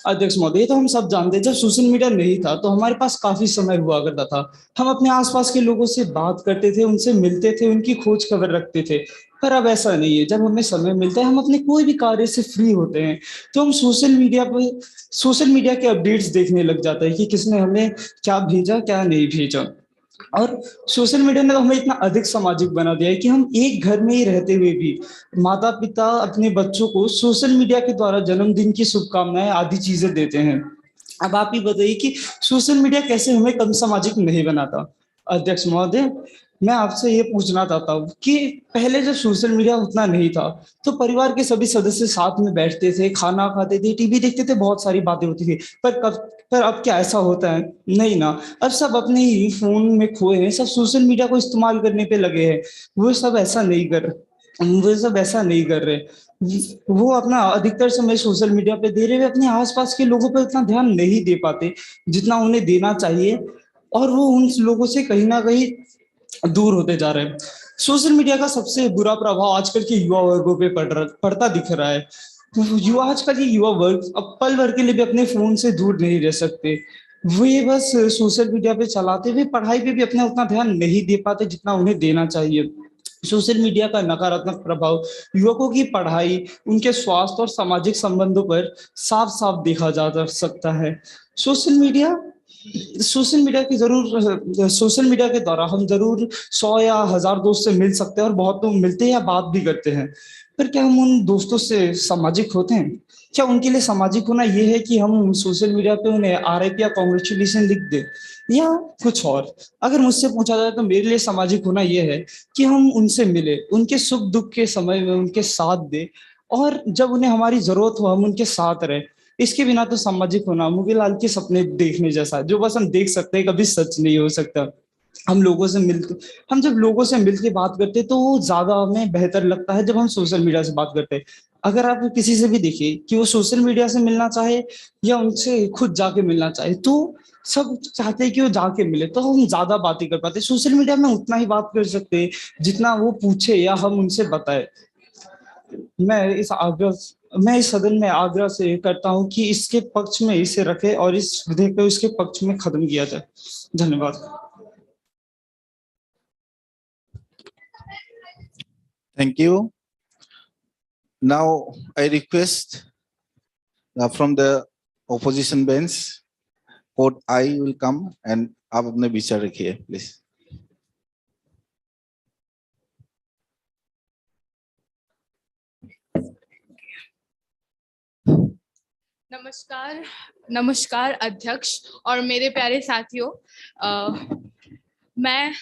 अध्यक्ष महोदय, ये तो हम सब जानते हैं, जब सोशल मीडिया नहीं था तो हमारे पास काफी समय हुआ करता था। हम अपने आसपास के लोगों से बात करते थे, उनसे मिलते थे, उनकी खोज खबर रखते थे। पर अब ऐसा नहीं है। जब हमें समय मिलता है, हम अपने कोई भी कार्य से फ्री होते हैं तो हम सोशल मीडिया के अपडेट्स देखने लग जाते हैं कि किसने हमें क्या भेजा, क्या नहीं भेजा। और सोशल मीडिया ने तो हमें इतना अधिक सामाजिक बना दिया है कि हम एक घर में ही रहते हुए भी माता पिता अपने बच्चों को सोशल मीडिया के द्वारा जन्मदिन की शुभकामनाएं आदि चीजें देते हैं। अब आप ही बताइए कि सोशल मीडिया कैसे हमें कम सामाजिक नहीं बनाता। अध्यक्ष महोदय, मैं आपसे ये पूछना चाहता हूँ कि पहले जब सोशल मीडिया उतना नहीं था तो परिवार के सभी सदस्य साथ में बैठते थे, खाना खाते थे, टीवी देखते थे, बहुत सारी बातें होती थी। पर अब क्या ऐसा होता है? नहीं ना। अब सब अपने ही फोन में खोए हैं, सब सोशल मीडिया को इस्तेमाल करने पे लगे हैं। वो सब ऐसा नहीं कर रहे। वो अपना अधिकतर समय सोशल मीडिया पे दे रहे हैं, अपने आसपास के लोगों पर उतना ध्यान नहीं दे पाते जितना उन्हें देना चाहिए, और वो उन लोगों से कहीं ना कहीं दूर होते जा रहे हैं। सोशल मीडिया का सबसे बुरा प्रभाव आजकल के युवा वर्गों पे पड़ता दिख रहा है। आजकल के युवा वर्ग अब पल भर के लिए भी अपने फोन से दूर नहीं रह सकते। वो ये बस सोशल मीडिया पे चलाते हुए पढ़ाई पे भी अपना उतना ध्यान नहीं दे पाते जितना उन्हें देना चाहिए। सोशल मीडिया का नकारात्मक प्रभाव युवकों की पढ़ाई, उनके स्वास्थ्य और सामाजिक संबंधों पर साफ साफ देखा जा सकता है। सोशल मीडिया सोशल मीडिया के द्वारा हम जरूर 100 या 1000 दोस्त से मिल सकते हैं और बहुत लोग मिलते हैं या बात भी करते हैं। पर क्या हम उन दोस्तों से सामाजिक होते हैं? क्या उनके लिए सामाजिक होना यह है कि हम सोशल मीडिया पे उन्हें RIP या कॉन्ग्रेचुलेशन लिख दें, या कुछ और? अगर मुझसे पूछा जाए तो मेरे लिए सामाजिक होना यह है कि हम उनसे मिले, उनके सुख दुख के समय में उनके साथ दे, और जब उन्हें हमारी जरूरत हो हम उनके साथ रहे। इसके बिना तो सामाजिक होना मूवीलाल के सपने देखने जैसा है, जो बस हम देख सकते हैं, कभी सच नहीं हो सकता। हम जब लोगों से मिलके बात करते हैं तो वो ज्यादा हमें बेहतर लगता है जब हम सोशल मीडिया से बात करते हैं। अगर आप किसी से भी देखिए कि वो सोशल मीडिया से मिलना चाहे या उनसे खुद जाके मिलना चाहे, तो सब चाहते हैं कि वो जाके मिले, तो हम ज्यादा बातें कर पाते हैं। सोशल मीडिया में उतना ही बात कर सकते हैं जितना वो पूछे या हम उनसे बताए। मैं इस सदन में आग्रह से करता हूं कि इसके पक्ष में इसे रखे और इस विधेयक को इसके पक्ष में खत्म किया जाए। धन्यवाद। Thank you. Now I request from the opposition bench, Code I will come and आप अपने विचार रखिए प्लीज। नमस्कार अध्यक्ष और मेरे प्यारे साथियों। मैं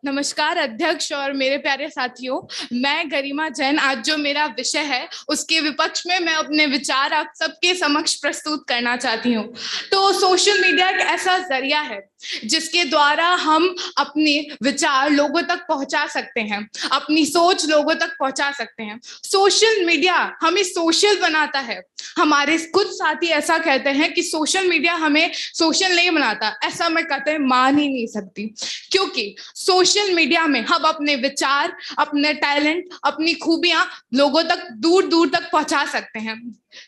नमस्कार अध्यक्ष और मेरे प्यारे साथियों, मैं गरिमा जैन आज जो मेरा विषय है उसके विपक्ष में मैं अपने विचार आप सबके समक्ष प्रस्तुत करना चाहती हूँ। तो सोशल मीडिया एक ऐसा जरिया है जिसके द्वारा हम अपने विचार लोगों तक पहुंचा सकते हैं, अपनी सोच लोगों तक पहुंचा सकते हैं। सोशल मीडिया हमें सोशल बनाता है। हमारे कुछ साथी ऐसा कहते हैं कि सोशल मीडिया हमें सोशल नहीं बनाता। ऐसा मैं कतई मान ही नहीं सकती, क्योंकि सोशल मीडिया में हम अपने विचार, अपने टैलेंट, अपनी खूबियां लोगों तक दूर दूर तक पहुंचा सकते हैं,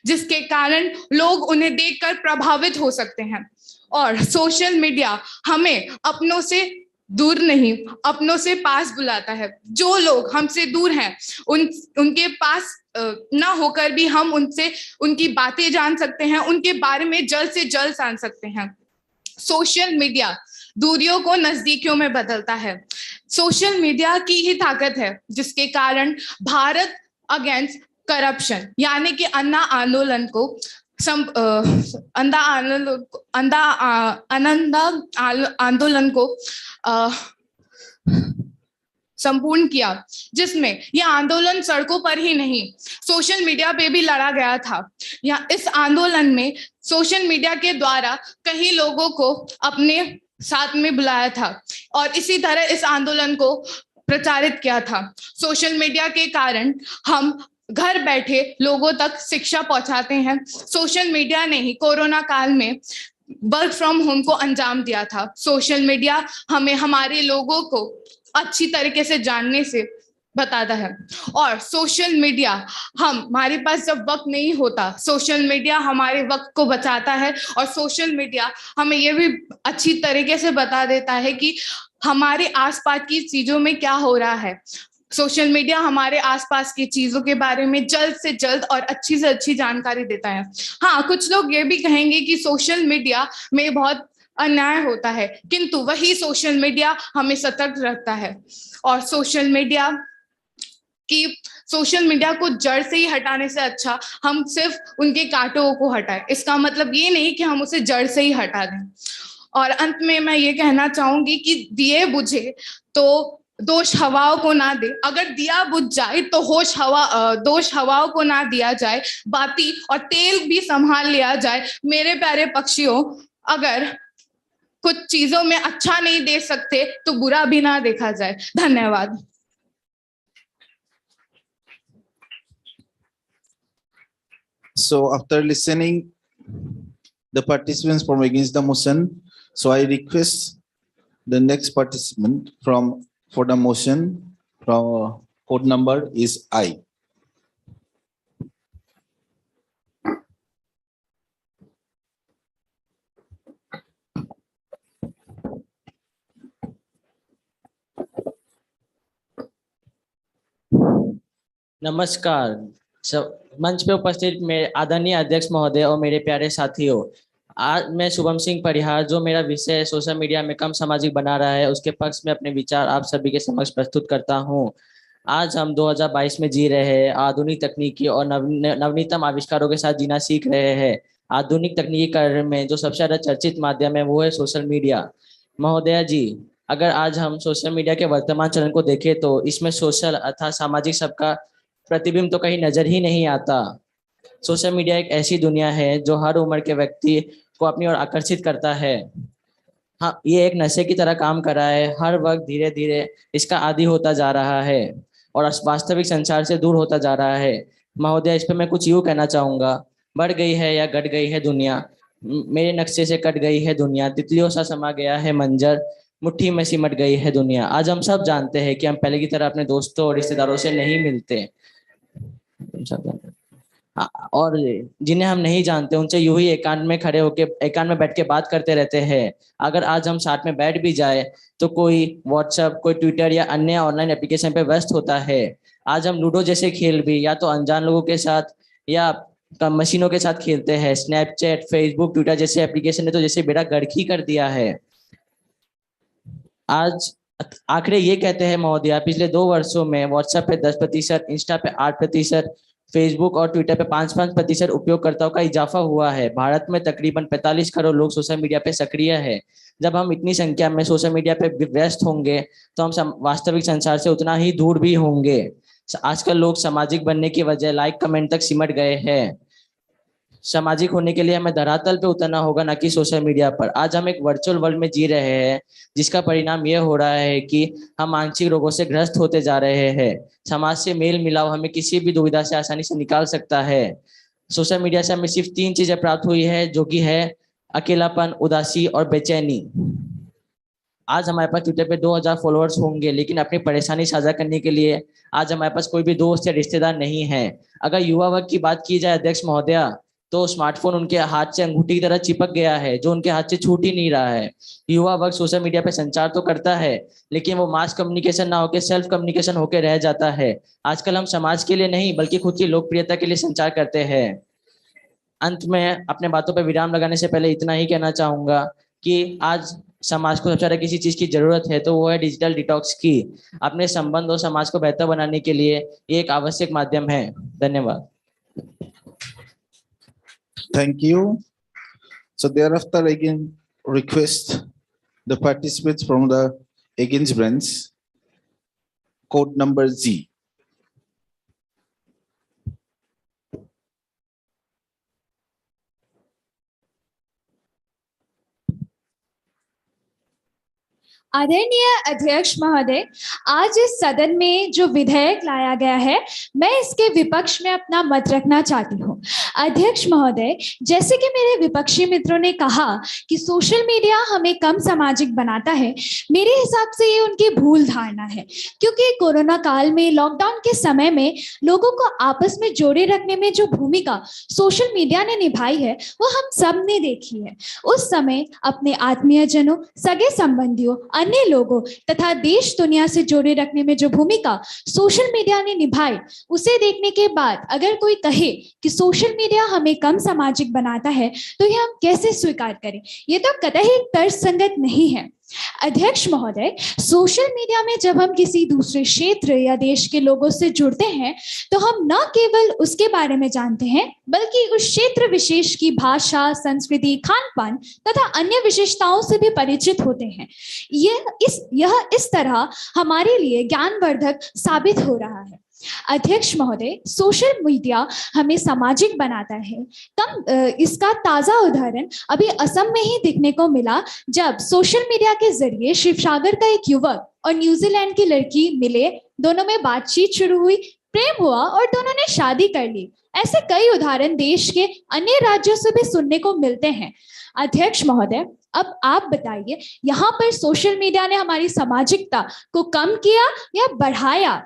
जिसके कारण लोग उन्हें देखकर प्रभावित हो सकते हैं। और सोशल मीडिया हमें अपनों से दूर नहीं, अपनों से पास बुलाता है। जो लोग हमसे दूर हैं उनके पास ना होकर भी हम उनसे उनकी बातें जान सकते हैं, उनके बारे में जल्द से जल्द जान सकते हैं। सोशल मीडिया दूरियों को नजदीकियों में बदलता है। सोशल मीडिया की ही ताकत है जिसके कारण भारत अगेंस्ट करप्शन यानी कि अन्ना आंदोलन को आंदोलन को संपूर्ण किया, जिसमें यह आंदोलन सड़कों पर ही नहीं सोशल मीडिया पे भी लड़ा गया था। इस आंदोलन में सोशल मीडिया के द्वारा कई लोगों को अपने साथ में बुलाया था और इसी तरह इस आंदोलन को प्रचारित किया था। सोशल मीडिया के कारण हम घर बैठे लोगों तक शिक्षा पहुंचाते हैं। सोशल मीडिया ने ही कोरोना काल में वर्क फ्रॉम होम को अंजाम दिया था। सोशल मीडिया हमें हमारे लोगों को अच्छी तरीके से जानने से बताता है और सोशल मीडिया हमारे पास जब वक्त नहीं होता, सोशल मीडिया हमारे वक्त को बचाता है और सोशल मीडिया हमें ये भी अच्छी तरीके से बता देता है कि हमारे आसपास की चीजों में क्या हो रहा है। सोशल मीडिया हमारे आसपास की चीजों के बारे में जल्द से जल्द और अच्छी से अच्छी जानकारी देता है। हाँ, कुछ लोग ये भी कहेंगे कि सोशल मीडिया में बहुत अन्याय होता है, किंतु वही सोशल मीडिया हमें सतर्क रखता है और सोशल मीडिया को जड़ से ही हटाने से अच्छा हम सिर्फ उनके कांटों को हटाएं। इसका मतलब ये नहीं कि हम उसे जड़ से ही हटा दें। और अंत में मैं ये कहना चाहूंगी कि दिए बुझे तो दोष हवाओं को ना दे, अगर दिया बुझ जाए तो दोष हवाओं को ना दिया जाए, बाती और तेल भी संभाल लिया जाए। मेरे प्यारे पक्षियों, अगर कुछ चीजों में अच्छा नहीं दे सकते तो बुरा भी ना देखा जाए। धन्यवाद। So after listening the participants from against the motion, so I request the next participant for the motion from code number is I. नमस्कार। मंच पे उपस्थित मेरे आदरणीय अध्यक्ष महोदय और मेरे प्यारे साथियों, आज मैं शुभम सिंह परिहार, जो मेरा विषय सोशल मीडिया में कम सामाजिक बना रहा है, उसके पक्ष में अपने विचार आप सभी के समक्ष प्रस्तुत करता हूं। आज हम 2022 में जी रहे हैं, आधुनिक तकनीकी और नवीनतम आविष्कारों के साथ जीना सीख रहे हैं। आधुनिक तकनीकी कार्य में जो सबसे ज्यादा चर्चित माध्यम है वो है सोशल मीडिया। महोदया जी, अगर आज हम सोशल मीडिया के वर्तमान चलन को देखें तो इसमें सोशल अर्थात सामाजिक सबका प्रतिबिंब तो कहीं नजर ही नहीं आता। सोशल मीडिया एक ऐसी दुनिया है जो हर उम्र के व्यक्ति को अपनी ओर आकर्षित करता है। हाँ, ये एक नशे की तरह काम कर रहा है। हर वक्त धीरे धीरे इसका आदी होता जा रहा है और वास्तविक संसार से दूर होता जा रहा है। महोदय, इस पर मैं कुछ यूँ कहना चाहूँगा, बढ़ गई है या घट गई है दुनिया, मेरे नक्शे से कट गई है दुनिया, तितलियों सा समा गया है मंजर, मुट्ठी में सिमट गई है दुनिया। आज हम सब जानते हैं कि हम पहले की तरह अपने दोस्तों और रिश्तेदारों से नहीं मिलते और जिन्हें हम नहीं जानते उनसे यूं ही एकांत में खड़े होकर एकांत में बैठ के बात करते रहते हैं। अगर आज हम साथ में बैठ भी जाए तो कोई व्हाट्सएप, कोई ट्विटर या अन्य ऑनलाइन एप्लीकेशन पे व्यस्त होता है। आज हम लूडो जैसे खेल भी या तो अनजान लोगों के साथ या मशीनों के साथ खेलते हैं। स्नैपचैट, फेसबुक, ट्विटर जैसे एप्लीकेशन ने तो जैसे बेड़ा गर्क ही कर दिया है। आज आंकड़े ये कहते हैं महोदया, पिछले 2 वर्षों में व्हाट्सएप पे 10%, इंस्टा पे 8%, फेसबुक और ट्विटर पे 5% उपयोगकर्ताओं का इजाफा हुआ है। भारत में तकरीबन 45 करोड़ लोग सोशल मीडिया पे सक्रिय है। जब हम इतनी संख्या में सोशल मीडिया पे व्यस्त होंगे तो हम वास्तविक संसार से उतना ही दूर भी होंगे। आजकल लोग सामाजिक बनने की वजह लाइक कमेंट तक सिमट गए हैं। सामाजिक होने के लिए हमें धरातल पे उतरना होगा, ना कि सोशल मीडिया पर। आज हम एक वर्चुअल वर्ल्ड में जी रहे हैं जिसका परिणाम यह हो रहा है कि हम मानसिक रोगों से ग्रस्त होते जा रहे हैं। समाज से मेल मिलाव हमें किसी भी दुविधा से आसानी से निकाल सकता है। सोशल मीडिया से हमें सिर्फ 3 चीजें प्राप्त हुई है, जो कि है अकेलापन, उदासी और बेचैनी। आज हमारे पास ट्विटर पे 2000 फॉलोअर्स होंगे, लेकिन अपनी परेशानी साझा करने के लिए आज हमारे पास कोई भी दोस्त या रिश्तेदार नहीं है। अगर युवा वर्ग की बात की जाए अध्यक्ष महोदया, तो स्मार्टफोन उनके हाथ से अंगूठी की तरह चिपक गया है, जो उनके हाथ से छूट ही नहीं रहा है। युवा वर्ग सोशल मीडिया पे संचार तो करता है, लेकिन वो मास कम्युनिकेशन ना होकर सेल्फ कम्युनिकेशन होकर रह जाता है। आजकल हम समाज के लिए नहीं बल्कि खुद की लोकप्रियता के लिए संचार करते हैं। अंत में अपने बातों पर विराम लगाने से पहले इतना ही कहना चाहूंगा कि आज समाज को सबसे ज्यादा किसी चीज की जरूरत है तो वो है डिजिटल डिटॉक्स की। अपने संबंध और समाज को बेहतर बनाने के लिए ये एक आवश्यक माध्यम है। धन्यवाद। Thank you. So thereafter, again, request the participants from the against branch code number Z. आदरणीय अध्यक्ष महोदय, आज इस सदन में जो विधेयक लाया गया है, मैं इसके विपक्ष में अपना मत रखना चाहती हूँ। अध्यक्ष महोदय, जैसे कि मेरे विपक्षी मित्रों ने कहा कि सोशल मीडिया हमें कम सामाजिक बनाता है, मेरे हिसाब से ये उनकी भूल धारणा है, क्योंकि कोरोना काल में, लॉकडाउन के समय में लोगों को आपस में जोड़े रखने में जो भूमिका सोशल मीडिया ने निभाई है, वो हम सब ने देखी है। उस समय अपने आत्मीयजनों, सगे संबंधियों, अन्य लोगों तथा देश दुनिया से जोड़े रखने में जो भूमिका सोशल मीडिया ने निभाई, उसे देखने के बाद अगर कोई कहे कि सोशल मीडिया हमें कम सामाजिक बनाता है, तो ये हम कैसे स्वीकार करें? ये तो कतई तर्कसंगत नहीं है। अध्यक्ष महोदय, सोशल मीडिया में जब हम किसी दूसरे क्षेत्र या देश के लोगों से जुड़ते हैं, तो हम न केवल उसके बारे में जानते हैं, बल्कि उस क्षेत्र विशेष की भाषा, संस्कृति, खान पान तथा अन्य विशेषताओं से भी परिचित होते हैं। यह इस तरह हमारे लिए ज्ञानवर्धक साबित हो रहा है। अध्यक्ष महोदय, सोशल मीडिया हमें सामाजिक बनाता है। इसका ताजा उदाहरण अभी असम में ही देखने को मिला, जब सोशल मीडिया के जरिए शिवसागर का एक युवक और न्यूजीलैंड की लड़की मिले, दोनों में बातचीत शुरू हुई, प्रेम हुआ और दोनों ने शादी कर ली। ऐसे कई उदाहरण देश के अन्य राज्यों से भी सुनने को मिलते हैं। अध्यक्ष महोदय, अब आप बताइए, यहाँ पर सोशल मीडिया ने हमारी सामाजिकता को कम किया या बढ़ाया?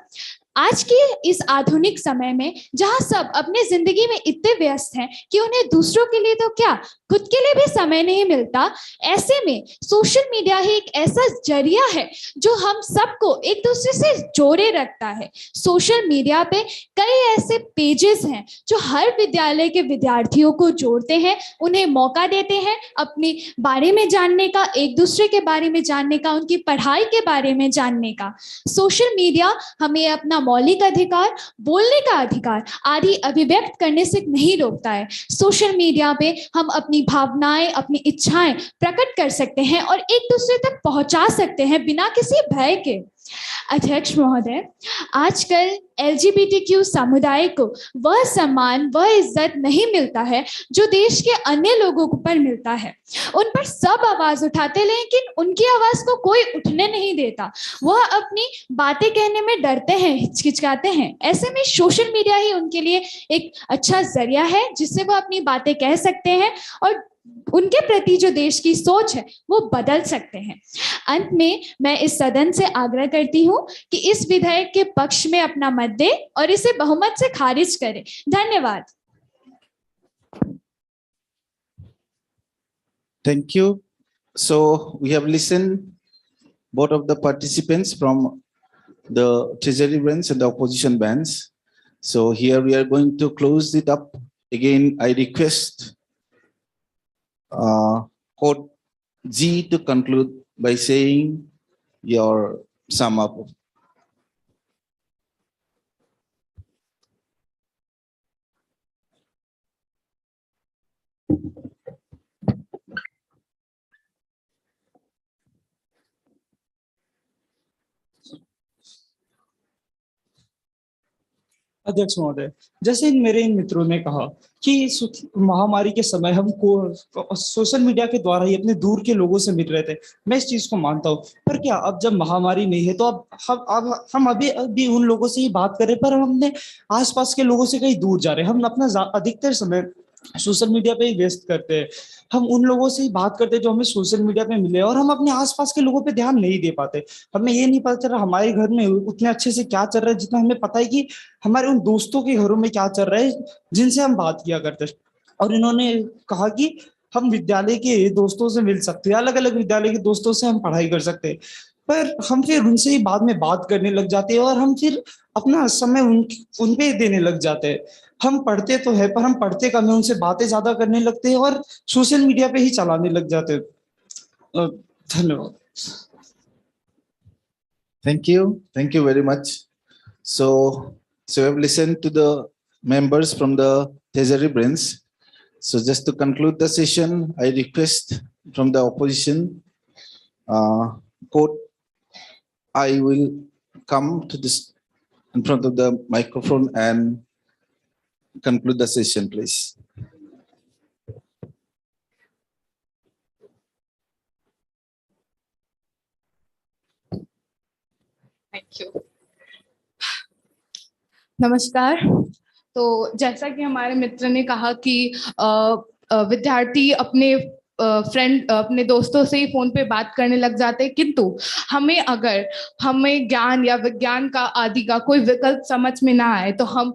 आज के इस आधुनिक समय में जहां सब अपने जिंदगी में इतने व्यस्त हैं कि उन्हें दूसरों के लिए तो क्या, खुद के लिए भी समय नहीं मिलता, ऐसे में सोशल मीडिया ही एक ऐसा जरिया है जो हम सबको एक दूसरे से जोड़े रखता है। सोशल मीडिया पे कई ऐसे पेजेस हैं जो हर विद्यालय के विद्यार्थियों को जोड़ते हैं, उन्हें मौका देते हैं अपने बारे में जानने का, एक दूसरे के बारे में जानने का, उनकी पढ़ाई के बारे में जानने का। सोशल मीडिया हमें अपना मौलिक अधिकार, बोलने का अधिकार आदि अभिव्यक्त करने से नहीं रोकता है। सोशल मीडिया पे हम अपनी भावनाएं, अपनी इच्छाएं प्रकट कर सकते हैं और एक दूसरे तक पहुंचा सकते हैं बिना किसी भय के। अध्यक्ष महोदय, आजकल LGBTQ समुदाय को वह सम्मान, वह इज्जत नहीं मिलता है जो देश के अन्य लोगों पर मिलता है। उन पर सब आवाज उठाते, लेकिन उनकी आवाज को कोई उठने नहीं देता। वह अपनी बातें कहने में डरते हैं, हिचकिचाते हैं। ऐसे में सोशल मीडिया ही उनके लिए एक अच्छा जरिया है जिससे वह अपनी बातें कह सकते हैं और उनके प्रति जो देश की सोच है वो बदल सकते हैं। अंत में मैं इस सदन से आग्रह करती हूँ कि इस विधेयक के पक्ष में अपना मत दे और इसे बहुमत से खारिज करें। धन्यवाद। Thank you. So we have listened both of the participants from the Treasury bench and the opposition bench. So here we are going to close it up. Again, I request Code G to conclude by saying your sum up. अध्यक्ष महोदय, जैसे इन मित्रों ने कहा कि महामारी के समय हमको सोशल मीडिया के द्वारा ही अपने दूर के लोगों से मिल रहे थे, मैं इस चीज को मानता हूँ। पर क्या अब जब महामारी नहीं है तो अब हम अभी उन लोगों से ही बात करें, पर हम अपने आसपास के लोगों से कहीं दूर जा रहे हैं। हम अपना अधिकतर समय सोशल मीडिया पे ही व्यस्त करते हैं। हम उन लोगों से ही बात करते हैं जो हमें सोशल मीडिया पे मिले, और हम अपने आसपास के लोगों पे ध्यान नहीं दे पाते। हमें ये नहीं पता चल रहा हमारे घर में उतने अच्छे से क्या चल रहा है जितना हमें पता है कि हमारे उन दोस्तों के घरों में क्या चल रहा है जिनसे हम बात किया करते हैं। और इन्होंने कहा कि हम विद्यालय के दोस्तों से मिल सकते हैं, अलग अलग विद्यालय के दोस्तों से हम पढ़ाई कर सकते हैं, पर हम फिर उनसे ही बाद में बात करने लग जाते हैं और हम फिर अपना समय उन पे देने लग जाते हैं। हम पढ़ते तो है पर हम पढ़ते कम है, उनसे बातें ज्यादा करने लगते हैं और सोशल मीडिया पे ही चलाने लग जाते हैं। धन्यवाद। Thank you very much. So we've listened to the members from the Treasury branch. So just to conclude the session, I request from the opposition, Code I will come to this in front of the microphone and conclude the session, please. Thank you. नमस्कार। तो जैसा कि हमारे मित्र ने कहा कि विद्यार्थी अपने फ्रेंड अपने दोस्तों से ही फोन पे बात करने लग जाते हैं, किंतु अगर हमें ज्ञान या विज्ञान का आदि का कोई विकल्प समझ में ना आए तो हम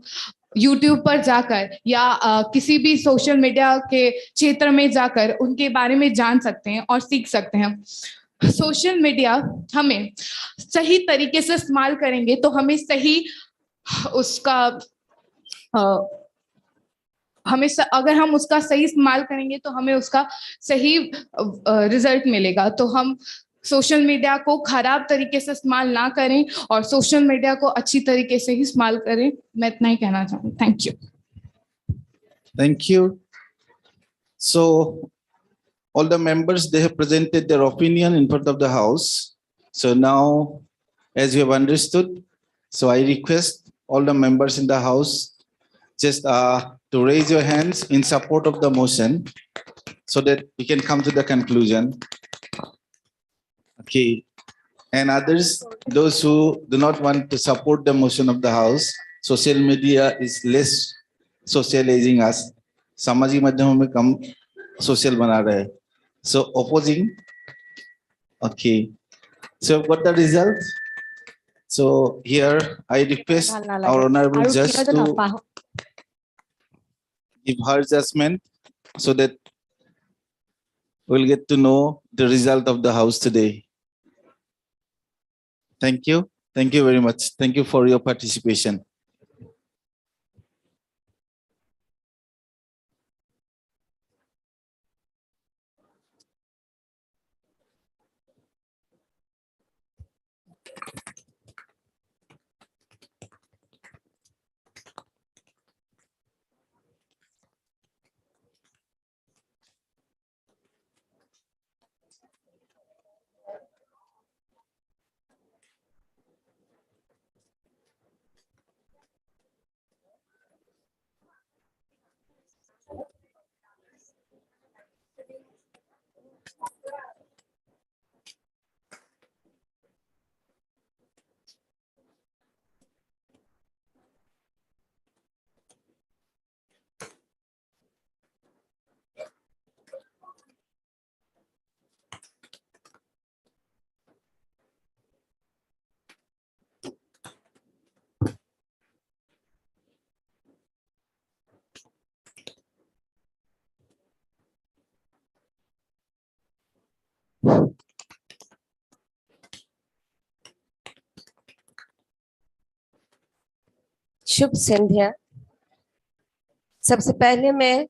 YouTube पर जाकर या किसी भी सोशल मीडिया के क्षेत्र में जाकर उनके बारे में जान सकते हैं और सीख सकते हैं। सोशल मीडिया हमें सही तरीके से इस्तेमाल करेंगे तो हमें सही उसका अगर हम उसका सही इस्तेमाल करेंगे तो हमें उसका सही रिजल्ट मिलेगा। तो हम सोशल मीडिया को खराब तरीके से इस्तेमाल ना करें और सोशल मीडिया को अच्छी तरीके से ही इस्तेमाल करें। मैं इतना ही कहना चाहूँ। Thank you. Thank you. So all the members, they have presented their opinion in front of the House. So now, as you have understood, so I request all the members in the House just to raise your hands in support of the motion so that we can come to the conclusion. Okay. And others, those who do not want to support the motion of the House, social media is less socializing us. सामाजिक माध्यमों में कम social बना रहे हैं. So opposing. Okay. So what the result? So here I request our honorable judge to give her judgment so that we'll get to know the result of the House today. Thank you. Thank you very much. Thank you for your participation. शुभ संध्या। सबसे पहले मैं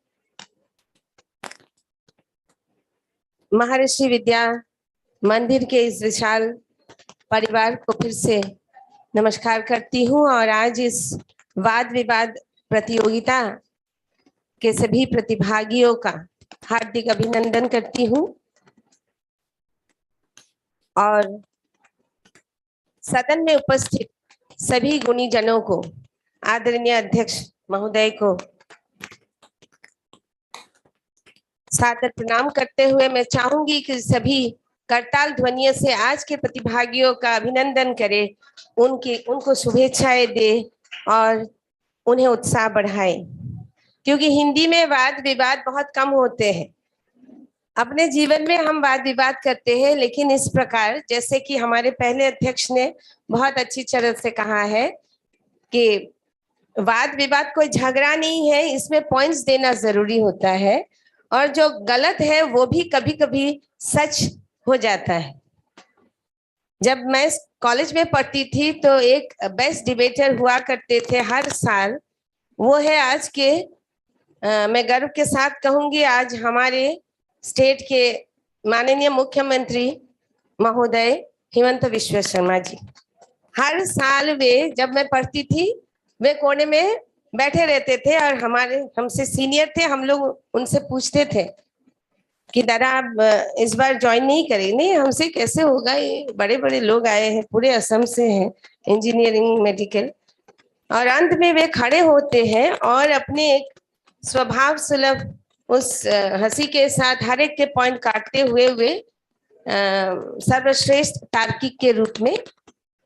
महर्षि विद्या मंदिर के इस विशाल परिवार को फिर से नमस्कार करती हूँ और आज इस वाद विवाद प्रतियोगिता के सभी प्रतिभागियों का हार्दिक अभिनंदन करती हूँ और सदन में उपस्थित सभी गुणी जनों को, आदरणीय अध्यक्ष महोदय को सादर प्रणाम करते हुए मैं चाहूंगी कि सभी करताल ध्वनियों से आज के प्रतिभागियों का अभिनंदन करें, उनको शुभेच्छाएं दे और उन्हें उत्साह बढ़ाए, क्योंकि हिंदी में वाद विवाद बहुत कम होते हैं। अपने जीवन में हम वाद विवाद करते हैं, लेकिन इस प्रकार जैसे कि हमारे पहले अध्यक्ष ने बहुत अच्छी तरह से कहा है कि वाद विवाद कोई झगड़ा नहीं है, इसमें पॉइंट्स देना जरूरी होता है और जो गलत है वो भी कभी कभी सच हो जाता है। जब मैं कॉलेज में पढ़ती थी तो एक बेस्ट डिबेटर हुआ करते थे हर साल, वो है आज के मैं गर्व के साथ कहूंगी आज हमारे स्टेट के माननीय मुख्यमंत्री महोदय हेमंत विश्व शर्मा जी। हर साल वे, जब मैं पढ़ती थी, वे कोने में बैठे रहते थे और हमसे सीनियर थे, हम लोग उनसे पूछते थे कि दादा आप इस बार ज्वाइन नहीं करेंगे? नहीं, हमसे कैसे होगा, ये बड़े बड़े लोग आए हैं, पूरे असम से हैं, इंजीनियरिंग मेडिकल। और अंत में वे खड़े होते हैं और अपने एक स्वभाव सुलभ उस हंसी के साथ हर एक के पॉइंट काटते हुए वे सर्वश्रेष्ठ तार्किक के रूप में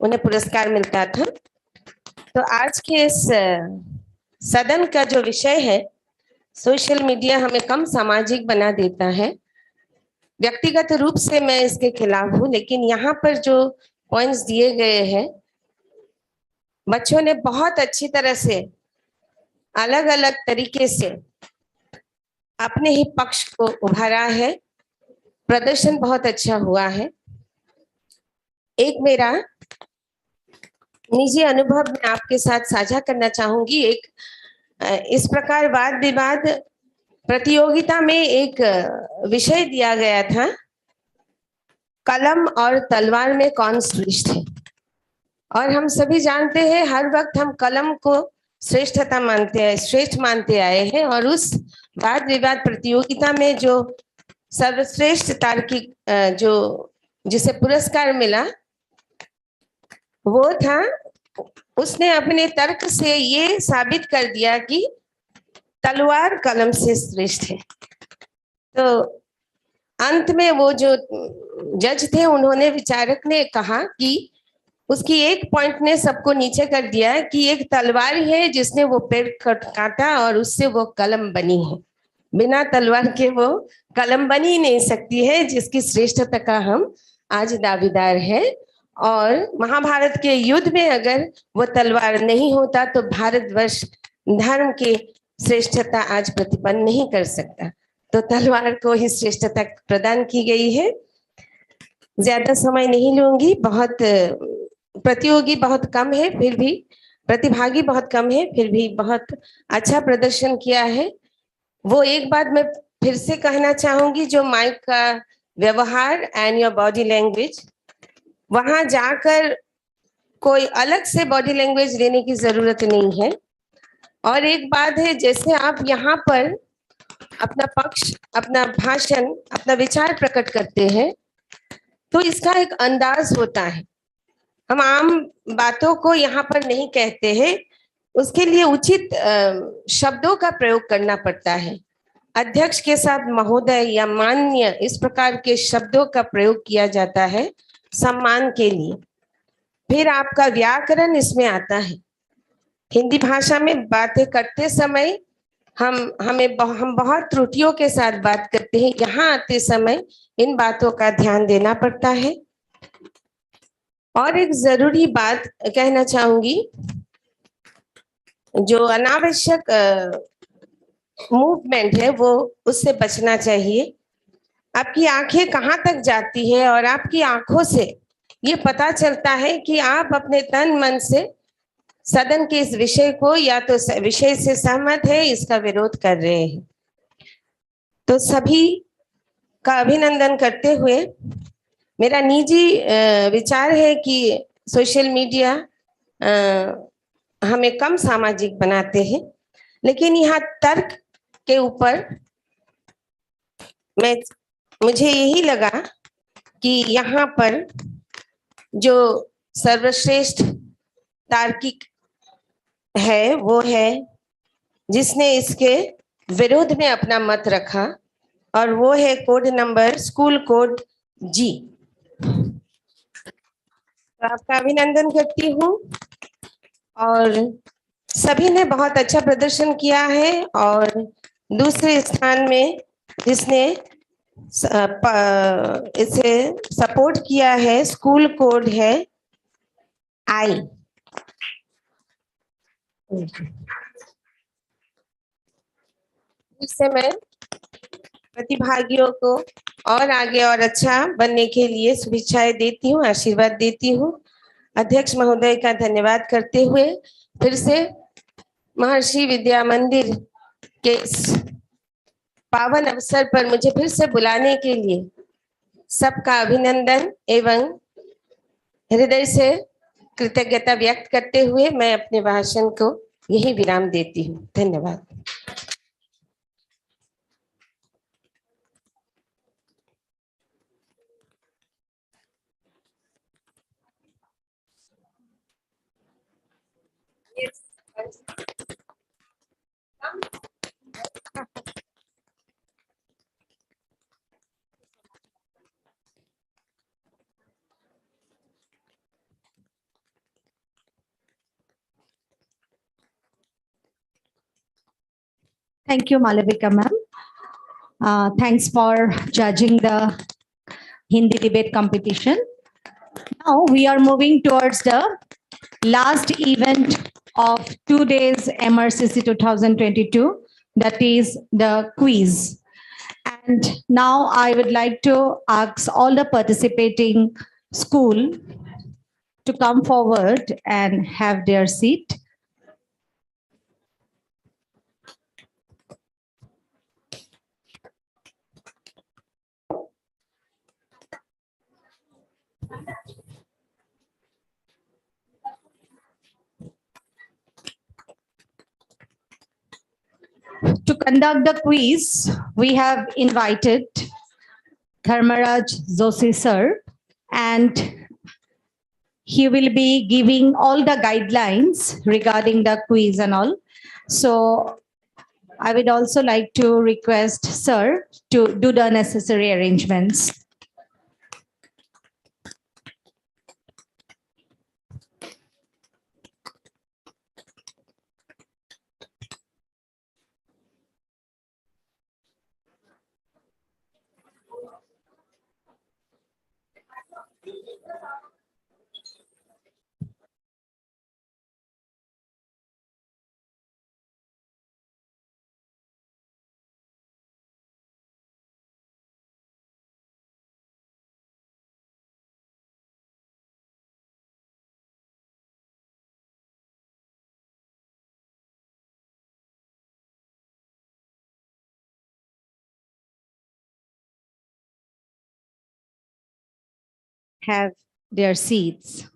उन्हें पुरस्कार मिलता था। तो आज के इस सदन का जो विषय है, सोशल मीडिया हमें कम सामाजिक बना देता है। व्यक्तिगत रूप से मैं इसके खिलाफ हूँ, लेकिन यहाँ पर जो पॉइंट्स दिए गए हैं, बच्चों ने बहुत अच्छी तरह से अलग अलग तरीके से अपने ही पक्ष को उभारा है। प्रदर्शन बहुत अच्छा हुआ है। एक मेरा निजी अनुभव मैं आपके साथ साझा करना चाहूंगी। एक इस प्रकार वाद विवाद प्रतियोगिता में एक विषय दिया गया था, कलम और तलवार में कौन श्रेष्ठ है। और हम सभी जानते हैं, हर वक्त हम कलम को श्रेष्ठता मानते हैं, श्रेष्ठ मानते आए हैं। और उस वाद विवाद प्रतियोगिता में जो सर्वश्रेष्ठ तार्किक जो जिसे पुरस्कार मिला, वो था, उसने अपने तर्क से ये साबित कर दिया कि तलवार कलम से श्रेष्ठ है। तो अंत में वो जो जज थे, उन्होंने, विचारक ने कहा कि उसकी एक पॉइंट ने सबको नीचे कर दिया कि एक तलवार है जिसने वो पेड़ काटा और उससे वो कलम बनी है। बिना तलवार के वो कलम बनी ही नहीं सकती है, जिसकी श्रेष्ठता का हम आज दावेदार है। और महाभारत के युद्ध में अगर वो तलवार नहीं होता तो भारतवर्ष धर्म की श्रेष्ठता आज प्रतिपन्न नहीं कर सकता। तो तलवार को ही श्रेष्ठता प्रदान की गई है। ज्यादा समय नहीं लूंगी, बहुत प्रतियोगी बहुत कम है, फिर भी प्रतिभागी बहुत कम है, फिर भी बहुत अच्छा प्रदर्शन किया है। वो एक बात मैं फिर से कहना चाहूंगी, जो माइक का व्यवहार एंड योर बॉडी लैंग्वेज, वहां जाकर कोई अलग से बॉडी लैंग्वेज देने की जरूरत नहीं है। और एक बात है, जैसे आप यहाँ पर अपना पक्ष, अपना भाषण, अपना विचार प्रकट करते हैं, तो इसका एक अंदाज होता है। हम आम बातों को यहाँ पर नहीं कहते हैं, उसके लिए उचित शब्दों का प्रयोग करना पड़ता है। अध्यक्ष के साथ महोदय या माननीय, इस प्रकार के शब्दों का प्रयोग किया जाता है सम्मान के लिए। फिर आपका व्याकरण इसमें आता है। हिंदी भाषा में बातें करते समय हम बहुत त्रुटियों के साथ बात करते हैं। यहाँ आते समय इन बातों का ध्यान देना पड़ता है। और एक जरूरी बात कहना चाहूंगी, जो अनावश्यक मूवमेंट है वो उससे बचना चाहिए। आपकी आंखें कहाँ तक जाती है और आपकी आंखों से ये पता चलता है कि आप अपने तन मन से सदन के इस विषय को या तो विषय से सहमत है, इसका विरोध कर रहे हैं। तो सभी का अभिनंदन करते हुए मेरा निजी विचार है कि सोशल मीडिया हमें कम सामाजिक बनाते हैं, लेकिन यहाँ तर्क के ऊपर मुझे यही लगा कि यहाँ पर जो सर्वश्रेष्ठ तार्किक है वो है जिसने इसके विरोध में अपना मत रखा, और वो है कोड नंबर स्कूल कोड जी। तो आपका अभिनंदन करती हूँ। और सभी ने बहुत अच्छा प्रदर्शन किया है। और दूसरे स्थान में जिसने इसे सपोर्ट किया है, स्कूल कोड है आई। इससे मैं प्रतिभागियों को और आगे और अच्छा बनने के लिए शुभेच्छाएं देती हूँ, आशीर्वाद देती हूँ। अध्यक्ष महोदय का धन्यवाद करते हुए फिर से महर्षि विद्या मंदिर के इस पावन अवसर पर मुझे फिर से बुलाने के लिए सबका अभिनंदन एवं हृदय से कृतज्ञता व्यक्त करते हुए मैं अपने भाषण को यही विराम देती हूँ। धन्यवाद। Thank you, Malavika ma'am. Thanks for judging the Hindi debate competition. Now we are moving towards the last event of 2 days MRCC 2022, that is the quiz. And now I would like to ask all the participating school to come forward and have their seat. To conduct the quiz, we have invited Dharmaraj Joshi sir, and he will be giving all the guidelines regarding the quiz and all. So I would also like to request sir to do the necessary arrangements. Have their seats.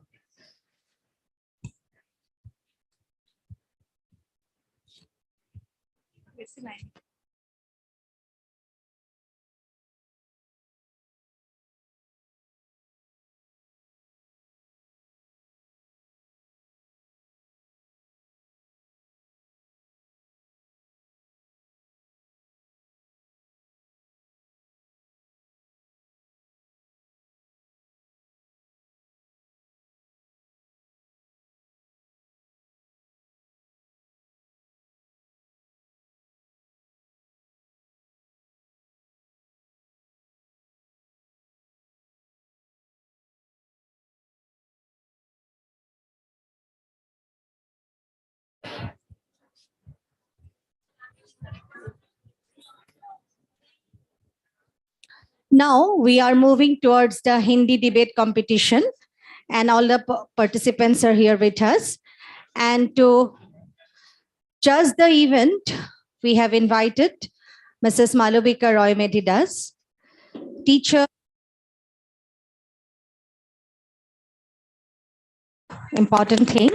Now we are moving towards the Hindi debate competition, and all the participants are here with us. And to judge the event, we have invited Mrs. Malavika Roy Medidas, teacher, important thing,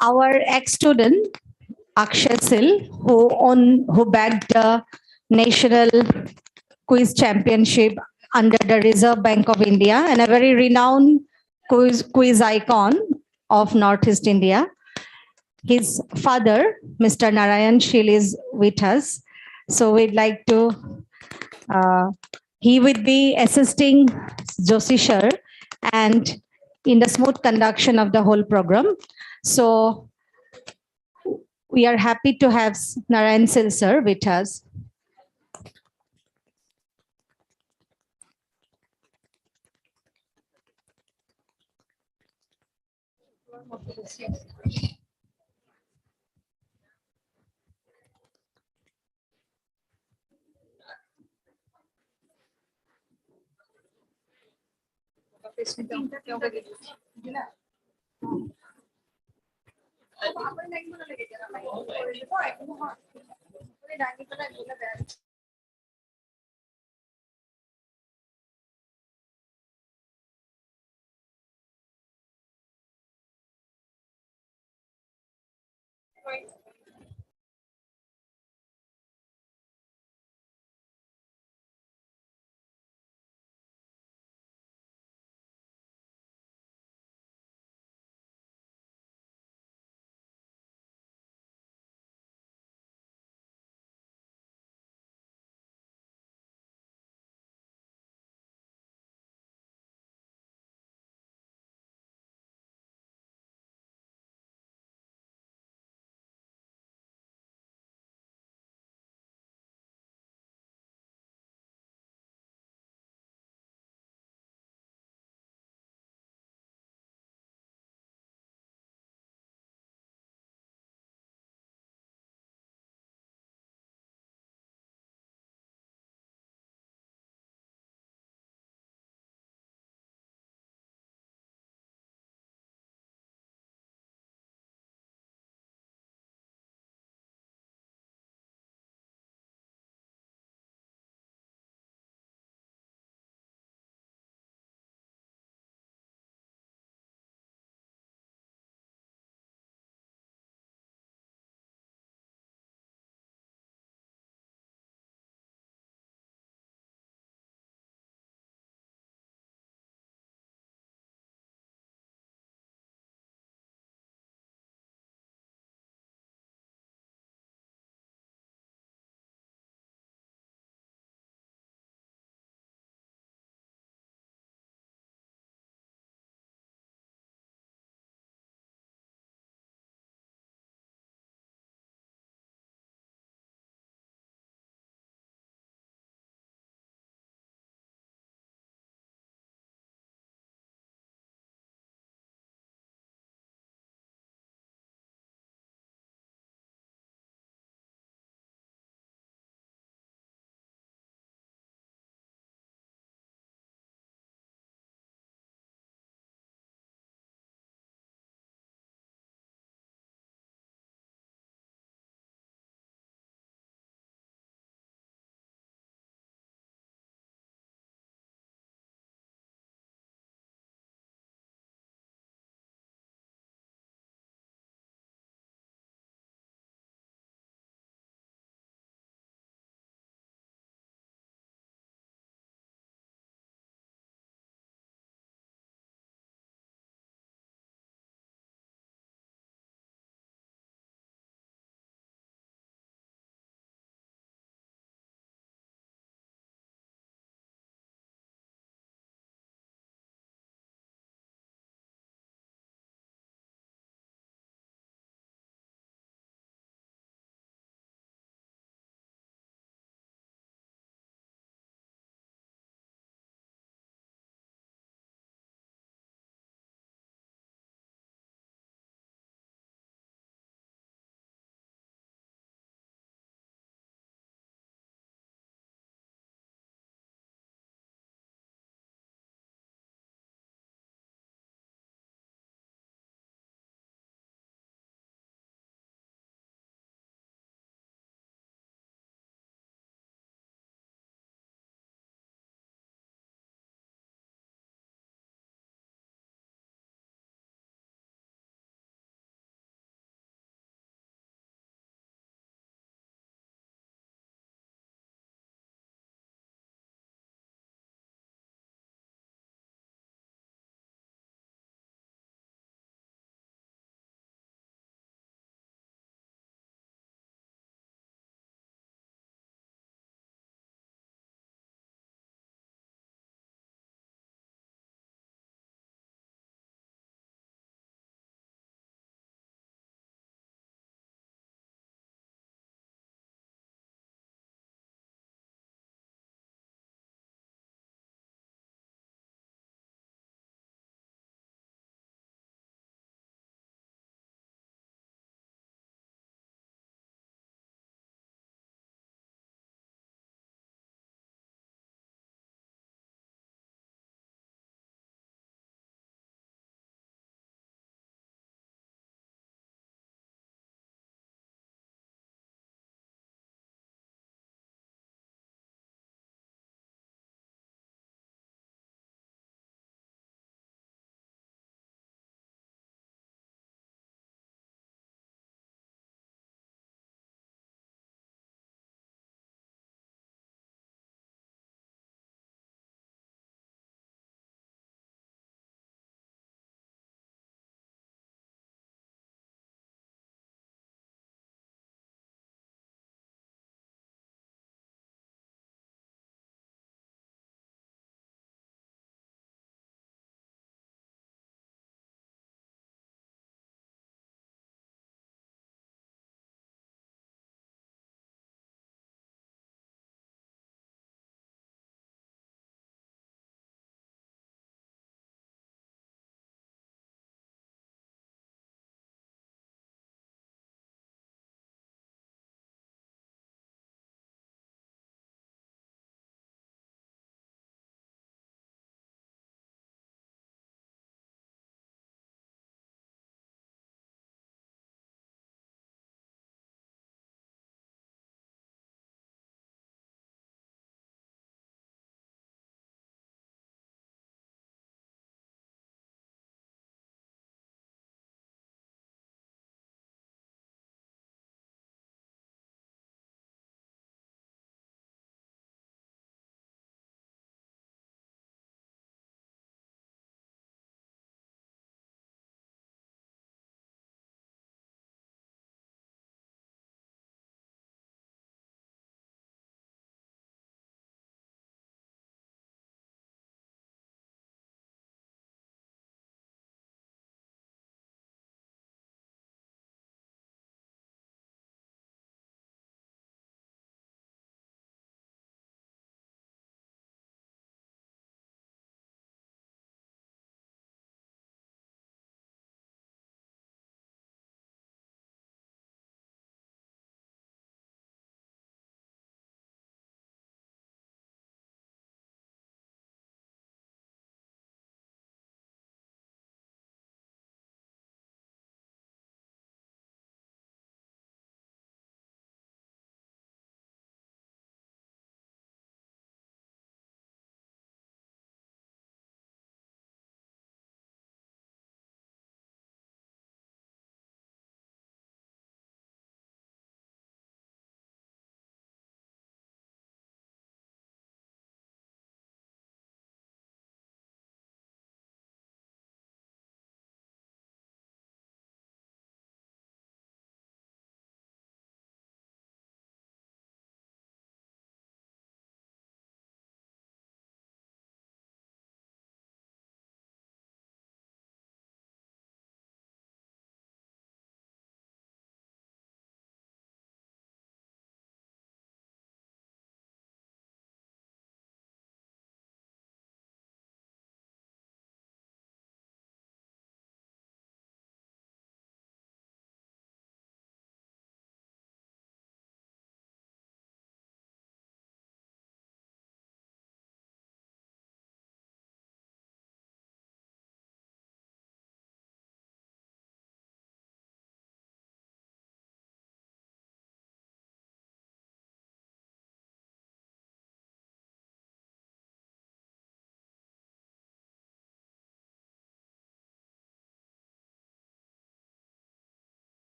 our ex-student Akshay Sil, who bagged the national quiz championship under the Reserve Bank of India, and a very renowned quiz icon of Northeast India. His father, Mr. Narayan Shil, is with us. So we'd like to, he would be assisting Joshi sir and in the smooth conduction of the whole program. So we are happy to have Narayan Shil sir with us.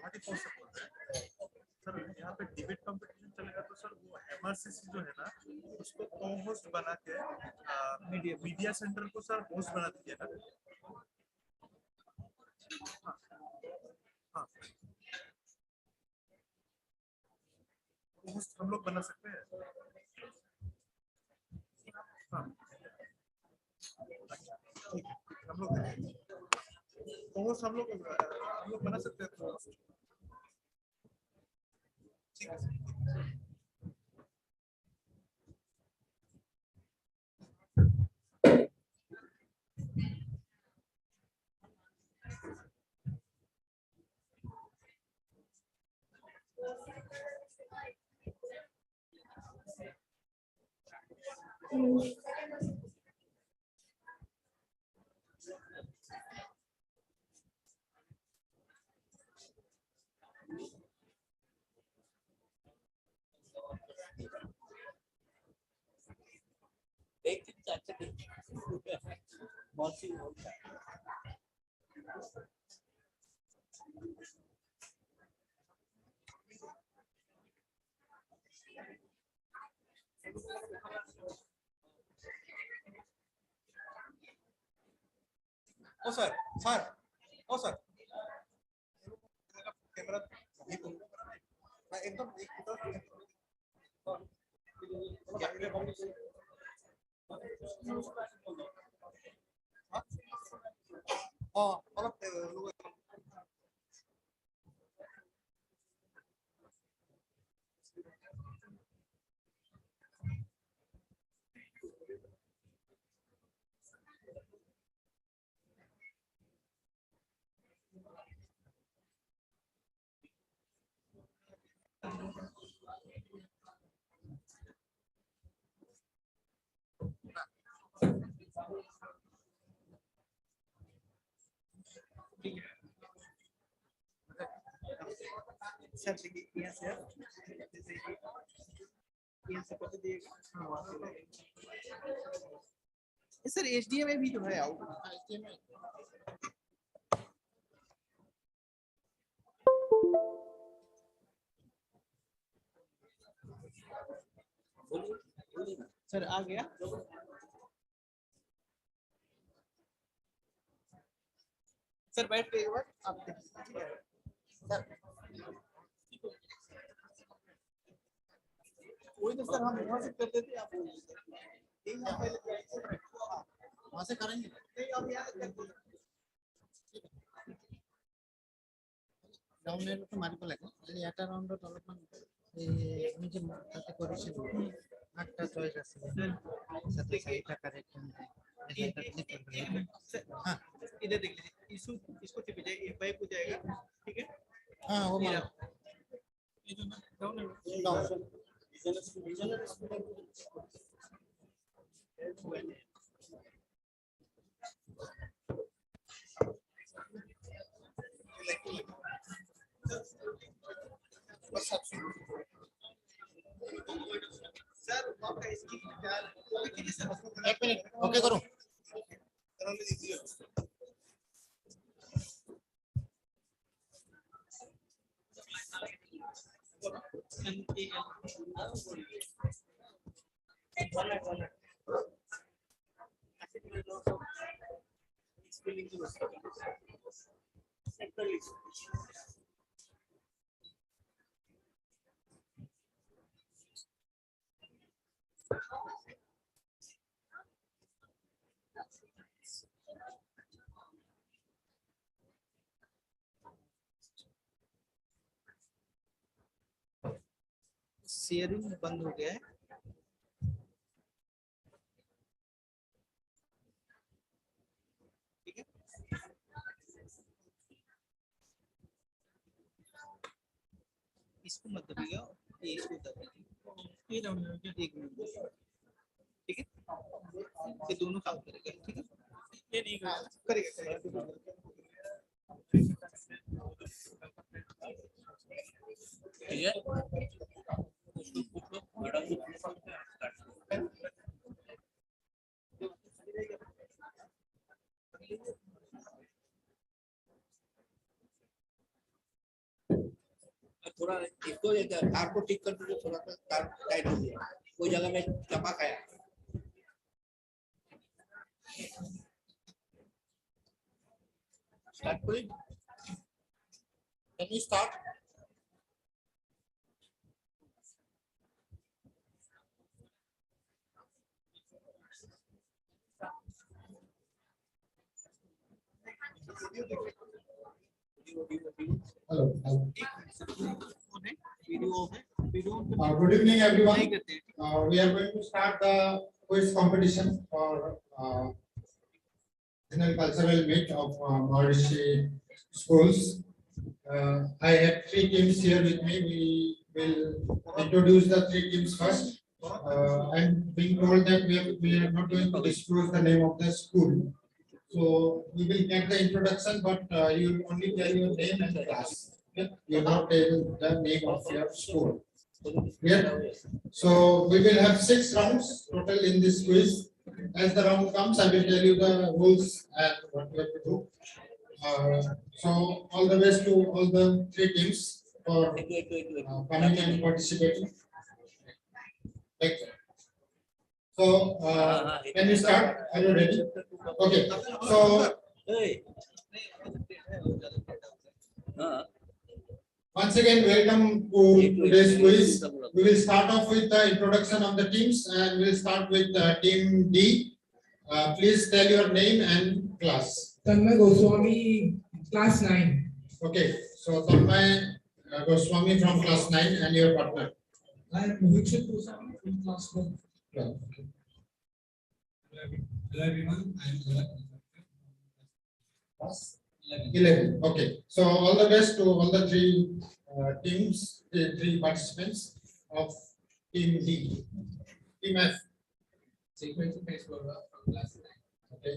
Guwahati post से बोल रहे हैं sir. यहाँ पे debate competition चलेगा तो sir वो MRCC जो है ना उसको को होस्ट बना के मीडिया सेंटर को सर होस्ट बना दीजिएगा। हाँ हाँ होस्ट हम लोग बना सकते हैं। हाँ ठीक है हम लोग होस्ट हम लोग बना सकते हैं होस्ट। ठीक है ओ सर कैमरा एकदम सर देखिए यहाँ से जैसे यहाँ से पता दिएगा। हाँ वहाँ से सर HDMI भी तो है आउट HDMI। सर आ गया सर बैठ के एक बार आप देखिए सर वही तो सर हम वहाँ से कर देते आप वहाँ से करेंगे नहीं आप यहाँ कर डाउन लेवल तो मारिब লাগে এটা রাউন্ডত অলপমান আমি যে তাতে কৰিছিলো 8টা চয়েস আছে সাথে 4টা কারেক্ট हाँ इधर देख लीजिए इसको टिप जाएगा ये बाइक हो जाएगा ठीक है। हाँ वो मार डाउन एक मिनट ओके करो शेयरिंग बंद हो गया है। ठीक है इसको मत दबिएगा ये इसको दबिएगा ये डाउन हो गया एक मिनट ठीक है ये दोनों काम करेगा ठीक है ये नहीं करेगा थोड़ा इसको तार को ठीक कर दीजिए, थोड़ा सा तार टाइट हो गया, कोई जगह में चपा खाया। स्टार्ट करें, can you start? Hello. Good evening, everyone. We are going to start the quiz competition for National Cultural Meet of MRCC schools. I have three teams here with me. We will introduce the three teams first. And being told that we are not going to disclose the name of the school. So we will get the introduction, but you will only tell your name and class. Okay? You will not tell the name of your school. Yeah. So we will have 6 rounds total in this quiz. As the round comes, I will tell you the rules and what you have to do. So all the best to all the three teams for coming and participating. Thank you. So can you start? Are you ready? Okay. So once again, welcome to today's quiz. We will start off with the introduction of the teams, and we'll start with team D. Please tell your name and class. Tanmay Goswami, class 9. Okay. So Tanmay Goswami from class 9 and your partner. I am Mohit Goswami from class 1. Yeah, okay. Hello everyone, I am Class 11. Okay. So all the best to all the three teams, the three participants of team D. Team F. Sequence from class 9. Okay.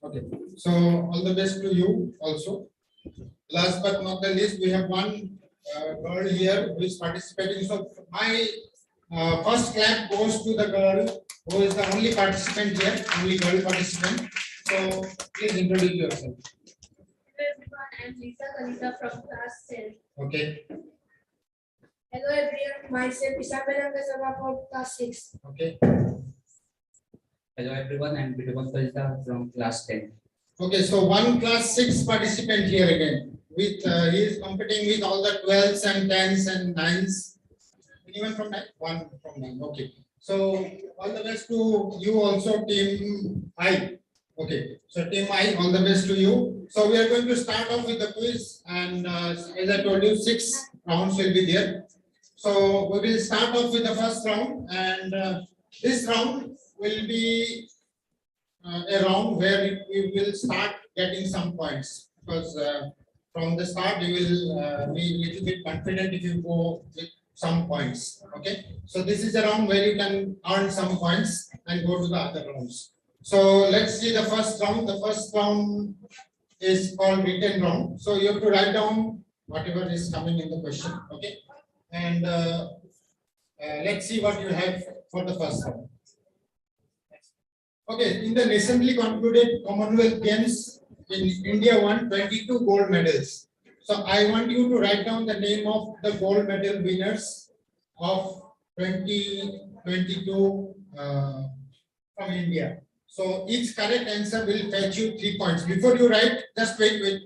Okay. So all the best to you also. Last but not the least, we have one girl here who is participating. So my first clap goes to the girl who is the only participant here, only girl participant. So please introduce yourself. Hello everyone, I am Lisa Kalita from class 10. Okay. Hello everyone, myself Isabella Kasaba from class 6. Okay. Hello everyone, I am Bidwan Kalita from class 10. Okay, so one class 6 participant here again. With he is competing with all the 12s and 10s and 9s. Anyone from 9? One from 9. Okay. So all the best to you also, team I. Okay. So team I, all the best to you. So we are going to start off with the quiz, and as I told you, 6 rounds will be there. So we will start off with the first round, and this round will be a round where we will start getting some points, because from the start you will be a little bit confident if you go with some points. Okay, so this is a round where you can earn some points and go to the other rounds. So let's see the first round. The first round is called written round. So you have to write down whatever is coming in the question. Okay, and let's see what you have for the first round. Okay, in the recently concluded Commonwealth Games, in India won 22 gold medals. So I want you to write down the name of the gold medal winners of 2022 from India. So each correct answer will fetch you 3 points. Before you write, just wait.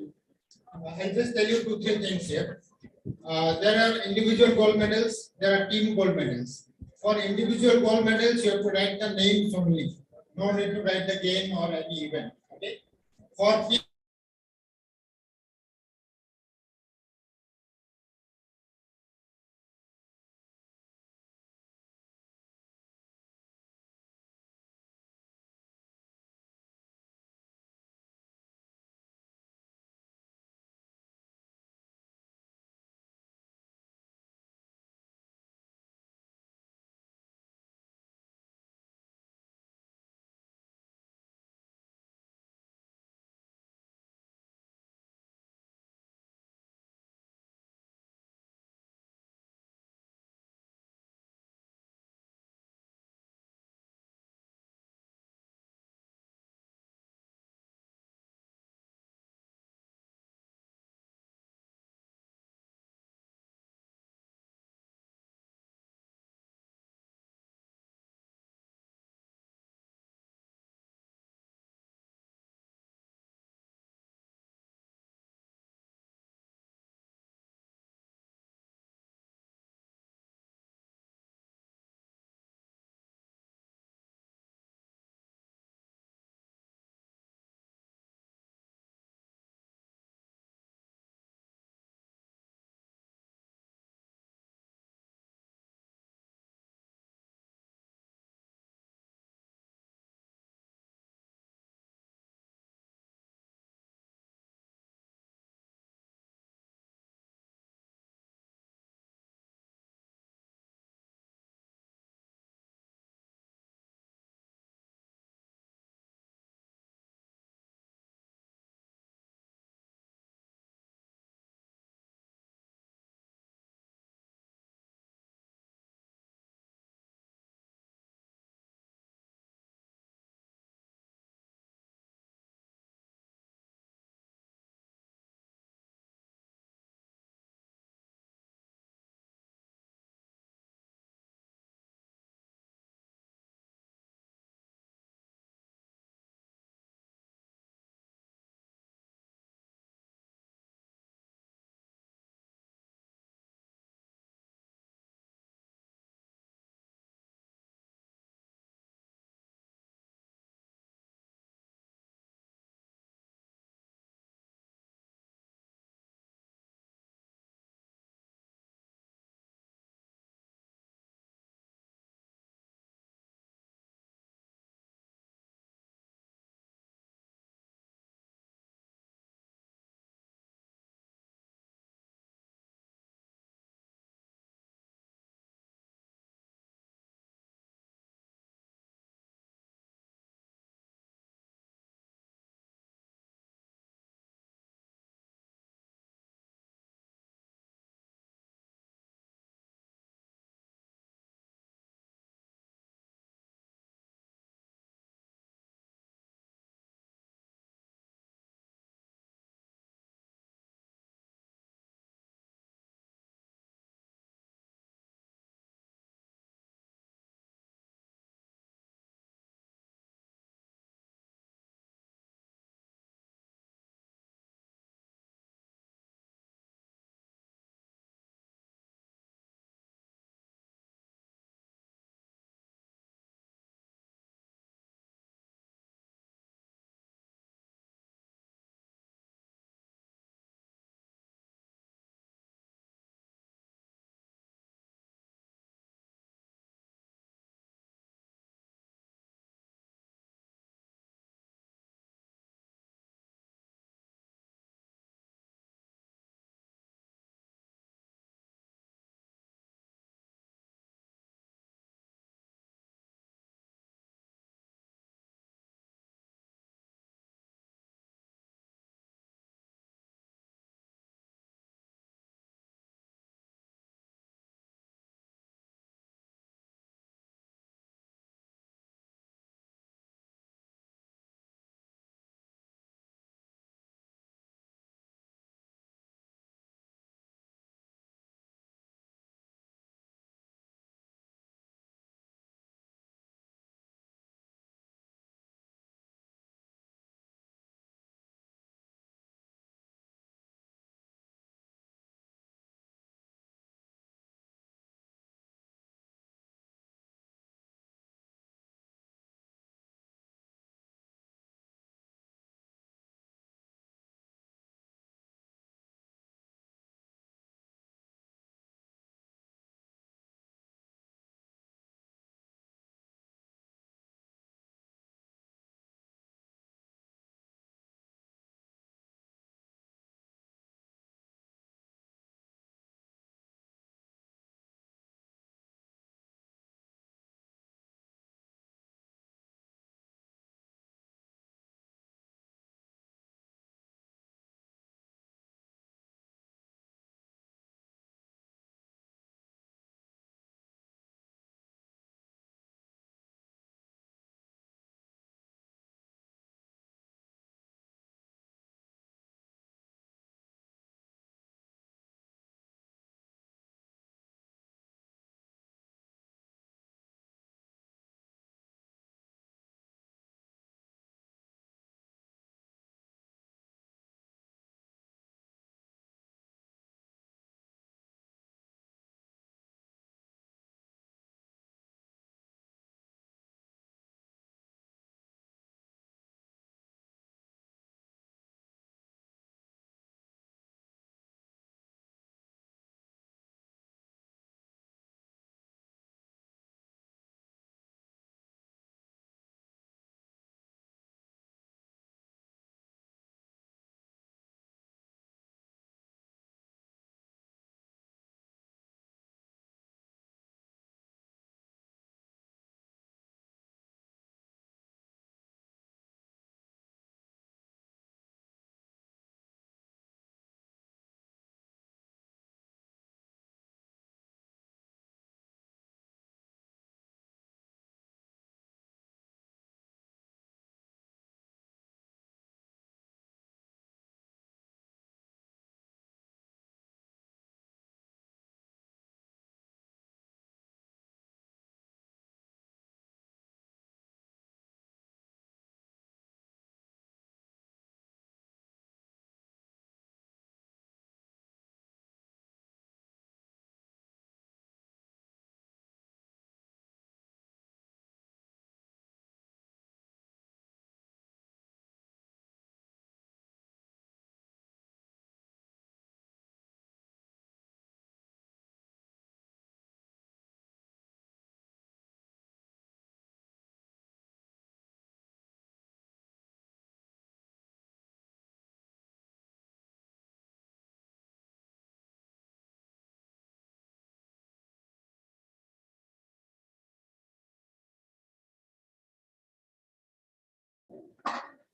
I'll just tell you 2-3 things here. There are individual gold medals, there are team gold medals. For individual gold medals, you have to write the names only. No need to write the game or any event. Okay. For team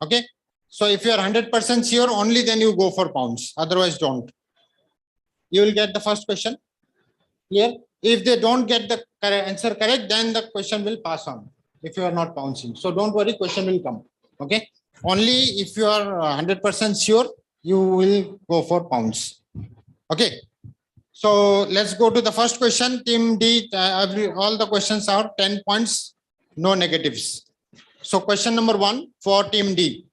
Okay. So if you are 100% sure, only then you go for pounds. Otherwise, don't. You will get the first question. Clear? If they don't get the answer correct, then the question will pass on. If you are not bouncing, so don't worry, question will come. Okay. Only if you are 100% sure, you will go for pounds. Okay. So let's go to the first question. Team D, all the questions are 10 points, no negatives. So question number 1 for Team D.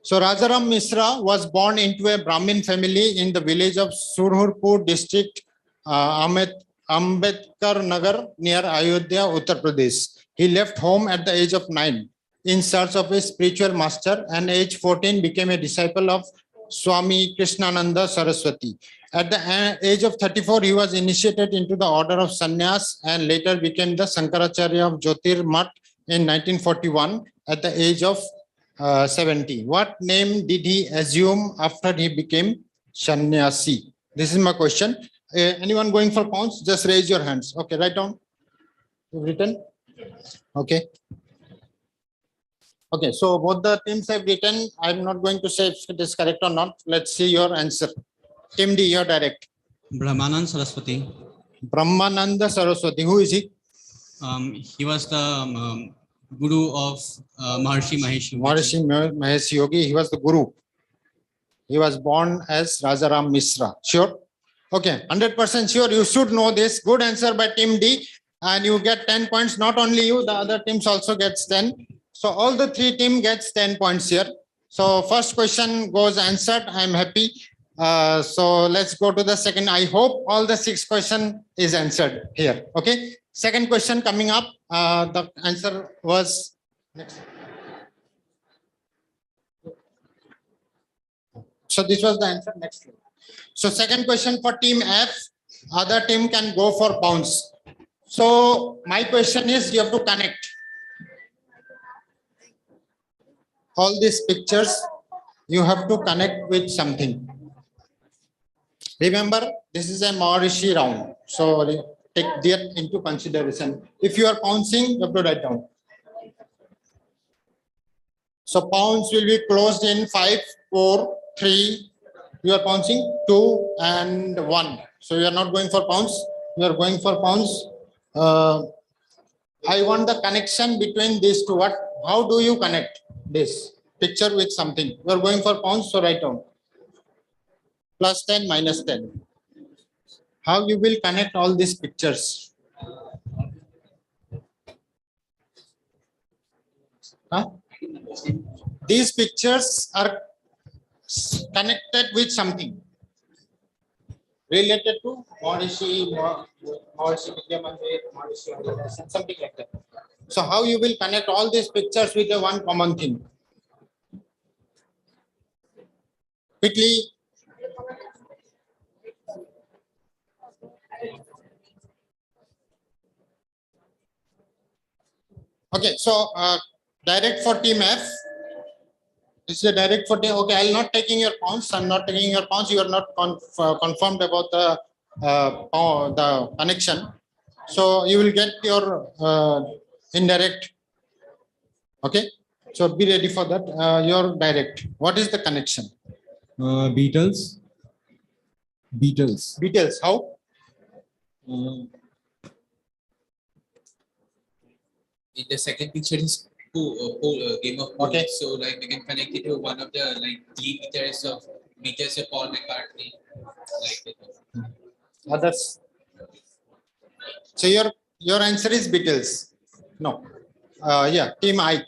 So Rajaram Misra was born into a Brahmin family in the village of Surhurpur district, Ambedkar Nagar near Ayodhya, Uttar Pradesh. He left home at the age of 9 in search of a spiritual master, and age 14 became a disciple of Swami Krishnananda Saraswati. At the age of 34, he was initiated into the order of sannyas and later became the Sankaracharya of Jyotir Math in 1941 at the age of 70. What name did he assume after he became sannyasi? This is my question. Anyone going for pounds? Just raise your hands. Okay, write down. You've written? Okay. Okay, so both the teams have written. I'm not going to say if it is correct or not. Let's see your answer. Team D, you're direct. Brahmanand Saraswati. Brahmananda Saraswati. Who is he? He was the guru of Maharshi Mahesh Yogi. Maharshi Mahesh Yogi. He was the guru. He was born as Rajaram Misra. Sure? Okay, 100% sure. You should know this. Good answer by Team D. And you get 10 points. Not only you, the other teams also gets 10. So all the 3 teams gets 10 points here. So first question goes answered. I'm happy. So let's go to the second. I hope all the 6 questions is answered here. Okay. Second question coming up. The answer was next. So this was the answer. Next. So second question for Team F. Other team can go for pounds. So my question is, you have to connect all these pictures. You have to connect with something. Remember, this is a Maharishi round. So take that into consideration. If you are pouncing, you have to write down. So pounds will be closed in 5, 4, 3. You are pouncing 2 and 1. So you are not going for pounds. You are going for pounds. I want the connection between these two. How do you connect this picture with something? You are going for pounds, so write down. Plus 10, minus 10. How you will connect all these pictures? Huh? These pictures are connected with something related to Maharishi Vidya Mandir, Maharishi, something like that. So how you will connect all these pictures with a one common thing? Quickly. Okay, so direct for Team F. This is a direct for Team. Okay, I'm not taking your pounds. I'm not taking your pounds. You are not confirmed about the connection. So you will get your indirect. Okay, so be ready for that. Your direct. What is the connection? Beatles. Beatles. Beatles. How? The second picture is game of pool. Okay. So like we can connect it to one of the like lead guitarists of Paul McCartney. Like others. So your answer is Beatles. No. Yeah, Team I.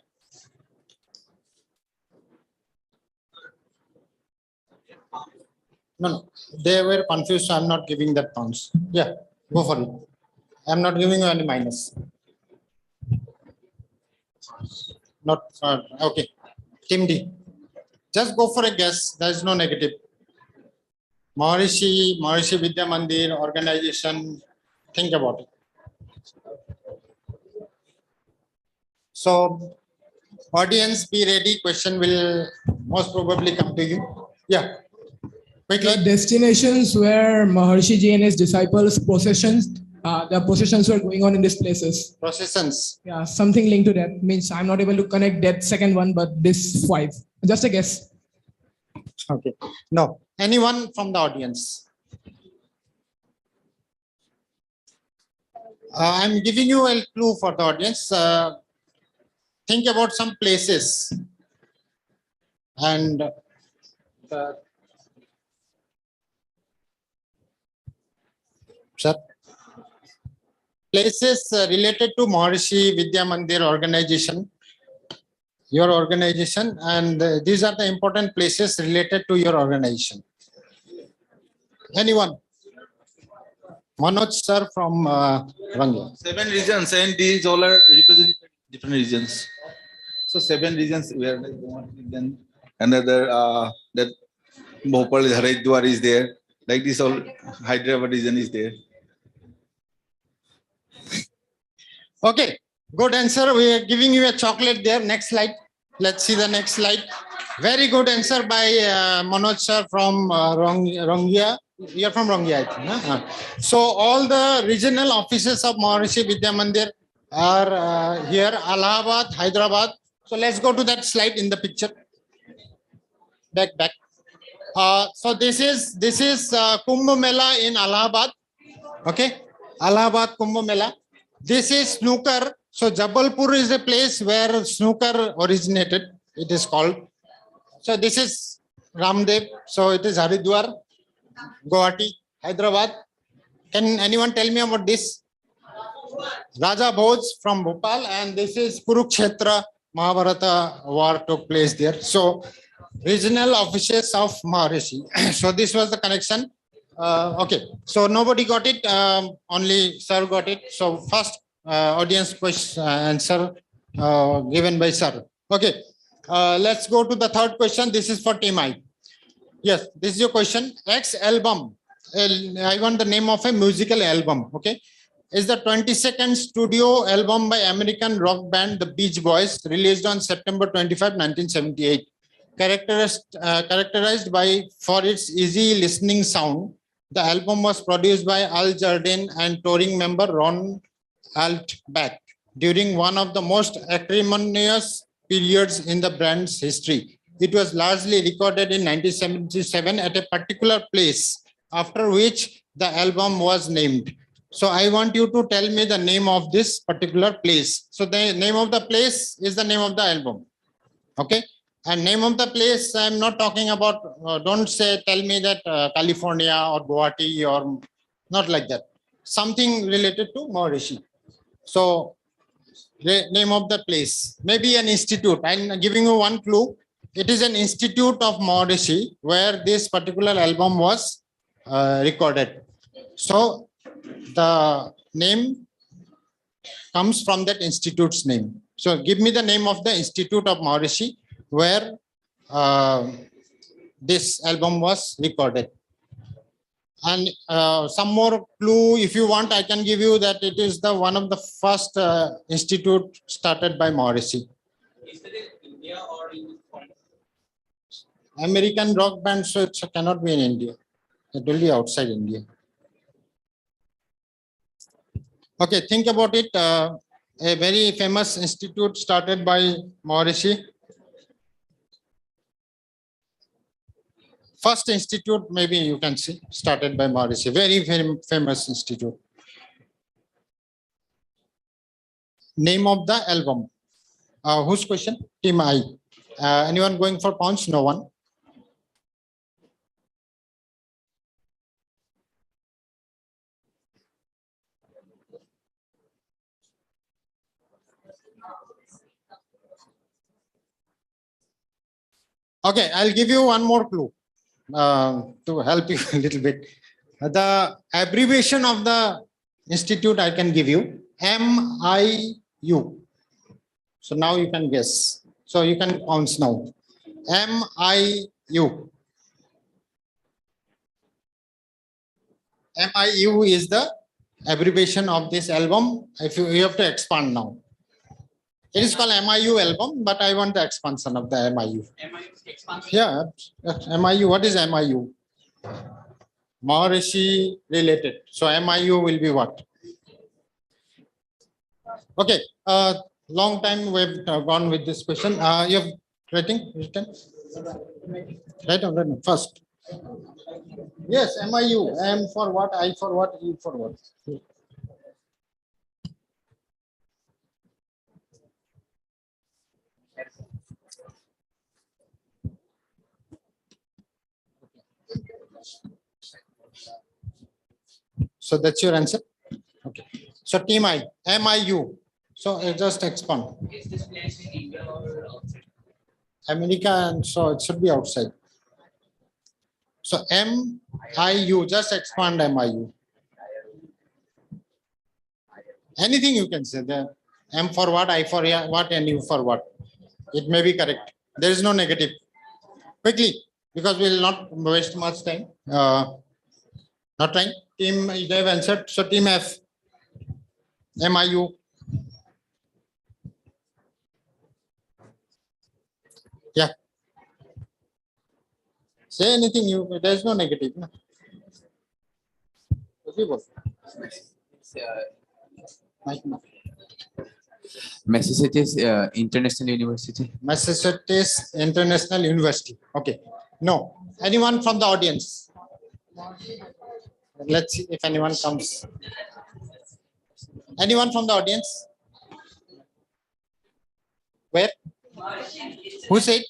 No, they were confused, so I'm not giving that pounds. Yeah, go for it. I'm not giving you any minus. Not okay. Team D. Just go for a guess. There is no negative. Maharishi Vidya Mandir organization. Think about it. So, audience, be ready. Question will most probably come to you. Yeah. The destinations where Maharshi Ji and his disciples processions, the processions were going on in these places. Processions. Yeah, something linked to that. Means I'm not able to connect that second one, but this 5. Just a guess. Okay. No. Anyone from the audience? I'm giving you a clue for the audience. Think about some places. And sir, places related to Maharishi Vidya Mandir organization, your organization, and these are the important places related to your organization. Anyone? Manoj sir from Rangya. 7 regions, and these all are representing different regions. So 7 regions where then another that Bhopal is Haridwar is there. Like this all Hyderabad region is there. Okay, good answer. We are giving you a chocolate there. Next slide. Let's see the next slide. Very good answer by Manoj sir from Rangya. You're from Rangya, I think. Huh? So all the regional offices of Maharishi Vidya Mandir are here, Allahabad, Hyderabad. So let's go to that slide in the picture. Back. So this is Kumbh Mela in Allahabad. Okay, Allahabad Kumbh Mela. This is snooker. So Jabalpur is a place where snooker originated. It is called. So this is Ramdev. So it is Haridwar, Guwahati, Hyderabad. Can anyone tell me about this? Raja Bhoj from Bhopal, and this is Kurukshetra. Mahabharata war took place there. So regional offices of Maharishi. So this was the connection. Okay, so nobody got it, only sir got it. So first audience question answer given by sir. Okay, let's go to the third question. This is for team I. Yes, this is your question. X album. I want the name of a musical album. Okay, is the 22nd studio album by American rock band The Beach Boys, released on September 25, 1978. Characterized by for its easy listening sound. The album was produced by Al Jardine and touring member Ron Altbach during one of the most acrimonious periods in the band's history. It was largely recorded in 1977 at a particular place, after which the album was named. So I want you to tell me the name of this particular place. So the name of the place is the name of the album. Okay. And name of the place, I'm not talking about, don't say, tell me that California or Guwahati or not like that. Something related to Maharishi. So name of the place, maybe an institute. I'm giving you one clue. It is an institute of Maharishi where this particular album was recorded. So the name comes from that institute's name. So give me the name of the Institute of Maharishi where this album was recorded. And some more clue, if you want, I can give you that it is the one of the first institute started by Maharishi. Is it in India or in American rock band, so it cannot be in India. It will be outside India. Okay, think about it. A very famous institute started by Maharishi. First institute, maybe you can see, started by Maharishi. Very famous institute. Name of the album. Whose question? Team I. Anyone going for points? No one. Okay, I'll give you one more clue to help you a little bit. The abbreviation of the institute I can give you, MIU. So now you can guess. So you can count now. MIU. MIU is the abbreviation of this album. If you have to expand now. It is called MIU album, but I want the expansion of the MIU. Yeah, MIU. What is MIU? Maharishi related. So MIU will be what? Okay. Long time we've gone with this question. You have Written. Right on, right on. First. Yes, MIU. M for what, I for what, U for what. So that's your answer. Okay. So team I, MIU. So just expand. Is this place in India or outside? America, and so it should be outside. So MIU, just expand MIU. Anything you can say there. M for what, I for what, and U for what. It may be correct. There is no negative. Quickly, because we will not waste much time. Not trying. Team, they have answered. So team F, MIU. Yeah. Say anything you. There is no negative. No? Massachusetts International University. Massachusetts International University. Okay. No. Anyone from the audience? Let's see if anyone comes. Anyone from the audience? Where? Who said?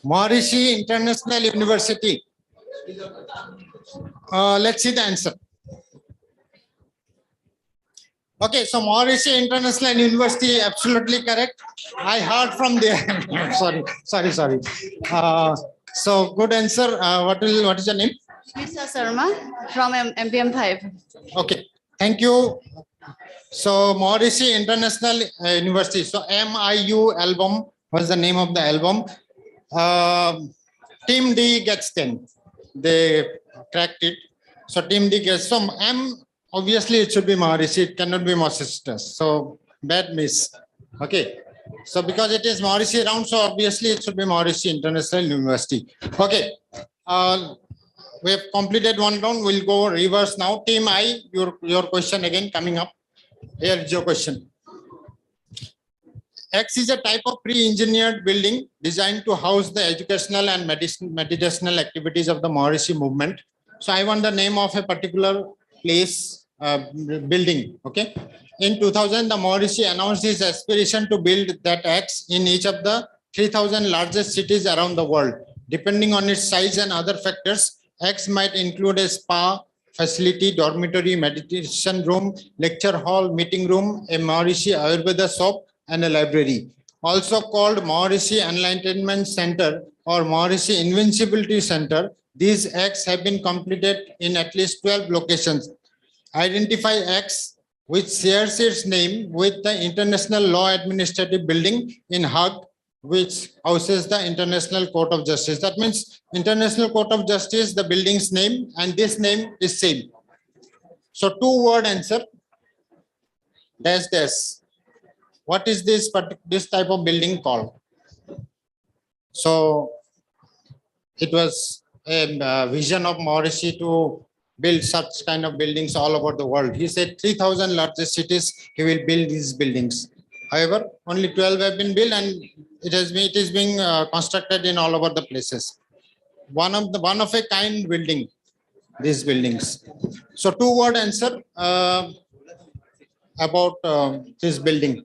MRCC International University. Let's see the answer. Okay, so MRCC International University, absolutely correct. I heard from there. sorry. So good answer. What is your name? Mr. Sharma from MPM 5. Okay, thank you. So MRCC International University. So MIU album was the name of the album. Team D gets 10. They cracked it. So Team D gets some M. Obviously, it should be MRCC. It cannot be Massachusetts. So bad miss. Okay. So because it is MRCC round, so obviously it should be MRCC International University. Okay. We have completed one round. We'll go reverse now. Team I, your question again coming up. Here is your question. X is a type of pre-engineered building designed to house the educational and medicinal activities of the Maharshi movement. So I want the name of a particular place, building. Okay. In 2000, the Maharshi announced his aspiration to build that X in each of the 3,000 largest cities around the world. Depending on its size and other factors, X might include a spa facility, dormitory, meditation room, lecture hall, meeting room, a Maharshi Ayurveda shop, and a library. Also called Maharshi Enlightenment Center or Maharshi Invincibility Center, these X have been completed in at least 12 locations. Identify X, which shares its name with the International Law Administrative Building in Hague, which houses the International Court of Justice. That means International Court of Justice, the building's name, and this name is same. So two-word answer, dash dash. What is this type of building called? So it was a vision of Maharshi to build such kind of buildings all over the world. He said 3,000 largest cities, he will build these buildings. However, only 12 have been built, and it is being constructed in all over the places. One of a kind building, these buildings. So two-word answer about this building.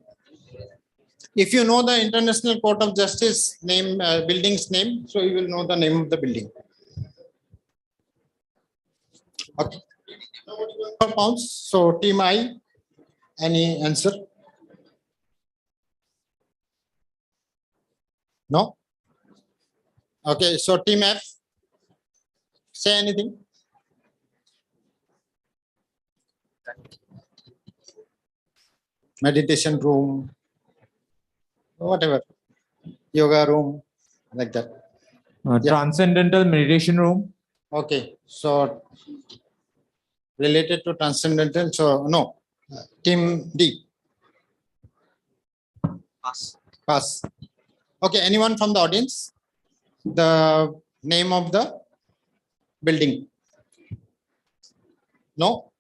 If you know the International Court of Justice name, building's name, so you will know the name of the building. Okay. Pounds. So team I, any answer? No? Okay, so team F, say anything. Meditation room, whatever, yoga room, like that. Transcendental meditation room. Okay, so related to transcendental, so no. Team D. Pass. Okay, anyone from the audience? The name of the building? No?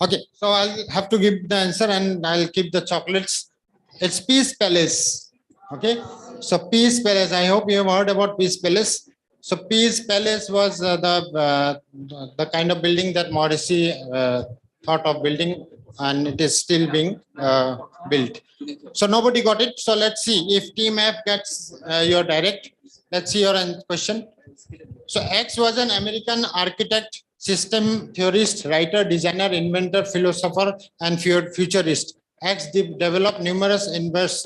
Okay, so I'll have to give the answer and I'll keep the chocolates It's Peace Palace. Okay. So Peace Palace. I hope you have heard about Peace Palace. So Peace Palace was the kind of building that Morrissey thought of building, and it is still being built. So nobody got it. So let's see if Team F gets your direct. Let's see your question. So X was an American architect, system theorist, writer, designer, inventor, philosopher, and futurist. X developed numerous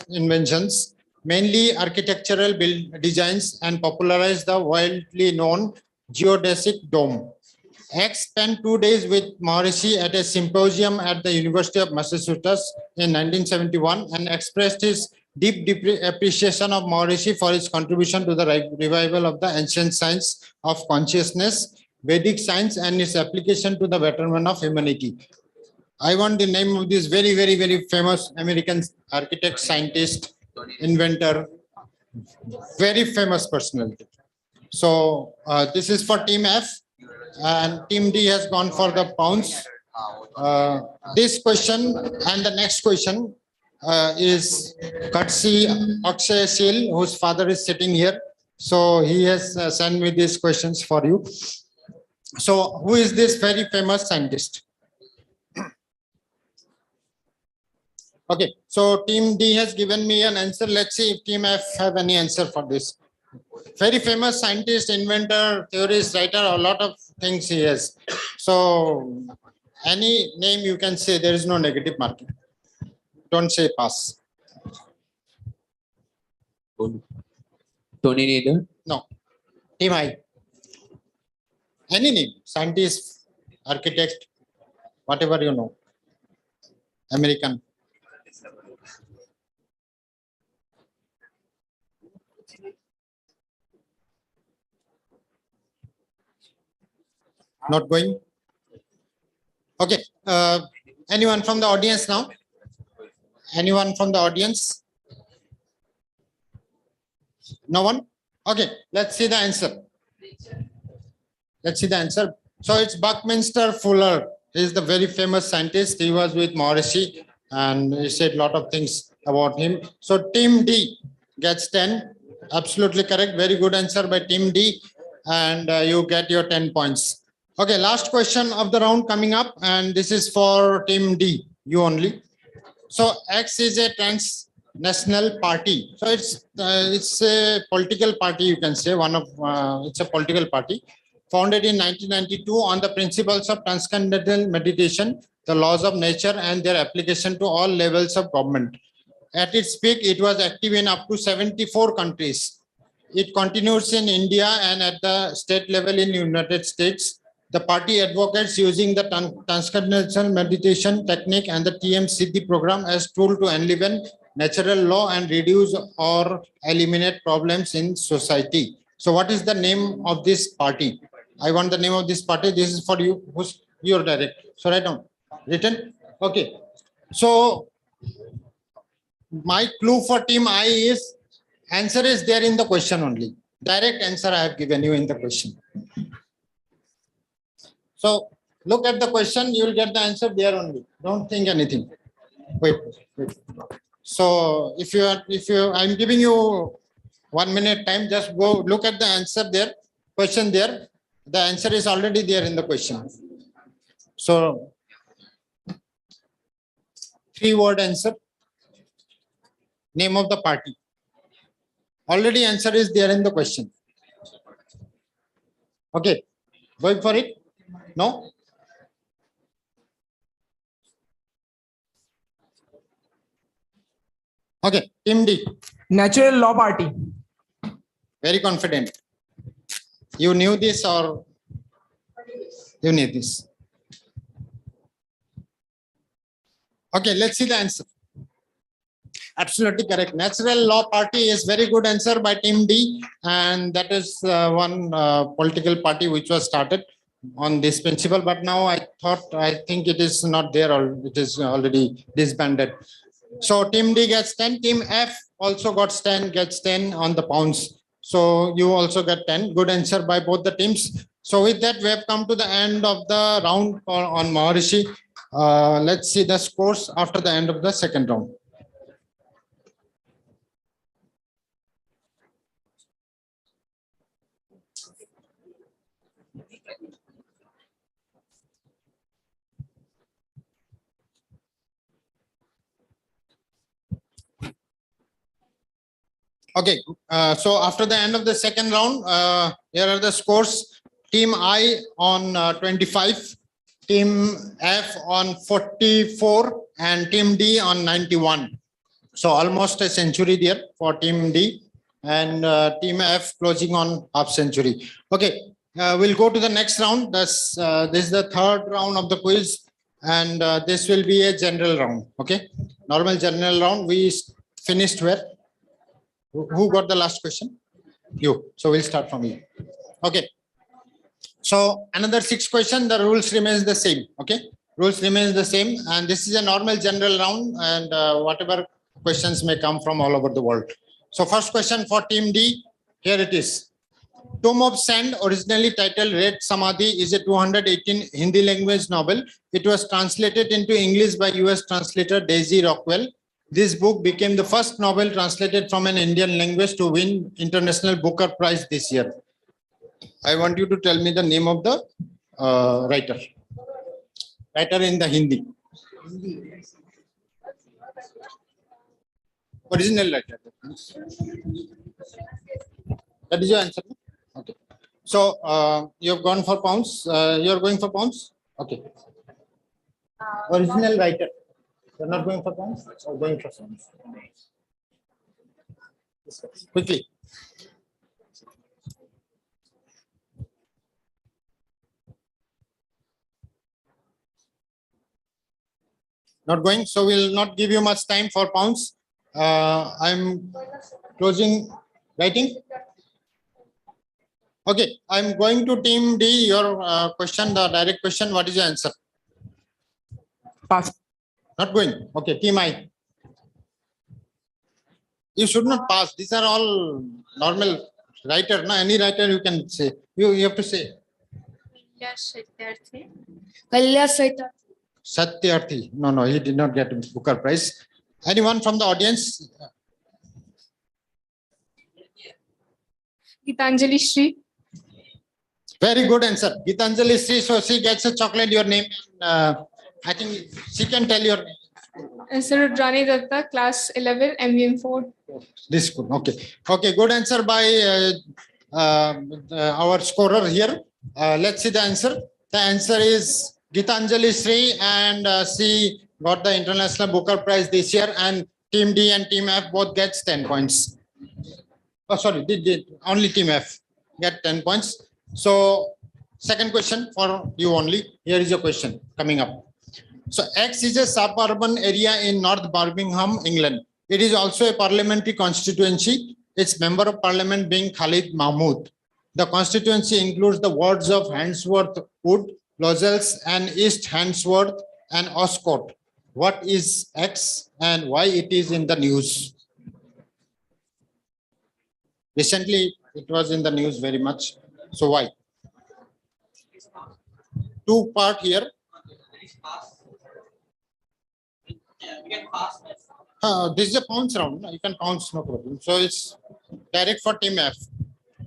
inventions, mainly architectural designs, and popularized the widely known geodesic dome. X spent 2 days with Morrissey at a symposium at the University of Massachusetts in 1971 and expressed his deep appreciation of Morrissey for his contribution to the revival of the ancient science of consciousness, Vedic science, and its application to the betterment of humanity. I want the name of this very, very, very famous American architect, scientist, inventor, very famous personality. So this is for Team F, and Team D has gone for the pounds. This question and the next question is courtesy Akshay Sil, whose father is sitting here. So he has sent me these questions for you. So who is this very famous scientist? Okay, so Team D has given me an answer. Let's see if Team F have any answer for this. Very famous scientist, inventor, theorist, writer, a lot of things he has. So any name you can say, there is no negative marking. Don't say pass. Tony Nader? No. Team I. Any name, scientist, architect, whatever you know. American. Not going? Okay. Anyone from the audience now? Anyone from the audience? No one? Okay, let's see the answer. Let's see the answer. So it's Buckminster Fuller. He is the very famous scientist. He was with Morrissey and he said a lot of things about him. So Team D gets 10. Absolutely correct. Very good answer by Team D. And you get your 10 points. Okay, last question of the round coming up. And this is for Team D, you only. So X is a transnational party. So it's a political party, you can say. It's a political party. Founded in 1992 on the principles of transcendental meditation, the laws of nature, and their application to all levels of government. At its peak, it was active in up to 74 countries. It continues in India and at the state level in the United States. The party advocates using the transcendental meditation technique and the TM-Siddhi program as tool to enliven natural law and reduce or eliminate problems in society. So what is the name of this party? I want the name of this party. This is for you. Who's your direct? So write down. Written? Okay. So my clue for Team I is answer is there in the question only. Direct answer I have given you in the question. So look at the question, you will get the answer there only. Don't think anything. Wait. So if I'm giving you 1 minute time, just go look at the answer there, question there. The answer is already there in the question. So 3-word answer. Name of the party. Already answer is there in the question. Okay, going for it? No? Okay, Team D. Natural Law Party. Very confident. You knew this or you knew this? Okay, let's see the answer. Absolutely correct. Natural Law Party is very good answer by Team D, and that is one political party which was started on this principle, but now I think it is not there, or it is already disbanded. So Team D gets 10. Team F also got 10, gets 10 on the pounds. So you also get 10. Good answer by both the teams. So with that, we have come to the end of the round on Maharishi. Let's see the scores after the end of the second round. Okay, so after the end of the second round, here are the scores. Team I on 25, Team F on 44, and Team D on 91. So almost a century there for Team D, and Team F closing on half century. Okay, we'll go to the next round. This is the third round of the quiz, and this will be a general round. Okay, normal general round. We finished where? Who got the last question? You. So we'll start from you. Okay. So another 6 questions. The rules remains the same. Okay. Rules remains the same, and this is a normal general round, and whatever questions may come from all over the world. So first question for Team D. Here it is. Tomb of Sand, originally titled Red Samadhi, is a 218 Hindi language novel. It was translated into English by US translator Daisy Rockwell. This book became the first novel translated from an Indian language to win International Booker Prize this year. I want you to tell me the name of the writer. Writer in the Hindi. Original writer. That is your answer. Okay. So you have gone for pounds. You are going for pounds. Okay. Original writer. You're not going for pounds or going for pounds? Quickly. Not going. So we'll not give you much time for pounds. I'm closing writing. Okay. I'm going to Team D. Your question, the direct question. What is your answer? Pass. Not going. Okay. Team I. You should not pass. These are all normal writer. No, any writer you can say. You have to say. Satyarthi. No, he did not get a Booker Prize. Anyone from the audience? Gitanjali Shri. Very good answer. Gitanjali Sri. So she gets a chocolate. Your name. I think she can tell your name. Sir Rani Datta, class 11, MVM4. This is good. Okay. Okay. Good answer by our scorer here. Let's see the answer. The answer is Gitanjali Sri, and she got the International Booker Prize this year, and Team D and Team F both gets 10 points. Oh, sorry, did only Team F get 10 points. So second question for you only. Here is your question coming up. So X is a suburban area in North Birmingham, England. It is also a parliamentary constituency. Its member of parliament being Khalid Mahmood. The constituency includes the wards of Handsworth Wood, Lozells, and East Handsworth and Oscott. What is X and why it is in the news? Recently, it was in the news very much. So why? Two part here. This is a pounce round. You can pounce, no problem. So it's direct for Team F.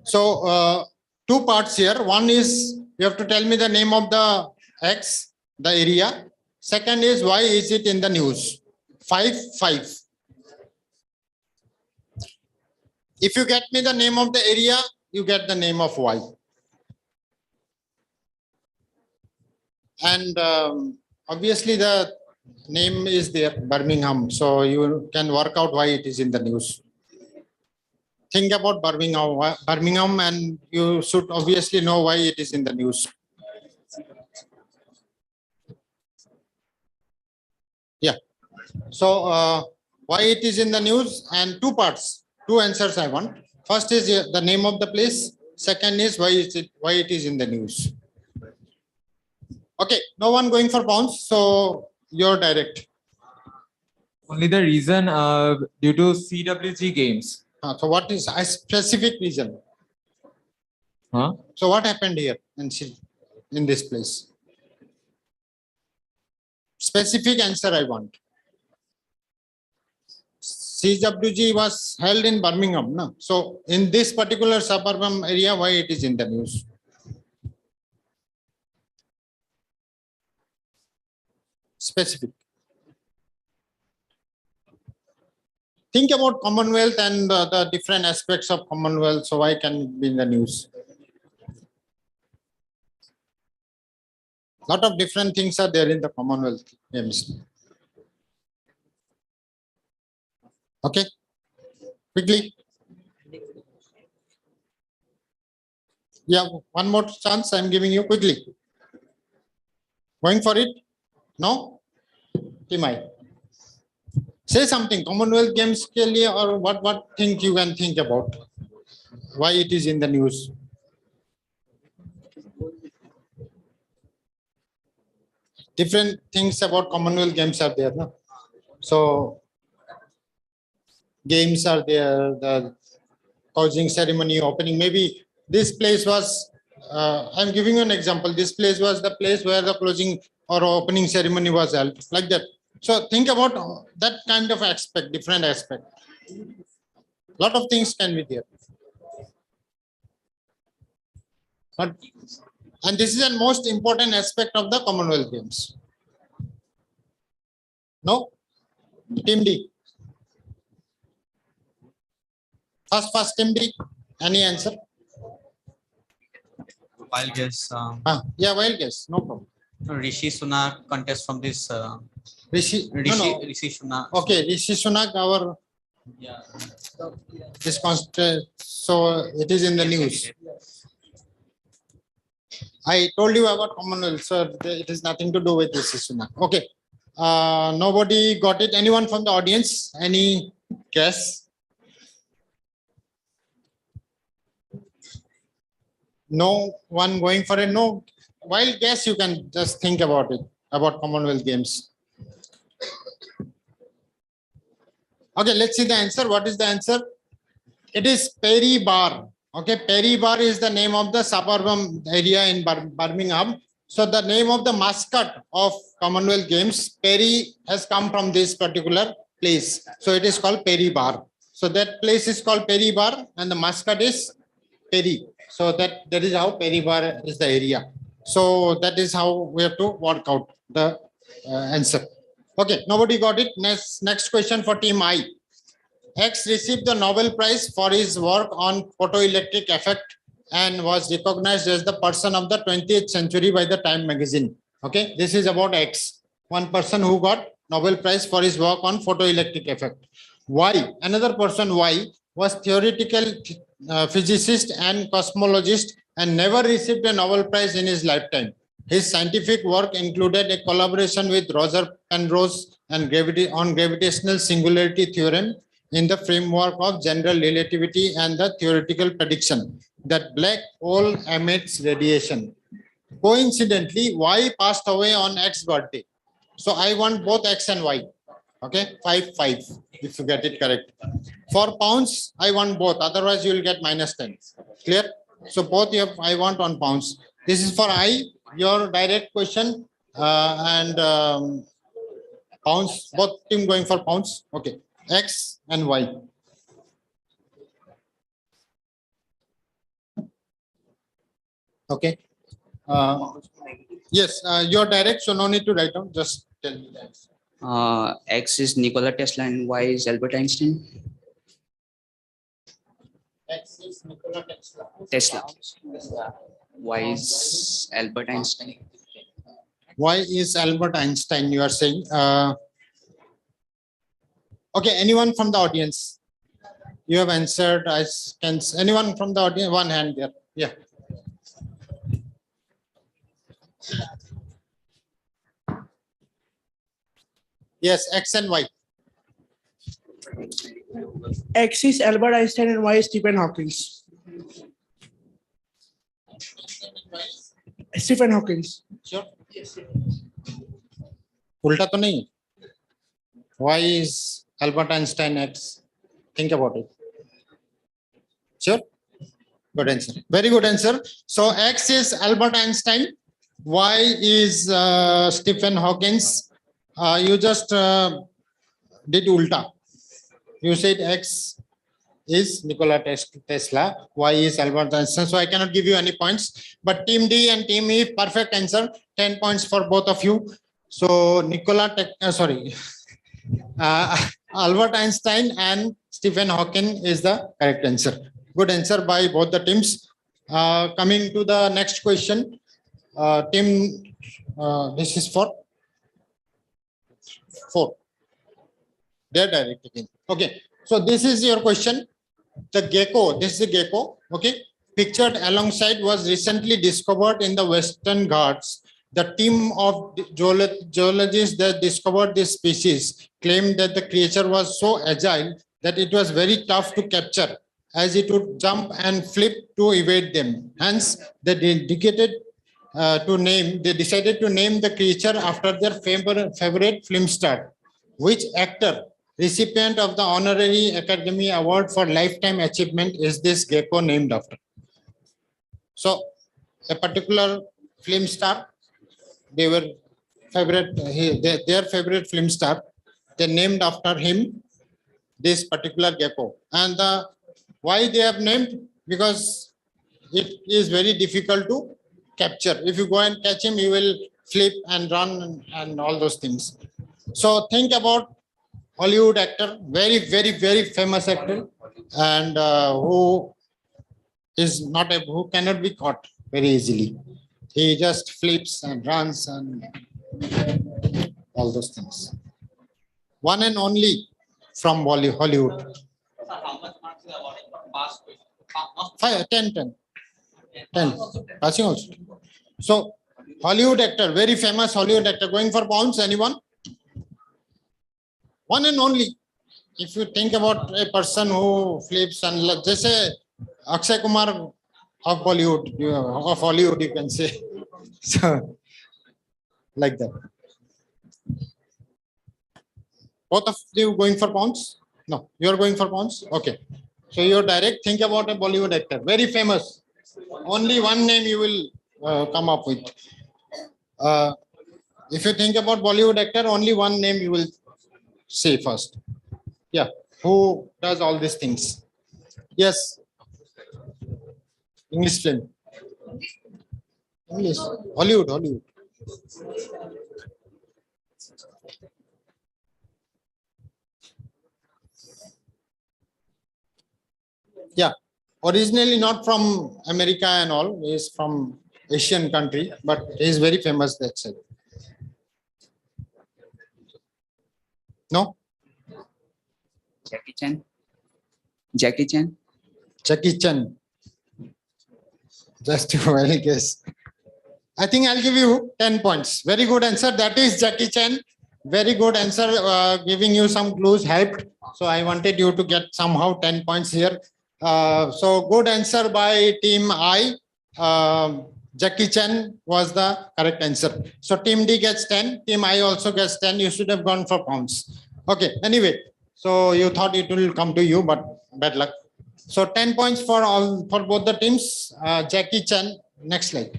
So two parts here. One is you have to tell me the name of the X, the area. Second is why is it in the news? 5-5. If you get me the name of the area, you get the name of Y. And obviously the name is there, Birmingham. So you can work out why it is in the news. Think about Birmingham, and you should obviously know why it is in the news. Yeah. So why it is in the news, and two parts, two answers I want. First is the name of the place. Second is why it is in the news. Okay, no one going for pounds, so you're direct. Only the reason due to CWG games. So what is a specific reason? Huh? So what happened here in this place? Specific answer I want. CWG was held in Birmingham. No? So in this particular suburban area, why it is in the news? Specific. think about Commonwealth and the different aspects of Commonwealth. So why can it be in the news? Lot of different things are there in the Commonwealth Games. Okay, quickly. Yeah, one more chance I'm giving you quickly. Going for it? No? Timai. Say something, Commonwealth Games ke liye, or what thing you can think about? Why it is in the news? Different things about Commonwealth Games are there. No? So, games are there, the closing ceremony, opening. Maybe this place was, I'm giving you an example. This place was the place where the closing or opening ceremony was held, like that. So think about that kind of aspect, different aspect. Lot of things can be there. But, and this is the most important aspect of the Commonwealth Games. No? Team D. First Team D. Any answer? Wild guess. Yeah, wild guess. No problem. Rishi Sunak contest from this. Rishi Sunak. Okay, Rishi Sunak, our this contest. So it is in the news. I told you about Commonwealth, so it is nothing to do with Rishi Sunak. Okay. Nobody got it. Anyone from the audience? Any guess? No one going for it. No wild guess. You can just think about it, about Commonwealth Games. Okay, let's see the answer. What is the answer? It is Perry Bar. Okay, Perry Bar is the name of the suburban area in Birmingham. So the name of the mascot of Commonwealth Games, Perry, has come from this particular place. So it is called Perry Bar. So that place is called Perry Bar and the mascot is Perry. So that is how Perry Bar is the area. So that is how we have to work out the answer. Okay, nobody got it. Next question for team I. X received the Nobel Prize for his work on photoelectric effect and was recognized as the person of the 20th century by the Time magazine. Okay, this is about X. One person who got Nobel Prize for his work on photoelectric effect. Y, another person Y, was theoretical physicist and cosmologist and never received a Nobel Prize in his lifetime. His scientific work included a collaboration with Roger Penrose and on gravitational singularity theorem in the framework of general relativity and the theoretical prediction that black hole emits radiation. Coincidentally, Y passed away on X birthday. So I want both X and Y. Okay, 5-5 if you get it correct. For pounds, I want both. Otherwise, you will get -10. Clear? So both you have, I want on pounds. This is for I. Your direct question and pounds. Both team going for pounds. Okay, X and Y. Okay. Yes, you're direct, so no need to write down. Just tell me that. X is Nikola Tesla and Y is Albert Einstein. X is Nikola Tesla. Tesla. Y is Albert Einstein. Y is Albert Einstein, you are saying. Okay, anyone from the audience? You have answered. Anyone from the audience? One hand there. Yeah. Yes, X and Y. X is Albert Einstein and Y is Stephen Hawking. Stephen Hawking. Sure. Ulta to nahi. Y is Albert Einstein, X. Think about it. Sure. Good answer. Very good answer. So X is Albert Einstein. Y is Stephen Hawking. You just did ulta. You said X is Nikola Tesla, Y is Albert Einstein. So I cannot give you any points. But Team D and Team E, perfect answer. 10 points for both of you. So Albert Einstein and Stephen Hawking is the correct answer. Good answer by both the teams. Coming to the next question, team, this is for 4. They're direct again. Okay, so this is your question. The gecko, this is the gecko, okay, pictured alongside was recently discovered in the Western Ghats. The team of geologists that discovered this species claimed that the creature was so agile that it was very tough to capture, as it would jump and flip to evade them. Hence, they decided to name the creature after their favorite film star. Which actor, recipient of the Honorary Academy Award for Lifetime Achievement, is this gecko named after? So, a particular film star, they were their favorite film star, they named after him this particular gecko. And why they have named? Because it is very difficult to capture. If you go and catch him, he will flip and run and all those things. So think about Hollywood actor, very famous actor, and who cannot be caught very easily. He just flips and runs and all those things. One and only from Hollywood. 10. Passing also. So Hollywood actor, very famous Hollywood actor. Going for pounds, anyone? One and only. If you think about a person who flips and just say Akshay Kumar of Bollywood, of Hollywood, you can say. So, like that. Both of you going for pounds? No, you are going for pounds? Okay. So you're direct. Think about a Bollywood actor, very famous. Only one name you will come up with. If you think about Bollywood actor, only one name you will say first. Yeah, who does all these things? Yes. English film. English. Hollywood. Yeah, originally not from America and all, he is from Asian country, but he is very famous that side. No? Jackie Chan. Jackie Chan. Jackie Chan. Just a well guess. I think I'll give you 10 points. Very good answer. That is Jackie Chan. Very good answer. Giving you some clues helped. So I wanted you to get somehow 10 points here. So good answer by team I. Jackie Chan was the correct answer. So team D gets 10. Team I also gets 10. You should have gone for pounds. Okay. Anyway, so you thought it will come to you, but bad luck. So 10 points for both the teams. Jackie Chan. Next slide.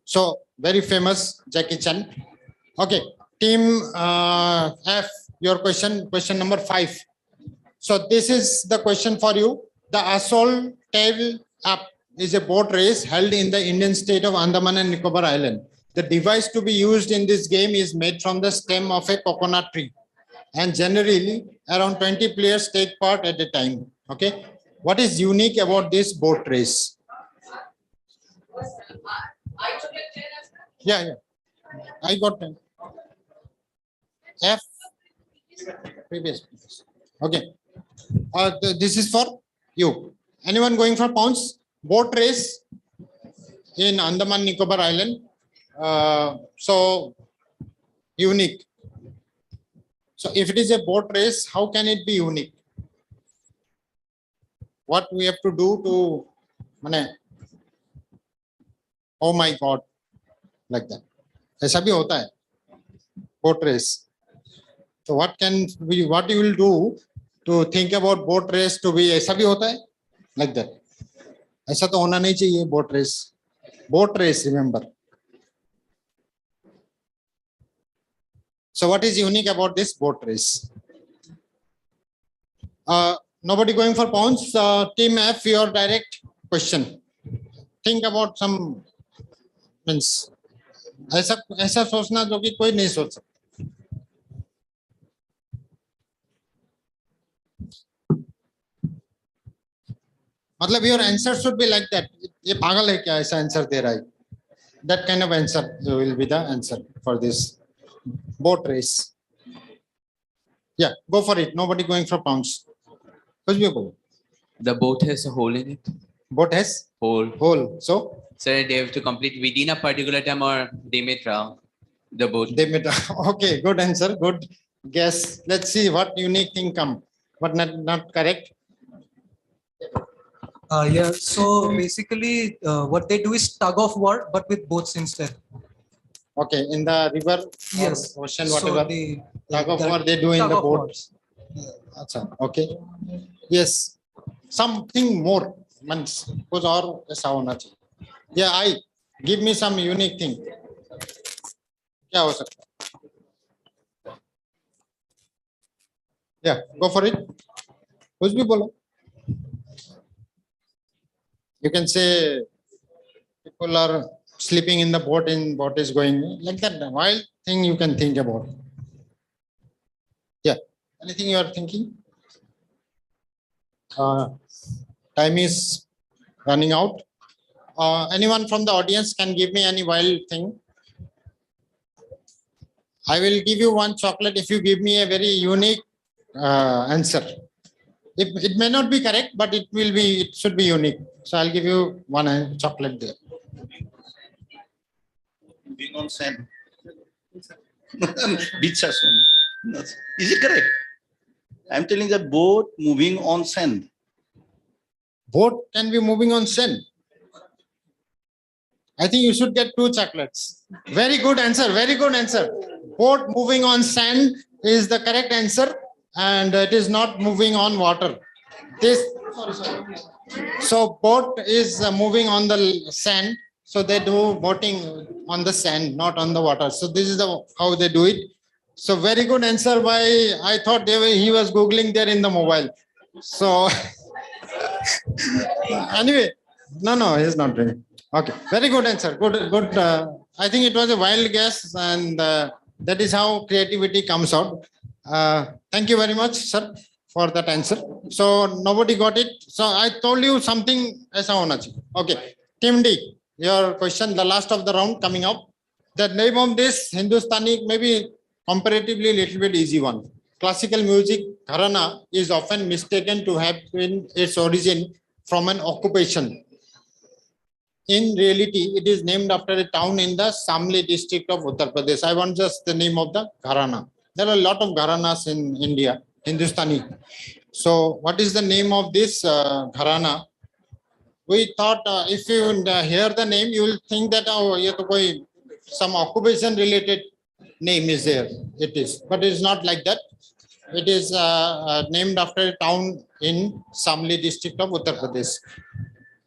So very famous Jackie Chan. Okay. Team F. Your question number 5. So this is the question for you. The Assault Tail Up is a boat race held in the Indian state of Andaman and Nicobar Island. The device to be used in this game is made from the stem of a coconut tree. And generally, around 20 players take part at a time. Okay. What is unique about this boat race? Yeah. I got 10. F. Previous. Okay. This is for you. Anyone going for pounds? Boat race in Andaman Nicobar Island. So unique. So if it is a boat race, how can it be unique? What we have to do to, oh my God, like that. ऐसा भी होता है boat race. So what you will do to think about boat race to be ऐसा भी होता है like that. ऐसा तो होना नहीं चाहिए boat race. Boat race, remember. So what is unique about this boat race? Nobody going for pounds. Team F, your direct question. Think about some ऐसा ऐसा सोचना जो कि कोई नहीं सोच सकता। मतलब your answer should be like that, ये पागल है क्या ऐसा आंसर दे रहा है, that kind of answer will be the answer for this boat race. Yeah, go for it, nobody going for pounds. कुछ भी बोलो. The boat has a hole in it. Boat has hole, so They have to complete within a particular time or they may drown the boat. they made okay, good answer, good guess. Let's see what unique thing come, but not correct. Yeah, so basically what they do is tug of war, but with boats instead. Okay, in the river Yes. or ocean, So whatever, they- tug of that war they do in tug the of boat. wars. Acha, okay. Yes, something more means कुछ और ऐसा होना चाहिए. Yeah, I give me some unique thing. क्या हो सकता है? Yeah, go for it. कुछ भी बोलो. You can say people are sleeping in the boat and boat is going like that. Wild thing you can think about. Yeah, anything you are thinking? Time is running out. Anyone from the audience can give me any wild thing. I will give you one chocolate if you give me a very unique answer. It may not be correct, but it should be unique. So I'll give you one chocolate there. Moving on sand. Beach or sand. Is it correct? I'm telling that boat moving on sand. Boat can be moving on sand. I think you should get 2 chocolates. Very good answer. Very good answer. Boat moving on sand is the correct answer, and it is not moving on water. So boat is moving on the sand. So they do boating on the sand, not on the water. So this is how they do it. So very good answer. By I thought he was googling there in the mobile. So anyway, no, he's not doing. Okay, very good answer. Good. I think it was a wild guess, and that is how creativity comes out. Thank you very much, sir, for that answer. So nobody got it. So I told you something. ऐसा होना चाहिए. Okay, Team D, your question, the last of the round coming up. The name of this Hindustani, maybe comparatively little bit easy one. Classical music, gharana, is often mistaken to have been its origin from an occupation. In reality, it is named after a town in the Samli district of Uttar Pradesh. I want just the name of the gharana. There are a lot of gharanas in India, Hindustani. So what is the name of this gharana? We thought if you hear the name, you will think that some occupation related name is there. It is, but it is not like that. It is named after a town in Samli district of Uttar Pradesh.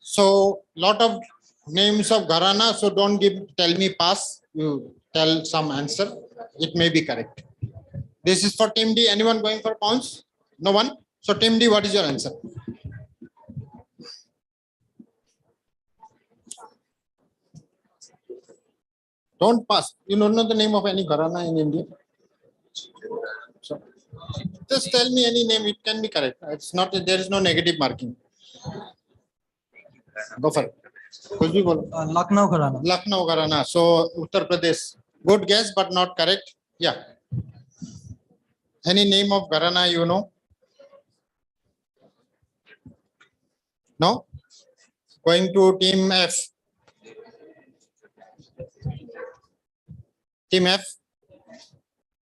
So lot of names of gharana. So don't tell me pass. You tell some answer. It may be correct. This is for Team D. Anyone going for pounds? No one. So Team D, what is your answer? Don't pass. You don't know the name of any gharana in India. So just tell me any name. It can be correct. It's not. There is no negative marking. Go for it. Lucknow Gharana. Lucknow Gharana. So Uttar Pradesh. Good guess, but not correct. Yeah. Any name of Gharana you know? No? Going to Team F. Team F?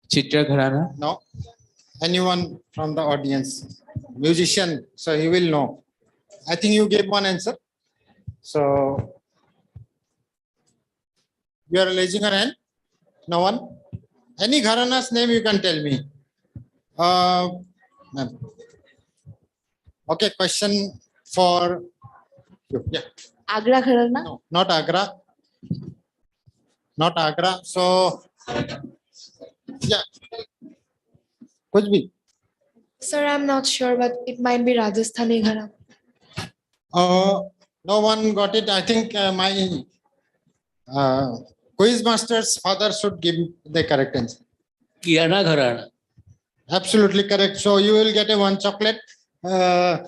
Chitra Gharana? No. Anyone from the audience? Musician, so he will know. I think you gave one answer. So you are raising your hand? No one? Any Gharana's name you can tell me. Ma'am. Okay, question for you. Yeah. Agra Gharana? No, not Agra. Not Agra. So yeah. Kuch bhi. Sir, I'm not sure, but it might be Rajasthani Gharana. No one got it. I think my Quiz master's father should give the correct answer. Kirana Gharana. Absolutely correct. So you will get a one chocolate. Kirana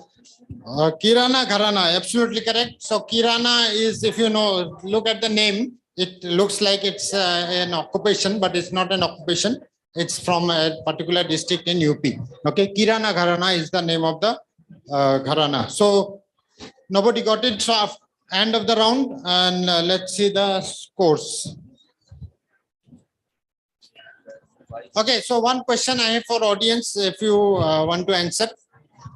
Gharana, absolutely correct. So Kirana is, if you know, look at the name, it looks like it's an occupation, but it's not an occupation. It's from a particular district in UP. Okay, Kirana Gharana is the name of the Gharana. So nobody got it. So end of the round, and let's see the scores. Okay, so one question I have for audience, if you want to answer.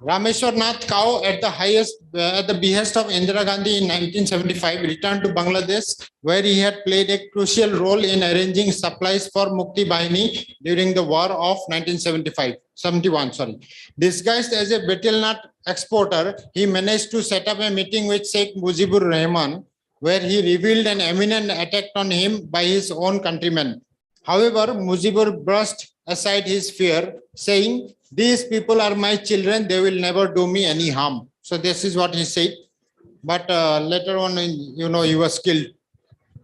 Rameshwar Nath Kao, at the behest of Indira Gandhi in 1975, returned to Bangladesh, where he had played a crucial role in arranging supplies for Mukti Bahini during the war of 1971. Disguised as a betel nut exporter, he managed to set up a meeting with Sheikh Mujibur Rahman, where he revealed an imminent attack on him by his own countrymen. However, Mujibur brushed aside his fear, saying, "These people are my children, they will never do me any harm." So this is what he said. But later on, you know, he was killed.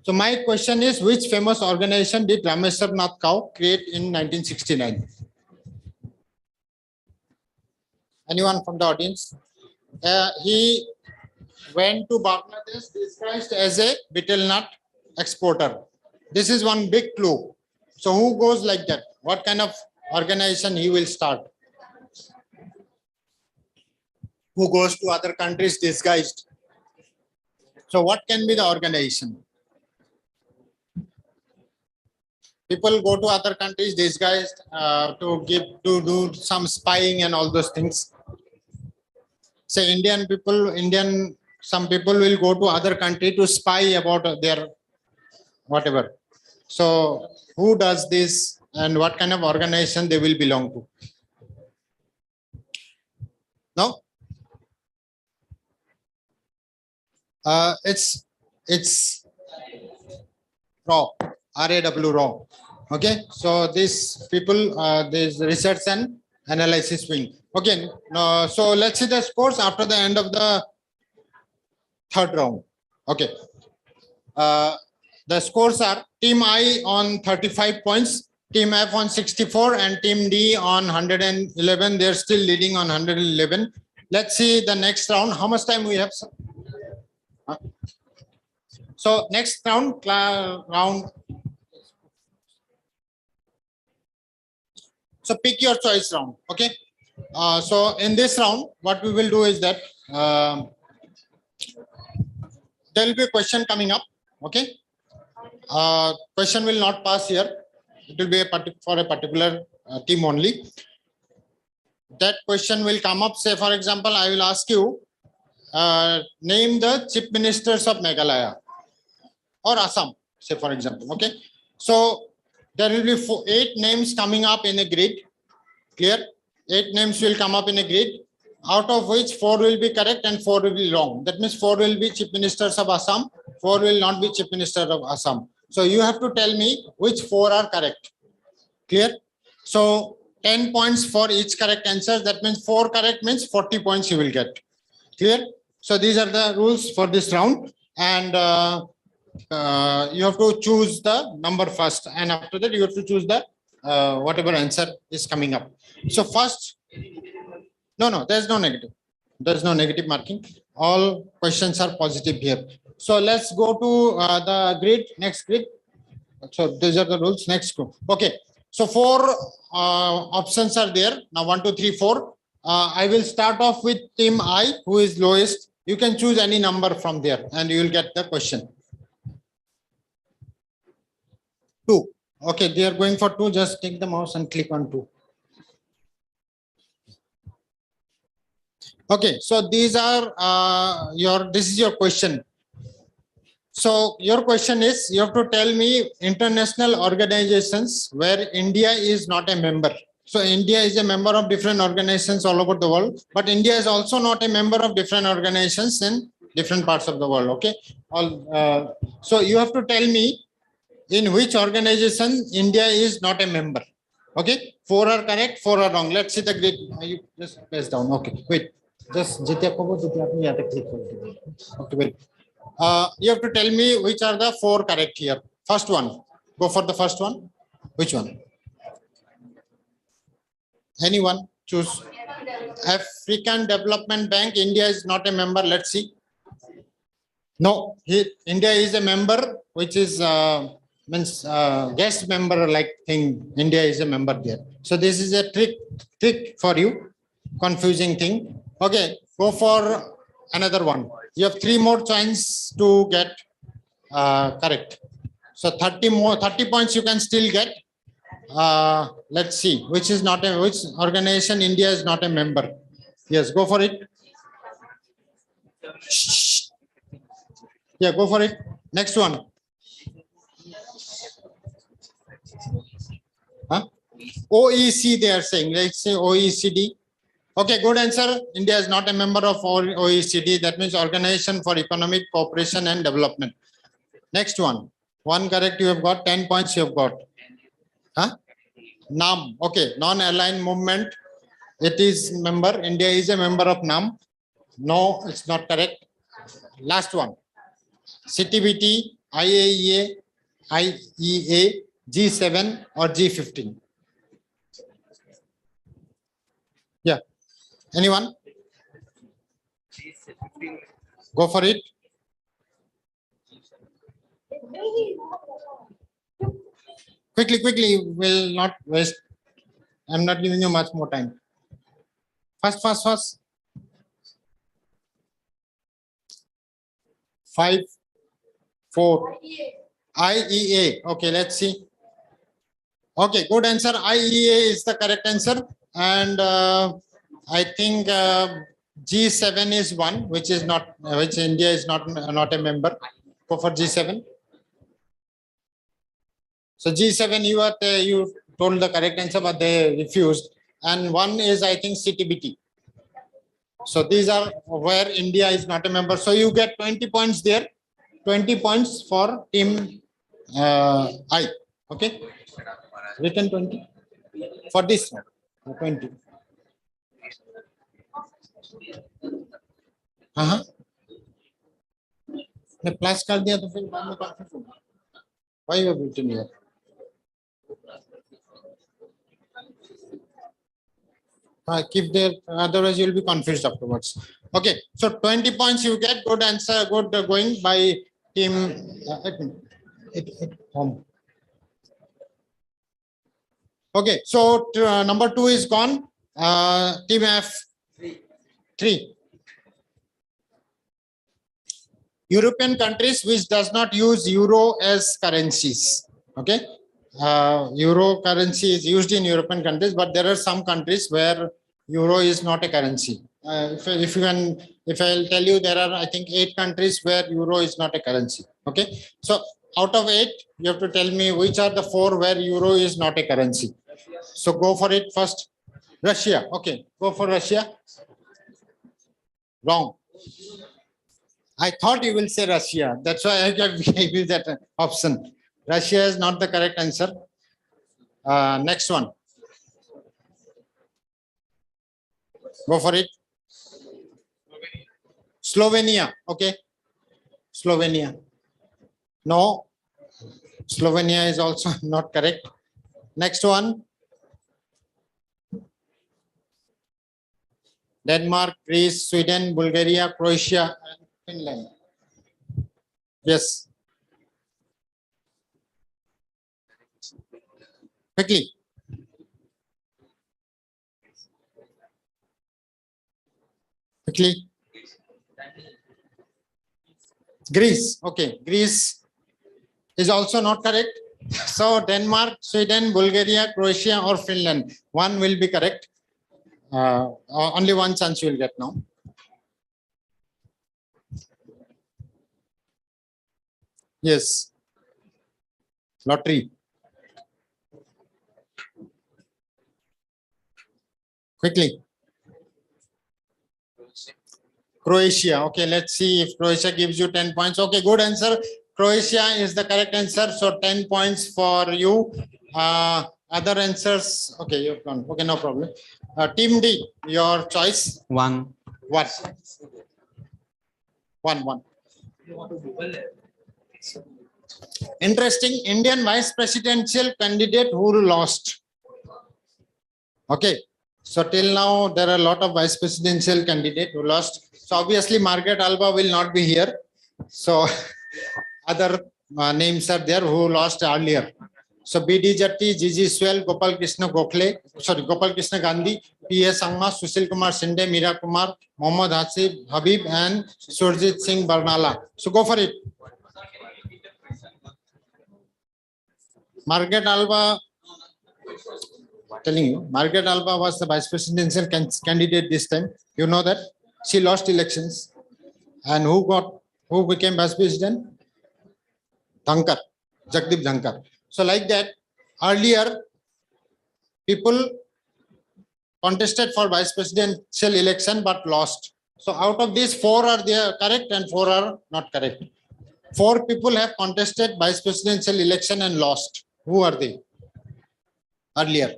So my question is, which famous organization did Rameshwar Nath Kao create in 1969? Anyone from the audience? He went to Bangladesh disguised as a betel nut exporter. This is one big clue. So who goes like that? What kind of organization he will start? Who goes to other countries disguised? So what can be the organization? People go to other countries disguised to do some spying and all those things. Say some people will go to other country to spy about their whatever. So who does this and what kind of organization they will belong to? No? It's RAW, RAW, RAW. Okay, so these people, there's research and analysis wing. Okay, so let's see the scores after the end of the third round. Okay. The scores are Team I on 35 points, Team F on 64, and Team D on 111. They're still leading on 111. Let's see the next round. How much time we have? So next round. So pick your choice round. Okay. So in this round, what we will do is that there will be a question coming up. Okay. Question will not pass here. It will be for a particular team only. That question will come up. Say, for example, I will ask you, name the chief ministers of Meghalaya or Assam, say, for example. Okay. So there will be 8 names coming up in a grid. Clear? 8 names will come up in a grid, out of which 4 will be correct and 4 will be wrong. That means 4 will be chief ministers of Assam, 4 will not be chief minister of Assam. So you have to tell me which 4 are correct. Clear? So 10 points for each correct answer. That means 4 correct means 40 points you will get. Clear? So these are the rules for this round. And you have to choose the number first. And after that, you have to choose the whatever answer is coming up. So first, no, there's no negative. There's no negative marking. All questions are positive here. So let's go to the grid, next grid. So these are the rules, next group. Okay. So 4 options are there. Now 1, 2, 3, 4. I will start off with team I, who is lowest. You can choose any number from there and you will get the question. 2. Okay, they are going for 2. Just take the mouse and click on 2. Okay, so these are this is your question. So your question is, you have to tell me international organizations where India is not a member. So India is a member of different organizations all over the world, but India is also not a member of different organizations in different parts of the world. Okay. So you have to tell me in which organization India is not a member. Okay. 4 are correct, 4 are wrong. Let's see the grid. You just press down. Okay. Wait. Just okay, wait. You have to tell me which are the 4 correct here. First one. Go for the first one. Which one? Anyone choose? African Development Bank. India is not a member. Let's see. No, India is a member, which is means guest member like thing. India is a member there. So this is a trick for you, confusing thing. Okay, go for another one. You have 3 more chances to get correct. So 30 points you can still get. Let's see which organization India is not a member. Yes, go for it. Yeah, go for it. Next one. Huh? OEC, they are saying. Let's say OECD. Okay, good answer. India is not a member of OECD. That means Organization for Economic Cooperation and Development. Next one. One correct you have got. 10 points you have got. Huh? NAM. Okay, non-aligned movement. It is member. India is a member of NAM. No, it's not correct. Last one. CTBT, IAEA, IEA, G7 or G15. Yeah. Anyone? Go for it. Quickly, will not waste. I'm not giving you much more time. Fast. 5, 4. IEA. Okay, let's see. Okay, good answer. IEA is the correct answer. And I think G7 is one, which India is not a member. Go for G7. So G7, you told the correct answer, but they refused. And one is, I think, CTBT. So these are where India is not a member. So you get 20 points there. 20 points for team I. Okay. Written 20 for this one. 20. मैं plus कर दिया तो फिर बाद में confuse होगा. Why you have written here? Keep there, otherwise you will be confused afterwards. Okay, so 20 points you get. Good answer, good going by team home. Okay, so number 2 is gone. Team F 3. European countries which does not use euro as currencies. Okay, euro currency is used in European countries, but there are some countries where euro is not a currency. If I'll tell you, there are I think 8 countries where euro is not a currency. Okay, so out of 8, you have to tell me which are the 4 where euro is not a currency. So go for it first. Russia. Okay, go for Russia. Wrong. I thought you will say Russia. That's why I gave you that option. Russia is not the correct answer. Next one. Go for it. Slovenia. Okay. Slovenia. No. Slovenia is also not correct. Next one. Denmark, Greece, Sweden, Bulgaria, Croatia, and Finland. Yes. Quickly. Greece. Okay. Greece is also not correct. So Denmark, Sweden, Bulgaria, Croatia, or Finland. One will be correct. Only one chance you will get now. Yes. Lottery. Quickly. Croatia. Okay, let's see if Croatia gives you 10 points. Okay, good answer. Croatia is the correct answer. So 10 points for you. Other answers. Okay, you've gone. Okay, no problem. Team D, your choice. 1. What? 1. Interesting. Indian vice presidential candidate who lost. Okay. So till now, there are a lot of vice presidential candidates who lost. So obviously, Margaret Alba will not be here. So other names are there who lost earlier. So B.D. Jatti, Gigi Swell, Gopal Krishna Gandhi, P.A. Sangma, Sushil Kumar Sinde, Meera Kumar, Mohammad Habib, and Surjit Singh Barnala. So go for it. Margaret Alba, telling you, Margaret Alba was the vice presidential candidate this time. You know that she lost elections, and who became vice president? Dhankar, Jagdeep Dhankar. So like that, earlier people contested for vice presidential election but lost. So out of these, 4 are there correct and 4 are not correct. 4 people have contested vice presidential election and lost. Who are they? Earlier.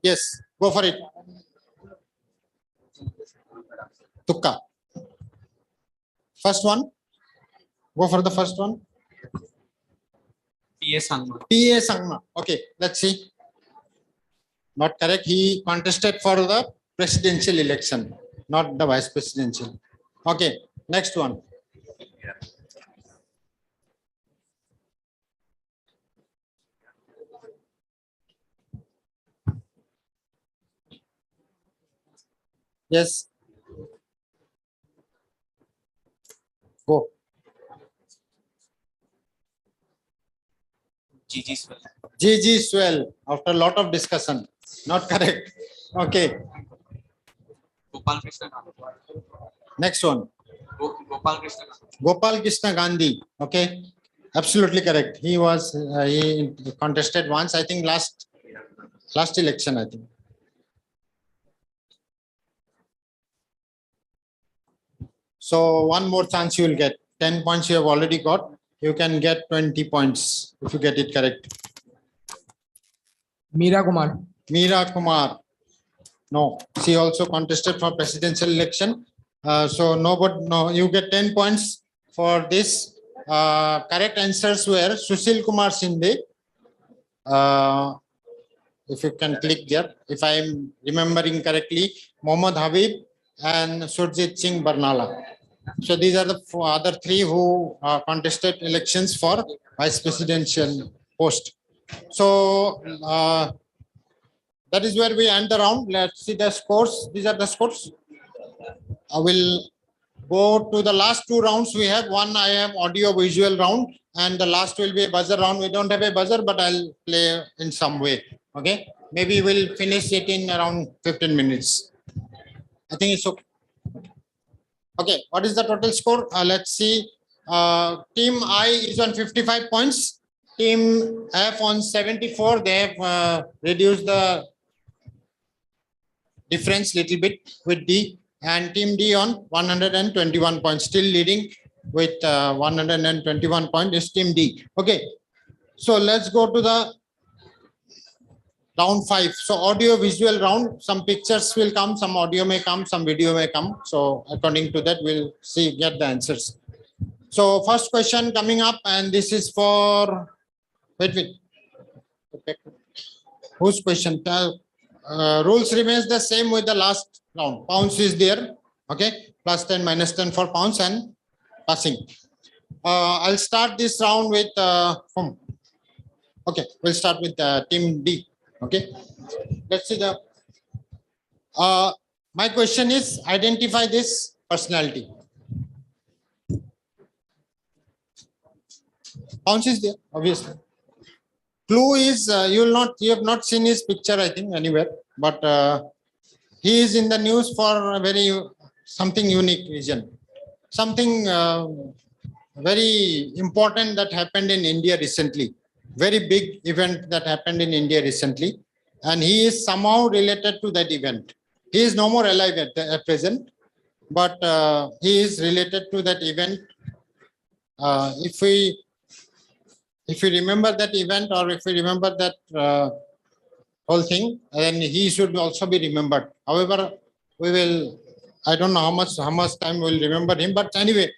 Yes, go for it. Tukka. First one. Go for the first one. P.A. Sangma. P.A. Sangma. Okay, let's see. Not correct. He contested for the presidential election, not the vice presidential. Okay, next one. Yes. Go. Gigi Swell. Gigi Swell. After a lot of discussion. Not correct. Okay. Gopal Krishna Gandhi. Next one. Gopal Krishna Gandhi. Gopal Krishna Gandhi. Okay. Absolutely correct. He was he contested once, I think last election, I think. So one more chance you will get. 10 points you have already got. You can get 20 points if you get it correct. Meera Kumar. Meera Kumar. No, she also contested for presidential election. So no, you get 10 points for this. Correct answers were Sushil Kumar Sinde. If you can click there, if I am remembering correctly, Mohammad Habib and Surjit Singh Barnala. So these are the other 3 who contested elections for vice presidential post. So that is where we end the round. Let's see the scores. These are the scores. I will go to the last 2 rounds. We have one. I have audio visual round, and the last will be a buzzer round. We don't have a buzzer, but I'll play in some way. Okay. Maybe we'll finish it in around 15 minutes. I think it's okay. Okay, what is the total score? Let's see. Team I is on 55 points. Team F on 74. They have reduced the difference little bit with D. And Team D on 121 points. Still leading with 121 points is Team D. Okay, so let's go to the round 5. So audio visual round, some pictures will come, some audio may come, some video may come. So according to that, we'll get the answers. So first question coming up, and this is for, wait. Whose question? Rules remains the same with the last round. Pounds is there. Okay. Plus 10, minus 10 for pounds and passing. I'll start this round with okay, we'll start with Team D. Okay, let's see the my question is, identify this personality. Pounce is there, obviously. Clue is you have not seen his picture, I think, anywhere, but he is in the news for a very something unique reason, something very important that happened in India recently. Very big event that happened in India recently, and he is somehow related to that event. He is no more alive at present, but he is related to that event. If we remember that event, or if we remember that whole thing, then he should also be remembered. However, we will I don't know how much time we'll remember him, but anyway,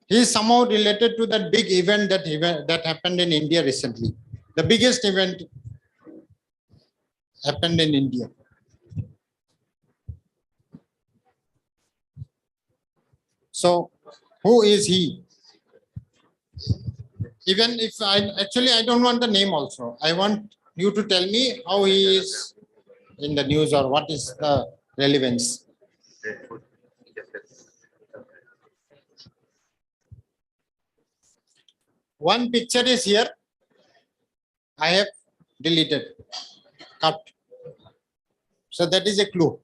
he is somehow related to that big event that happened in India recently. The biggest event happened in India. So, who is he? Even if I don't want the name also. I want you to tell me how he is in the news or what is the relevance. One picture is here. I have deleted, cut. So that is a clue.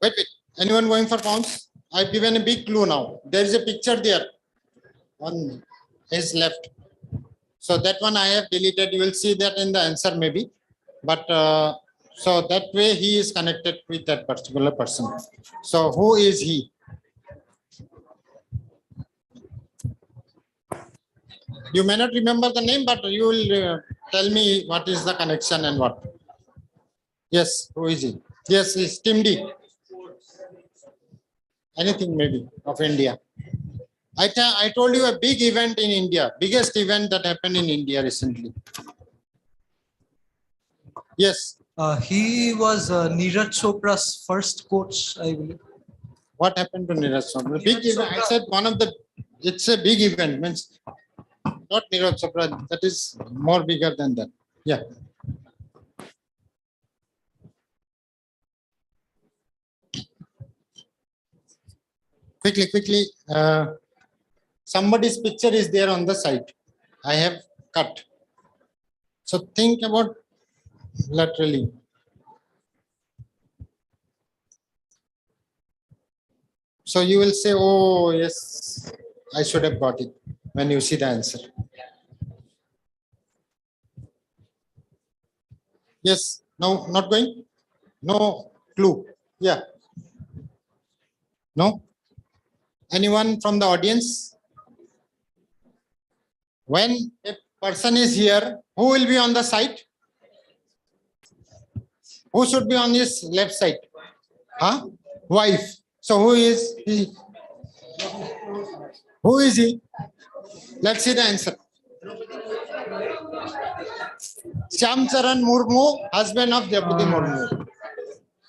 Wait. Anyone going for pounds? I've given a big clue now. There is a picture there on his left. So that one I have deleted. You will see that in the answer maybe. But so that way he is connected with that particular person. So who is he? You may not remember the name, but you will tell me what is the connection and what. Yes, who is he? Yes, it's Team D. Anything maybe of India. I told you a big event in India, biggest event that happened in India recently. Yes. He was Neeraj Chopra's first coach, I believe. What happened to Neeraj Chopra? Big event. I said one of the. It's a big event. Means not Neeraj Chopra. That is more bigger than that. Yeah. Quickly. Somebody's picture is there on the site. I have cut. So think about laterally. So you will say, oh, yes, I should have got it when you see the answer. Yes, no, not going? No clue. Yeah. No? Anyone from the audience? When a person is here, who will be on the site? Who should be on his left side? Huh? Wife. So who is he? Who is he? Let's see the answer. Shyamcharan Murmu, husband of Draupadi Murmu.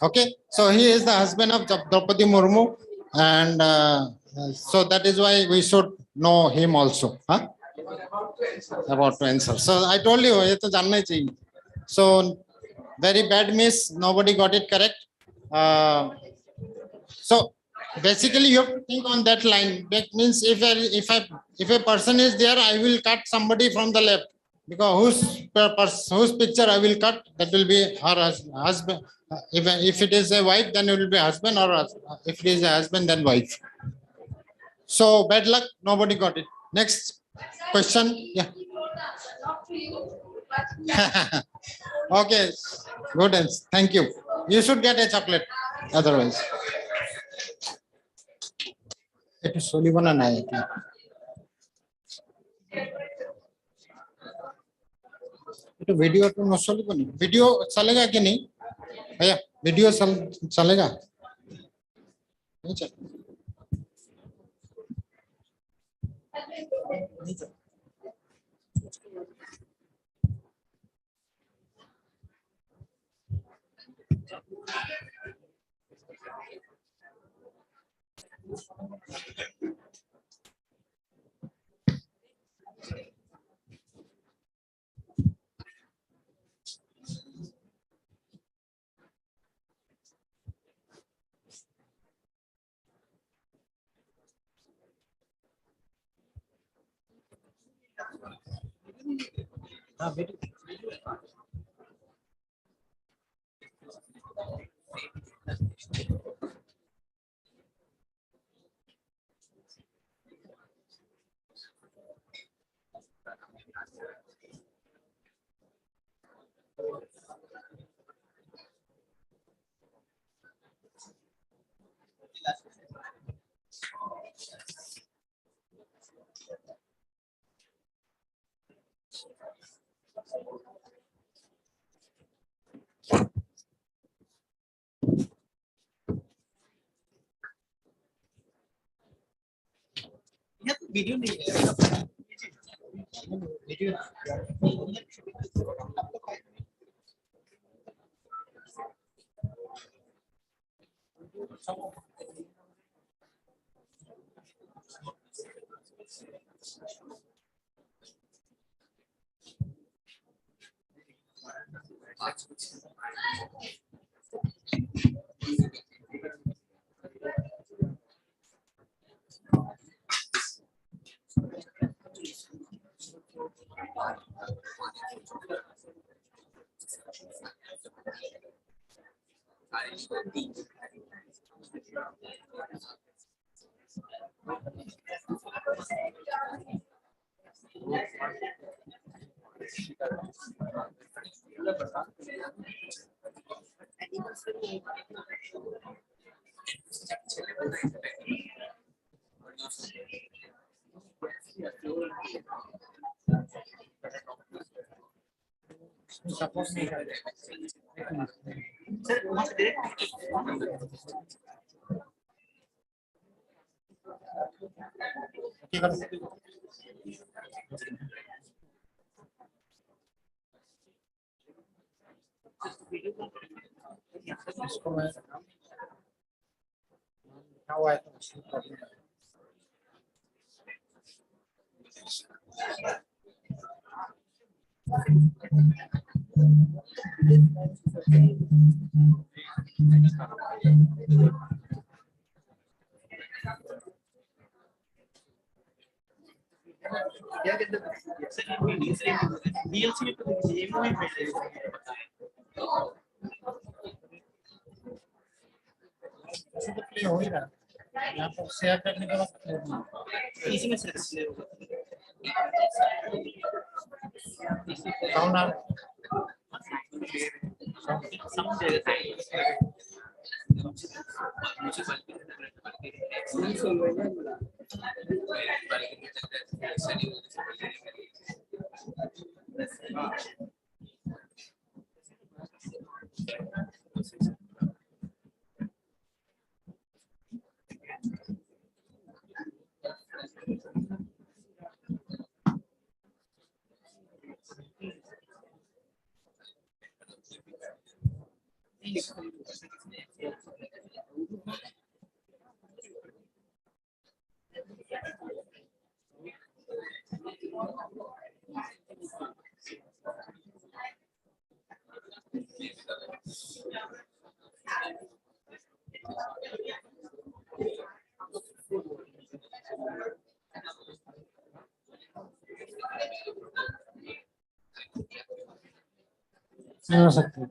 Okay, so he is the husband of Draupadi Murmu, and so that is why we should know him also. Huh? About to answer. So I told you, ye to janna hi chahiye. So very bad miss. Nobody got it correct. So basically, you have to think on that line. That means if a person is there, I will cut somebody from the left, because whose picture I will cut, that will be her husband. If it is a wife, then it will be husband, or if it is a husband, then wife. So bad luck. Nobody got it. Next question. Yeah. Okay. Good answer. Thank you. You should get a chocolate. Otherwise. It is only one and I. तो video तो नसली बनी video चलेगा कि नहीं भैया video चलेगा नहीं चल हाँ बेटी वीडियो नहीं है वीडियो सपोर्ट नहीं कर इसको मैं how I क्या कहते हैं सर डीएलसी में तो गेम में ऐसे तो प्ले हो ही रहा है यहाँ पर शेयर करने के बाद इसी में से प्ले होगा कौन आ हो सकते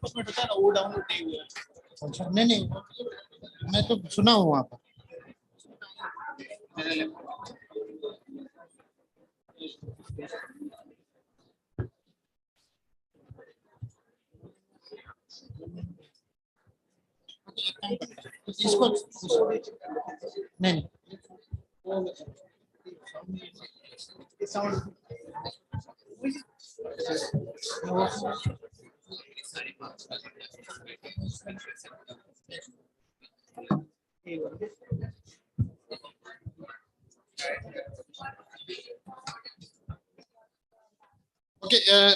उसमें होता है ना वो डाउनलोड नहीं हुआ है अच्छा नहीं मैं तो सुना हूँ वहाँ पर इसको नहीं Okay,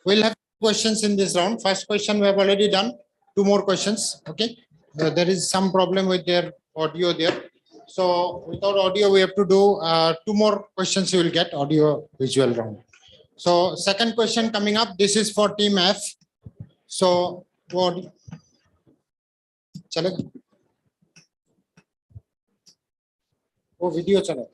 we'll have questions in this round. First question we have already done. Two more questions. Okay, there is some problem with their audio there. So without audio, we have to do two more questions. You will get audio visual round. So second question coming up. This is for team F. So what? चलेगा वो video चला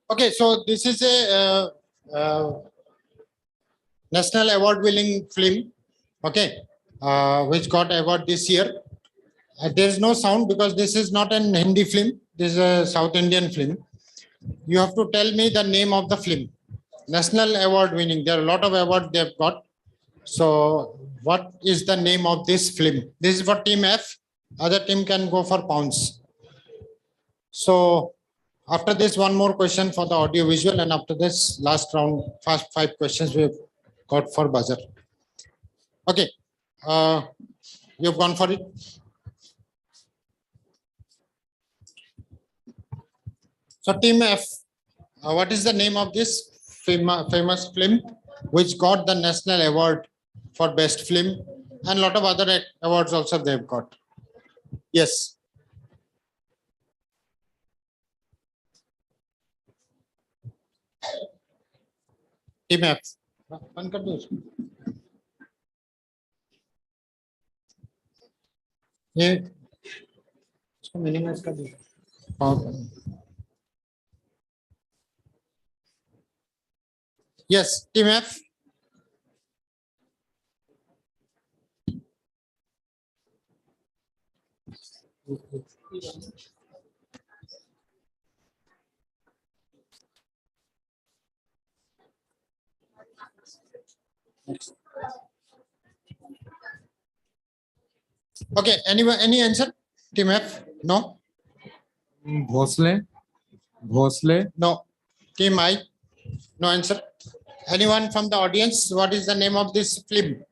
Okay, so this is a national award winning film, okay, which got award this year. There is no sound because this is not an Hindi film. This is a South Indian film. You have to tell me the name of the film. National award winning. There are a lot of awards they have got. So what is the name of this film? This is for team F. Other team can go for pounds. So after this, one more question for the audio visual, and after this last round, first 5 questions we have got for buzzer. Okay, you've gone for it. So team F, what is the name of this famous film which got the national award for best film, and a lot of other awards also they've got? Yes. Team F. बंद कर दो इसको। ये इसको minimise कर दो। Yes, team F. Okay, anyone, any answer? Team F? No. Bhosle. No. Team I? No answer. Anyone from the audience? What is the name of this film?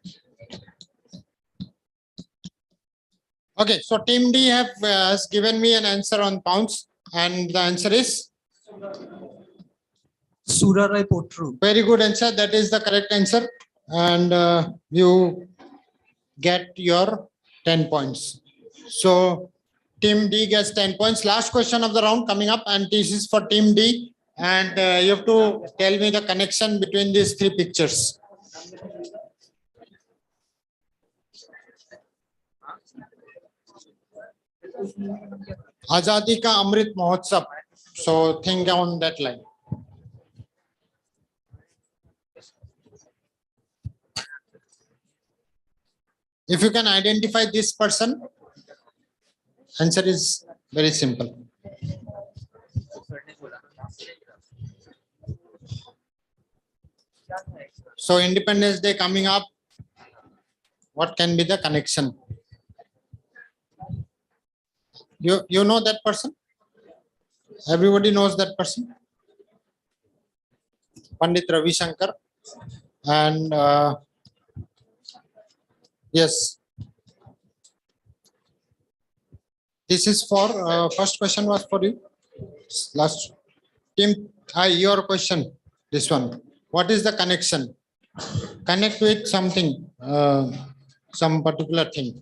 Okay, so team D has given me an answer on pounds, and the answer is Surarai Potru. Very good answer. That is the correct answer, and you get your 10 points. So team D gets 10 points. Last question of the round coming up, and this is for team D. And you have to tell me the connection between these 3 pictures. Azadi ka Amrit Mahotsav. So think on that line. If you can identify this person, answer is very simple. So Independence Day coming up. What can be the connection? You know that person? Everybody knows that person? Pandit Ravi Shankar. And yes. This is for first question was for you. Last team, your question. This one. What is the connection? Connect with something, some particular thing.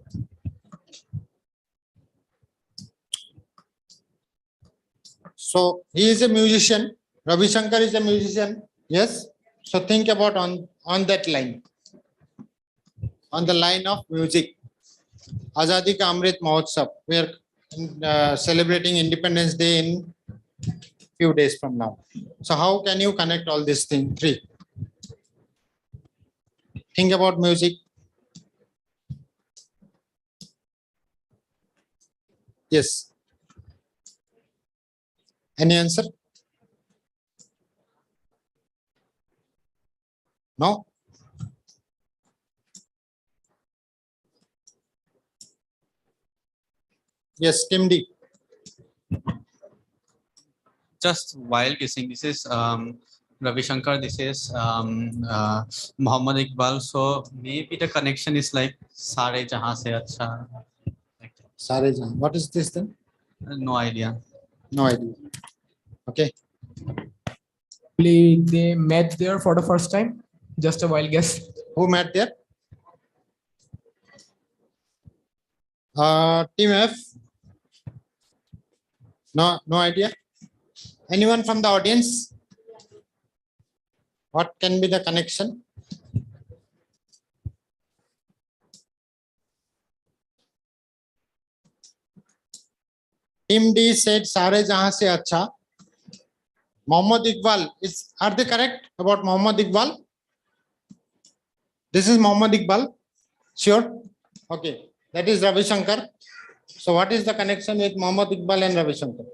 So he is a musician. Ravi Shankar is a musician. Yes. So think about on that line. On the line of music. Azadi Ka Amrit Mahotsav. We are celebrating Independence Day in few days from now. So how can you connect all these things? Three. Think about music. Yes. Any answer? No? Yes, Tim D. Just while guessing, this is Ravi Shankar, this is Muhammad Iqbal. So maybe the connection is like Sare Jahan Se Acha. Sare Jahan. What is this then? No idea. No idea. Okay. They met there for the first time. Just a wild guess. Who met there? Team F. No idea. Anyone from the audience? What can be the connection? Team D said Sare Jahan Se Acha. Muhammad Iqbal, are they correct about Muhammad Iqbal? This is Muhammad Iqbal. Sure? Okay. That is Ravi Shankar. So what is the connection with Muhammad Iqbal and Ravi Shankar?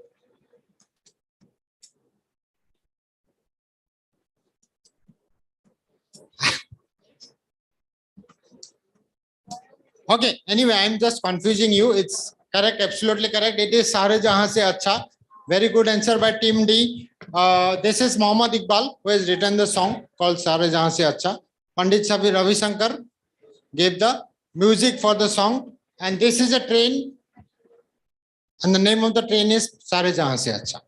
Okay. Anyway, I'm just confusing you. It's correct. Absolutely correct. It is Sare Jahan Se Acha. Very good answer by Team D. This is Muhammad Iqbal who has written the song called Sare Jahan Se Acha. Pandit Sabhi Ravi Shankar gave the music for the song. And this is a train. And the name of the train is Sare Jahan Se Acha.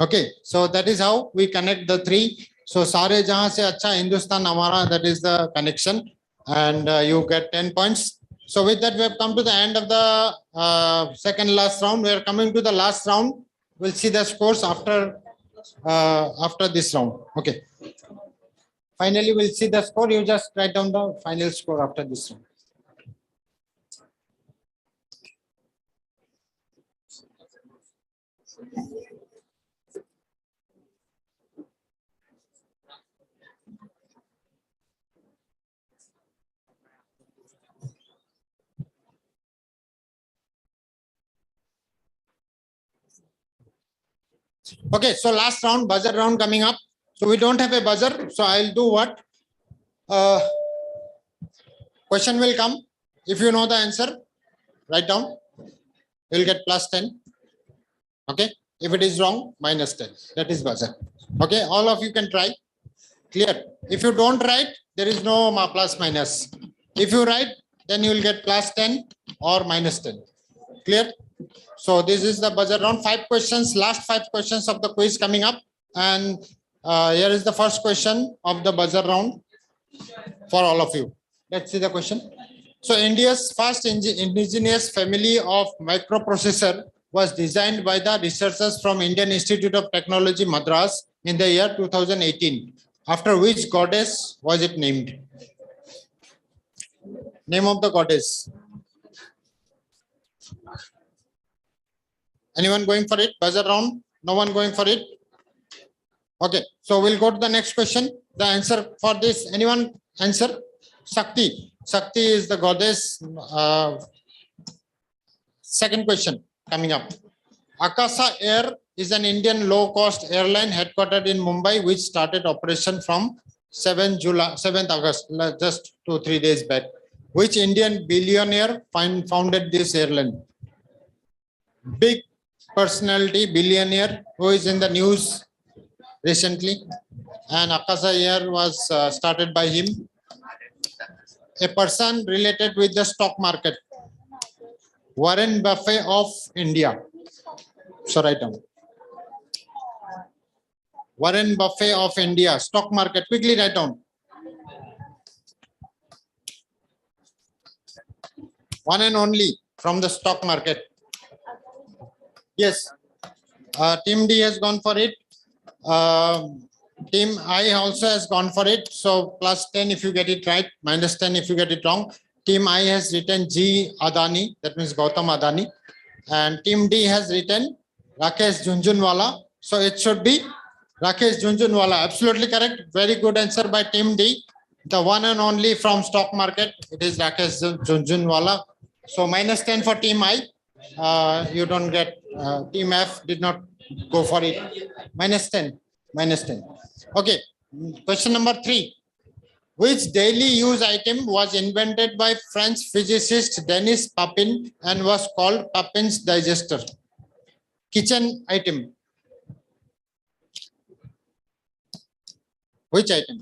Okay. So that is how we connect the three. So Sare Jahan Se Acha, Hindustan Amara, that is the connection. And you get 10 points. So with that, we have come to the end of the second last round. We are coming to the last round. We'll see the scores after this round. Okay. Finally, we'll see the score. You just write down the final score after this round. Okay, so last round, buzzer round coming up. So we don't have a buzzer. So I'll do what? Question will come. If you know the answer, write down. You'll get plus 10. Okay. If it is wrong, minus 10. That is buzzer. Okay. All of you can try. Clear. If you don't write, there is no plus minus. If you write, then you will get plus 10 or minus 10. Clear. So this is the buzzer round. 5 questions, last 5 questions of the quiz coming up. And here is the first question of the buzzer round for all of you. Let's see the question. So India's first indigenous family of microprocessor was designed by the researchers from Indian Institute of Technology, Madras in the year 2018. After which goddess was it named? Name of the goddess. Anyone going for it? Buzzer round? No one going for it? Okay, so we'll go to the next question. The answer for this, anyone answer? Shakti. Shakti is the goddess. Second question coming up. Akasa Air is an Indian low-cost airline headquartered in Mumbai, which started operation from 7th August, just 2-3 days back. Which Indian billionaire founded this airline? Big personality, billionaire, who is in the news recently, and Akasa Air was started by him. A person related with the stock market. Warren Buffett of India. So write down. Warren Buffett of India, stock market. Quickly write down. One and only from the stock market. Yes. Team D has gone for it. Team I also has gone for it. So +10 if you get it right, -10 if you get it wrong. Team I has written G Adani, that means Gautam Adani. And Team D has written Rakesh Jhunjhunwala. So it should be Rakesh Jhunjhunwala. Absolutely correct. Very good answer by Team D. The one and only from stock market. It is Rakesh Jhunjhunwala. So -10 for Team I. You don't get, Team F did not go for it. -10. Okay. Question number 3. Which daily use item was invented by French physicist Denis Papin and was called Papin's digester? Kitchen item. Which item?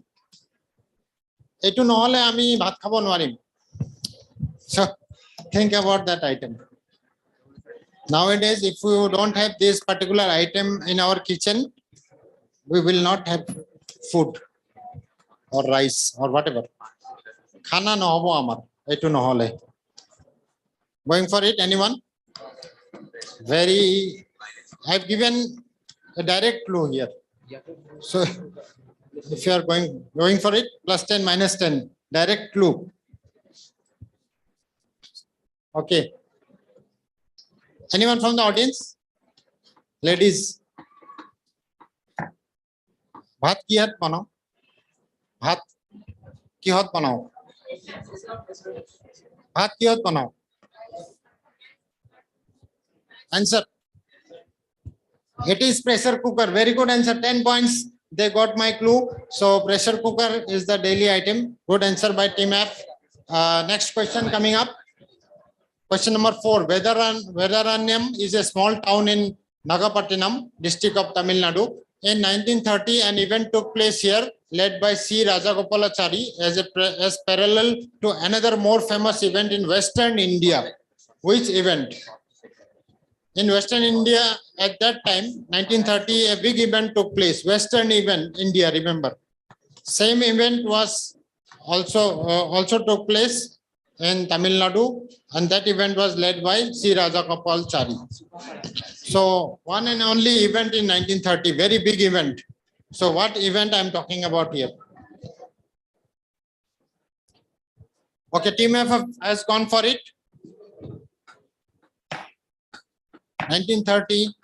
Etu nohole ami bhat khabo noarim. So think about that item. Nowadays, if we don't have this particular item in our kitchen, we will not have food or rice or whatever. Khana no hobo amar. Etu nohole. Going for it, anyone? I've given a direct clue here. So if you are going for it, +10, -10, direct clue. Okay. Anyone from the audience? Ladies. Bhat ki hat banao. Bhat ki hat banao. Bhat ki hat banao. Answer. It is pressure cooker. Very good answer. 10 points. They got my clue. So pressure cooker is the daily item. Good answer by Team F. Next question coming up. Question number 4. Vedaranyam is a small town in Nagapattinam, district of Tamil Nadu. In 1930, an event took place here, led by C. Rajagopalachari as parallel to another more famous event in Western India. Which event? In Western India, at that time, 1930, a big event took place. Western event, India, remember. Same event was also took place in Tamil Nadu, and that event was led by C. Rajagopalachari. So, one and only event in 1930, very big event. So, what event I'm talking about here? Okay, Team F has gone for it. 1930,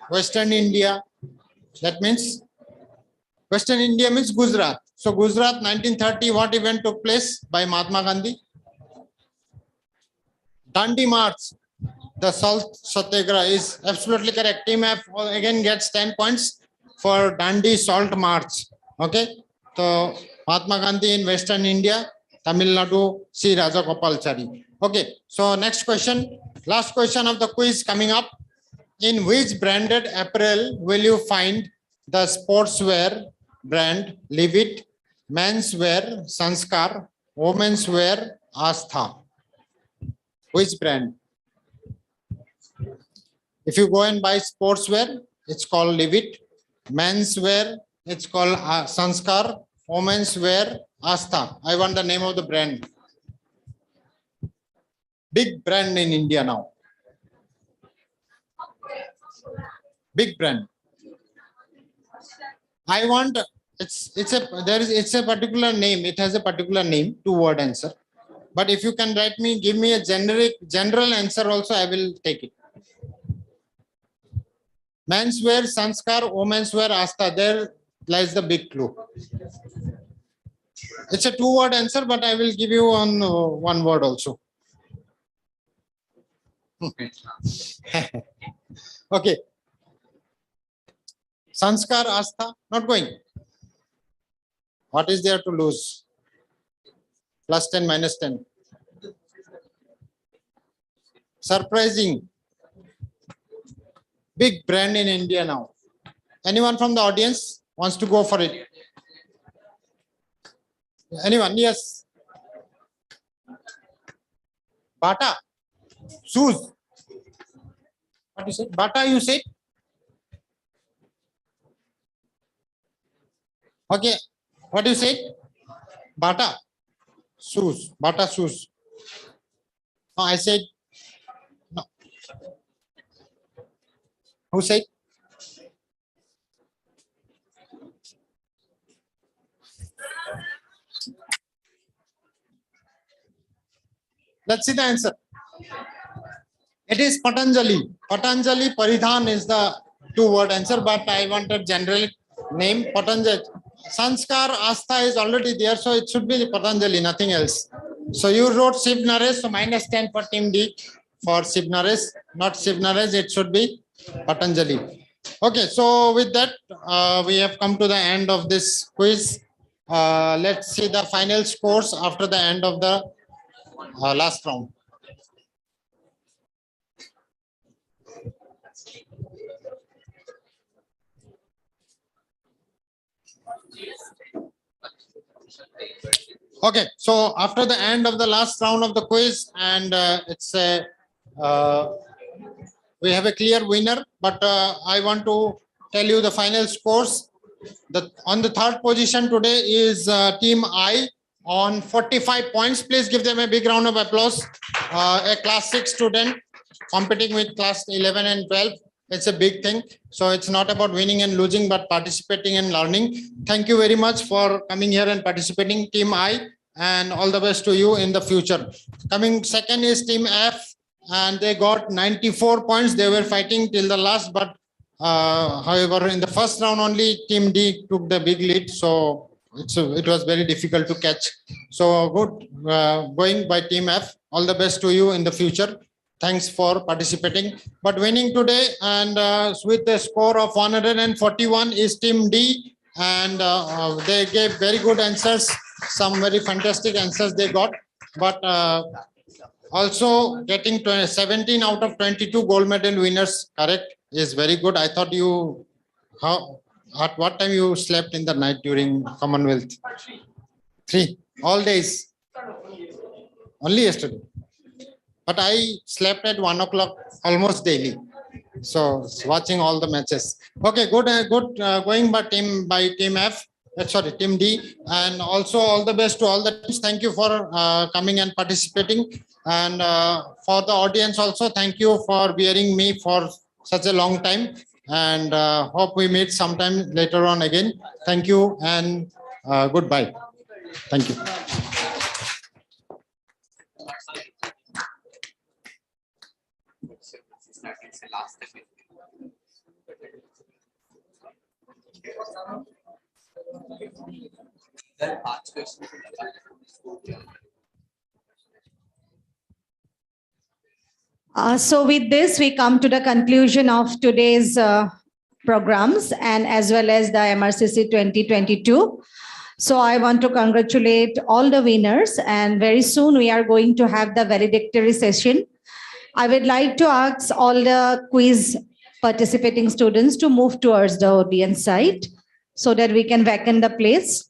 Western India. That means Western India means Gujarat. So Gujarat, 1930, what event took place by Mahatma Gandhi? Dandi March. The Salt Satyagraha is absolutely correct. Team F again gets 10 points for Dandi Salt March. Okay. So Mahatma Gandhi in Western India, Tamil Nadu, C. Rajagopalachari. Okay. So next question. Last question of the quiz coming up. In which branded apparel will you find the sportswear brand Live It, menswear Sanskar, women's wear Astha? Which brand? If you go and buy sportswear, it's called Live It. Menswear, it's called Sanskar. Women's wear Astha. I want the name of the brand. Big brand in India now. Big brand. I want it's a particular name. It has a particular name. 2-word answer. But if you can give me a general answer also, I will take it. Menswear, Sanskar, women's wear, Astha. There lies the big clue. It's a 2-word answer, but I will give you on 1 word also. Okay. Sanskar, Astha, not going. What is there to lose? Plus 10, minus 10. Surprising. Big brand in India now. Anyone from the audience wants to go for it? Anyone? Yes. Bata. Shoes. What you said? Bata, you said? Okay. What do you say? Bata. Shoes. Bata shoes. No, I said no. Who said? Let's see the answer. It is Patanjali. Patanjali Paridhan is the two-word answer, but I want a general name. Patanjali. Sanskar Astha is already there, so it should be Patanjali, nothing else. So you wrote Shiv Naresh, so minus 10 for team D for Shiv Naresh, not Shiv Naresh, it should be Patanjali. Okay, so with that, we have come to the end of this quiz. Let's see the final scores after the end of the last round. Okay, so after the end of the last round of the quiz, and it's a we have a clear winner, but I want to tell you the final scores. On the third position today is team I on 45 points. Please give them a big round of applause. A class 6 student competing with class 11 and 12. It's a big thing. So it's not about winning and losing, but participating and learning. Thank you very much for coming here and participating, team I, and all the best to you in the future. Coming second is team F, and they got 94 points. They were fighting till the last, but however, in the first round only team D took the big lead. So it was very difficult to catch. So good going by team F. All the best to you in the future. Thanks for participating. But winning today and with a score of 141 is team D, and they gave very good answers. Some very fantastic answers they got. But also getting 17 out of 22 gold medal winners correct is very good. I thought you, at what time you slept in the night during Commonwealth? 3 all days. Only yesterday. But I slept at 1 o'clock almost daily. So watching all the matches. Okay, good, going by team F. Sorry, team D. And also all the best to all the teams. Thank you for coming and participating. And for the audience also, thank you for bearing me for such a long time. And hope we meet sometime later on again. Thank you and goodbye. Thank you. So with this, we come to the conclusion of today's programs and as well as the MRCC 2022. So I want to congratulate all the winners, and very soon we are going to have the valedictory session. I would like to ask all the quiz participating students to move towards the audience side so that we can vacate the place.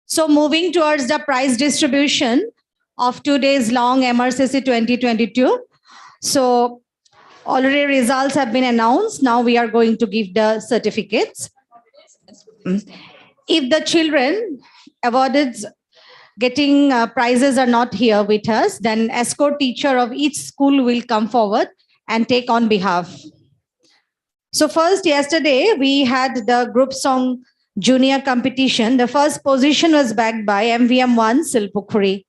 So moving towards the prize distribution of 2 days long MRCC 2022. So already results have been announced. Now we are going to give the certificates. If the children awarded getting prizes are not here with us, then escort teacher of each school will come forward and take on behalf. So first, yesterday we had the group song junior competition. The first position was bagged by MVM1 Silpukhuri.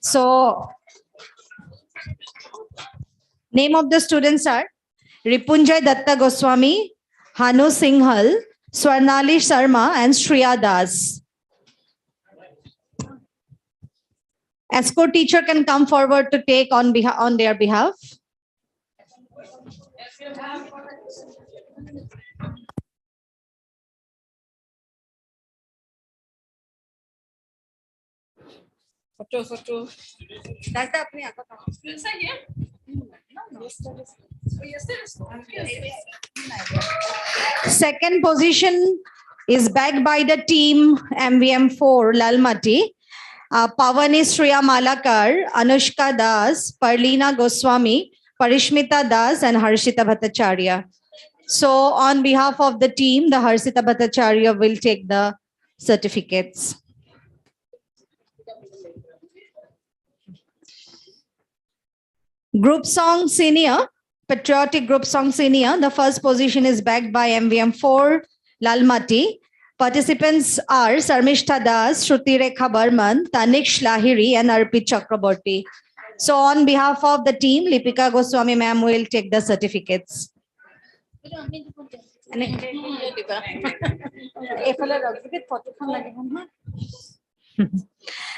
So name of the students are Ripunjay Datta Goswami, Hanu Singhal, Swarnali Sharma, and Shriya Das. Escort teacher can come forward to take on their behalf. Photo. Second position is bagged by the team MVM4 Lalmati. Pavani Shriya Malakar, Anushka Das, Parlina Goswami, Parishmita Das, and Harshita Bhattacharya. So on behalf of the team, the Harshita Bhattacharya will take the certificates. Group song senior, patriotic group song senior. The first position is bagged by MVM4 Lalmati. Participants are Sarmishta Das, Shruti Rekha Barman, Tanish Lahiri, and Arpit Chakraborty. So on behalf of the team, Lipika Goswami ma'am will take the certificates.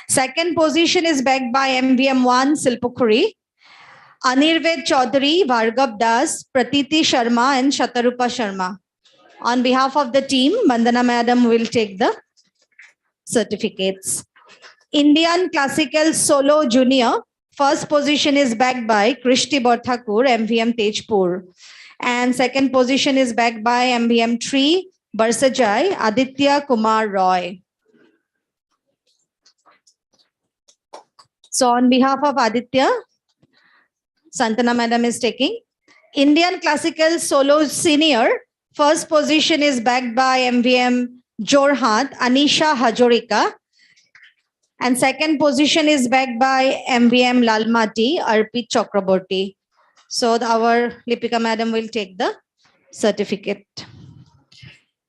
Second position is bagged by MVM1 Silpukhuri. Anirved Chaudhary, Bhargav Das, Pratiti Sharma, and Shatarupa Sharma. On behalf of the team, Bandana madam will take the certificates. Indian Classical Solo Junior. First position is bagged by Krishti Borthakur, MVM Tejpur. And second position is bagged by MVM3, Barsajai, Aditya Kumar Roy. So on behalf of Aditya, Santana madam is taking. Indian Classical Solo Senior. First position is bagged by MVM Jorhat, Anisha Hajorika. And second position is bagged by MVM Lalmati, Arpit Chakraborty. So our Lipika madam will take the certificate.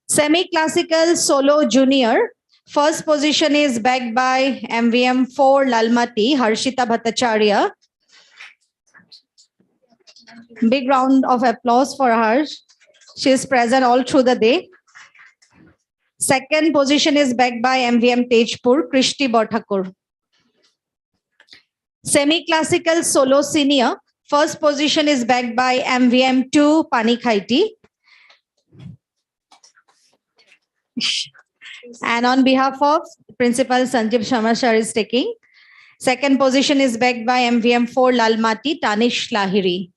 Semi-classical solo junior. First position is bagged by MVM4 Lalmati, Harshita Bhattacharya. Big round of applause for her. She is present all through the day. Second position is bagged by MVM Tejpur, Krishti Borthakur. Semi-classical solo senior. First position is bagged by MVM2 Panikhaiti. And on behalf of Principal Sanjeev Shamashar is taking. Second position is bagged by MVM4 Lalmati, Tanish Lahiri.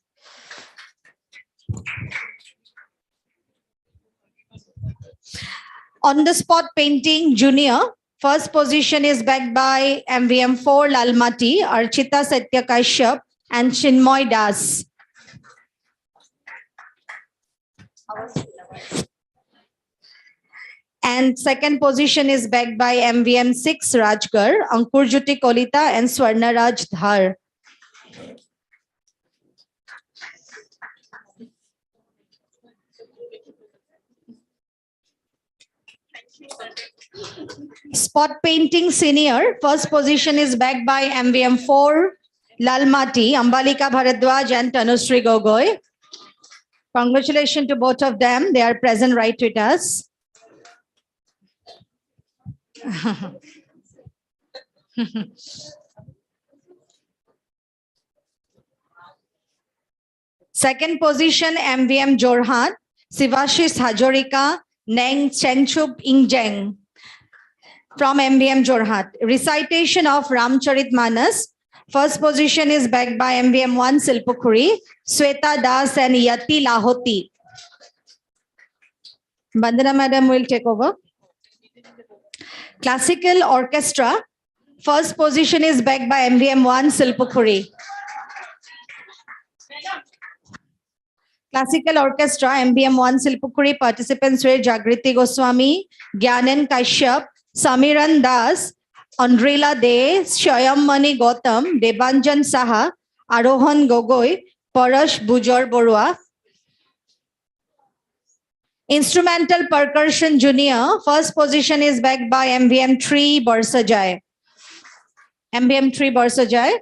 On the spot painting junior. First position is bagged by MVM4 Lalmati, Archita Satya Kashyap, and Chinmoy Das. And second position is bagged by MVM6 Rajgar, Ankurjyoti Kolita, and Swarnaraj Dhar. Spot painting senior, first position is bagged by MVM 4, Lalmati, Ambalika Bharadwaj and Tanushree Gogoi. Congratulations to both of them. They are present right with us. Second position, MVM Jorhat, Sivashis Hajorika, Neng Chengchup Ingjeng from MVM Jorhat. Recitation of Ramcharitmanas. First position is backed by MVM 1 Silpukuri, Sweta Das and Yati Lahoti. Bandana Madam will take over. Classical Orchestra. First position is backed by MVM 1 Silpukuri. Classical Orchestra, MBM 1 Silpukuri, participants were Jagriti Goswami, Gyanan Kashyap, Samiran Das, Andrila De, Shayam Mani Gautam, Debanjan Saha, Arohan Gogoi, Parash Bujor Borua. Instrumental Percussion Junior, first position is backed by MVM 3 Barsajai. MBM 3 Barsajai.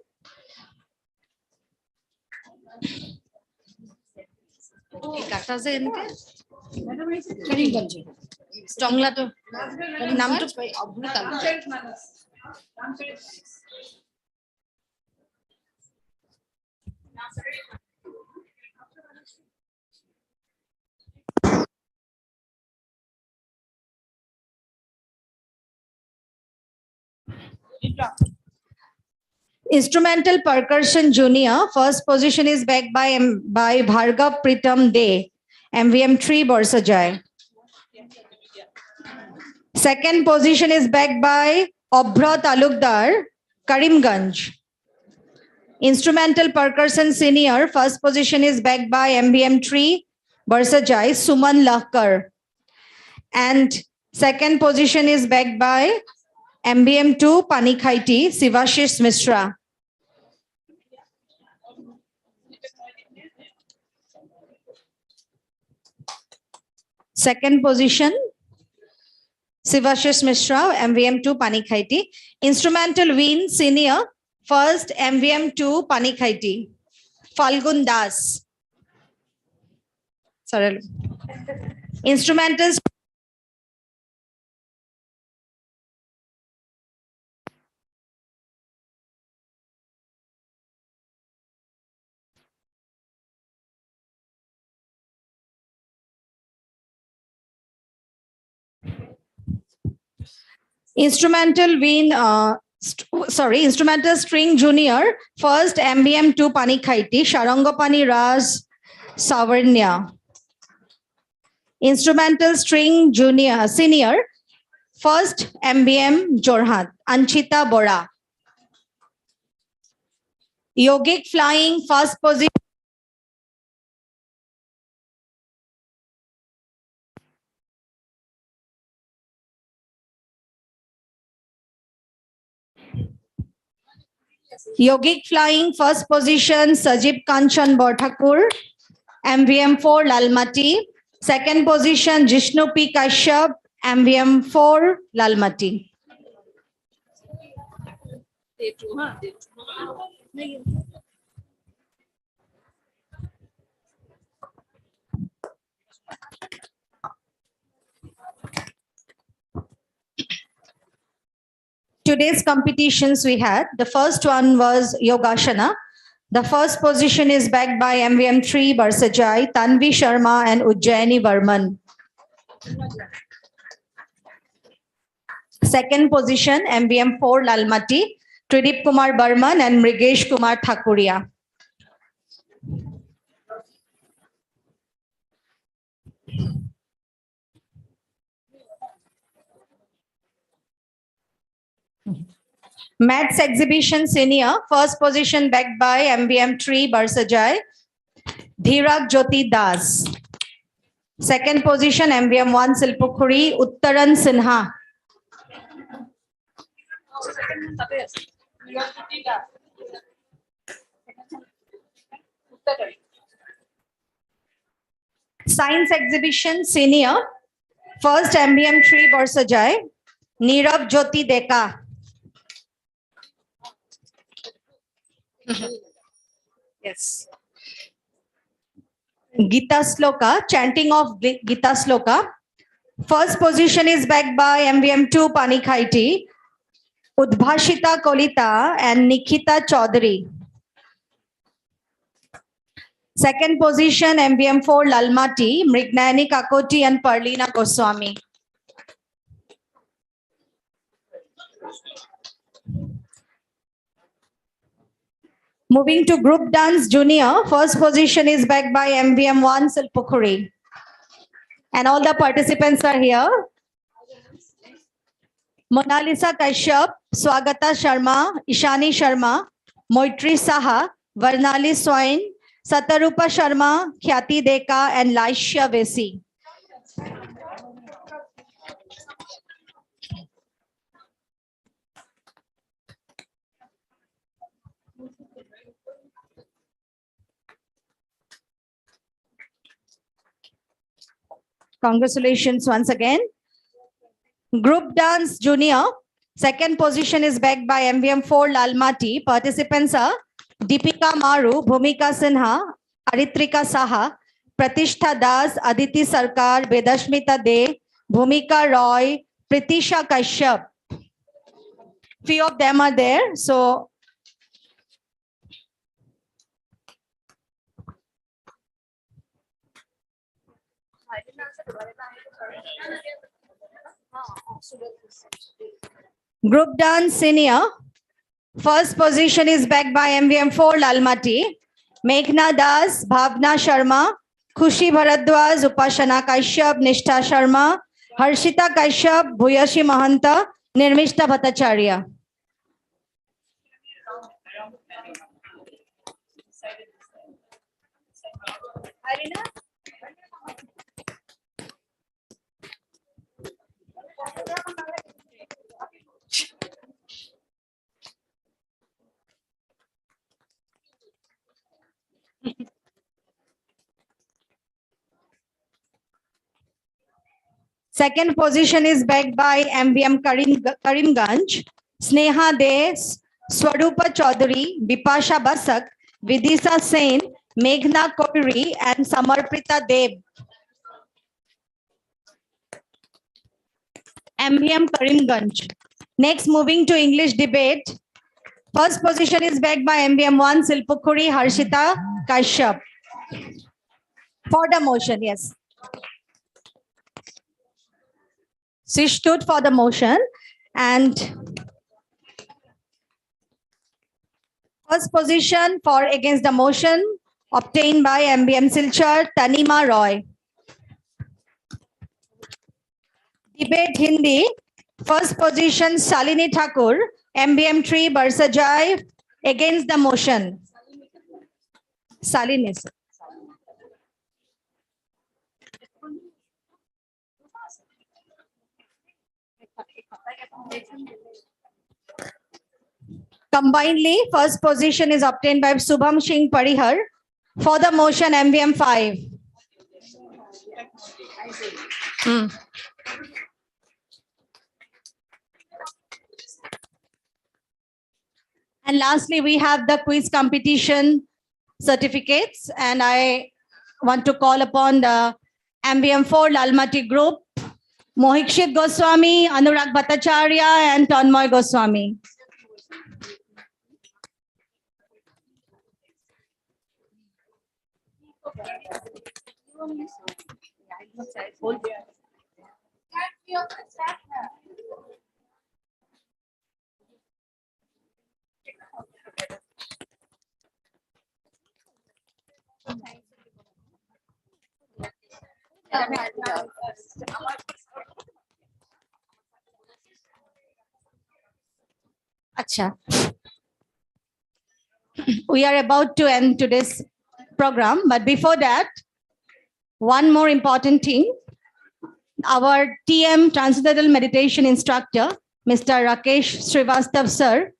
Instrumental Percussion Junior, first position is backed by Bhargav Pritam De, MVM 3 Barsajai. Second position is backed by Obra Talukdar, Karimganj. Instrumental Percussion Senior, first position is backed by MVM 3 Barsajai, Suman Lahkar. And second position is backed by MBM 2 Panikhaiti, Sivashish Mishra. Second position, Sivashish Mishra, MVM 2 Panikhaiti. Instrumental Ween Senior, first MVM 2 Panikhaiti, Falgun Das. Sorry. Instrumental Instrumental Ween, Instrumental String Junior, first MBM 2 Panikhaiti, Sharangapani Ras Savarnya. Instrumental String Junior, Senior, first MBM Jorhat, Anchita Bora. Yogic Flying, first position. Yogic Flying, first position, Sajib Kanchan Borthakur, MVM 4 Lalmati. Second position, Jishnu P. Kashyap, MVM 4 Lalmati. Today's competitions we had, the first one was Yogashana. The first position is backed by MVM 3 Barsajai, Tanvi Sharma and Ujjaini Varman. Second position, MVM 4 Lalmati, Tridip Kumar Barman and Mrigesh Kumar Thakuria. Maths Exhibition Senior, first position backed by MBM 3 Barsajai, Dhirag Jyoti Das. Second position, MBM 1 Silpukuri, Uttaran Sinha. Science Exhibition Senior, first MBM 3 Barsajai, Nirav Jyoti Deka. Yes. Gita Sloka, chanting of Gita Sloka. First position is backed by MVM2 Panikhaiti, Udbhashita Kolita and Nikita Chaudhary. Second position MVM4 Lalmati, Mrignani Kakoti and Parlina Goswami. Moving to group dance junior, first position is backed by MVM1 Silpukhuri. And all the participants are here. Monalisa Kashyap, Swagata Sharma, Ishani Sharma, Moitri Saha, Varnali Swain, Satarupa Sharma, Khyati Deka and Laishya Vesi. Congratulations once again. Group dance junior, second position is backed by MVM4 Lalmati. Participants are Deepika Maru, Bhumika Sinha, Aritrika Saha, Pratishtha Das, Aditi Sarkar, Vedashmita De, Bhumika Roy, Pritisha Kashyap. Few of them are there. So group dance senior, first position is backed by MVM4 Lalmati, Meghna Das, Bhavna Sharma, Khushi Bharadwaj, Upashana Kashyap, Nishtha Sharma, Harshita Kashyap, Bhuyashi Mahanta, Nirmishta Bhattacharya. Second position is backed by MVM Karimganj, Sneha De, Swarupa Chaudhary, Bipasha Basak, Vidisa Sen, Meghna Koiri and Samarprita Deb. MVM Karimganj. Next, moving to English debate. First position is backed by MVM1 Silpukhuri Harshita Kashyap. For the motion, yes. She stood for the motion and first position for against the motion obtained by MVM Silchar Tanima Roy. Debate Hindi, first position Salini Thakur, MVM3 Barsajai against the motion. Salini. Combinedly, first position is obtained by Subham Singh Parihar for the motion MVM5. And lastly, we have the quiz competition certificates, and I want to call upon the MVM4 Lalmati group, Mohikshit Goswami, Anurag Bhattacharya, and Tanmoy Goswami. Acha. We are about to end today's program, but before that, one more important thing. Our TM Transcendental Meditation instructor, Mr. Rakesh Srivastav sir,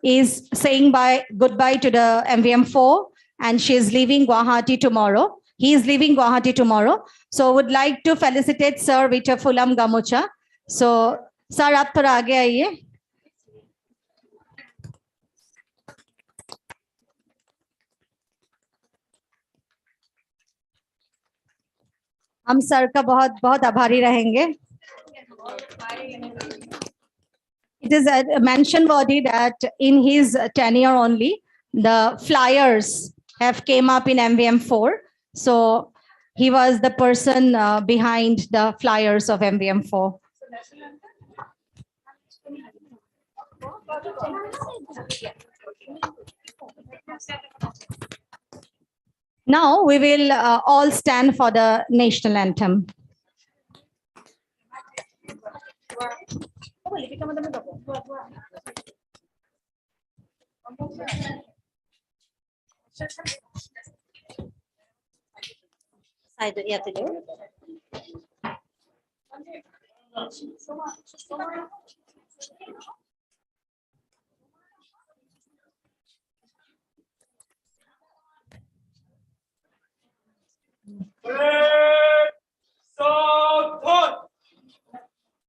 is saying goodbye to the MVM4, and she is leaving Guwahati tomorrow. He is leaving Guwahati tomorrow. So would like to felicitate sir with a Fulam Gamucha. So sir आप थोड़ा आगे आइए। हम sir का बहुत बहुत आभारी रहेंगे। It is mention worthy that in his tenure only, the flyers have came up in MVM4. So he was the person behind the flyers of MVM4. Now we will all stand for the national anthem.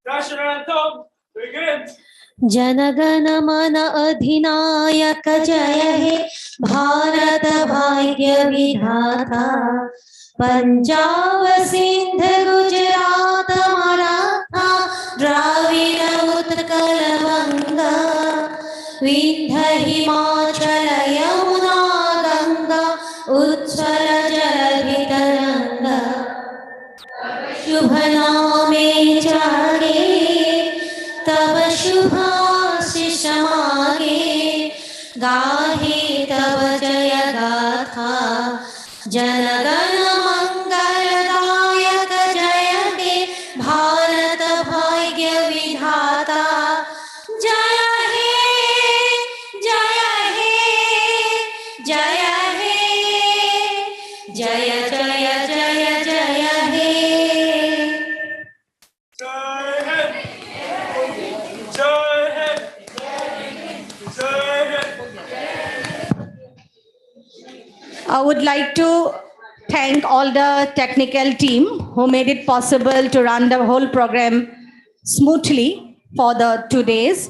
National anthem begins. जनगण मन अधिनायक जय हे भारत भाग्य विधाता पंजाब सिंध गुजरात मराठा द्राविड़ उत्कल गंगा विंध्य हिमाचल यमुना गंगा उच्छल जलधि तरंगा शुभ नामे जागे तब शुभाशिष मागे गाहे तब जय गाथा जनगण मंगलदायक जय हे भारत भाग्य विधाता जय हे जय हे जय हे जय जय जय जय हे I would like to thank all the technical team who made it possible to run the whole program smoothly for the 2 days,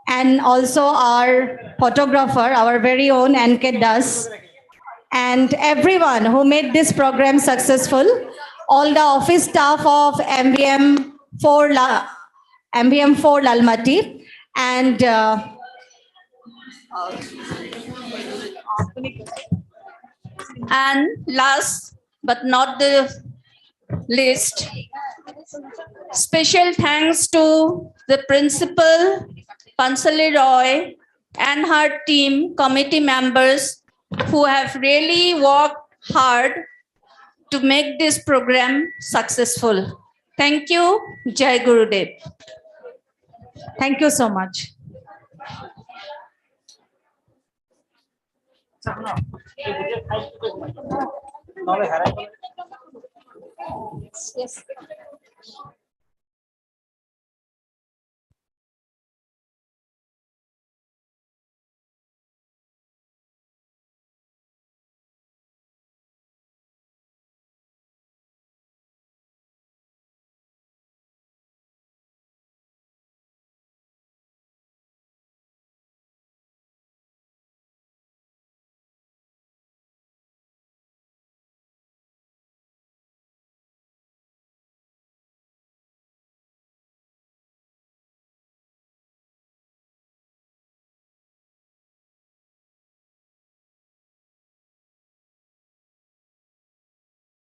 and also our photographer, our very own NK Das, and everyone who made this program successful, all the office staff of MVM4 Lalmati, and last but not the least, special thanks to the principal, Pansali Roy, and her team, committee members who have really worked hard to make this program successful. Thank you. Jai Gurudev. Thank you so much. Yes.